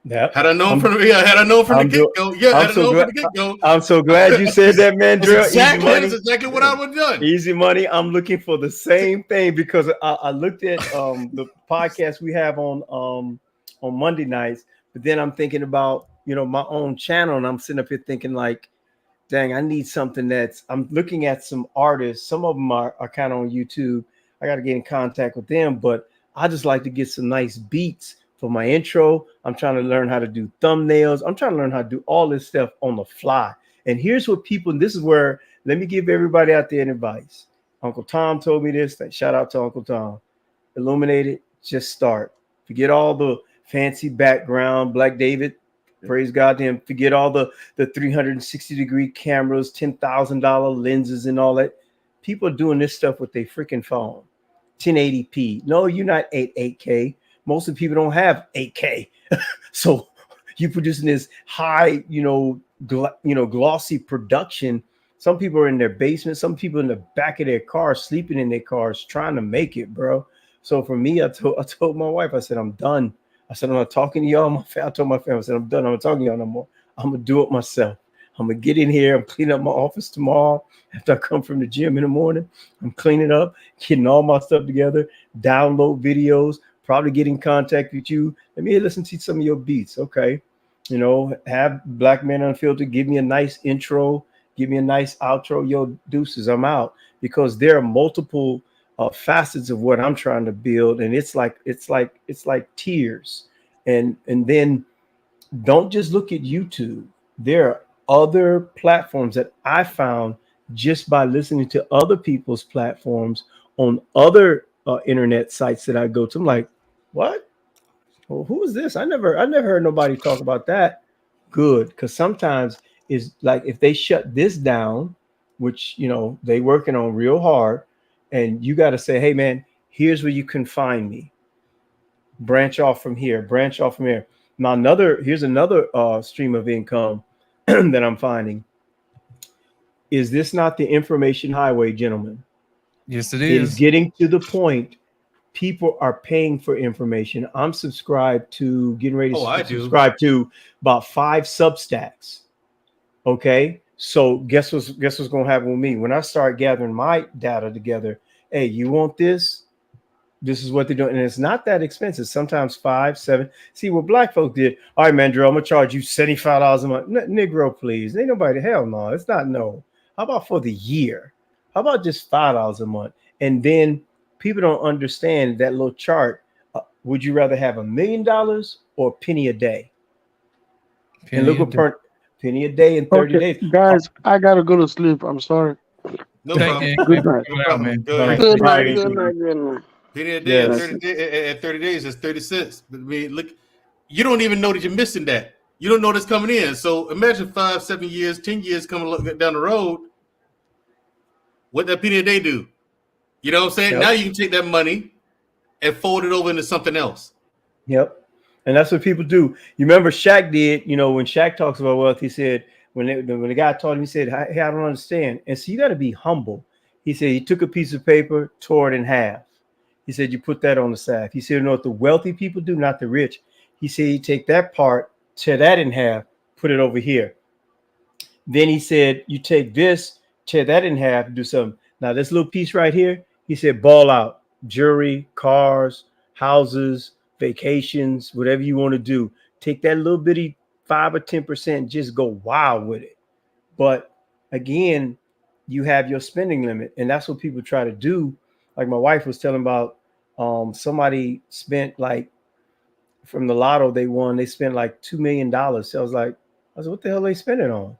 Yeah. Had I known from the get-go. I'm so glad you said that, man. That's exactly what I would have done. Easy money. I'm looking for the same thing because I looked at the podcast we have on Monday nights, but then I'm thinking about my own channel, and I'm sitting up here thinking like, dang, I need something I'm looking at some artists. Some of them are kind of on YouTube. I got to get in contact with them, but I just like to get some nice beats for my intro. I'm trying to learn how to do thumbnails. I'm trying to learn how to do all this stuff on the fly. And here's what this is where, let me give everybody out there an advice. Uncle Tom told me this. Shout out to Uncle Tom. Illuminated, just start. Forget all the fancy background, Black David, praise God to him. Forget all the 360-degree cameras, $10,000 lenses and all that. People are doing this stuff with their freaking phone. 1080p. No, you're not 8K. Most of the people don't have 8K. So you're producing this high, glossy production. Some people are in their basement. Some people in the back of their cars, sleeping in their cars, trying to make it, bro. So for me, I told my wife, I said, I'm done. I said, I'm not talking to y'all. I told my family, I said, I'm done. I'm not talking to y'all no more. I'm going to do it myself. I'm going to get in here. I'm cleaning up my office tomorrow. After I come from the gym in the morning, I'm cleaning up, getting all my stuff together, download videos, probably get in contact with you. Let me listen to some of your beats. Okay. Have Black Men Unfiltered, give me a nice intro, give me a nice outro. Yo, deuces, I'm out. Because there are multiple facets of what I'm trying to build. And it's like tiers. And then don't just look at YouTube. There are other platforms that I found just by listening to other people's platforms on other internet sites that I go to. I'm like, what? Well, who is this? I never heard nobody talk about that. Good, because sometimes it's like if they shut this down, which they working on real hard, and you got to say, hey man, here's where you can find me. Branch off from here. Branch off from here. Now here's another stream of income that I'm finding. Is this not the information highway, gentlemen? Yes, it is. It is getting to the point. People are paying for information. I'm subscribed to subscribe to about 5 Substacks. Okay, so guess what's going to happen with me when I start gathering my data together? Hey, you want this? This is what they're doing, and it's not that expensive. Sometimes 5, 7. See what black folk did. All right, man, Drew, I'm gonna charge you $75 a month. Negro, please. Ain't nobody. Hell no. It's not no. How about for the year? How about just $5 a month? And then people don't understand that little chart. Would you rather have $1 million or a penny a day? Penny a day in 30 days. Guys, I gotta go to sleep. I'm sorry. No problem. Good night. Good night. Penny a day at 30 days is 30 cents. But I mean, look, you don't even know that you're missing that. You don't know that's coming in. So imagine 5, 7 years, 10 years coming down the road. What that penny a day do? You know what I'm saying? Yep. Now you can take that money and fold it over into something else. Yep. And that's what people do. You remember Shaq did, when Shaq talks about wealth, he said, when the guy taught him, he said, hey, I don't understand. And so you got to be humble. He said he took a piece of paper, tore it in half. He said, you put that on the side. He said, you know what the wealthy people do, not the rich. He said, you take that part, tear that in half, put it over here. Then he said, you take this, tear that in half, do something. Now, this little piece right here, he said, ball out. Jewelry, cars, houses, vacations, whatever you want to do. Take that little bitty 5 or 10%, just go wild with it. But again, you have your spending limit. And that's what people try to do. Like my wife was telling about somebody spent like from the lotto they won, they spent like $2 million. So I said, what the hell are they spending on?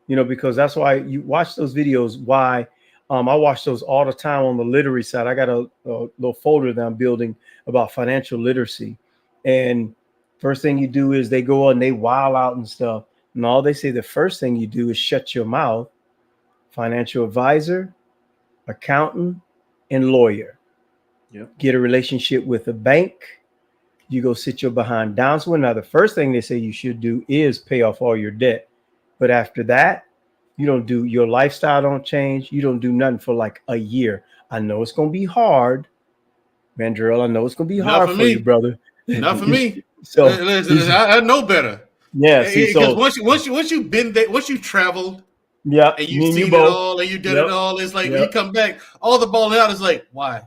Because that's why you watch those videos, why I watch those all the time on the literary side. I got a little folder that I'm building about financial literacy. And first thing you do is they go and they wild out and stuff. And all they say the first thing you do is shut your mouth. Financial advisor, accountant, and lawyer. Yep. Get a relationship with a bank. You go sit your behind down somewhere. Now, the first thing they say you should do is pay off all your debt. But after that, you don't do, your lifestyle don't change. You don't do nothing for like a year. I know it's going to be hard. Mandrell, I know it's going to be hard for you, brother. Not for me. So listen, I know better. Yeah, see, because so once you've been there, once you traveled, yeah, and you've seen it all, and you did it all, it's like when you come back, all the balling out is like, why?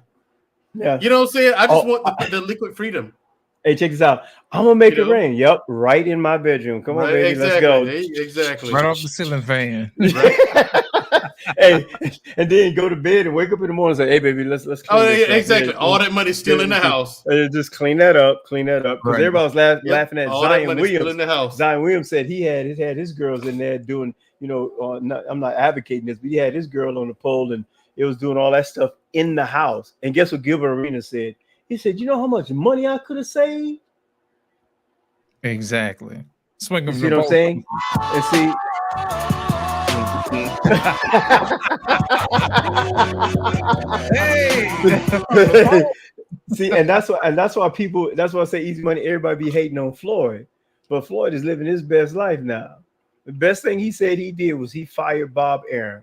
Yeah, you know what I'm saying? I just want the liquid freedom. Hey, check this out. I'm gonna make it rain. Yep, right in my bedroom. Come on, baby, exactly, let's go. Exactly. Right off the ceiling fan. Hey, and then go to bed and wake up in the morning and say, "Hey, baby, let's clean this up." Exactly. All that money's still in the house. Just clean that up. Because Right. everybody was laughing at All Zion that money's still Williams. in the house. Zion Williams said he had his girls in there doing, I'm not advocating this, but he had his girl on the pole and it was doing all that stuff in the house. And guess what Gilbert Arenas said? He said, "You know how much money I could have saved?" Exactly. Swinging You see what I'm saying? And see. Hey. See, and that's why I say easy money. Everybody be hating on Floyd, but Floyd is living his best life now. The best thing he said he did was he fired Bob Arum,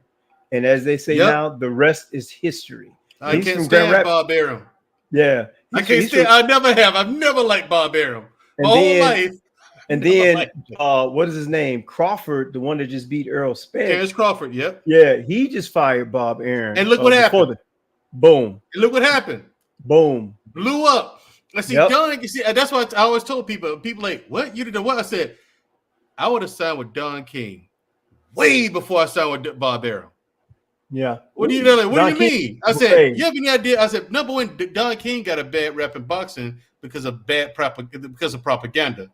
and as they say now, the rest is history. I can't stand Bob Arum. Yeah, I can't stand. I never have. I've never liked Bob Arum my whole life. And then what is his name? Crawford, the one that just beat Earl Spence. Terrence Crawford, yep. Yeah, he just fired Bob Arum. And look what happened. Boom. And look what happened. Boom. Blew up. I see, Don, you see, that's why I always told people like, what? You did what? I said, I would have signed with Don King way before I signed with Bob Arum. Yeah. What do you mean? I said, you have any idea? I said, number one, Don King got a bad rep in boxing because of propaganda.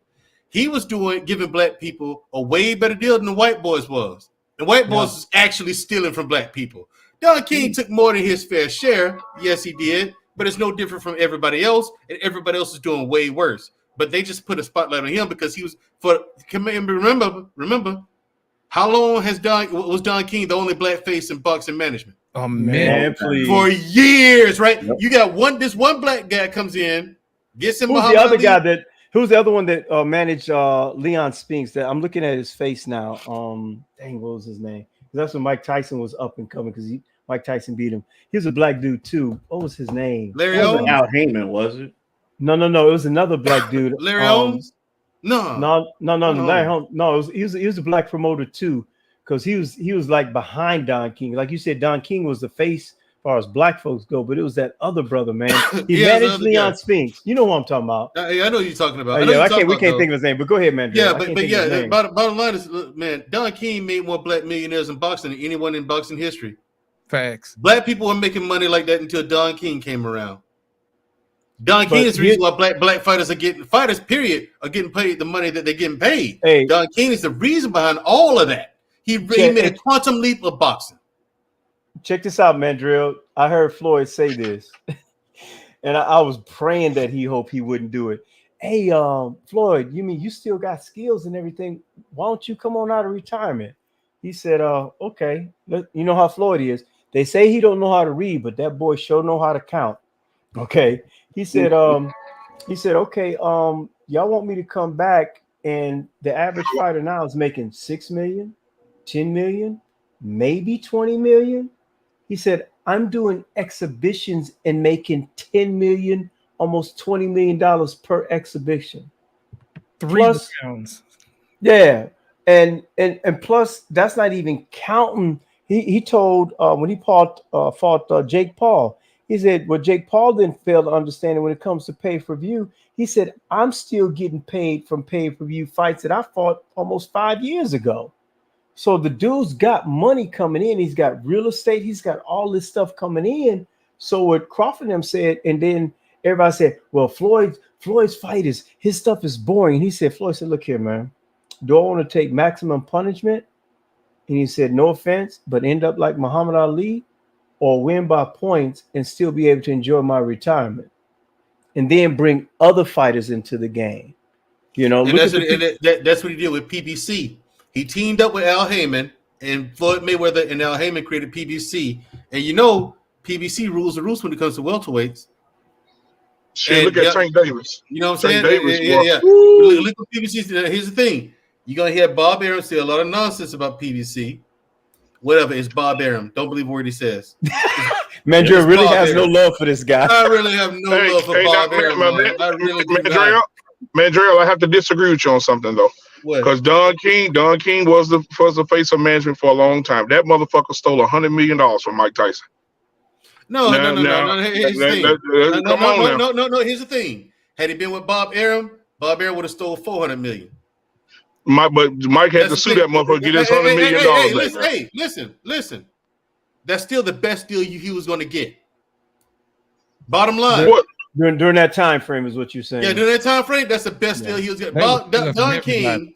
He was giving black people a way better deal than the white boys was. The white boys was actually stealing from black people. Don King took more than his fair share. Yes, he did. But it's no different from everybody else. And everybody else is doing way worse. But they just put a spotlight on him because he was remember, how long was Don King the only black face in boxing management? Oh man, please. For years, right? Yep. You got this one black guy comes in, gets him. Who's the other guy that? Who's the other one that managed Leon Spinks? That I'm looking at his face now. Dang, what was his name? That's when Mike Tyson was up and coming because Mike Tyson beat him. He was a black dude too. What was his name? Larry Owens. Al Heyman, was it? No. It was another black dude. Larry Owens. No. Larry Holmes. No, he was a black promoter too, because he was like behind Don King. Like you said, Don King was the face as far as black folks go, but it was that other brother, man. He managed Leon Spinks. You know who I'm talking about. I know who you're talking about. We can't think of his name, but go ahead, man. Yeah, but bottom line is, man, Don King made more black millionaires in boxing than anyone in boxing history. Facts. Black people were making money like that until Don King came around. Don King is the reason why black fighters are getting paid the money that they're getting paid. Hey, Don King is the reason behind all of that. He made a quantum leap of boxing. Check this out, Mandrill. I heard Floyd say this, and I was praying that he hoped he wouldn't do it. Hey, Floyd, you mean you still got skills and everything? Why don't you come on out of retirement? He said, okay. You know how Floyd is. They say he don't know how to read, but that boy sure know how to count. Okay. He said, okay, y'all want me to come back, and the average fighter now is making 6 million, 10 million, maybe 20 million. He said, I'm doing exhibitions and making 10 million, almost $20 million per exhibition. 3 rounds. Yeah. And plus, that's not even counting. He told when he fought Jake Paul, he said, well, Jake Paul didn't fail to understand it when it comes to pay-per-view. He said, I'm still getting paid from pay-per-view fights that I fought almost 5 years ago. So the dude's got money coming in. He's got real estate. He's got all this stuff coming in. So what Crawford and them said, and then everybody said, well, Floyd's fight his stuff is boring. And he said, Floyd said, look here, man, do I want to take maximum punishment? And he said, no offense, but end up like Muhammad Ali, or win by points and still be able to enjoy my retirement, and then bring other fighters into the game. You know, and that's what he did with PBC. He teamed up with Al Heyman, and Floyd Mayweather and Al Heyman created PBC. And you know, PBC rules the roost when it comes to welterweights. Shit, look at Tank Davis. You know what I'm Tank saying? Davis, Yeah. boy. Look at PBC. Here's the thing: you're gonna hear Bob Arum say a lot of nonsense about PBC. Whatever, it's Bob Arum. Don't believe a word he says. Mandrill really has no love for this guy. I really have no love for Bob Arum. I really do not. Mandrill, I have to disagree with you on something though. Because Don King was the face of management for a long time. That motherfucker stole $100 million from Mike Tyson. No. Here's the thing. No. Here's the thing. Had he been with Bob Arum would have stole $400 million. But Mike had to sue that motherfucker to get his $100 million back. Listen. That's still the best deal he was going to get. Bottom line. What? During that time frame is what you're saying. Yeah, during that time frame, that's the best deal he was getting. Don King,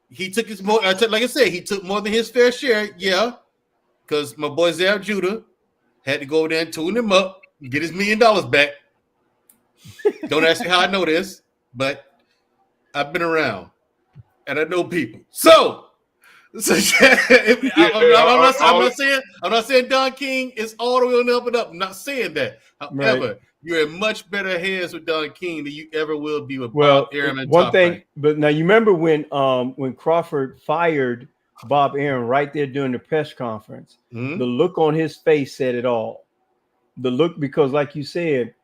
he took his more. Like I said, he took more than his fair share. Yeah, because my boy Zab Judah had to go there and tune him up and get his $1 million back. Don't ask me how I know this, but I've been around and I know people. I'm not saying Don King is all the way on the up and up. I'm not saying that. However, you're in much better hands with Don King than you ever will be with Bob Arum and one Top thing, Rank. but now you remember when Crawford fired Bob Arum right there during the press conference, the look on his face said it all. The look, because like you said,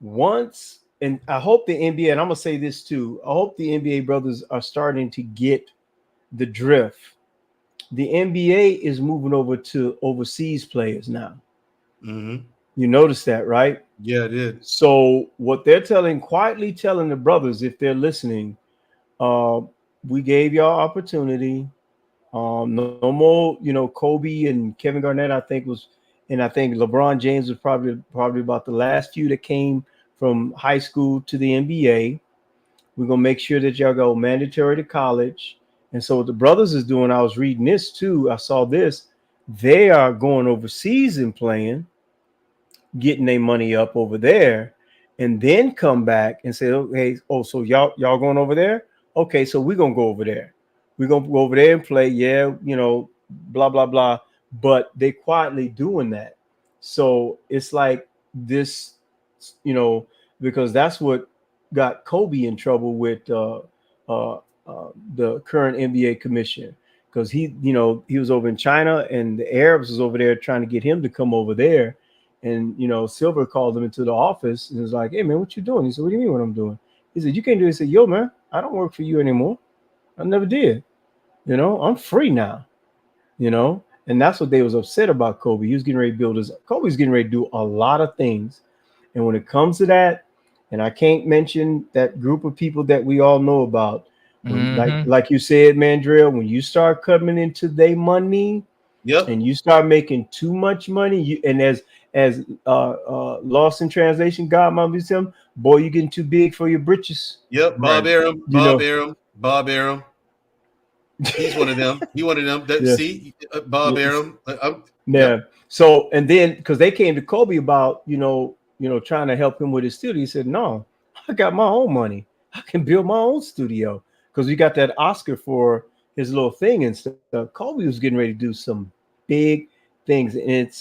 once, and I hope the NBA, and I'm gonna say this too, I hope the NBA brothers are starting to get the drift. The NBA is moving over to overseas players now. Mm-hmm. You notice that, right? Yeah, I did. So what they're quietly telling the brothers, if they're listening, we gave y'all opportunity. No more, Kobe and Kevin Garnett, I think LeBron James was probably about the last few that came from high school to the NBA. We're gonna make sure that y'all go mandatory to college. And so what the brothers is doing, I was reading this too. I saw this. They are going overseas and playing, getting their money up over there, and then come back and say, okay, so y'all going over there? Okay, so we're gonna go over there. We're gonna go over there and play, blah, blah, blah. But they quietly doing that. So it's like this, because that's what got Kobe in trouble with the current NBA commission, because he was over in China and the Arabs was over there trying to get him to come over there. And, Silver called him into the office and was like, hey, man, what you doing? He said, what do you mean what I'm doing? He said, you can't do it. He said, yo, man, I don't work for you anymore. I never did. I'm free now, and that's what they was upset about Kobe. He was getting ready to Kobe's getting ready to do a lot of things. And when it comes to that, and I can't mention that group of people that we all know about, like you said, Mandrill, when you start coming into their money, and you start making too much money, and as Lost in Translation, God might tell him, boy, you're getting too big for your britches. Yep, Bob Arum. He's one of them. See, Bob Arum. Yeah. So, and then because they came to Kobe about trying to help him with his studio, he said, "No, I got my own money. I can build my own studio." Because we got that Oscar for his little thing and stuff. Kobe was getting ready to do some big things, and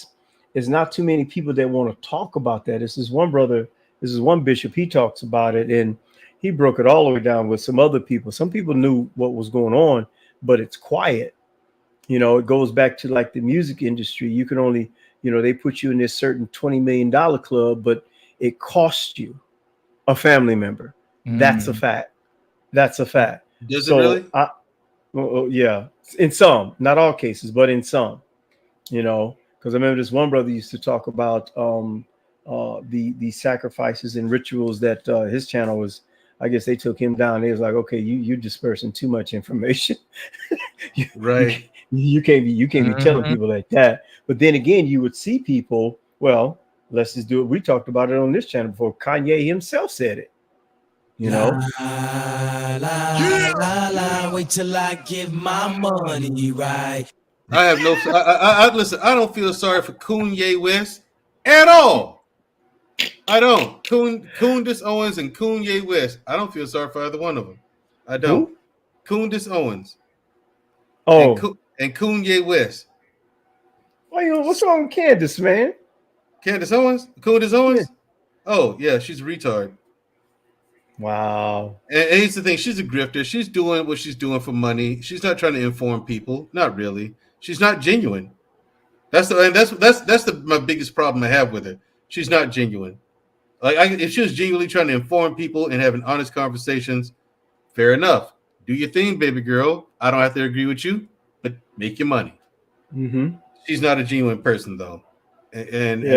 it's not too many people that want to talk about that. This is one brother. This is one bishop. He talks about it, and he broke it all the way down with some other people. Some people knew what was going on, but it's quiet. It goes back to like the music industry. You can only, they put you in this certain $20 million club, but it costs you a family member. That's a fact. That's a fact. Does it really? Yeah, in some, not all cases, but in some, because I remember this one brother used to talk about the sacrifices and rituals that his channel was. I guess they took him down. They was like, okay, you're dispersing too much information. Right. You can't be telling people like that. But then again, you would see people, well, let's just do it. We talked about it on this channel before. Kanye himself said it. La, la, la, la, wait till I get my money right. I have no. I listen. I don't feel sorry for Kanye West at all. I don't. Kundis Owens and Kanye West. I don't feel sorry for either one of them. I don't. Who? Kundis Owens. Oh. And Kanye West. What's wrong with Candace, man? Candace Owens? Kundis Owens? Yeah. Oh, yeah, she's a retard. Wow. And here's the thing, she's a grifter. She's doing what she's doing for money. She's not trying to inform people. Not really. She's not genuine. That's my biggest problem I have with her. She's not genuine. If she was genuinely trying to inform people and having honest conversations, fair enough. Do your thing, baby girl. I don't have to agree with you, but make your money. Mm-hmm. She's not a genuine person, though, and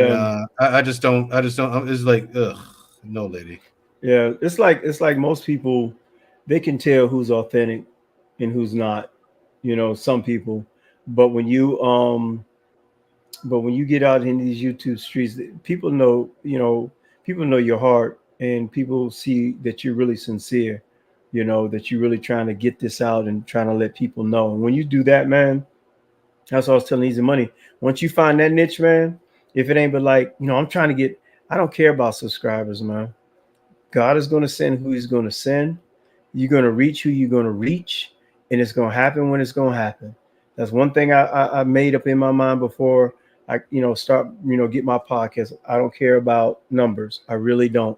I just don't. It's like, ugh, no, lady. Yeah, it's like most people, they can tell who's authentic and who's not. Some people, but when you get out in these YouTube streets, people know. People know your heart, and people see that you're really sincere. That you're really trying to get this out and trying to let people know. And when you do that, man, that's what I was telling Easy Money. Once you find that niche, man, if it ain't but like, I'm trying to get, I don't care about subscribers, man. God is going to send who he's going to send. You're going to reach who you're going to reach, and it's going to happen when it's going to happen. That's one thing I made up in my mind before I, start, get my podcast. I don't care about numbers. I really don't.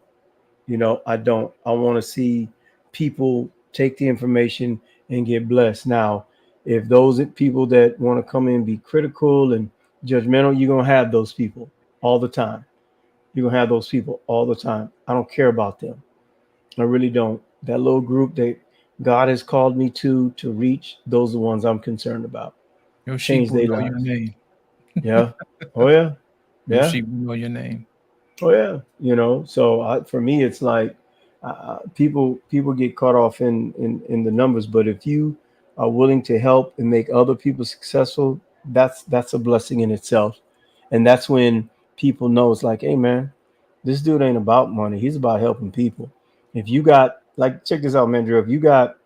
I don't. I want to see people take the information and get blessed. Now, if those people that want to come in and be critical and judgmental, you're going to have those people all the time. You're going to have those people all the time. I don't care about them. I really don't. That little group that God has called me to reach, those are the ones I'm concerned about. Your Change sheep will their know your lives. name. Yeah. Oh, yeah. Your Yeah. sheep will know your name. Oh, yeah. So for me, it's like people get caught off in the numbers. But if you are willing to help and make other people successful, that's a blessing in itself. And that's when people know it's like, hey, man, this dude ain't about money. He's about helping people. If you got, like, check this out, man, Drew. If you got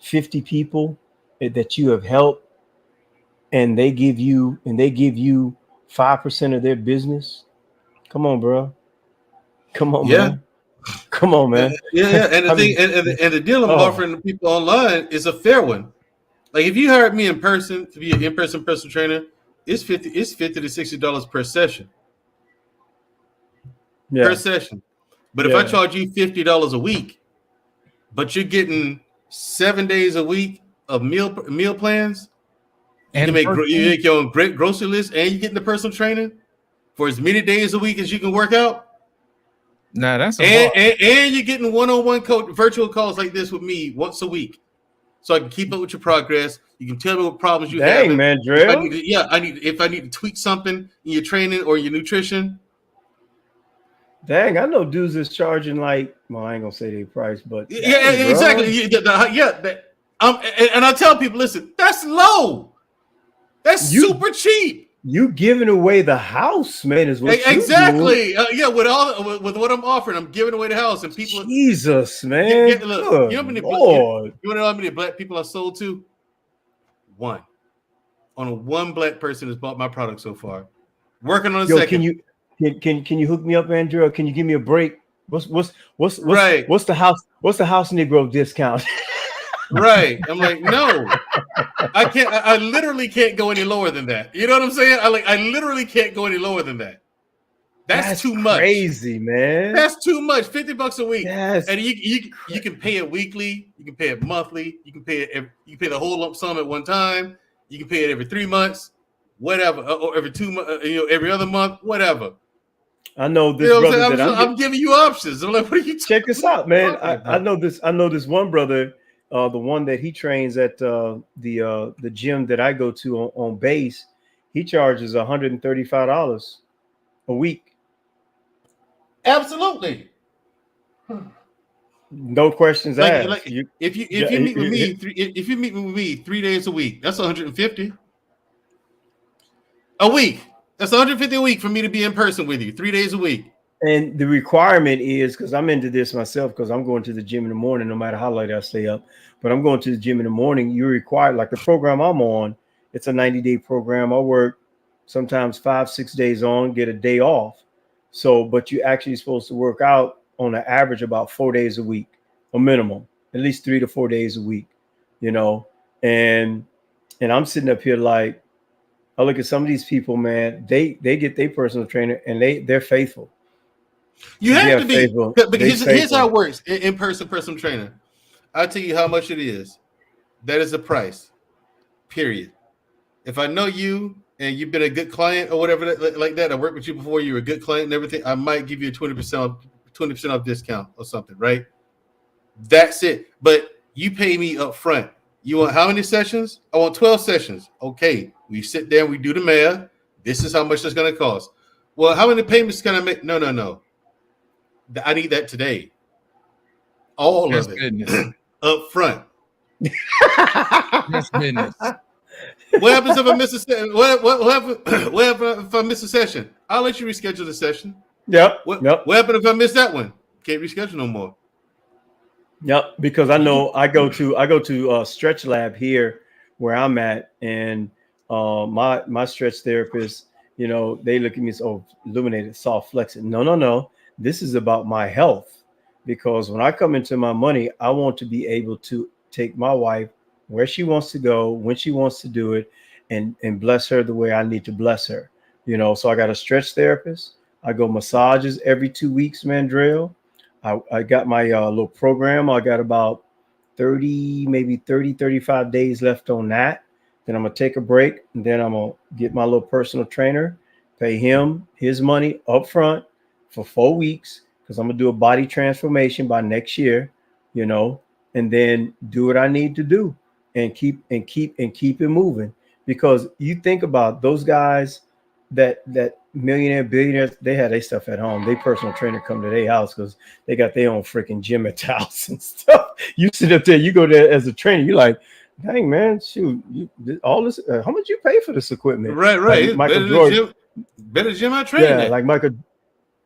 50 people that you have helped and they give you 5% of their business, come on, bro. Come on, man. Come on, man. Yeah. And the thing, and the deal I'm offering to people online is a fair one. Like if you hired me in person to be an in-person personal trainer, it's $50 to $60 per session. Yeah. Per session. But if I charge you $50 a week, but you're getting 7 days a week of meal plans, you make your own great grocery list, and you're getting the personal training for as many days a week as you can work out. Nah, that's and you're getting one-on-one virtual calls like this with me once a week, so I can keep up with your progress. You can tell me what problems you have. Dang, man, Drill. If I need to tweak something in your training or your nutrition. Dang, I know dudes is charging like, well, I ain't gonna say their price, but Exactly. And I tell people, listen, that's low. That's super cheap. You giving away the house, man, is what exactly. With what I'm offering, I'm giving away the house, and people. Jesus, man. You know how many black people I sold to? One. Only one black person has bought my product so far. Working on a second. Can you hook me up, Andrew? Or can you give me a break? What's the house Negro discount? Right. I'm like, no, I can't. I literally can't go any lower than that. You know what I'm saying? I literally can't go any lower than that. That's too much. Crazy, man. That's too much. $50 a week. Yes. And you can pay it weekly. You can pay it monthly. You can pay it. You can pay the whole lump sum at one time. You can pay it every 3 months, whatever, or every 2 months. Every other month, whatever. I know this brother I'm giving you options. I'm like, what are you? Check this out, man. I know this. I know this one brother. The one that he trains at the gym that I go to on base, he charges $135 a week. Absolutely. No questions asked. If you meet with me 3 days a week, that's $150 a week. That's $150 a week for me to be in person with you 3 days a week. And the requirement is, because I'm into this myself, because I'm going to the gym in the morning, no matter how late I stay up. But I'm going to the gym in the morning. You're required, like the program I'm on, It's a 90-day program. I work sometimes 5-6 days on, get a day off. So, but you actually supposed to work out on an average about 4 days a week, a minimum, at least 3 to 4 days a week, you know. And I'm sitting up here like, I look at some of these people, man. They get their personal trainer, and they're faithful. You have to be. Faithful. Because here's how it works in person personal trainer. I'll tell you how much it is. That is the price. Period. If I know you and you've been a good client or whatever like that, I worked with you before, you're a good client and everything, I might give you a 20% off discount or something, right? That's it. But you pay me up front. You want how many sessions? I want 12 sessions. Okay. We sit there and we do the math. This is how much it's going to cost. Well, how many payments can I make? No. I need that today. All That's of it. business. Up front. That's business. What happens if I miss a session? What happens if I miss a session? I'll let you reschedule the session. Yep. What happens if I miss that one? Can't reschedule no more. Yep, because I know I go to Stretch Lab here where I'm at, and my stretch therapist, you know, they look at me so illuminated, soft flexing. No. This is about my health, because when I come into my money, I want to be able to take my wife where she wants to go, when she wants to do it, and bless her the way I need to bless her. You know, so I got a stretch therapist. I go massages every 2 weeks, Mandrell. I got my little program. I got about 35 days left on that. Then I'm going to take a break, and then I'm going to get my little personal trainer, pay him his money up front for 4 weeks, because I'm going to do a body transformation by next year, you know, and then do what I need to do and keep it moving. Because you think about those guys that millionaire billionaires, they had their stuff at home. Their personal trainer come to their house because they got their own freaking gym at the house and stuff. You sit up there, you go there as a trainer, you're like, dang man, shoot, all this, how much you pay for this equipment? Right. Like Michael Jordan, better gym I train yeah, at. like Michael,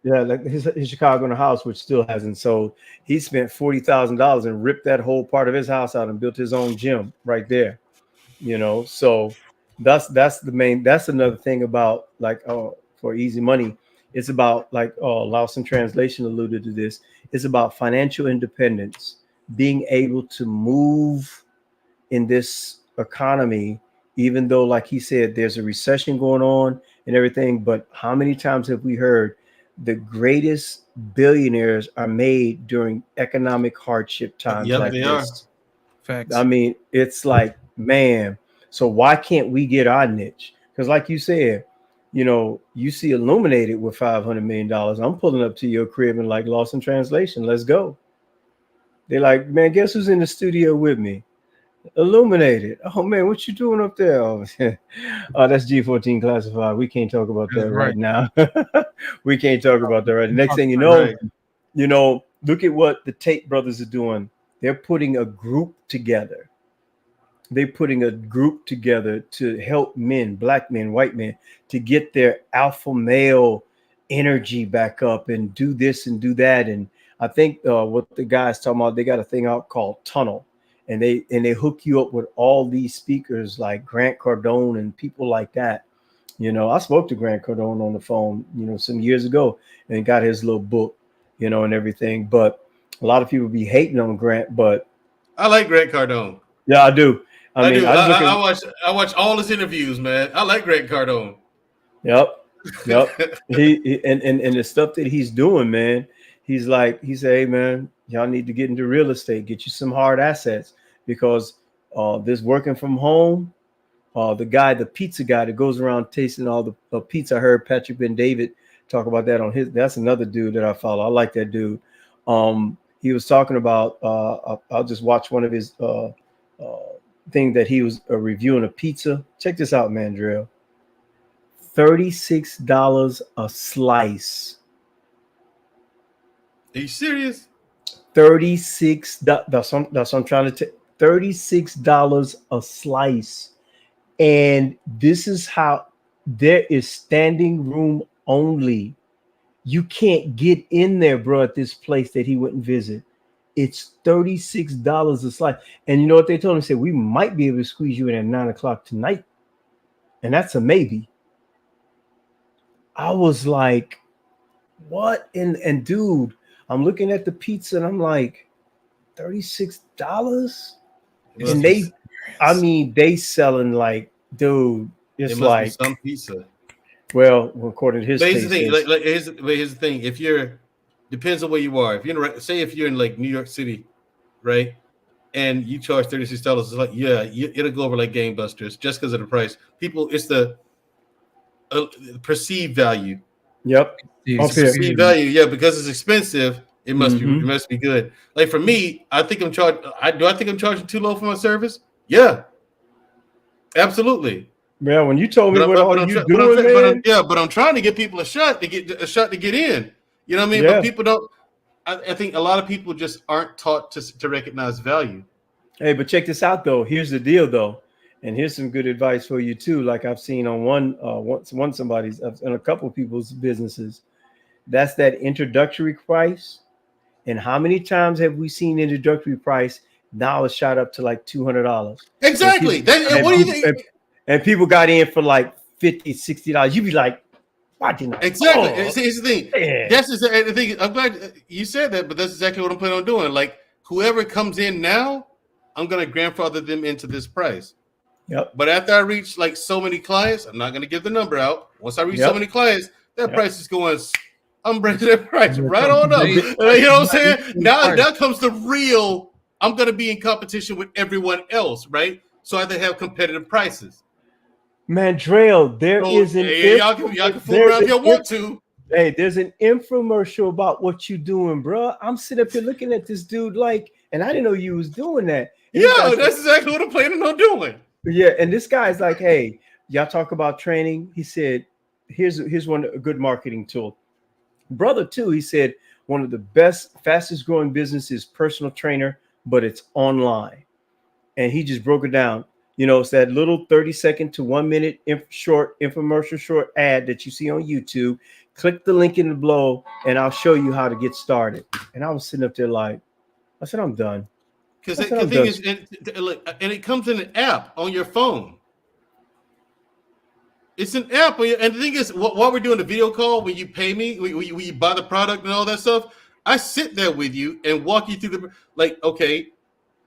yeah, like his Chicago in the house, which still hasn't sold. He spent $40,000 and ripped that whole part of his house out and built his own gym right there. You know, so that's another thing about, like, for easy money. It's about, like, Lawson Translation alluded to this. It's about financial independence, being able to move in this economy, even though, like he said, there's a recession going on and everything. But how many times have we heard the greatest billionaires are made during economic hardship times like this? Facts. I mean, it's like, man, so why can't we get our niche? Because like you said, you know, you see Illuminated with $500 million. I'm pulling up to your crib and like, Lawson Translation, let's go. They're like, man, guess who's in the studio with me? Illuminated. Oh man, what you doing up there? Oh, that's G14 classified. We can't talk about that right now. We can't talk about that right. The next thing you know, look at what the Tate brothers are doing. They're putting a group together. They're putting a group together to help men, black men, white men, to get their alpha male energy back up and do this and do that. And I think what the guys talking about, they got a thing out called Tunnel, and they hook you up with all these speakers like Grant Cardone and people like that. You know, I spoke to Grant Cardone on the phone, you know, some years ago, and got his little book, you know, and everything. But a lot of people be hating on Grant, but I like Grant Cardone. Yeah, I do. I mean, I watch all his interviews, man. I like Grant Cardone. Yep. he and the stuff that he's doing, man. He said, hey man, y'all need to get into real estate, get you some hard assets, because this working from home, the pizza guy that goes around tasting all the pizza. I heard Patrick Ben David talk about that on his. That's another dude that I follow. I like that dude. He was talking about. I'll just watch one of his thing that he was reviewing a pizza. Check this out, Mandrell. $36 a slice. Are you serious? $36. That's what I'm trying to tell. $36 a slice. And this is how there is standing room only. You can't get in there, bro, at this place that he went and visit. It's $36 a slice. And you know what they told him? They said, we might be able to squeeze you in at 9 o'clock tonight. and that's a maybe. I was like, what? And dude, I'm looking at the pizza and I'm like, $36? And they selling like, dude, It it's must be like, some pizza. well, according to his But here's the taste, thing. Here's the thing. If you're, depends on where you are. If you're in, say, if you're in like New York City, right, and you charge $36, it's like, yeah, it'll go over like gangbusters just because of the price. People, it's the perceived value. Yep. It's perceived value. Yeah, because it's expensive. It must be. It must be good. Like for me, I think I'm charged. I think I'm charging too low for my service. Yeah, absolutely. Yeah, when you told me what all you doing, man. But I'm trying to get people a shot to get in. You know what I mean? Yeah. But people don't. I think a lot of people just aren't taught to recognize value. Hey, but check this out though. Here's the deal though, and here's some good advice for you too. Like I've seen on one somebody's and a couple of people's businesses. That's that introductory price. And how many times have we seen introductory price now it's shot up to like $200? Exactly. And what do you think? And people got in for like $50, $60. You'd be like, why didn't I? Exactly. Oh, Here's the thing. man. That's the thing. I'm glad you said that, but that's exactly what I'm planning on doing. Like whoever comes in now, I'm gonna grandfather them into this price. Yep. But after I reach like so many clients, I'm not gonna give the number out. Once I reach so many clients, that price is going. I'm bringing that price right on up. You know what I'm saying? Now comes the real. I'm gonna be in competition with everyone else, right? So I have to have competitive prices. Mandrell, there is an y'all can fool around if you want to. Hey, there's an infomercial about what you doing, bro. I'm sitting up here looking at this dude like, and I didn't know you was doing that. And yeah, that's exactly what I'm planning on doing. Yeah, and this guy's like, hey, y'all talk about training. He said, here's one a good marketing tool. Brother, too, he said one of the best, fastest growing businesses, personal trainer, but it's online. And he just broke it down. You know, it's that little 30-second to 1 minute infomercial short ad that you see on YouTube. Click the link in the below and I'll show you how to get started. And I was sitting up there like, I said, I'm done. Because the thing is, and it comes in an app on your phone. It's an app, and the thing is, while we're doing the video call, when you pay me, when you buy the product and all that stuff, I sit there with you and walk you through okay,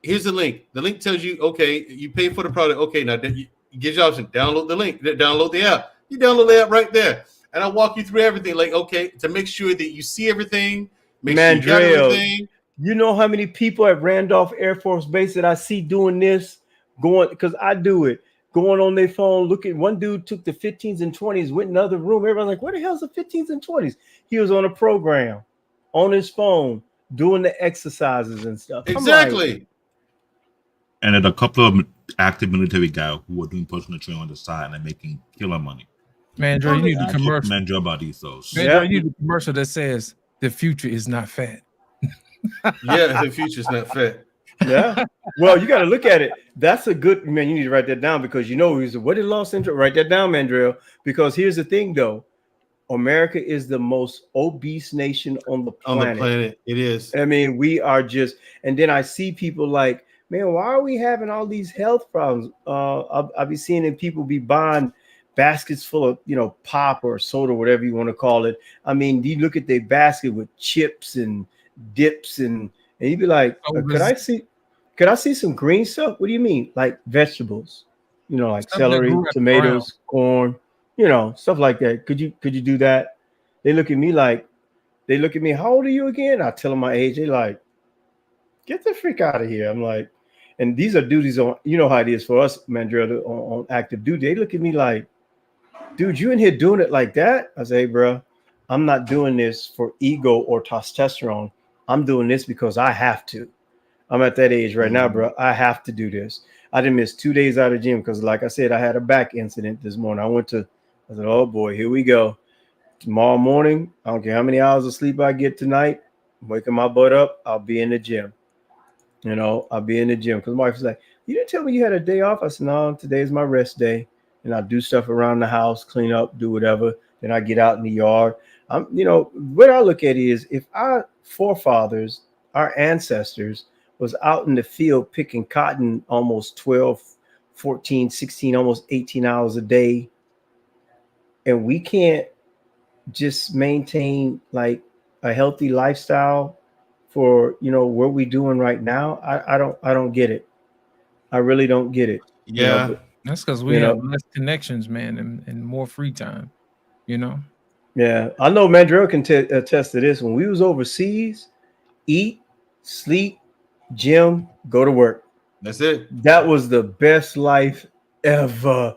here's the link. The link tells you, okay, you pay for the product. Okay, now you gives you option, download the link, download the app. You download the app right there, and I walk you through everything. Like, okay, to make sure that you see everything, make sure you got everything. You know how many people at Randolph Air Force Base that I see doing this, because I do it. Going on their phone, looking. One dude took the 15s and 20s, went in another room. Everybody's like, "What the hell's the 15s and 20s?" He was on a program, on his phone, doing the exercises and stuff. Exactly. And then a couple of active military guys who are doing personal training on the side and they're making killer money. Man, Joe, you need the commercial. Man, Joe about these those. Man, Joe, you need the commercial that says the future is not fat. Yeah, the future's not fat. Yeah. Well, you got to look at it. That's a good, man. You need to write that down because you know what did Los Angeles write that down, Mandrell? Because here's the thing, though. America is the most obese nation on the planet. It is. I mean, we are just, and then I see people like, man, why are we having all these health problems? I'll be seeing people be buying baskets full of, pop or soda, whatever you want to call it. I mean, you look at their basket with chips and dips and you'd be like, could I see some green stuff? What do you mean? Like vegetables, like celery, tomatoes, corn, stuff like that. Could you do that? They look at me, how old are you again? I tell them my age. They like, get the freak out of here. I'm like, and these are duties on, how it is for us, Mandrell, on active duty. They look at me like, dude, you in here doing it like that? I say, hey, bro, I'm not doing this for ego or testosterone. I'm doing this because I have to. I'm at that age right now, bro. I have to do this. I didn't miss 2 days out of the gym because, like I said, I had a back incident this morning. I said, oh boy, here we go. Tomorrow morning, I don't care how many hours of sleep I get tonight, I'm waking my butt up, I'll be in the gym. I'll be in the gym. Because my wife was like, you didn't tell me you had a day off. I said, no, today's my rest day. And I do stuff around the house, clean up, do whatever. Then I get out in the yard. What I look at is if our forefathers, our ancestors was out in the field picking cotton almost 12, 14, 16, almost 18 hours a day. And we can't just maintain like a healthy lifestyle for, you know, what we're doing right now. I don't get it. I really don't get it. You know, but That's because we you have know, less connections, man, and more free time. You know. yeah, I know Mandrell can attest to this. When we was overseas, eat, sleep, gym, go to work. That's it. That was the best life ever.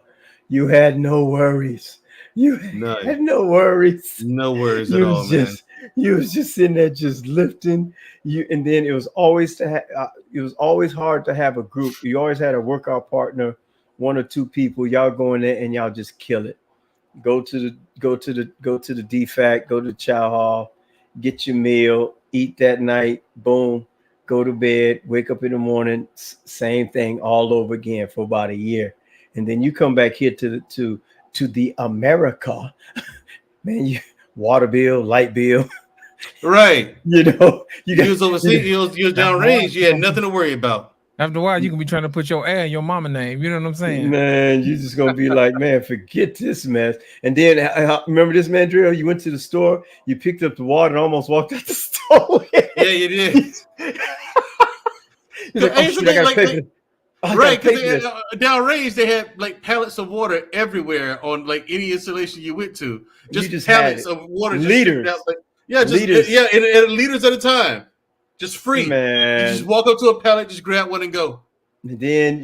You had no worries. You had no worries. No worries at You all, was man. just you was just sitting there just lifting. You and then it was always it was always hard to have a group. You always had a workout partner, one or two people. Y'all go in there and y'all just kill it. Go to the DFAC, go to the chow hall, get your meal, eat that night, boom, go to bed, wake up in the morning, same thing all over again for about a year. And then you come back here to the America, man, you water bill, light bill. Right. You know, you was overseas, you was downrange, you had nothing to worry about. After a while, you can be trying to put your air in your mama name. You know what I'm saying? Man, you just gonna be like, man, forget this mess. And then remember this, man, Drill? You went to the store, you picked up the water, and almost walked out the store. Yeah, you did. You're like, oh, shit, I gotta pay for it. Right, because downrange they had like pallets of water everywhere on like any installation you went to. Just pallets of water, liters. Just out, like, liters. And liters at a time, just free. Man, you just walk up to a pallet, just grab one and go. And then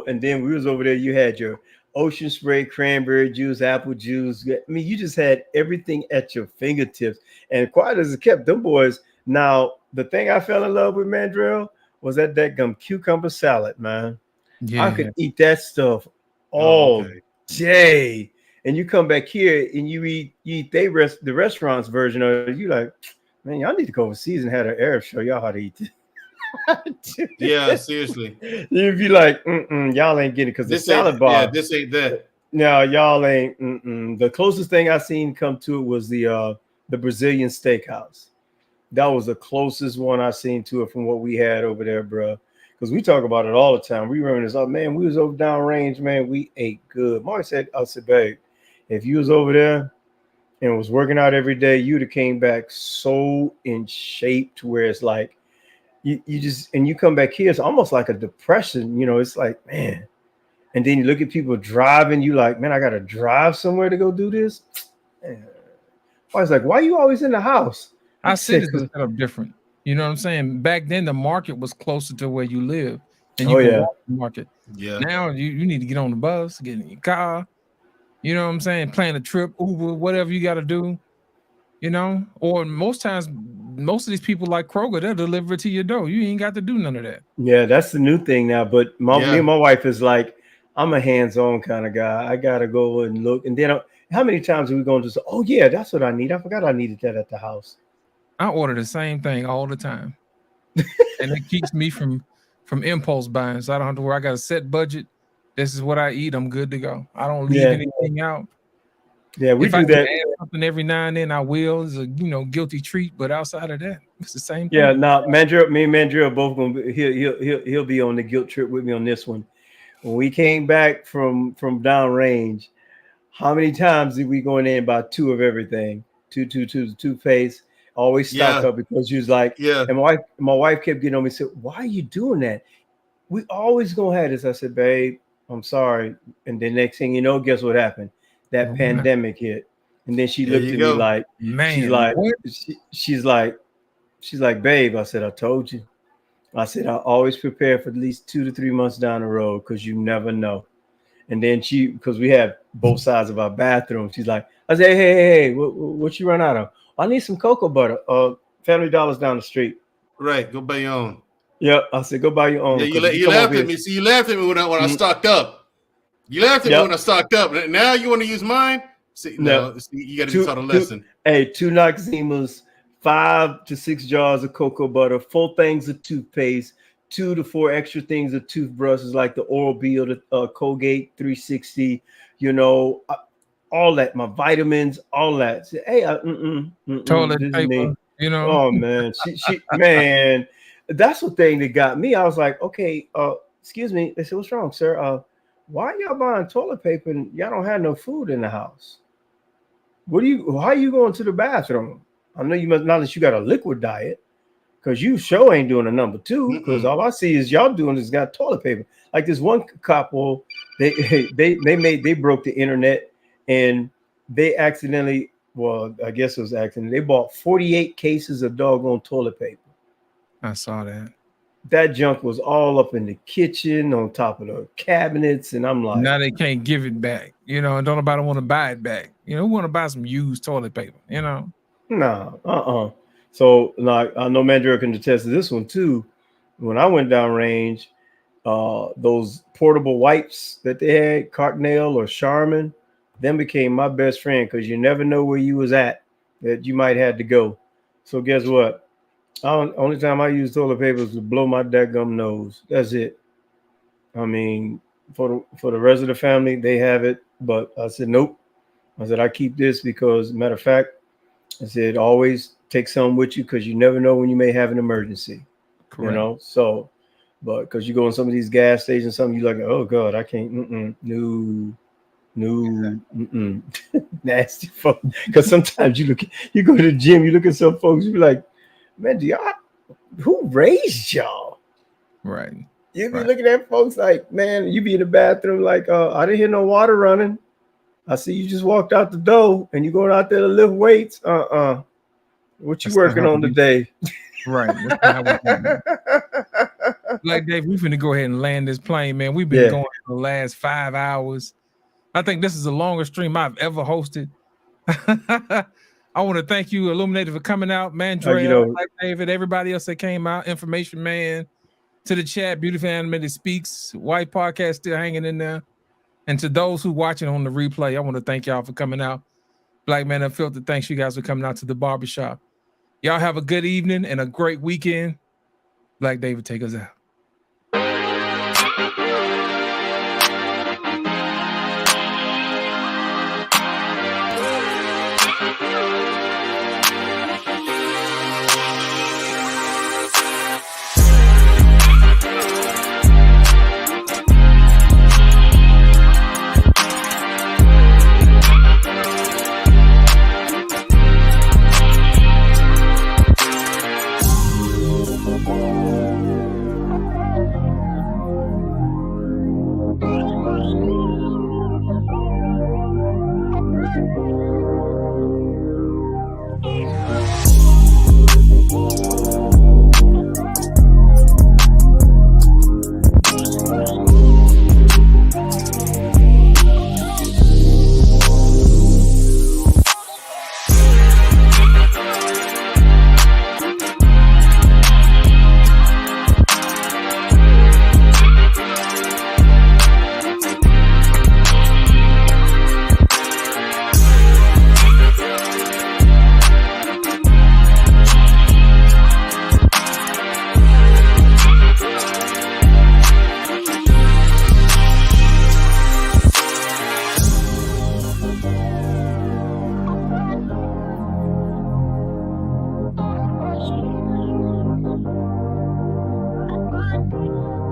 and then we was over there. You had your ocean spray, cranberry juice, apple juice. I mean, you just had everything at your fingertips. And quiet as it kept, them boys. Now, the thing I fell in love with, Mandrell, was that gum cucumber salad, man. Yeah. I could eat that stuff all day. And you come back here and you eat the restaurant's version of it. You like, man, y'all need to go overseas and have an Arab show y'all how to eat this. Yeah, seriously. You'd be like, y'all ain't getting it because the salad bar. Yeah, this ain't that. No, y'all ain't. The closest thing I seen come to it was the Brazilian steakhouse. That was the closest one I seen to it from what we had over there, bro. Because we talk about it all the time. We reminisce, oh man, we was over downrange, man. We ate good. Mark said, I said, babe, if you was over there and was working out every day, you'd have came back so in shape to where it's like you just, and you come back here, it's almost like a depression. You know, it's like, man. And then you look at people driving, you like, man, I gotta drive somewhere to go do this. Man. I was like, why are you always in the house? I said it's set up different. You know what I'm saying? Back then, the market was closer to where you live, and you could walk the market. Yeah. Now you need to get on the bus, get in your car. You know what I'm saying? Plan a trip, Uber, whatever you got to do. You know, or most times, most of these people like Kroger, they'll deliver it to your door. You ain't got to do none of that. Yeah, that's the new thing now. But me and my wife is like, I'm a hands-on kind of guy. I gotta go and look. And then how many times are we going to say, oh yeah, that's what I need. I forgot I needed that at the house. I order the same thing all the time, and it keeps me from impulse buying. So I don't have to worry. I got a set budget. This is what I eat. I'm good to go. I don't leave anything out. Yeah, we if do I that. Add something every now and then, I will. It's a guilty treat, but outside of that, it's the same thing. Yeah, now Mandrell, me and Mandrell are both gonna be, he'll be on the guilt trip with me on this one. When we came back from downrange, how many times did we go in there and buy two of everything? Two toothpaste. Always stock up because she was like, and my wife kept getting on me and said, why are you doing that? We always gonna have this. I said, babe, I'm sorry. And the next thing you know, guess what happened? That pandemic hit. And then she looked at me like, man, she's like, babe, I said, I told you. I said, I always prepare for at least 2 to 3 months down the road because you never know. And then because we have both sides of our bathroom, she's like, I said, hey, what you run out of? I need some cocoa butter. Family Dollar's down the street. Right, go buy your own. Yep, I said, go buy your own. Yeah, you laughed at me. See, you laughed at me when I stocked up. You laughed at me when I stocked up. Now you want to use mine? See, no, you got to be taught a lesson. 2 Noximas, 5 to 6 jars of cocoa butter, 4 things of toothpaste, 2 to 4 extra things of toothbrushes like the Oral-B or the Colgate 360, all that, my vitamins, all that. So, hey, toilet paper, Oh man, she man, that's the thing that got me. I was like, okay, excuse me. They said, what's wrong, sir? why y'all buying toilet paper and y'all don't have no food in the house? How are you going to the bathroom? I know you must, not that you got a liquid diet, because you sure ain't doing a number two, because all I see is y'all doing is got toilet paper. Like this one couple, they broke the internet and they accidentally, well, I guess it was accident. They bought 48 cases of doggone toilet paper. I saw that. That junk was all up in the kitchen, on top of the cabinets, and I'm like, now they can't give it back, and don't nobody want to buy it back. Who want to buy some used toilet paper? Nah, So, like, I know Mandrill can attest to this one too. When I went downrange, those portable wipes that they had, Cardinal or Charmin, them became my best friend because you never know where you was at that you might have to go. So guess what? Only time I use toilet paper is to blow my dadgum nose. That's it. I mean, for the rest of the family, they have it, but I said nope. I said I keep this because, matter of fact, I said always take some with you because you never know when you may have an emergency. Correct. So, but because you go in some of these gas stations, something you like, oh God, I can't. No, nasty folks. Because sometimes you go to the gym, you look at some folks, you be like, man, who raised y'all? Right. You be looking at folks like, man, you be in the bathroom like, I didn't hear no water running. I see you just walked out the door and you going out there to lift weights. What you working on today? Right. Like Dave, we finna go ahead and land this plane, man. We've been going for the last 5 hours. I think this is the longest stream I've ever hosted. I want to thank you, Illuminated, for coming out, Mandrill, Black David, everybody else that came out, Information Man, to the chat, Beautiful Animated Speaks, White Podcast still hanging in there. And to those who watching on the replay, I want to thank y'all for coming out. Black Man Unfiltered, thanks you guys for coming out to the barbershop. Y'all have a good evening and a great weekend. Black David, take us out.